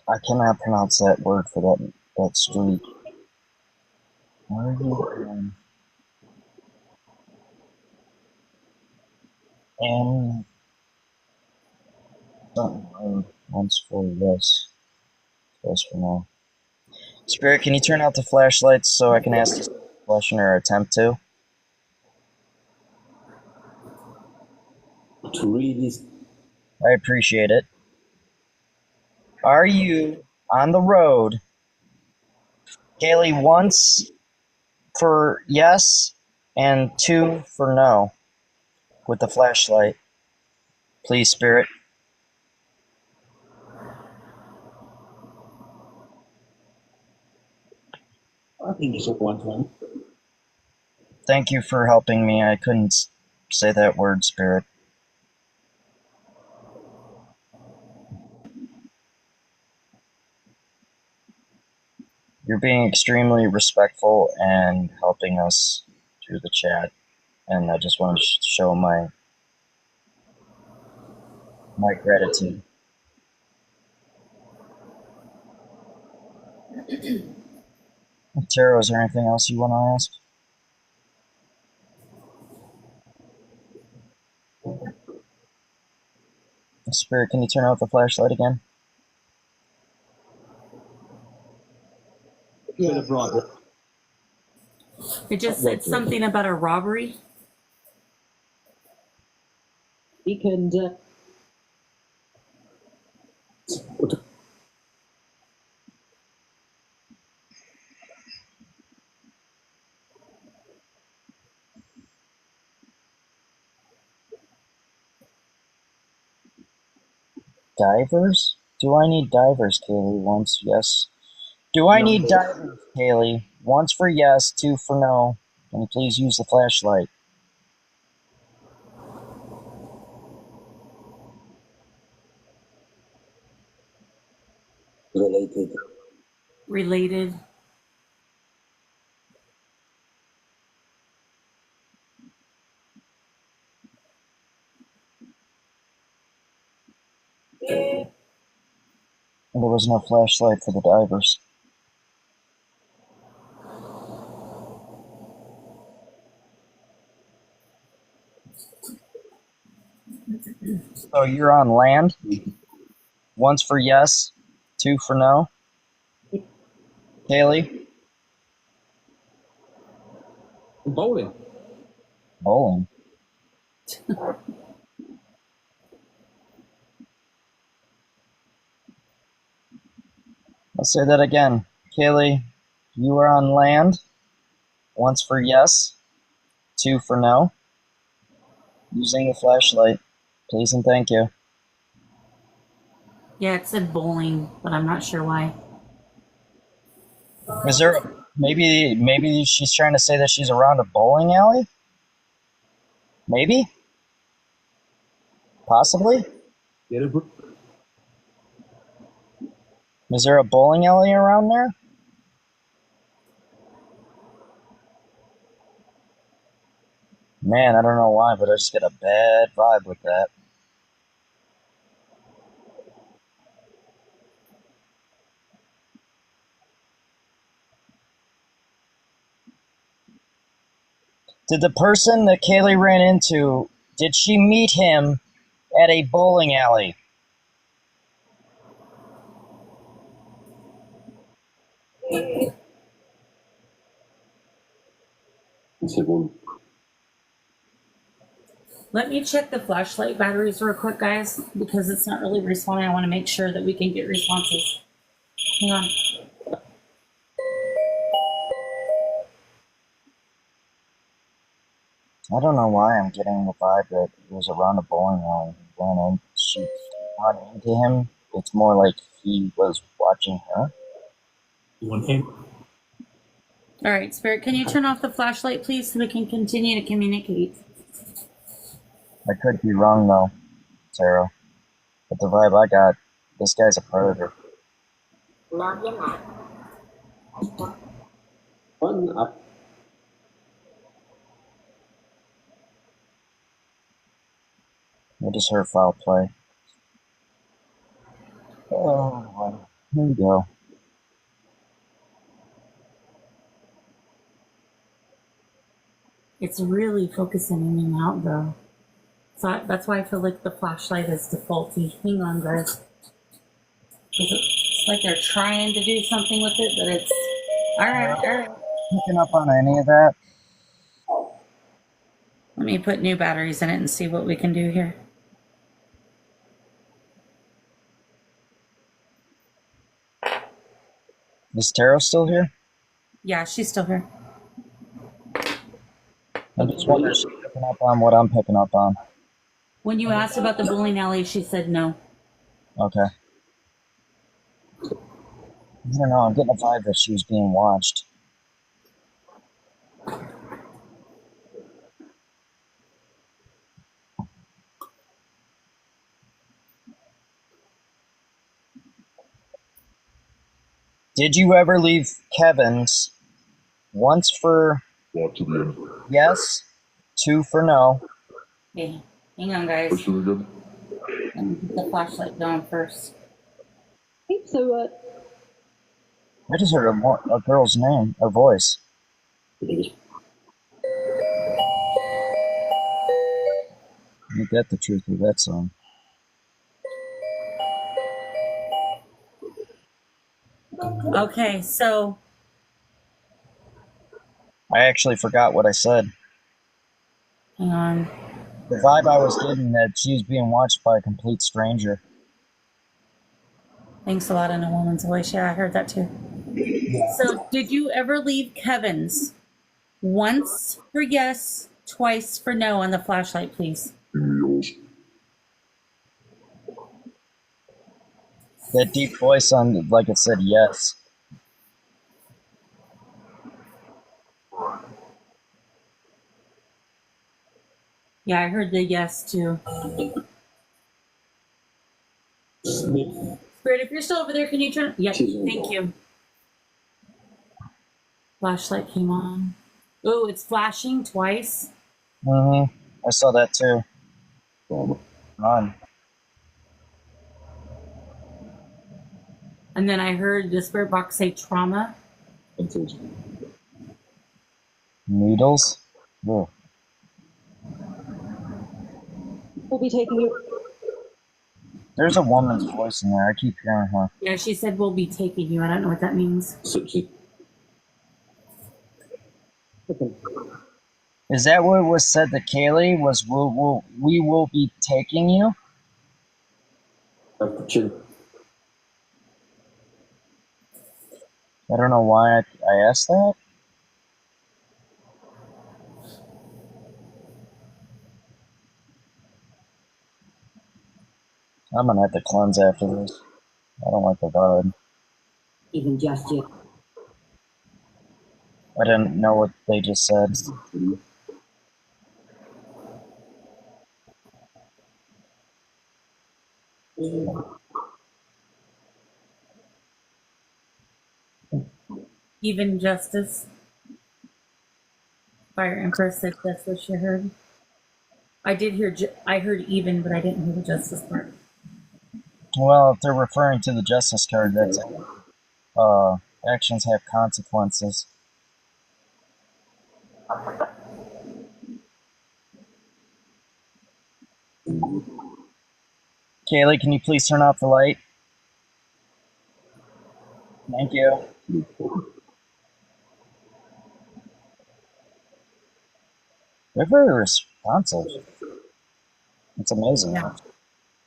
I cannot pronounce that word for that street. Where are you going? And something road. Once for yes. Close for now. Spirit, can you turn out the flashlights so I can ask this question or attempt to? To read this. I appreciate it. Are you on the road, Kaylee, once for yes and 2 for no with the flashlight? Please, Spirit. I think it's a 1-1. Thank you for helping me. I couldn't say that word, Spirit. You're being extremely respectful and helping us through the chat, and I just want to show my gratitude. Taro, is there anything else you want to ask? Spirit, can you turn off the flashlight again? Yeah. It just said something about a robbery. We can. Divers? Do I need divers, Kaylee? Once, yes. Do I need divers, Kaylee? Once for yes, 2 for no. Can you please use the flashlight? Related. And there was no flashlight for the divers. So you're on land? Once for yes, 2 for no? Kaylee? Bowling. Bowling. Let's say that again. Kaylee, you are on land. Once for yes, 2 for no. Using the flashlight. Please and thank you. Yeah, it said bowling, but I'm not sure why. Is there maybe she's trying to say that she's around a bowling alley? Maybe? Possibly? Get it, Brooke? Is there a bowling alley around there? Man, I don't know why, but I just get a bad vibe with that. Did the person that Kaylee ran into, did she meet him at a bowling alley? Let me check the flashlight batteries real quick, guys, because it's not really responding. I want to make sure that we can get responses. Hang on. I don't know why I'm getting the vibe that it was around a bowling alley. She ran into him. It's more like he was watching her. You want him? All right, Spirit, can you turn off the flashlight, please, so we can continue to communicate? I could be wrong though, Sarah. But the vibe I got, this guy's a predator. No, you're not. One up. I just heard foul play. Oh, Here you go. It's really focusing in and out though. So that's why I feel like the flashlight is defaulty. Hang on, guys. It's like they're trying to do something with it, but it's all right. Picking up on any of that? Let me put new batteries in it and see what we can do here. Is Tara still here? Yeah, she's still here. I'm just wondering if she's picking up on what I'm picking up on. When you asked about the bowling alley, she said no. Okay. I don't know. I'm getting a vibe that she was being watched. Did you ever leave Kevin's once for yes, 2 for no? Okay, hang on, guys. Let me get the flashlight going first. So, I just heard a girl's name, a voice. You get the truth with that song. Okay, so I actually forgot what I said. hang on. The vibe I was getting that she was being watched by a complete stranger. Thanks a lot in a woman's voice. Yeah, I heard that too. So, did you ever leave Kevin's once for yes, twice for no on the flashlight, please? That deep voice sounded like it said yes. Yeah, I heard the yes too. Spirit, if you're still over there, can you turn? Yeah, thank you. Flashlight came on. Oh, it's flashing twice. I saw that too. Run. And then I heard the spirit box say trauma. Needles? Ugh. we'll be taking you. There's a woman's voice in there. I keep hearing her. Yeah, she said we'll be taking you. I don't know what that means. Is that what was said to Kaylee? Was we will be taking you? I don't know why I asked that. I'm gonna have to cleanse after this. I don't like the vibe. Even just yet. I didn't know what they just said. Even justice. Fire Empress said that's what she heard. I did hear. I heard even, but I didn't hear the justice part. Well, if they're referring to the justice card, that's actions have consequences. Kaylee, can you please turn off the light? Thank you. They're very responsive. It's amazing. Yeah,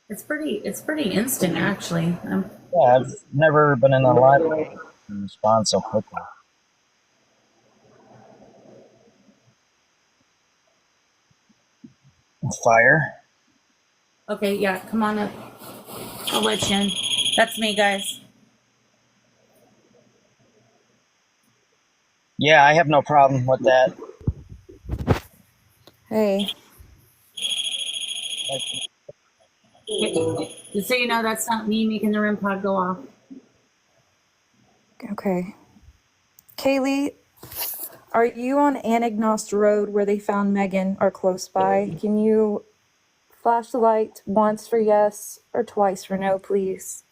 it's pretty instant actually. Yeah, I've never been in a library and respond so quickly. Fire. Okay, yeah, come on up. I'll let you in. That's me, guys. Yeah, I have no problem with that. Hey. Just so you know, that's not me making the REM pod go off. Okay. Kaylee, are you on Anagnost Road where they found Megan or close by? Can you flash the light once for yes or twice for no, please?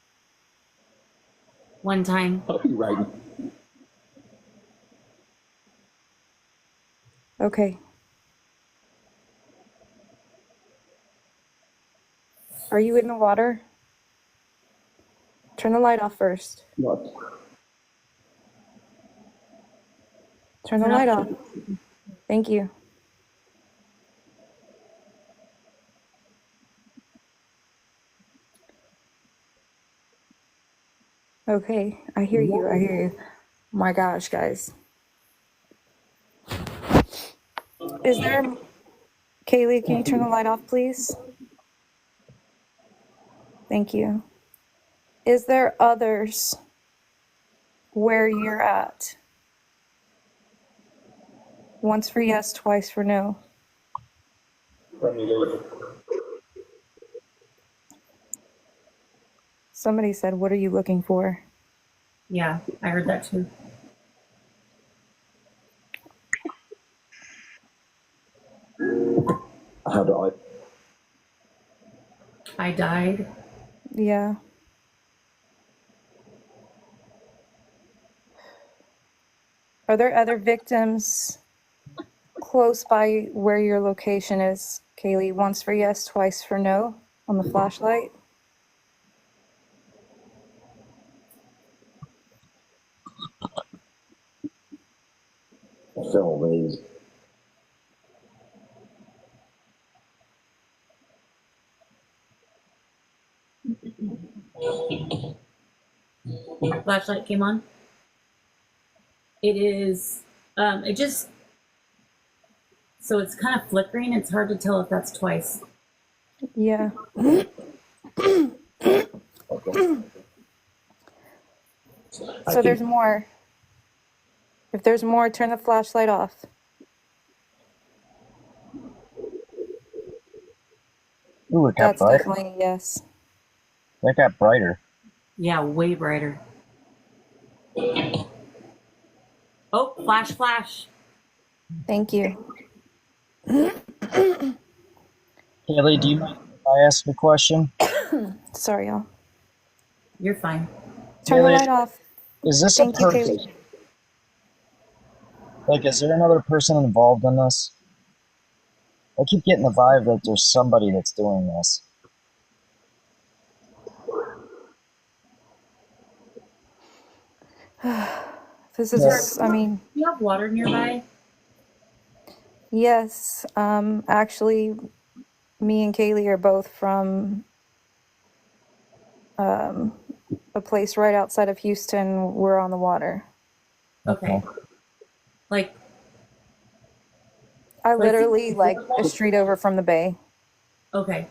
one time. I'll be right. Okay. Are you in the water? Turn the light off first. What? Turn the light off. Thank you. Okay, I hear you. I hear you. My gosh, guys. Is there... Kaylee, can you turn the light off, please? Thank you. Is there others where you're at? Once for yes, twice for no. Somebody said, what are you looking for? Yeah, I heard that too. How do I died. Yeah. Are there other victims close by where your location is, Kaylee? Once for yes, twice for no on the flashlight? fill these? Flashlight came on. It is, it just, so it's kind of flickering. It's hard to tell if that's twice. Yeah. So there's more. If there's more, turn the flashlight off. Ooh, it got That's brighter. definitely a yes. That got brighter. Yeah, way brighter. Oh, flash, flash. Thank you. Kaylee, do you mind if I ask a question? Sorry, y'all. You're fine. Turn the Kaylee, light off. is this Thank a you, person? Kaylee. Like, is there another person involved in this? I keep getting the vibe that there's somebody that's doing this. This is, I mean, Do you have water nearby? yes. Actually, me and Kaylee are both from a place right outside of Houston. We're on the water. Okay. Like, I literally like a street over from the bay. okay.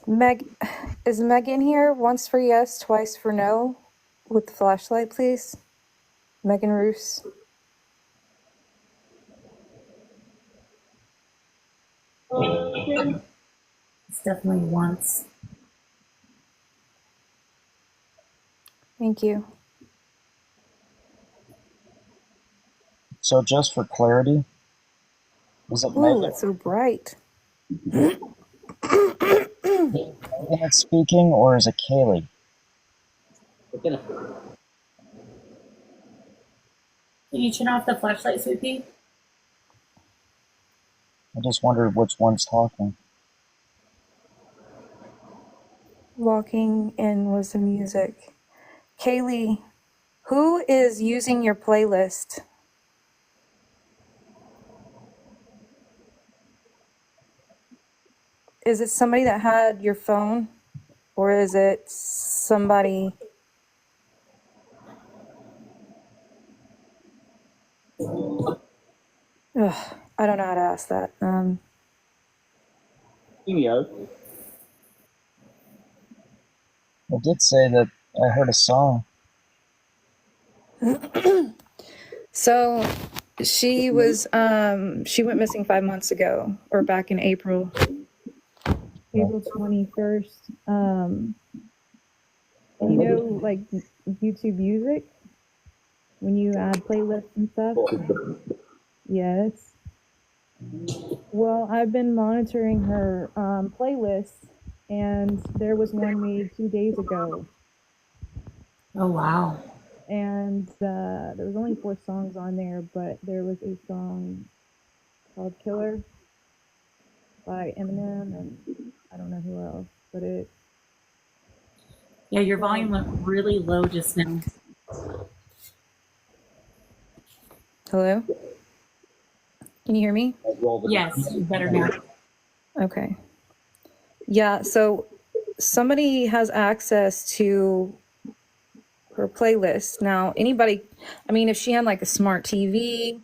Meg, is Meg in here? Once for yes, twice for no. With the flashlight, please. Megan Roos. It's definitely once. Thank you. So just for clarity, is it Ooh, Megan it's so bright. that's speaking, or is it Kaylee? Can you turn off the flashlight, Sweetie? I just wondered which one's talking. Walking in was the music. Kaylee, who is using your playlist? Is it somebody that had your phone? Or is it somebody... Ugh, I don't know how to ask that. I did say that I heard a song. So she was she went missing 5 months ago, or back in April 21st. And you know, like YouTube Music, when you add playlists and stuff. Yes. Well, I've been monitoring her playlist, and there was one made 2 days ago, Oh, wow. and there was only 4 songs on there, but there was a song called Killer by Eminem, and I don't know who else, but it. Yeah, your volume went really low just now. Hello? Can you hear me? Yes, better now. Okay. Yeah, so somebody has access to her playlist. Now, anybody, I mean, if she had like a smart TV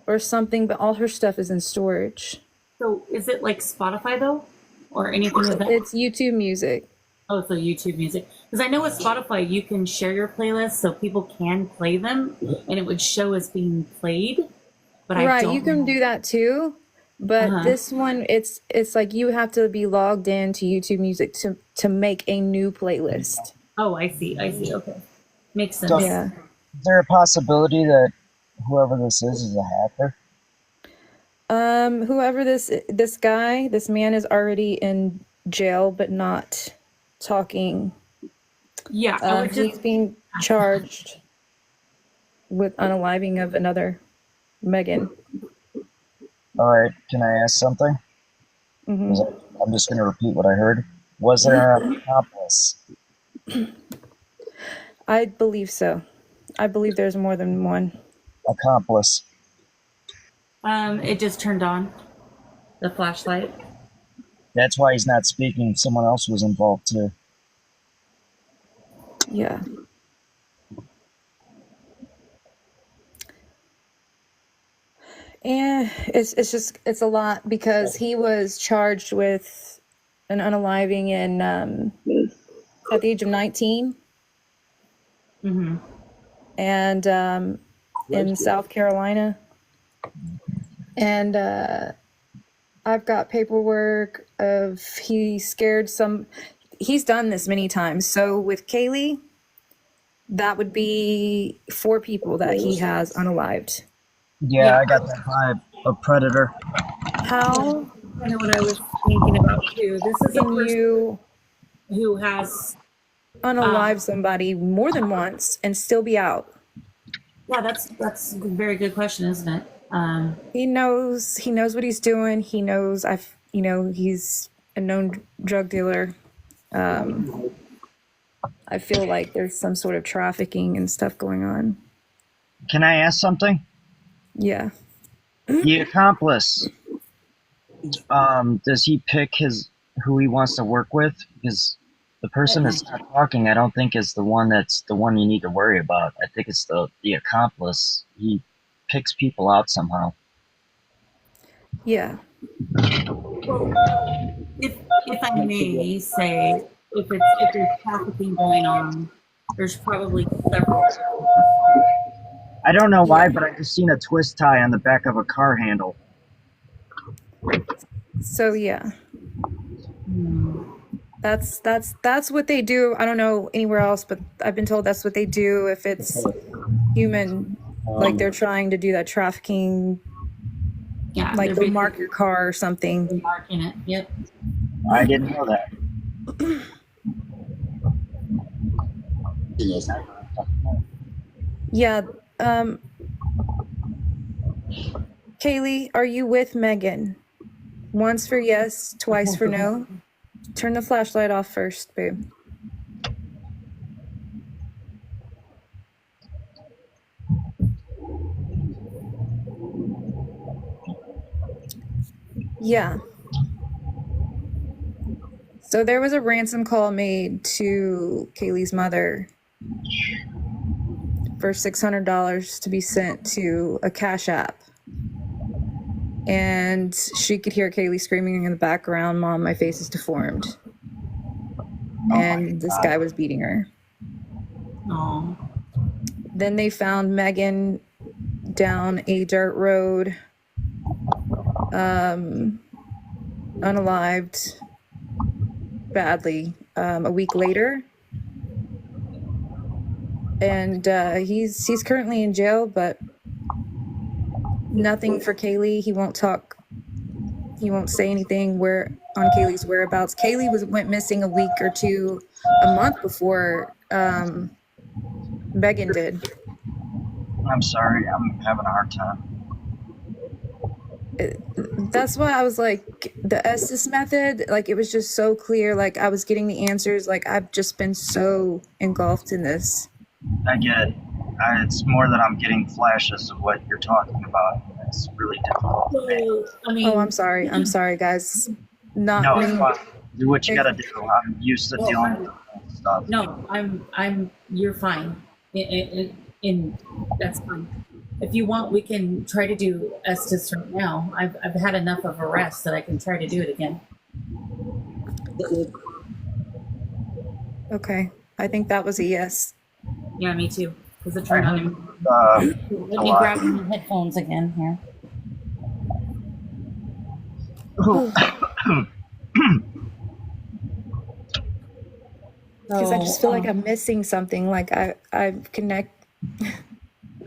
or something, but all her stuff is in storage. So is it like Spotify though? Or anything of that? It's YouTube Music. Oh, so YouTube Music. Because I know with Spotify, you can share your playlists so people can play them and it would show as being played. But I Right, don't you can know. do that too. But this one, it's like you have to be logged in to YouTube Music to make a new playlist. Oh, I see. Okay. Makes sense. So, Yeah. is there a possibility that whoever this is a hacker? Whoever this man is already in jail, but not talking. Yeah, I would He's being charged with unaliving of another Megan. All right, can I ask something? Hmm. I'm just going to repeat what I heard. Was there an accomplice? I believe so. I believe there's more than one. Accomplice. It just turned on the flashlight. That's why he's not speaking. Someone else was involved too. Yeah. And it's a lot because he was charged with an unaliving in at the age of 19. Mm-hmm. And in South Carolina. And I've got paperwork of he's done this many times. So with Kaylee, that would be 4 people that he has unalived. Yeah, I got that vibe. A predator. How? I know what I was thinking about too. This is a Can person you who has unalive somebody more than once and still be out? Yeah, that's a very good question, isn't it? He knows what he's doing. He knows he's a known drug dealer. I feel like there's some sort of trafficking and stuff going on. Can I ask something? Yeah. The accomplice. Does he pick who he wants to work with? Because the person that's not talking, I don't think is the one that's the one you need to worry about. I think it's the accomplice. He picks people out somehow. Yeah. Well, if I may say, if there's trafficking going on, there's probably several. I don't know why, but I just seen a twist tie on the back of a car handle. So yeah. That's what they do. I don't know anywhere else, but I've been told that's what they do if it's human, like they're trying to do that trafficking. Yeah, like they'll mark your car or something. Marking it. Yep. I didn't know that. Yeah. Kaylee, are you with Megan? Once for yes, twice for no. Turn the flashlight off first, babe. Yeah. So there was a ransom call made to Kaylee's mother for $600 to be sent to a Cash App. And she could hear Kaylee screaming in the background, "Mom, my face is deformed." And this guy was beating her. Oh. Then they found Megan down a dirt road, unalived, badly, a week later. And he's currently in jail, but nothing for Kaylee. He won't talk. He won't say anything. Where on Kaylee's whereabouts. Kaylee went missing a week or two, a month before Megan did. I'm sorry, I'm having a hard time. That's why I was like, the Estes method, like it was just so clear. Like I was getting the answers. Like I've just been so engulfed in this. I get it. It's more that I'm getting flashes of what you're talking about. It's really difficult. So, I mean, Oh, I'm sorry. I'm sorry, guys. Not No, it's meaning- fine. Do what you gotta do. I'm used to dealing with stuff. no, you're fine. In that's fine. If you want, we can try to do Estes right now. I've had enough of a rest that I can try to do it again. Okay. I think that was a yes. Yeah, me too. Because it turned on. Let me grab my headphones again here. Because I just feel like I'm missing something. Like I connect.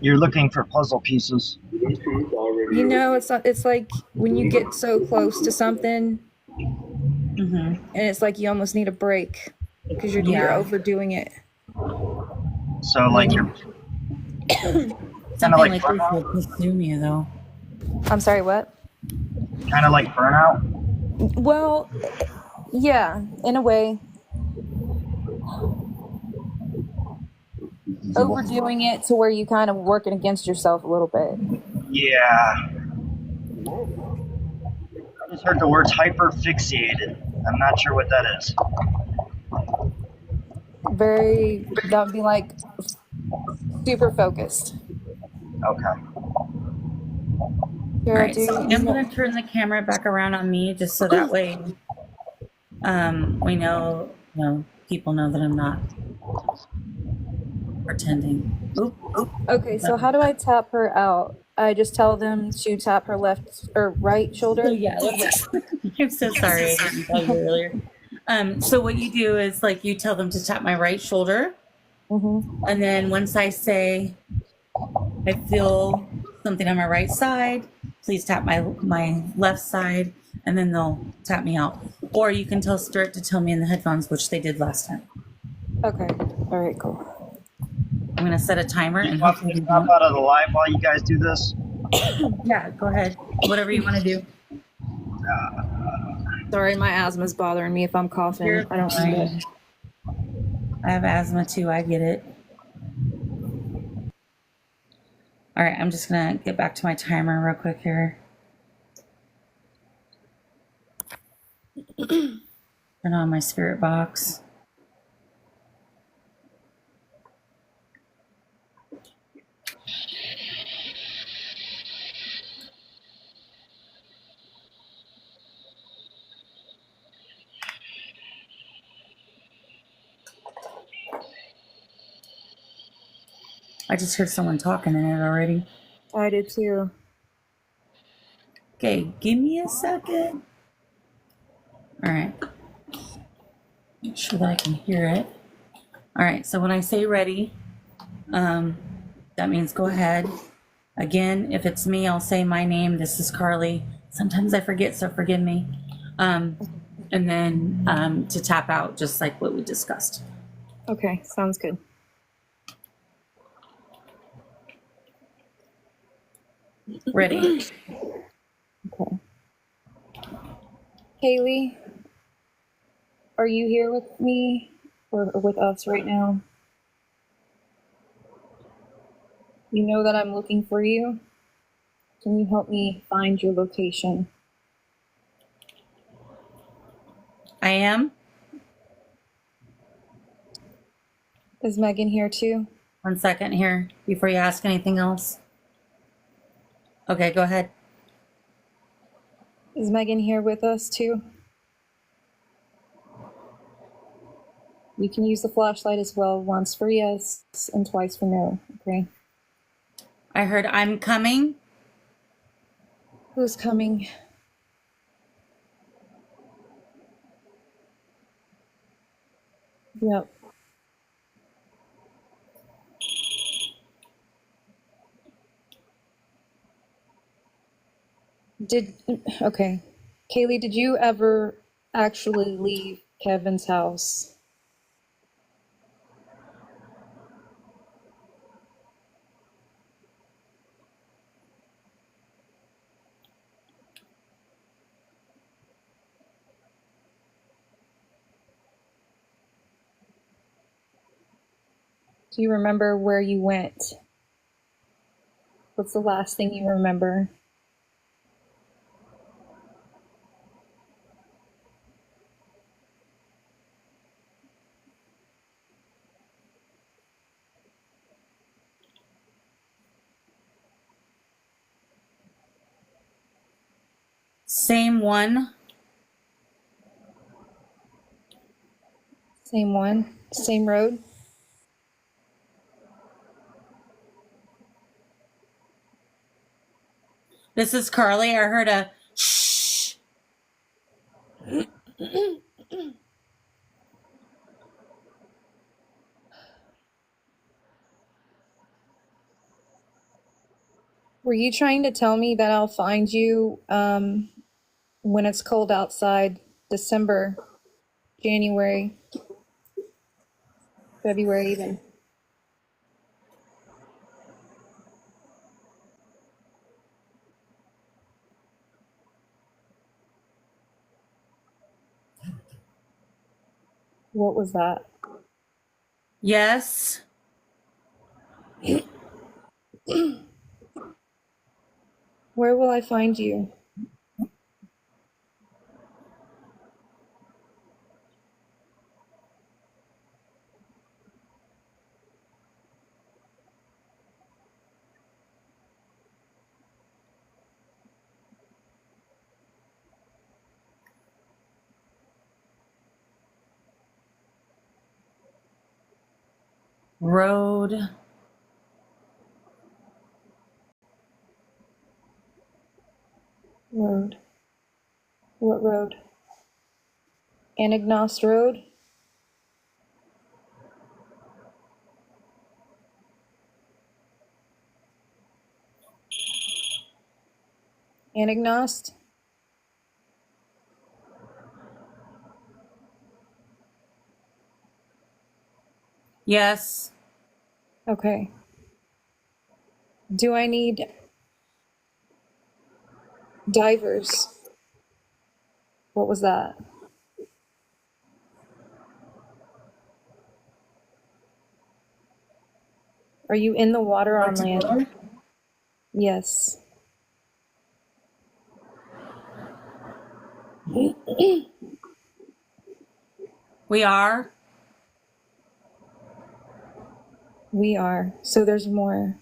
You're looking for puzzle pieces. Bluetooth already You know, open. it's not. It's like when you get so close to something, Mm-hmm. and it's like you almost need a break because you're overdoing it. So like you're Something like like this will consume you, though. I'm sorry. What? kind of like burnout. Well, yeah, in a way. Overdoing it to where you kind of working against yourself a little bit. Yeah. I just heard the words hyperfixated. I'm not sure what that is. That would be like super focused. Okay. All right, so I'm going to turn the camera back around on me just so that way we know, people know that I'm not pretending. Oop. Okay, so how do I tap her out? I just tell them to tap her left or right shoulder? So yeah, I'm so sorry I didn't tell you earlier. So what you do is like you tell them to tap my right shoulder. Mm-hmm. And then once I say, I feel something on my right side, please tap my left side, and then they'll tap me out. Or you can tell Stuart to tell me in the headphones, which they did last time. Okay. All right, cool. I'm going to set a timer and Want me to drop out of the live while you guys do this? Yeah, go ahead. Whatever you want to do. Sorry, my asthma's bothering me if I'm coughing. You're I don't fine. need it. I have asthma too. I get it. All right, I'm just going to get back to my timer real quick here. Turn on my spirit box. I just heard someone talking in it already. I did too. Okay, give me a second. All right. Make sure that I can hear it. All right, so when I say ready, that means go ahead. Again, if it's me, I'll say my name. This is Carly. Sometimes I forget, so forgive me. And then to tap out, just like what we discussed. Okay, sounds good. Ready? Okay. Kaylee, are you here with me or with us right now? You know that I'm looking for you. Can you help me find your location? I am. Is Megan here too? 1 second here before you ask anything else. Okay, go ahead. Is Megan here with us too? You can use the flashlight as well, once for yes and twice for no, okay? I heard I'm coming. Who's coming? Yep. Okay. Kaylee, did you ever actually leave Kevin's house. Do you remember where you went? What's the last thing you remember? Same one. Same one? Same road? This is Carly. I heard a shh. Were you trying to tell me that I'll find you when it's cold outside, December, January, February even? What was that? Yes. Where will I find you? Road. Road. What road? Anagnost Road? Anagnost? Yes. Okay. Do I need divers? What was that? Are you in the water on land? Yes. We are. We are. So there's more.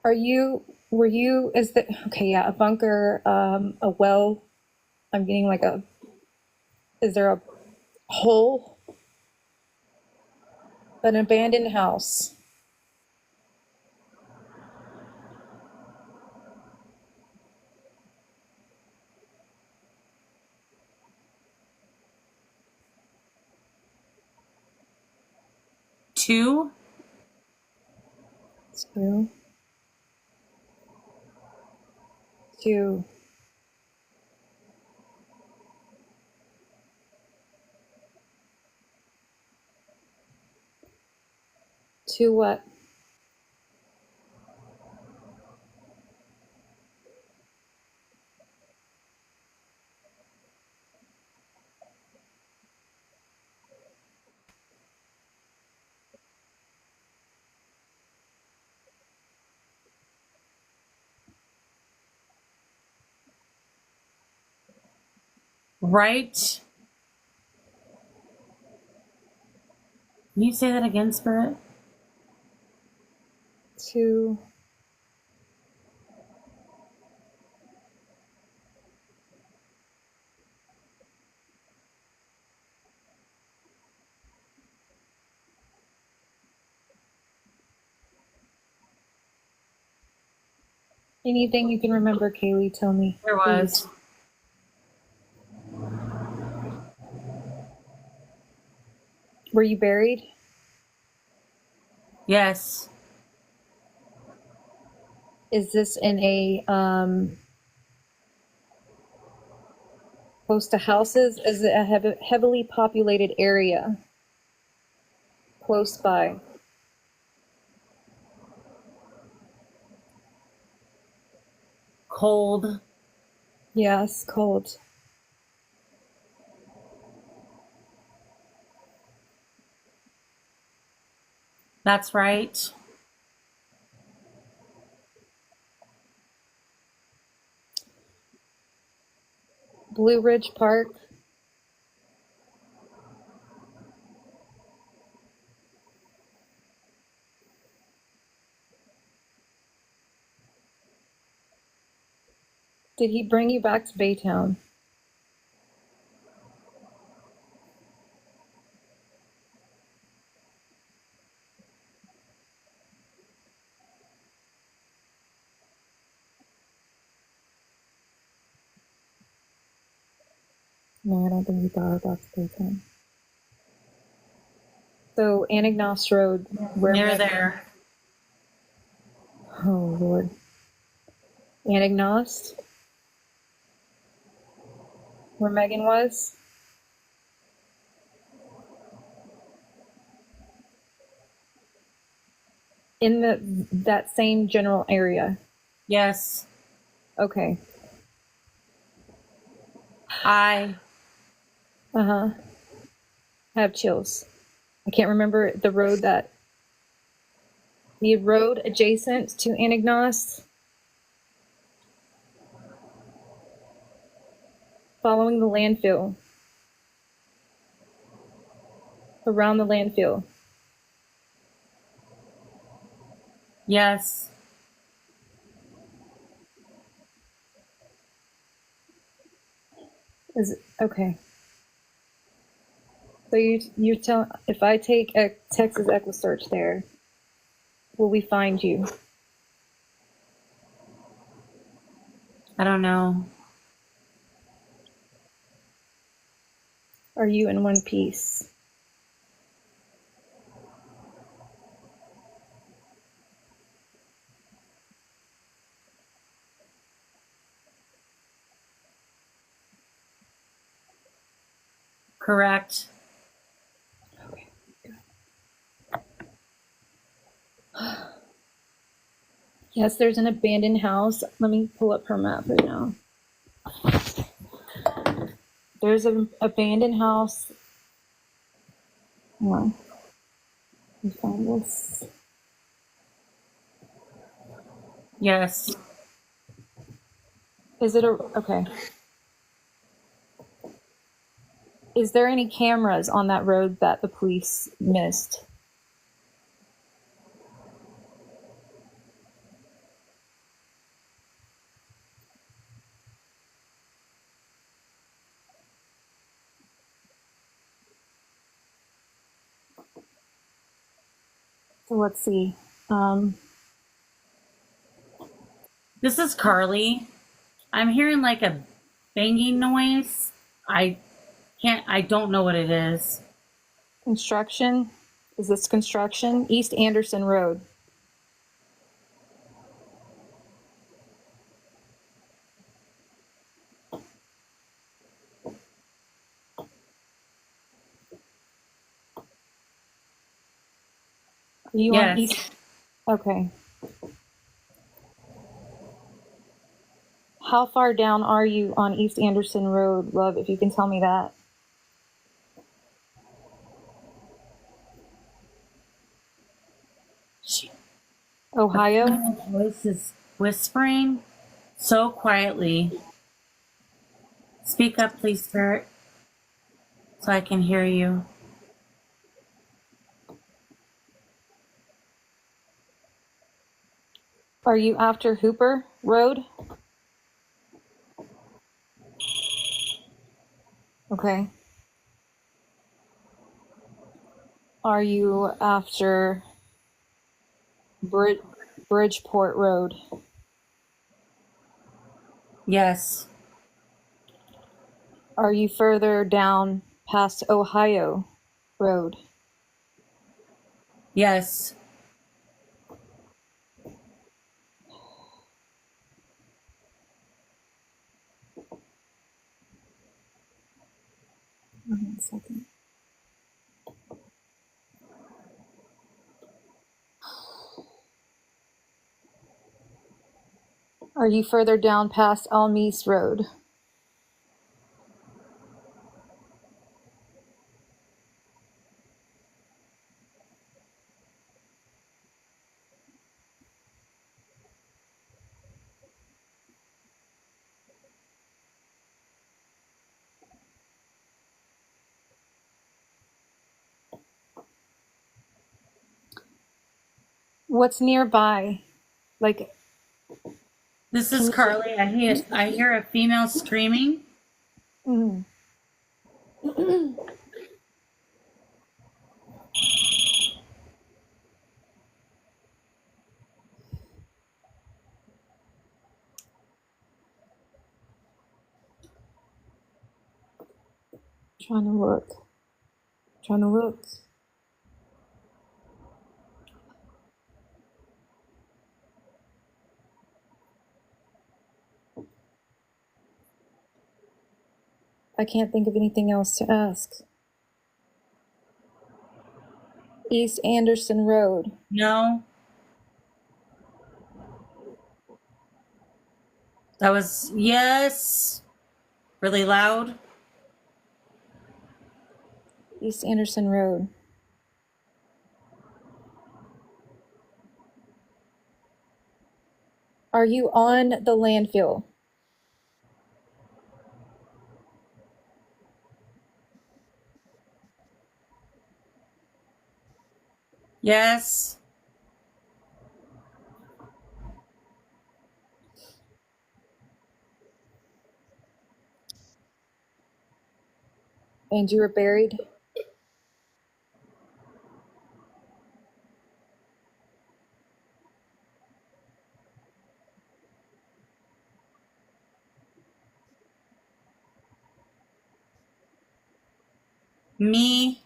Were you, is that, okay, yeah, a bunker, a well, I'm getting like is there a hole? An abandoned house. Two. Two. Two. Two what? Right. Can you say that again, Spirit? Two. Anything you can remember, Kaylee, tell me. There was. Please. Were you buried? Yes. Is this in a close to houses? Is it a heavily populated area? Close by? Cold. Yes, cold. That's right. Blue Ridge Park. Did he bring you back to Baytown? No, I don't think he brought her back to Baytown. So Anagnos Road, where Near there. Oh Lord. Anagnos? Where Megan was? In that same general area. Yes. Okay. I I have chills. I can't remember the road adjacent to Anagnos. Following the landfill. Around the landfill. Yes. Okay. So you're telling, if I take a Texas Equisearch there, will we find you? I don't know. Are you in one piece? Correct. Okay. Yes, there's an abandoned house. Let me pull up her map right now. There's an abandoned house. Hold on. Let me find this. Yes. Is it okay? Is there any cameras on that road that the police missed? So let's see. This is Carly. I'm hearing like a banging noise. I don't know what it is. Construction. Is this construction? East Anderson Road. Are you on Yes. East? Okay. How far down are you on East Anderson Road, love, if you can tell me that? Ohio? My voice is whispering so quietly. Speak up, please, Spirit, so I can hear you. Are you after Hooper Road? Okay. Are you after Bridgeport Road? Yes. Are you further down past Ohio Road? Yes. 1 second. Are you further down past Almise Road? What's nearby? Like, This is Carly. I hear a female screaming. mm. Trying to look. I can't think of anything else to ask. East Anderson Road. No. That was, yes. Really loud. East Anderson Road. Are you on the landfill? Yes. And you were buried? Me.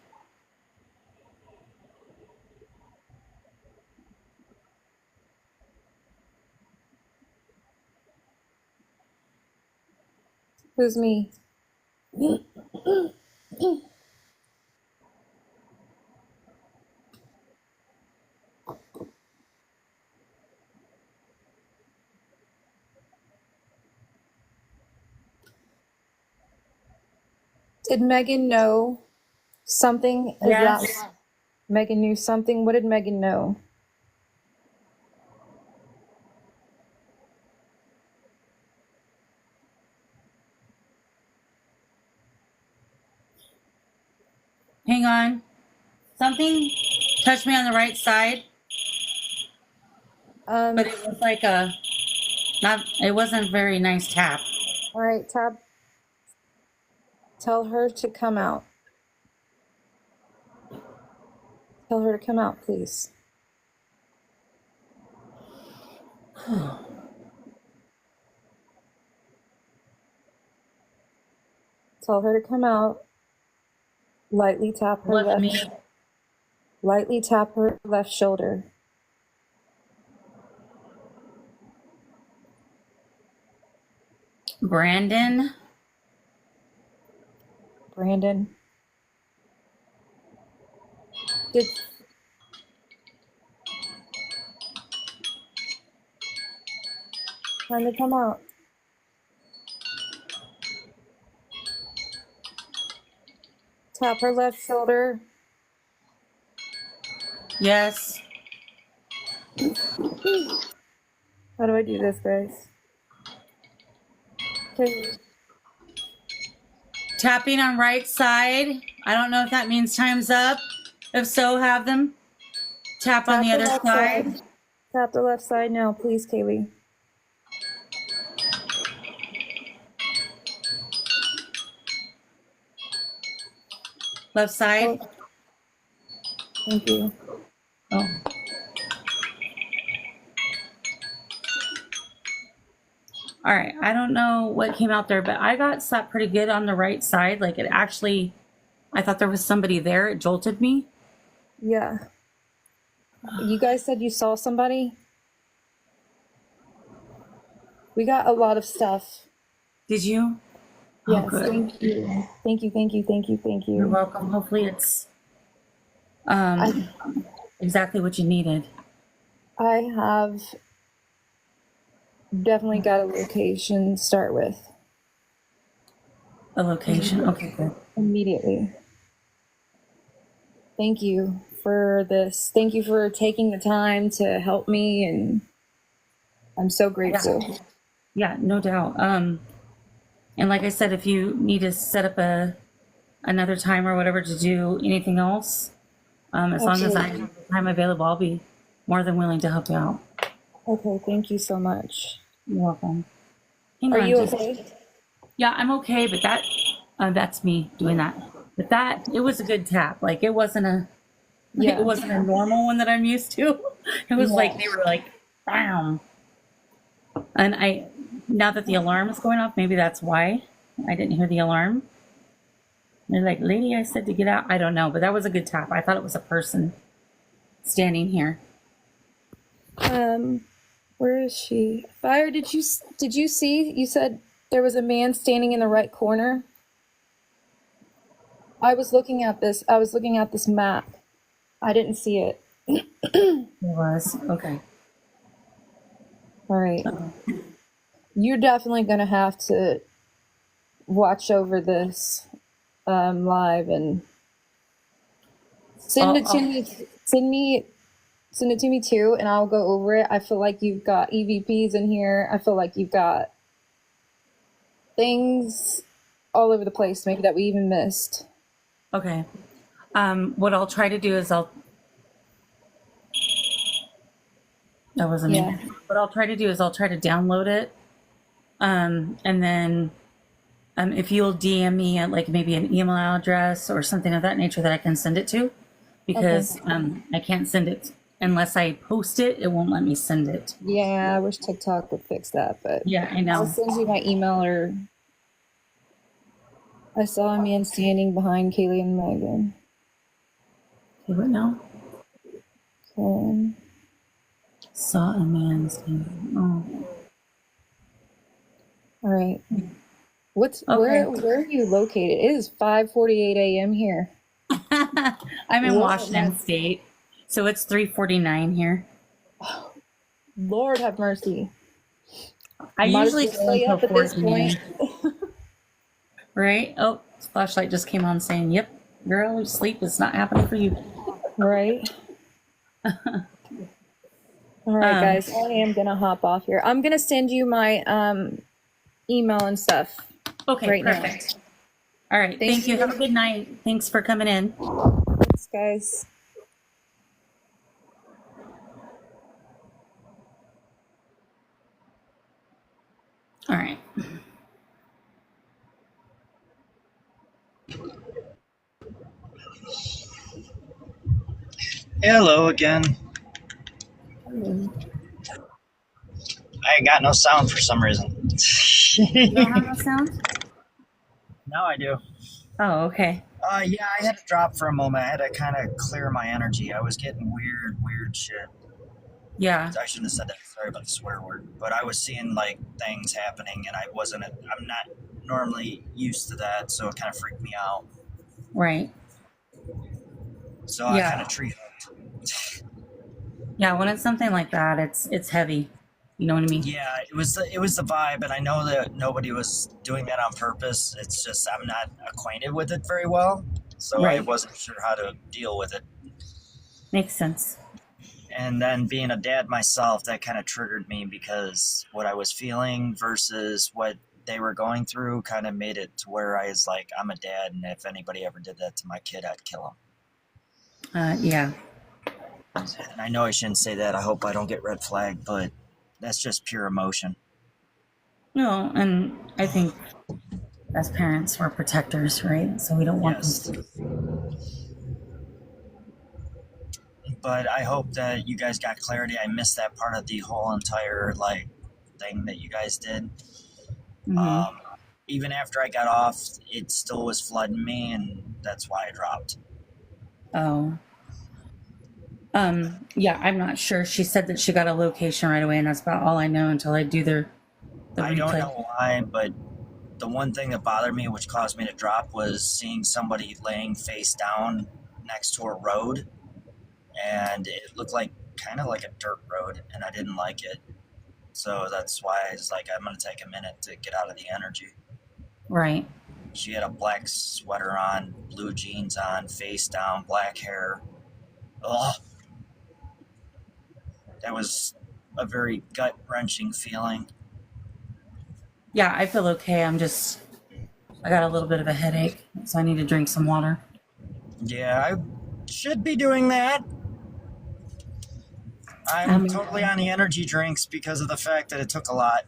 Who's me? Did Megan know something? Is Yes. that Megan knew something? What did Megan know? Hang on. Something touched me on the right side, but it was like it wasn't a very nice tap. All right, Tab. Tell her to come out. Tell her to come out, please. Tell her to come out. Lightly tap her Wasn't me. left. Lightly tap her left shoulder. Brandon. Did time to come out. Tap her left shoulder. Yes. How do I do this, guys? Okay. Tapping on right side. I don't know if that means time's up. If so, have them tap on the other left side. Tap the left side now, please, Kaylee. Left side. Oh. Thank you. Oh. All right. I don't know what came out there, but I got slapped pretty good on the right side. Like it actually, I thought there was somebody there. It jolted me. Yeah. You guys said you saw somebody? We got a lot of stuff. Did you? Oh, Yes, good. thank you. Thank you, thank you, thank you, thank You're you. welcome. Hopefully it's I exactly what you needed. I have definitely got a location to start with A location. Okay, good. immediately. Thank you for this. Thank you for taking the time to help me, and I'm so grateful. Yeah, no doubt. And like I said, if you need to set up another time or whatever to do anything else, as long as I have the time available, I'll be more than willing to help you out. Okay, thank you so much. You're welcome. Hang Are on, you just okay? yeah, I'm okay, but that's me doing that. But it was a good tap. Like it wasn't a Yeah. normal one that I'm used to. It was like Yeah. they were like bam. And now that the alarm is going off, maybe that's why I didn't hear the alarm. They're like, lady, I said to get out. I don't know, but that was a good tap. I thought it was a person standing here. Where is she? Fire, did you see? You said there was a man standing in the right corner. I was looking at this map. I didn't see it. It was okay. All right. You're definitely going to have to watch over this live and send it to me. Send it to me too, and I'll go over it. I feel like you've got EVPs in here. I feel like you've got things all over the place, maybe that we even missed. Okay. What I'll try to do is that wasn't Yeah. it. What I'll try to do is I'll try to download it. And then if you'll DM me at like maybe an email address or something of that nature that I can send it to, because I can't send it unless I post it. It won't let me send it. Yeah, I wish TikTok would fix that, but Yeah, I know. I'll send you my email. Or I saw a man standing behind Kaylee and Megan. Okay, what now? Okay. Saw a man standing. Oh. All right. Where are you located? It is 5:48 a.m. here. I'm in Washington State, so it's 3:49 here. Lord have mercy. I usually stay up at this point. Right? Oh, flashlight just came on saying, "Yep, girl, sleep is not happening for you." Right. All right, guys. I am gonna hop off here. I'm gonna send you my email and stuff. Okay, right perfect. now. All right, thank you. Have a good night. Thanks for coming in. Thanks, guys. All right. Hello again. I got no sound for some reason. You don't have no sound? Now I do. Oh, okay. Yeah, I had to drop for a moment. I had to kind of clear my energy. I was getting weird shit. Yeah. I shouldn't have said that. Sorry about the swear word. But I was seeing like things happening, and I'm not normally used to that, so it kind of freaked me out. Right. So I kind of tree hooked. Yeah, when it's something like that, it's heavy. You know what I mean? Yeah, it was the vibe, and I know that nobody was doing that on purpose. It's just I'm not acquainted with it very well, so I wasn't sure how to deal with it. Makes sense. And then being a dad myself, that kind of triggered me because what I was feeling versus what they were going through kind of made it to where I was like, I'm a dad, and if anybody ever did that to my kid, I'd kill him. Yeah. And I know I shouldn't say that. I hope I don't get red flagged, but that's just pure emotion. No, and I think as parents, we're protectors, right? So we don't want them to. But I hope that you guys got clarity. I missed that part of the whole entire thing that you guys did. Mm-hmm. Even after I got off, it still was flooding me, and that's why I dropped. Oh. Yeah, I'm not sure. She said that she got a location right away, and that's about all I know until I do the I replay. don't know why, but the one thing that bothered me, which caused me to drop, was seeing somebody laying face down next to a road, and it looked like kind of like a dirt road, and I didn't like it. So that's why I was like, I'm going to take a minute to get out of the energy. Right. She had a black sweater on, blue jeans on, face down, black hair. Ugh. That was a very gut-wrenching feeling. Yeah, I feel okay. I got a little bit of a headache, so I need to drink some water. Yeah, I should be doing that. I'm totally on the energy drinks because of the fact that it took a lot.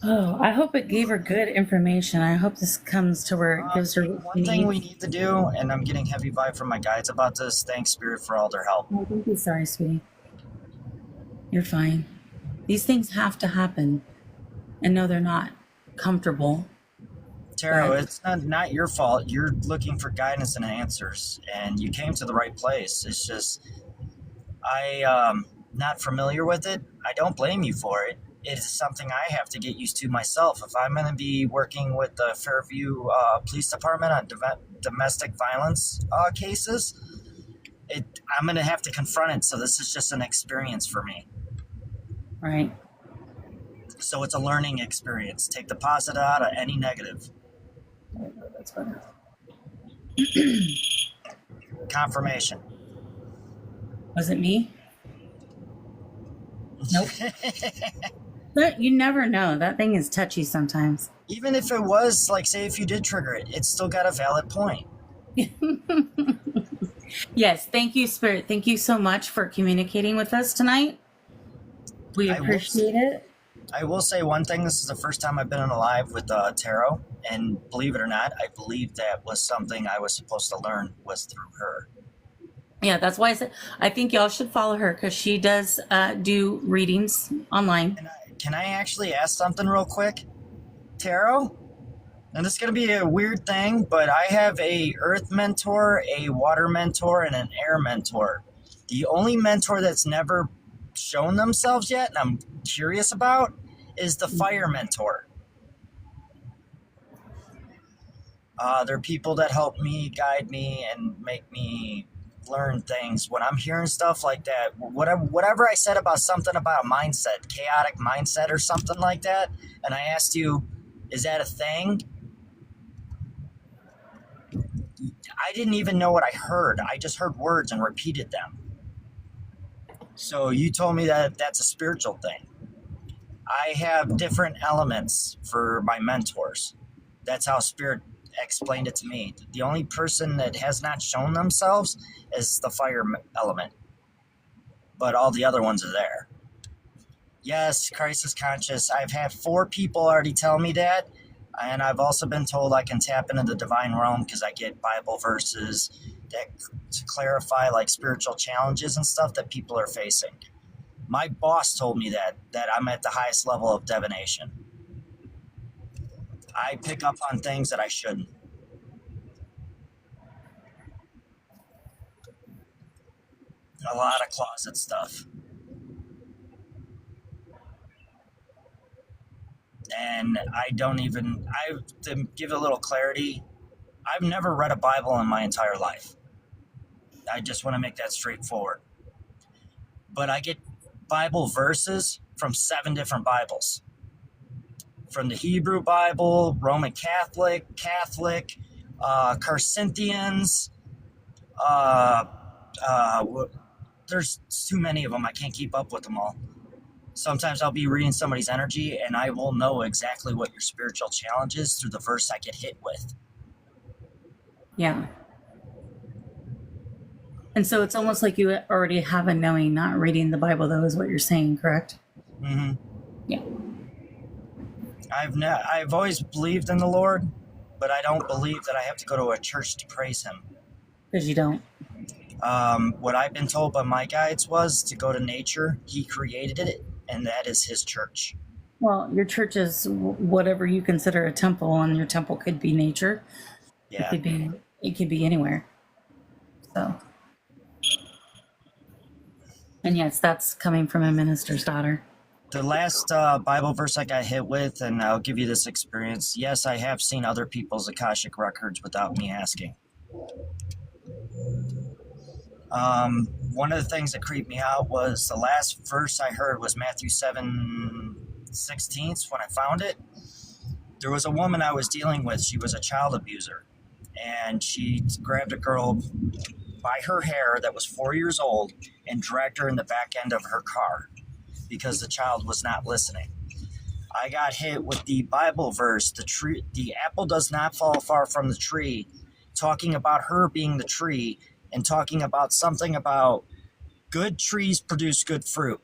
Oh, I hope it gave her good information. I hope this comes to where it gives her what she One thing we needs. need to do, and I'm getting heavy vibe from my guides about this, thanks Spirit for all their help. Oh, don't be sorry, sweetie. You're fine. These things have to happen. And no, they're not comfortable. Taro, Right. it's not your fault. You're looking for guidance and answers, and you came to the right place. It's just, not familiar with it. I don't blame you for it. It is something I have to get used to myself. If I'm going to be working with the Fairview Police Department on domestic violence cases, I'm going to have to confront it. So this is just an experience for me. Right. So it's a learning experience. Take the positive out of any negative. That's better. Confirmation. Was it me? Nope. But you never know. That thing is touchy sometimes. Even if it was, like, say, if you did trigger it, it's still got a valid point. Yes. Thank you, Spirit. Thank you so much for communicating with us tonight. We appreciate it. I will say one thing. This is the first time I've been on a live with Tarot, and believe it or not, I believe that was something I was supposed to learn was through her. Yeah, that's why I said I think y'all should follow her because she does do readings online. Can I actually ask something real quick, Tarot? And this is going to be a weird thing, but I have a earth mentor, a water mentor, and an air mentor. The only mentor that's never shown themselves yet, and I'm curious about, is the fire mentor. They're people that help me, guide me, and make me learn things. When I'm hearing stuff like that, whatever I said about something about a mindset, chaotic mindset or something like that, and I asked you, is that a thing? I didn't even know what I heard. I just heard words and repeated them. So you told me that that's a spiritual thing. I have different elements for my mentors. That's how Spirit explained it to me. The only person that has not shown themselves is the fire element, but all the other ones are there. Yes, crisis conscious. I've had 4 people already tell me that, and I've also been told I can tap into the divine realm because I get Bible verses that to clarify like spiritual challenges and stuff that people are facing. My boss told me that I'm at the highest level of divination. I pick up on things that I shouldn't. A lot of closet stuff. And to give a little clarity, I've never read a Bible in my entire life. I just want to make that straightforward. But I get Bible verses from 7 different Bibles. From the Hebrew Bible, Roman Catholic, Carcinthians. There's too many of them. I can't keep up with them all. Sometimes I'll be reading somebody's energy and I will know exactly what your spiritual challenge is through the verse I get hit with. Yeah. And so it's almost like you already have a knowing, not reading the Bible, though, is what you're saying, correct? Mm-hmm. Yeah. I've always believed in the Lord, but I don't believe that I have to go to a church to praise Him. Because you don't. What I've been told by my guides was to go to nature. He created it, and that is His church. Well, your church is whatever you consider a temple, and your temple could be nature. Yeah. It could be anywhere. So. And yes, that's coming from a minister's daughter. The last Bible verse I got hit with, and I'll give you this experience. Yes, I have seen other people's Akashic records without me asking. One of the things that creeped me out was the last verse I heard was Matthew 7:16 when I found it. There was a woman I was dealing with. She was a child abuser, and she grabbed a girl by her hair that was 4 years old and dragged her in the back end of her car because the child was not listening. I got hit with the Bible verse, the apple does not fall far from the tree, talking about her being the tree and talking about something about good trees produce good fruit,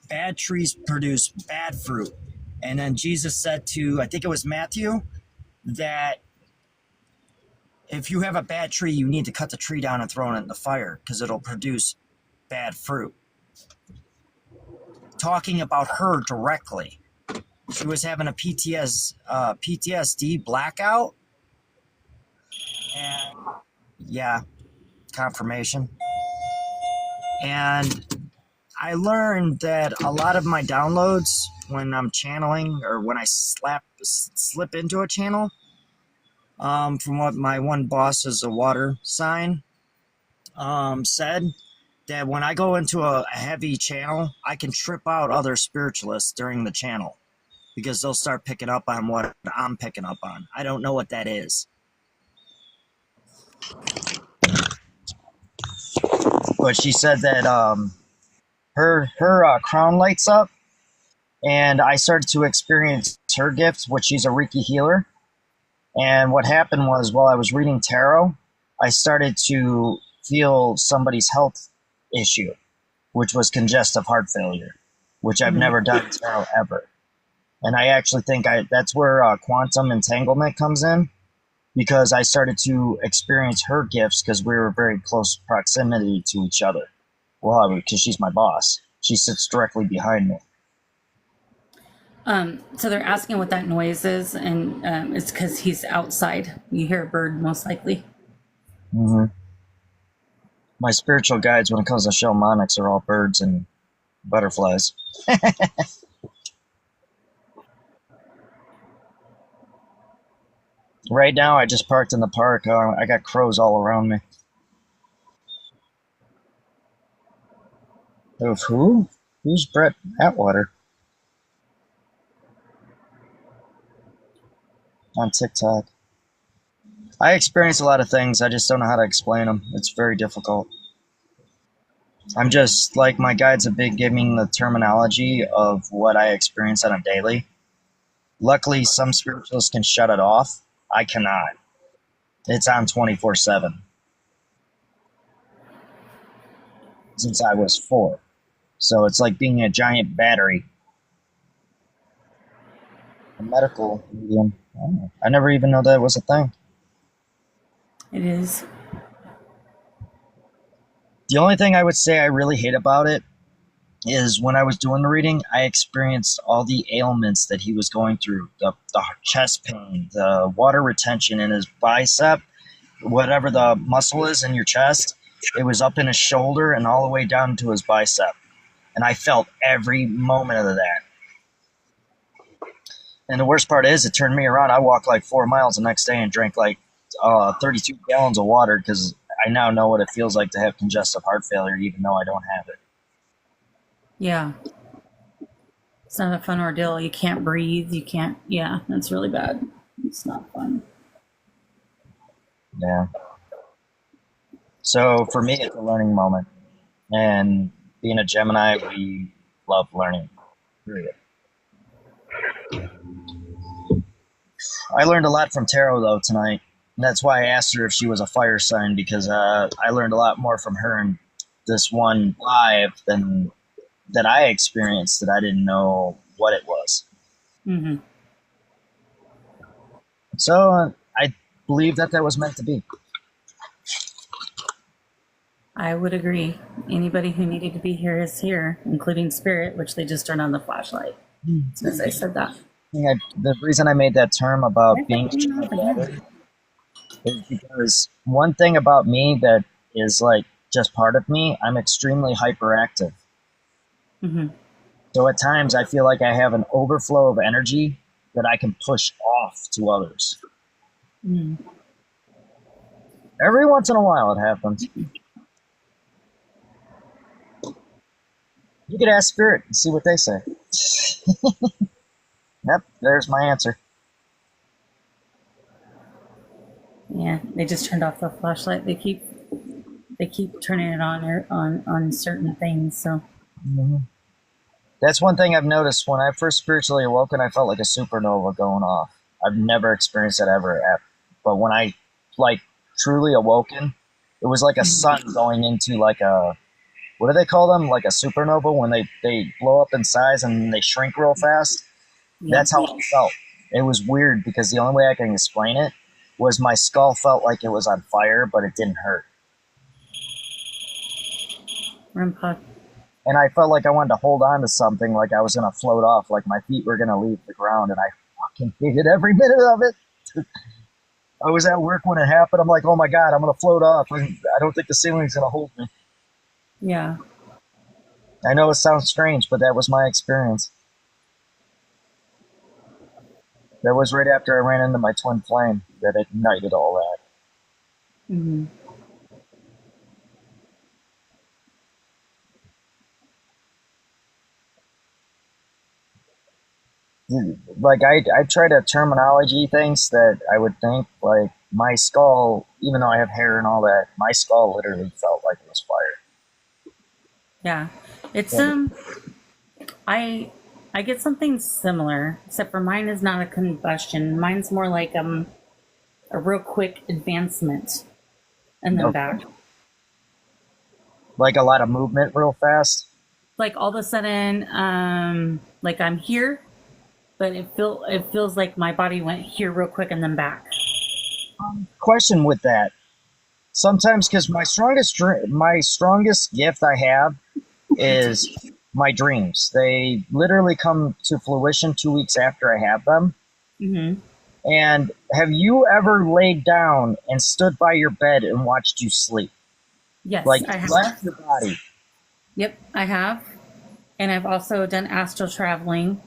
bad trees produce bad fruit. And then Jesus said to, I think it was Matthew, that if you have a bad tree, you need to cut the tree down and throw it in the fire because it'll produce bad fruit. Talking about her directly. She was having a PTSD blackout. And yeah, confirmation. And I learned that a lot of my downloads when I'm channeling or when I slip into a channel, from what my one boss is a water sign, said that when I go into a heavy channel, I can trip out other spiritualists during the channel because they'll start picking up on what I'm picking up on. I don't know what that is. But she said that her crown lights up, and I started to experience her gifts, which she's a Reiki healer. And what happened was, while I was reading tarot, I started to feel somebody's health issue, which was congestive heart failure, which I've never done tarot ever. And I actually think that's where quantum entanglement comes in, because I started to experience her gifts because we were very close proximity to each other. Well, because she's my boss. She sits directly behind me. So they're asking what that noise is, and it's because he's outside. You hear a bird, most likely. Mm-hmm. My spiritual guides, when it comes to shamanics, are all birds and butterflies. Right now, I just parked in the park. I got crows all around me. Of who? Who's Brett Atwater? On TikTok. I experience a lot of things. I just don't know how to explain them. It's very difficult. I'm just like, my guides have been giving the terminology of what I experience on a daily. Luckily, some spiritualists can shut it off. I cannot. It's on 24/7. Since I was 4. So it's like being a giant battery. A medical medium. I never even know that was a thing. It is. The only thing I would say I really hate about it is when I was doing the reading, I experienced all the ailments that he was going through. The chest pain, the water retention in his bicep, whatever the muscle is in your chest, it was up in his shoulder and all the way down to his bicep. And I felt every moment of that. And the worst part is, it turned me around. I walked like 4 miles the next day and drank like 32 gallons of water because I now know what it feels like to have congestive heart failure, even though I don't have it. Yeah. It's not a fun ordeal. You can't breathe. You can't. Yeah, that's really bad. It's not fun. Yeah. So for me, it's a learning moment. And being a Gemini, we love learning. Period. I learned a lot from tarot, though, tonight. And that's why I asked her if she was a fire sign, because I learned a lot more from her in this one live than that I experienced, that I didn't know what it was. Mm-hmm. So I believe that was meant to be. I would agree. Anybody who needed to be here is here, including Spirit, which they just turned on the flashlight. As I said that. Yeah, the reason I made that term about being is because one thing about me that is like just part of me, I'm extremely hyperactive. Mm-hmm. So at times I feel like I have an overflow of energy that I can push off to others. Mm. Every once in a while it happens. You could ask Spirit and see what they say. Yep, there's my answer. Yeah, they just turned off the flashlight. They keep turning it on certain things. So Mm-hmm. That's one thing I've noticed. When I first spiritually awoken, I felt like a supernova going off. I've never experienced that ever. But when I like truly awoken, it was like a sun going into like a, what do they call them? Like a supernova when they blow up in size and they shrink real fast. yeah. That's how it felt. It was weird because the only way I can explain it was my skull felt like it was on fire, but it didn't hurt. REM pod. And I felt like I wanted to hold on to something, like I was going to float off, like my feet were going to leave the ground, and I fucking hated every minute of it. I was at work when it happened. I'm like, oh my God, I'm going to float off. I don't think the ceiling's going to hold me. Yeah. I know it sounds strange, but that was my experience. That was right after I ran into my twin flame that ignited all that. Mm-hmm. Like I try to terminology things that I would think, like my skull, even though I have hair and all that, my skull literally felt like it was fire. Yeah. It's Yeah. I get something similar, except for mine is not a combustion. Mine's more like a real quick advancement and then Okay. back. Like a lot of movement real fast. Like all of a sudden, like I'm here, but it feels like my body went here real quick and then back. Question with that. Sometimes, because my strongest gift I have is my dreams. They literally come to fruition 2 weeks after I have them. Mm-hmm. And have you ever laid down and stood by your bed and watched you sleep? Yes, Like I have. left your body. Yep, I have. And I've also done astral traveling.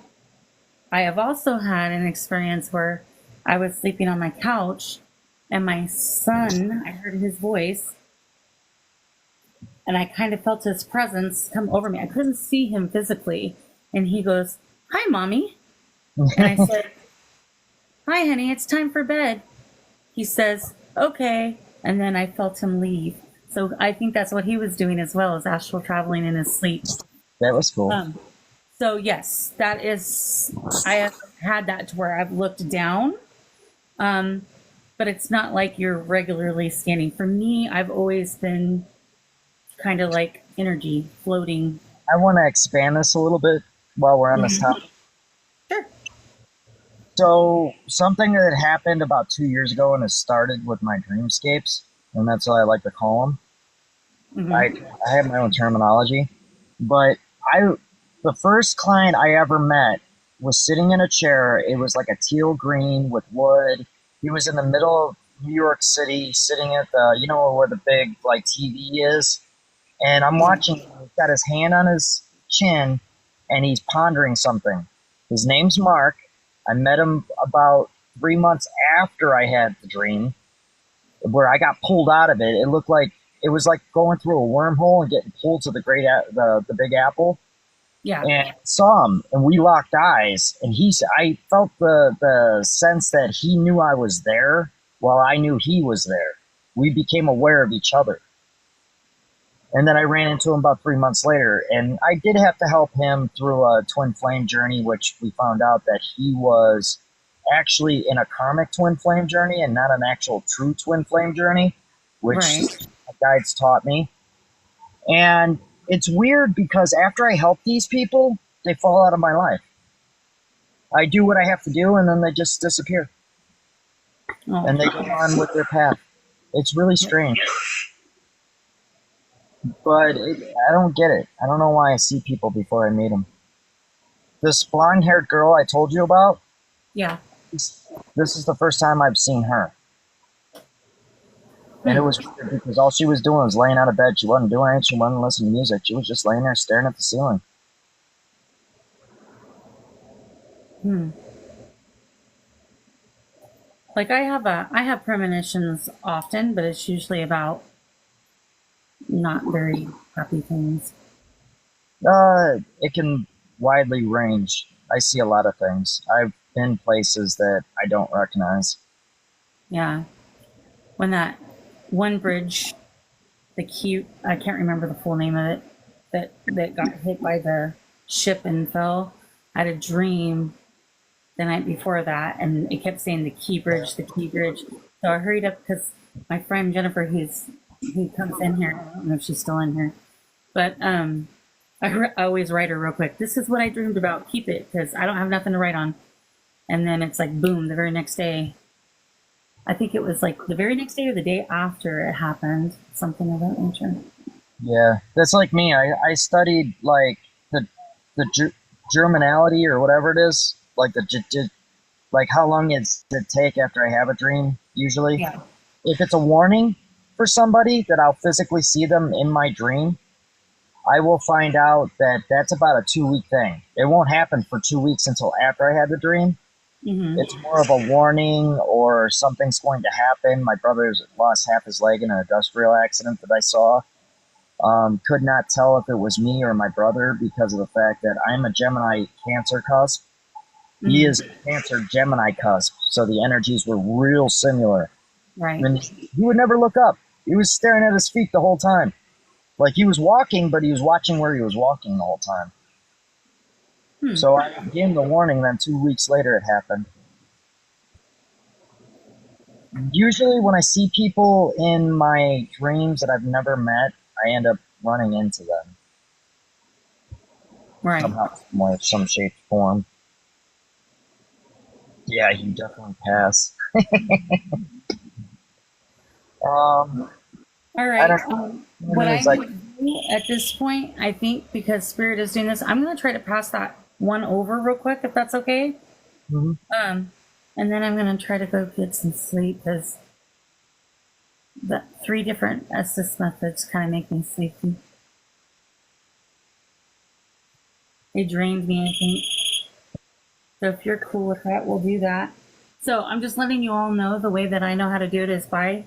I have also had an experience where I was sleeping on my couch and my son, I heard his voice and I kind of felt his presence come over me. I couldn't see him physically. And he goes, "Hi, Mommy." And I said, "Hi, honey, it's time for bed." He says, "Okay." And then I felt him leave. So I think that's what he was doing as well, as astral traveling in his sleep. That was cool. So yes, that is, I have had that to where I've looked down, but it's not like you're regularly scanning. For me, I've always been kind of like energy floating. I want to expand this a little bit while we're on this topic. Sure. So something that happened about 2 years ago and it started with my dreamscapes, and that's what I like to call them. Mm-hmm. I have my own terminology, but the first client I ever met was sitting in a chair. It was like a teal green with wood. He was in the middle of New York City, sitting at the, you know, where the big like TV is. And I'm watching him. He's got his hand on his chin and he's pondering something. His name's Mark. I met him about 3 months after I had the dream where I got pulled out of it. It looked like it was like going through a wormhole and getting pulled to the Big Apple. Yeah. And I saw him, and we locked eyes. And I felt the sense that he knew I was there, while I knew he was there. We became aware of each other. And then I ran into him about 3 months later, and I did have to help him through a twin flame journey, which we found out that he was actually in a karmic twin flame journey and not an actual true twin flame journey, which my guides taught me. And it's weird because after I help these people, they fall out of my life. I do what I have to do, and then they just disappear. Oh. And they go on with their path. It's really strange. But I don't get it. I don't know why I see people before I meet them. This blonde-haired girl I told you about, Yeah. this is the first time I've seen her. And it was weird because all she was doing was laying out of bed. She wasn't doing anything. She wasn't listening to music. She was just laying there staring at the ceiling. Like I have premonitions often, but it's usually about not very happy things. It can widely range. I see a lot of things. I've been places that I don't recognize. Yeah. When that one bridge, I can't remember the full name of it, that got hit by the ship and fell. I had a dream the night before that, and it kept saying the key bridge, the key bridge. So I hurried up because my friend Jennifer, who comes in here, I don't know if she's still in here, but I always write her real quick. This is what I dreamed about. Keep it because I don't have nothing to write on. And then it's like boom, the very next day. I think it was like the very next day or the day after it happened, something of that nature. Yeah, that's like me. I studied like the germinality or whatever it is, like like how long does it take after I have a dream usually. Yeah. If it's a warning for somebody that I'll physically see them in my dream, I will find out that that's about a 2-week thing. It won't happen for 2 weeks until after I had the dream. Mm-hmm. It's more of a warning or something's going to happen. My brother's lost half his leg in an industrial accident that I saw. Could not tell if it was me or my brother because of the fact that I'm a Gemini Cancer cusp. Mm-hmm. He is Cancer Gemini cusp, so the energies were real similar. Right. And he would never look up. He was staring at his feet the whole time. Like he was walking, but he was watching where he was walking the whole time. So I gave him the warning, then 2 weeks later it happened. Usually when I see people in my dreams that I've never met, I end up running into them. Right. Somehow, some shape, form. Yeah, you definitely pass. All right. What I'm like, going to do at this point, I think, because Spirit is doing this, I'm going to try to pass that one over real quick, if that's okay. mm-hmm. And then I'm going to try to go get some sleep because the 3 different Estes methods kind of make me sleepy. It drained me, I think. So if you're cool with that, we'll do that. So I'm just letting you all know the way that I know how to do it is by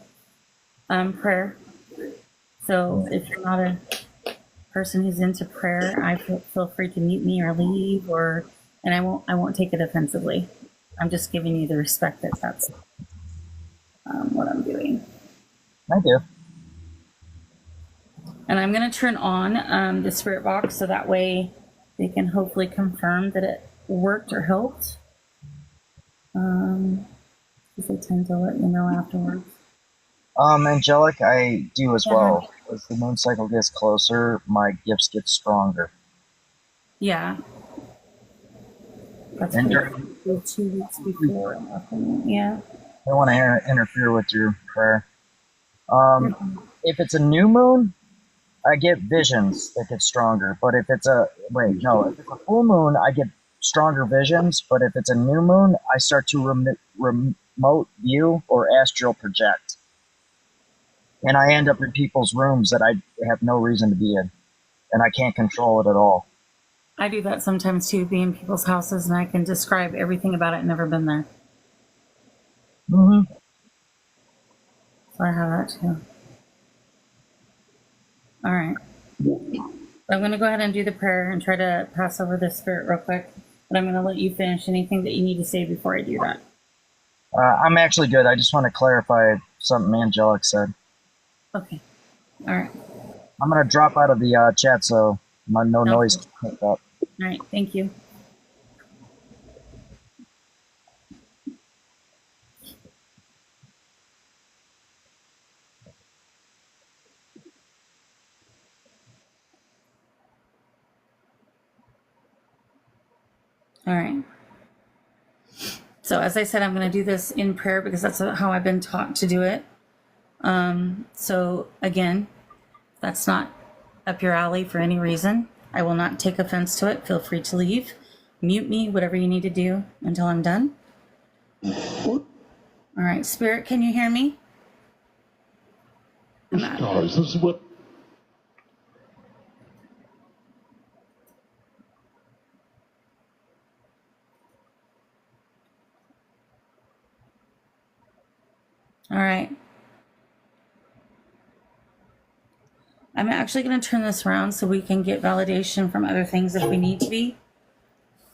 prayer. So if you're not a person who's into prayer, I feel free to mute me or leave, and I won't take it offensively. I'm just giving you the respect that that's what I'm doing. I do. And I'm going to turn on the spirit box so that way they can hopefully confirm that it worked or helped. Because they tend to let you know afterwards. Angelic, I do as well. As the moon cycle gets closer, my gifts get stronger. Yeah. That's 2 weeks before. Yeah. I don't want to interfere with your prayer. If it's a new moon, I get visions that get stronger. But if it's if it's a full moon, I get stronger visions. But if it's a new moon, I start to remote view or astral project. And I end up in people's rooms that I have no reason to be in. And I can't control it at all. I do that sometimes too, be in people's houses and I can describe everything about it, never been there. Mm-hmm. So I have that too. All right. I'm going to go ahead and do the prayer and try to pass over the spirit real quick. But I'm going to let you finish anything that you need to say before I do that. I'm actually good. I just want to clarify something Angelic said. Okay. All right. I'm going to drop out of the chat so no noise can pick up. All right. Thank you. All right. So as I said, I'm going to do this in prayer because that's how I've been taught to do it. So again, that's not up your alley for any reason. I will not take offense to it. Feel free to leave. Mute me, whatever you need to do until I'm done. All right, Spirit, can you hear me? Stars, this is what... All right. I'm actually going to turn this around so we can get validation from other things if we need to be.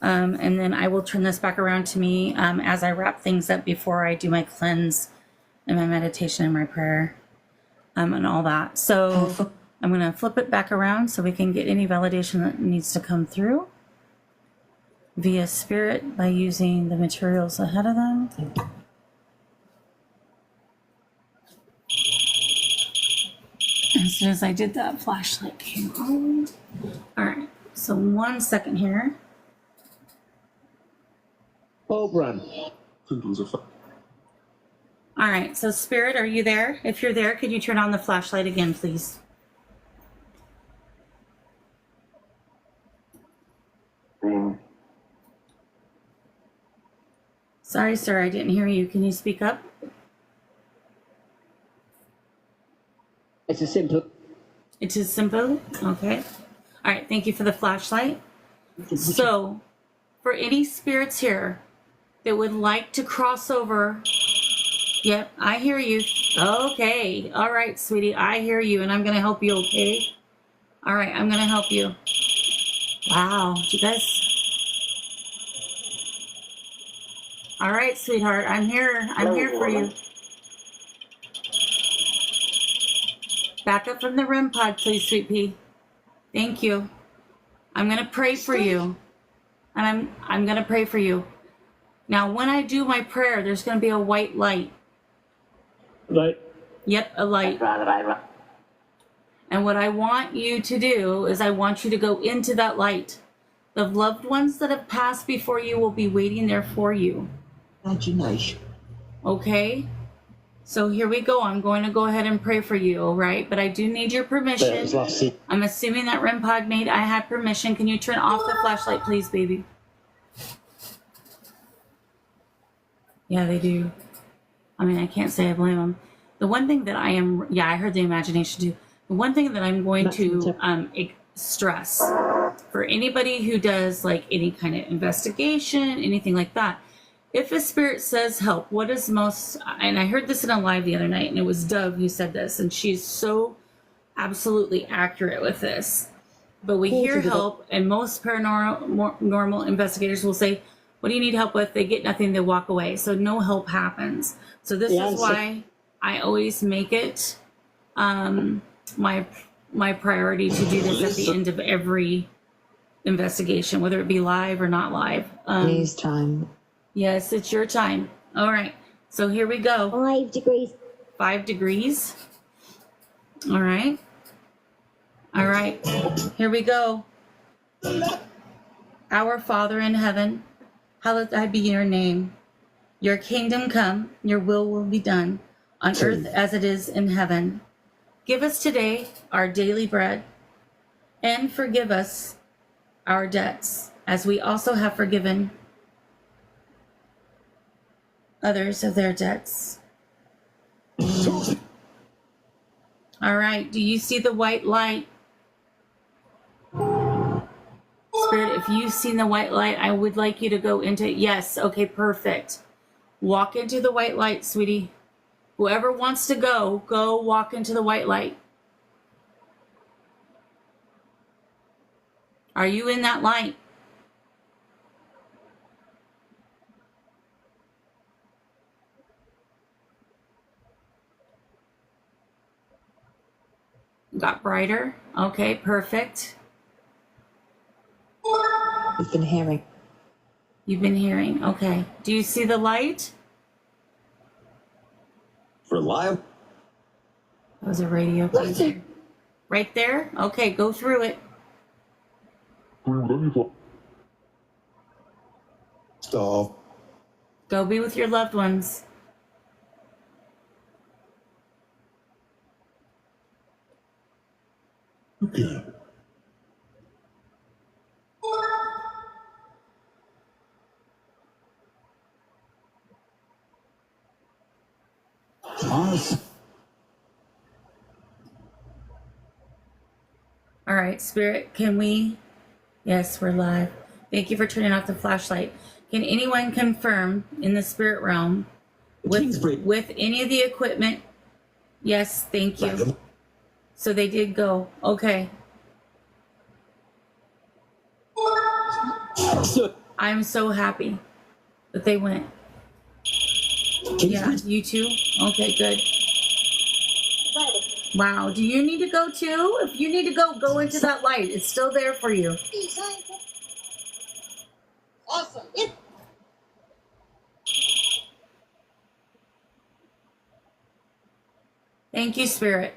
And then I will turn this back around to me as I wrap things up before I do my cleanse and my meditation and my prayer and all that. So I'm going to flip it back around so we can get any validation that needs to come through via spirit by using the materials ahead of them. As soon as I did that, flashlight came on. All right, so 1 second here. Oberon. All right, so Spirit, are you there? If you're there, could you turn on the flashlight again, please? Sorry, sir, I didn't hear you. Can you speak up? It's a simple. It is simple. Okay. All right, thank you for the flashlight. So, for any spirits here that would like to cross over, yep, I hear you. Okay. All right, sweetie, I hear you, and I'm going to help you, okay? All right, I'm going to help you. Wow, you guys. All right, sweetheart, I'm here. I'm here for you. Back up from the REM pod, please, sweet pea. Thank you. I'm going to pray for you. And I'm going to pray for you. Now, when I do my prayer, there's going to be a white light. Right. Yep, a light. And what I want you to do is I want you to go into that light. The loved ones that have passed before you will be waiting there for you. Imagination. Okay? So here we go. I'm going to go ahead and pray for you, all right? But I do need your permission. I'm assuming that REM pod made I had permission. Can you turn off the flashlight, please, baby? Yeah, they do. I mean, I can't say I blame them. The one thing that I am, yeah, I heard the imagination too. The one thing that I'm going to stress for anybody who does like any kind of investigation, anything like that, if a spirit says help, what is most, and I heard this in a live the other night, and it was Dove who said this, and she's so absolutely accurate with this. But we hear help, and most paranormal investigators will say, what do you need help with? They get nothing, they walk away. So no help happens. So this is why I always make it my priority to do this at the end of every investigation, whether it be live or not live. News time. Yes, it's your time. All right. So here we go. 5 degrees. 5 degrees. All right. All right. Here we go. Our Father in heaven, hallowed be your name. Your kingdom come, your will be done on earth as it is in heaven. Give us today our daily bread, and forgive us our debts as we also have forgiven others of their debts. All right, do you see the white light? Spirit, if you've seen the white light, I would like you to go into it. Yes, okay, perfect. Walk into the white light, sweetie. Whoever wants to go walk into the white light. Are you in that light? Got brighter? Okay, perfect. We've been hearing. You've been hearing. Okay. Do you see the light? Reliable. That was a radio. Right there? Okay, go through it. Stop. Go be with your loved ones. Okay. Pause. All right, Spirit, can we? Yes, we're live. Thank you for turning off the flashlight. Can anyone confirm in the spirit realm with any of the equipment. Yes, thank you. So they did go. Okay. I'm so happy that they went. Yeah, you too? Okay, good. Wow. Do you need to go too? If you need to go, go into that light. It's still there for you. Awesome. Thank you, Spirit.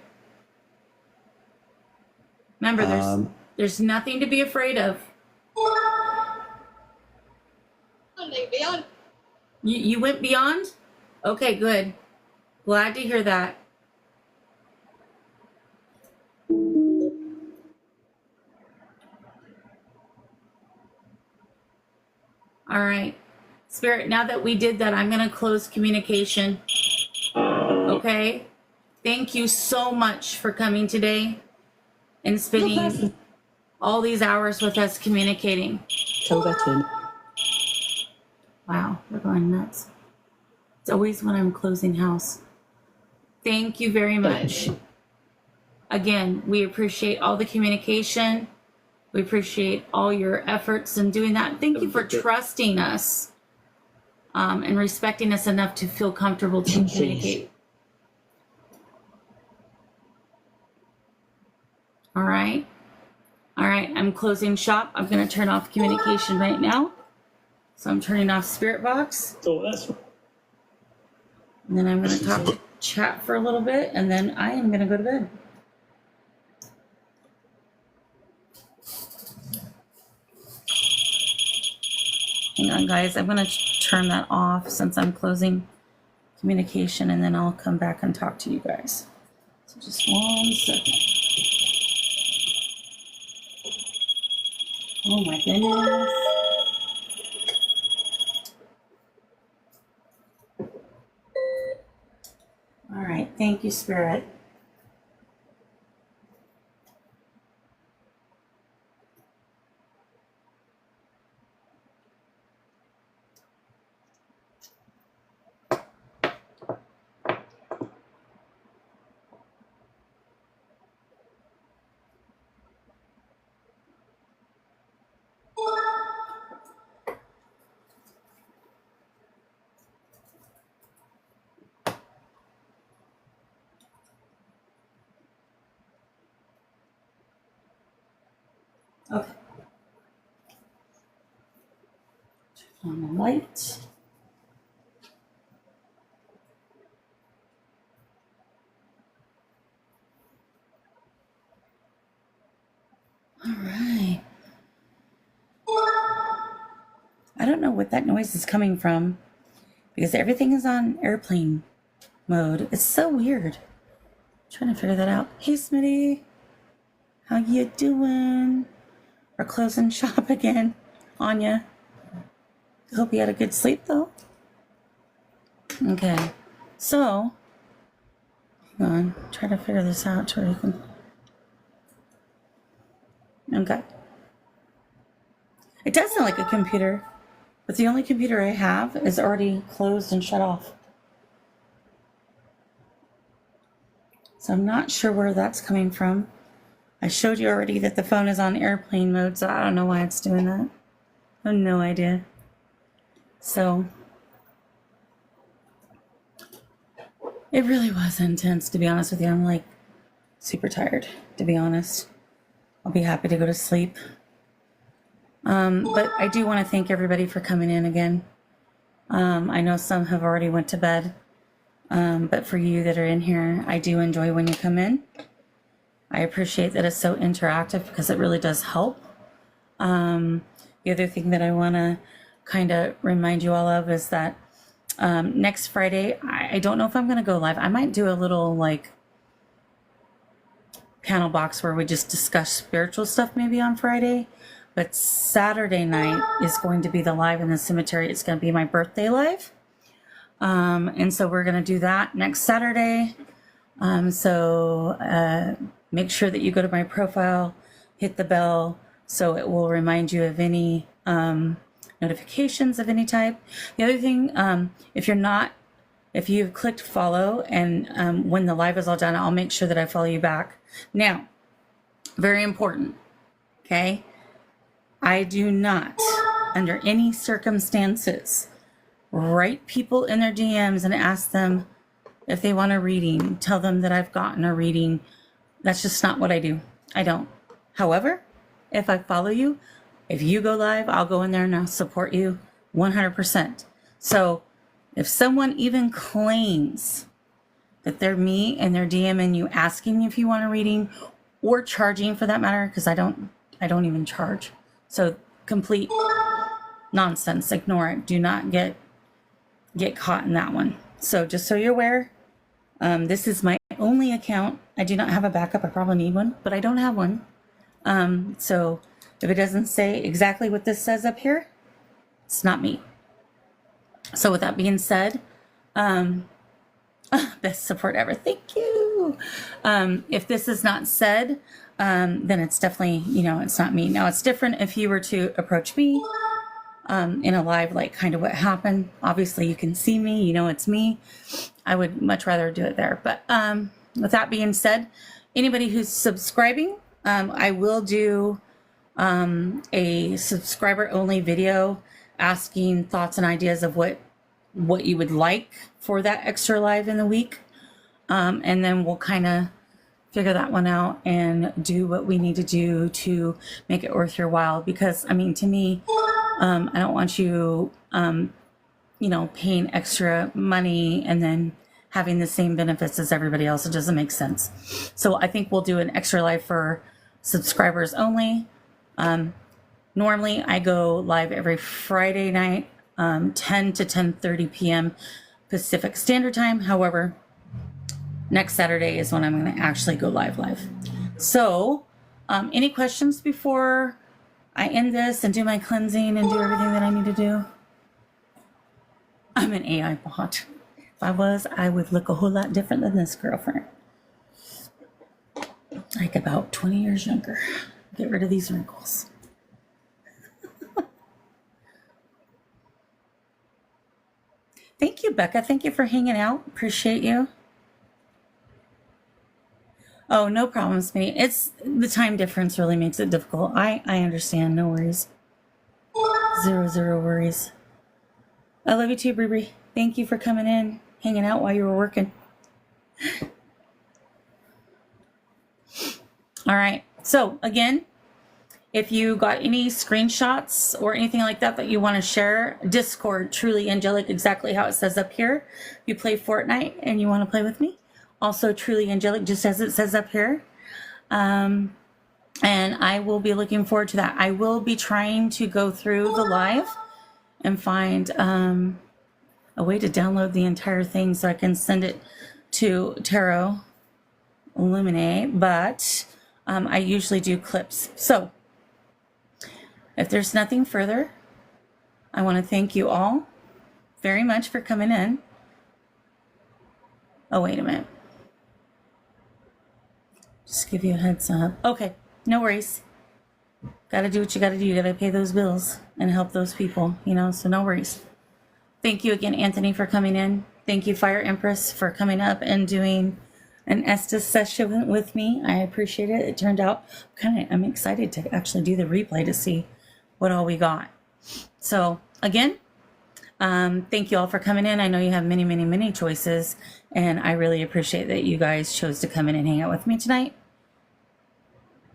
Remember, there's nothing to be afraid of. Beyond. You went beyond? Okay, good. Glad to hear that. All right. Spirit, now that we did that, I'm going to close communication. Okay? Thank you so much for coming today and spending all these hours with us communicating. Wow, we're going nuts. It's always when I'm closing house. Thank you very much. Again, we appreciate all the communication. We appreciate all your efforts in doing that. Thank you for trusting us and respecting us enough to feel comfortable to communicate. All right. All right, I'm closing shop. I'm going to turn off communication right now. So I'm turning off Spirit Box. So that's And then I'm going to talk to chat for a little bit, and then I am going to go to bed. Hang on, guys. I'm going to turn that off since I'm closing communication, and then I'll come back and talk to you guys. So just 1 second. Oh my goodness. All right. Thank you, Spirit. Okay. Turn on the light. All right. I don't know what that noise is coming from because everything is on airplane mode. It's so weird. I'm trying to figure that out. Hey, Smitty. How you doing? We're closing shop again. Anya. Hope you had a good sleep, though. Okay. So, hang on. Try to figure this out to where you can... Okay. It does sound like a computer, but the only computer I have is already closed and shut off. So I'm not sure where that's coming from. I showed you already that the phone is on airplane mode, so I don't know why it's doing that. I have no idea. So it really was intense, to be honest with you. I'm like super tired, to be honest. I'll be happy to go to sleep. But I do want to thank everybody for coming in again. I know some have already went to bed. But for you that are in here, I do enjoy when you come in. I appreciate that it's so interactive because it really does help. The other thing that I want to kind of remind you all of is that next Friday, I don't know if I'm going to go live. I might do a little like panel box where we just discuss spiritual stuff maybe on Friday. But Saturday night is going to be the live in the cemetery. It's going to be my birthday live. And so we're going to do that next Saturday. So make sure that you go to my profile, hit the bell, so it will remind you of any notifications of any type. The other thing, if you're not if you've clicked follow, and when the live is all done, I'll make sure that I follow you back. Now, very important, okay? I do not, under any circumstances, write people in their DMs and ask them if they want a reading, tell them that I've gotten a reading. That's just not what I do. I don't. However, if I follow you, if you go live, I'll go in there and I'll support you 100%. So if someone even claims that they're me and they're DMing you asking if you want a reading, or charging for that matter, because I don't even charge. So complete nonsense. Ignore it. Do not get caught in that one. So just so you're aware, this is my only account. I do not have a backup. I probably need one, but I don't have one. So if it doesn't say exactly what this says up here, it's not me. So with that being said, best support ever. Thank you. If this is not said, then it's definitely, it's not me. Now it's different if you were to approach me in a live, like kind of what happened. Obviously you can see me, it's me. I would much rather do it there. But with that being said, anybody who's subscribing, I will do a subscriber only video asking thoughts and ideas of what you would like for that extra live in the week. And then we'll kind of figure that one out and do what we need to do to make it worth your while. Because, to me, I don't want you, paying extra money and then having the same benefits as everybody else. It doesn't make sense. So I think we'll do an extra live for subscribers only. Normally I go live every Friday night, 10 to 10:30 p.m. Pacific Standard Time. However, next Saturday is when I'm going to actually go live. So, any questions before I end this and do my cleansing and do everything that I need to do? I'm an AI bot. If I was, I would look a whole lot different than this girlfriend. Like about 20 years younger. Get rid of these wrinkles. Thank you, Becca. Thank you for hanging out. Appreciate you. Oh, no problem, Smitty. It's the time difference really makes it difficult. I understand. No worries. Zero worries. I love you too, Brie. Thank you for coming in, hanging out while you were working. All right. So again, if you got any screenshots or anything like that you want to share, Discord, Truly Angelic, exactly how it says up here. If you play Fortnite and you want to play with me, also Truly Angelic, just as it says up here. And I will be looking forward to that. I will be trying to go through the live and find a way to download the entire thing so I can send it to Tarot Illuminate, but I usually do clips. So if there's nothing further, I want to thank you all very much for coming in. Oh, wait a minute. Just give you a heads up. Okay, no worries. Gotta do what you gotta do. You gotta pay those bills and help those people, so no worries. Thank you again, Anthony, for coming in. Thank you, Fire Empress, for coming up and doing an Estes session with me. I appreciate it. It turned out I'm excited to actually do the replay to see what all we got. So again, thank you all for coming in. I know you have many choices, and I really appreciate that you guys chose to come in and hang out with me tonight.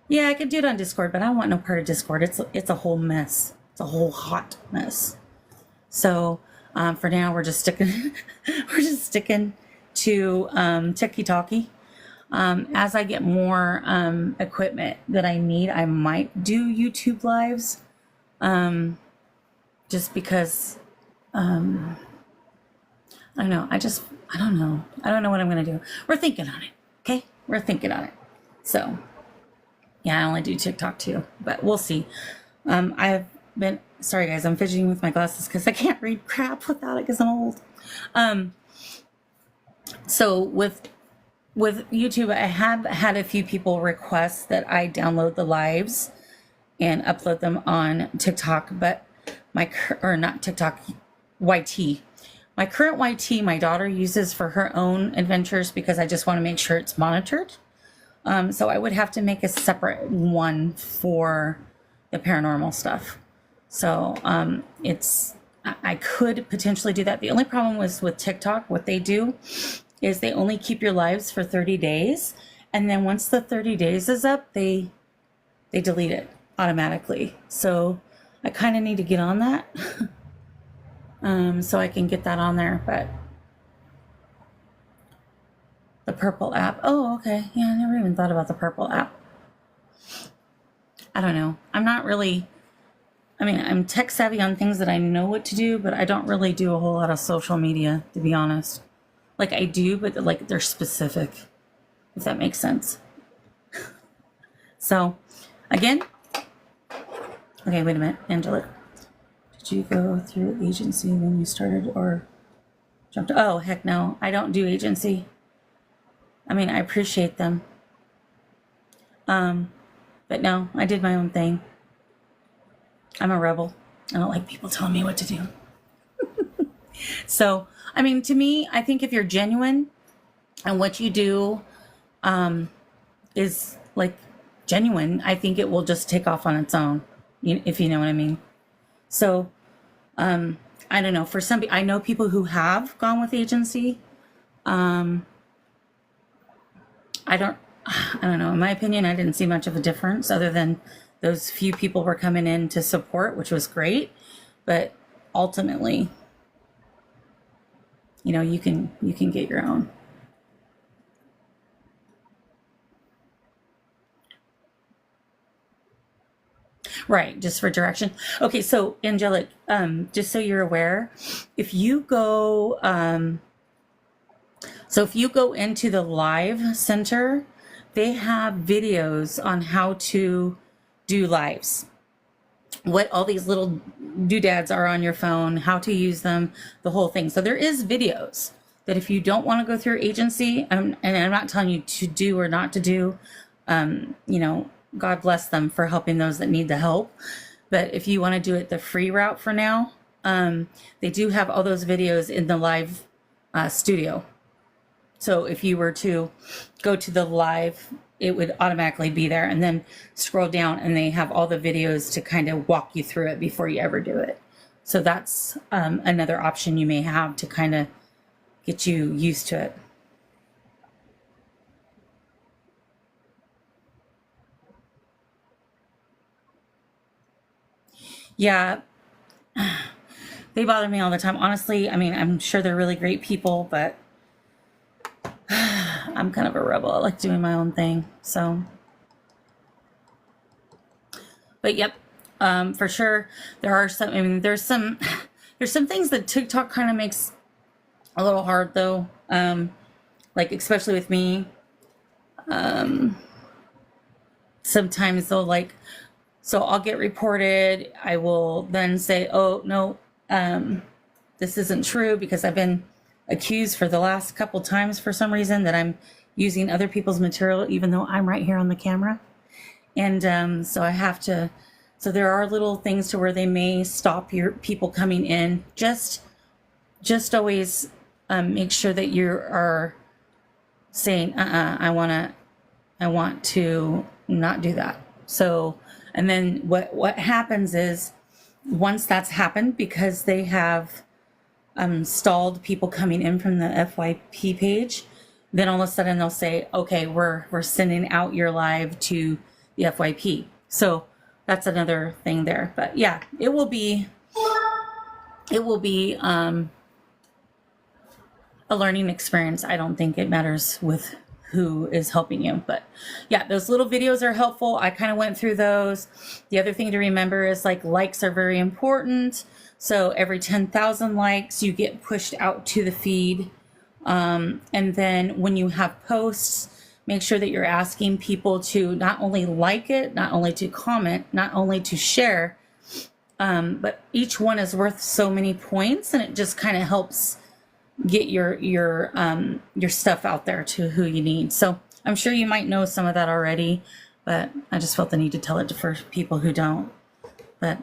Yeah, I could do it on Discord, but I don't want no part of Discord. It's a whole mess. It's a whole hot mess. So for now, we're just sticking to Tiki-Talkie. As I get more equipment that I need, I might do YouTube lives. Just because I don't know. I don't know. I don't know what I'm going to do. We're thinking on it. Okay. We're thinking on it. So yeah, I only do TikTok too, but we'll see. Sorry guys, I'm fidgeting with my glasses because I can't read crap without it because I'm old. So with YouTube, I have had a few people request that I download the lives and upload them on TikTok, but not TikTok, YT. My current YT, my daughter uses for her own adventures because I just want to make sure it's monitored. So I would have to make a separate one for the paranormal stuff. So I could potentially do that. The only problem was with TikTok, what they do is they only keep your lives for 30 days. And then once the 30 days is up, they delete it automatically. So I kind of need to get on that. So I can get that on there, but the purple app. Oh, okay. Yeah, I never even thought about the purple app. I don't know. I'm not really, I mean, I'm tech savvy on things that I know what to do, but I don't really do a whole lot of social media, to be honest. Like I do, but like they're specific, if that makes sense. So again, okay, wait a minute, Angela. Did you go through agency when you started or jumped? Oh, heck no. I don't do agency. I mean, I appreciate them. But no, I did my own thing. I'm a rebel. I don't like people telling me what to do. So, I mean, to me, I think if you're genuine and what you do is like genuine, I think it will just take off on its own, if you know what I mean. So, I don't know. For some, I know people who have gone with agency. I don't know. In my opinion, I didn't see much of a difference other than those few people were coming in to support, which was great. But ultimately, you can get your own. Right, just for direction. Okay, so Angelic, just so you're aware, if you go into the live center, they have videos on how to do lives. What all these little doodads are on your phone, how to use them, the whole thing. So there is videos that if you don't want to go through agency, and I'm not telling you to do or not to do, God bless them for helping those that need the help. But if you want to do it the free route for now, they do have all those videos in the live studio. So if you were to go to the live, it would automatically be there, and then scroll down and they have all the videos to kind of walk you through it before you ever do it. So that's another option you may have to kind of get you used to it. Yeah, they bother me all the time. Honestly, I mean, I'm sure they're really great people, but I'm kind of a rebel. I like doing my own thing. So, but yep, for sure, there are some. I mean, there's some things that TikTok kind of makes a little hard, though. Like especially with me, sometimes they'll like. So I'll get reported. I will then say, oh, no, this isn't true because I've been accused for the last couple times for some reason that I'm using other people's material, even though I'm right here on the camera. And so I have to, so there are little things to where they may stop your people coming in. Just always make sure that you are saying, I want to not do that. So, and then what happens is once that's happened, because they have stalled people coming in from the FYP page, then all of a sudden they'll say, okay, we're sending out your live to the FYP. So that's another thing there. But yeah, it will be a learning experience. I don't think it matters with who is helping you, but yeah, those little videos are helpful. I kind of went through those. The other thing to remember is like likes are very important. So every 10,000 likes, you get pushed out to the feed. And then when you have posts, make sure that you're asking people to not only like it, not only to comment, not only to share, but each one is worth so many points, and it just kind of helps get your stuff out there to who you need. So I'm sure you might know some of that already, but I just felt the need to tell it for people who don't. But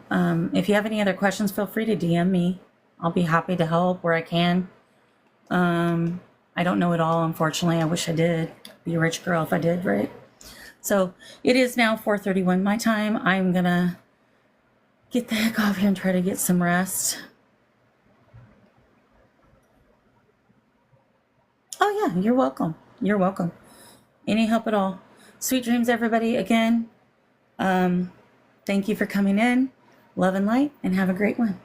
if you have any other questions, feel free to DM me I'll be happy to help where I can. I don't know it all, unfortunately. I wish I did. Be a rich girl if I did, right? So it is now 4:31 my time. I'm gonna get the heck off here and try to get some rest. Oh yeah, you're welcome. You're welcome. Any help at all. Sweet dreams, everybody. Again, thank you for coming in. Love and light, and have a great one.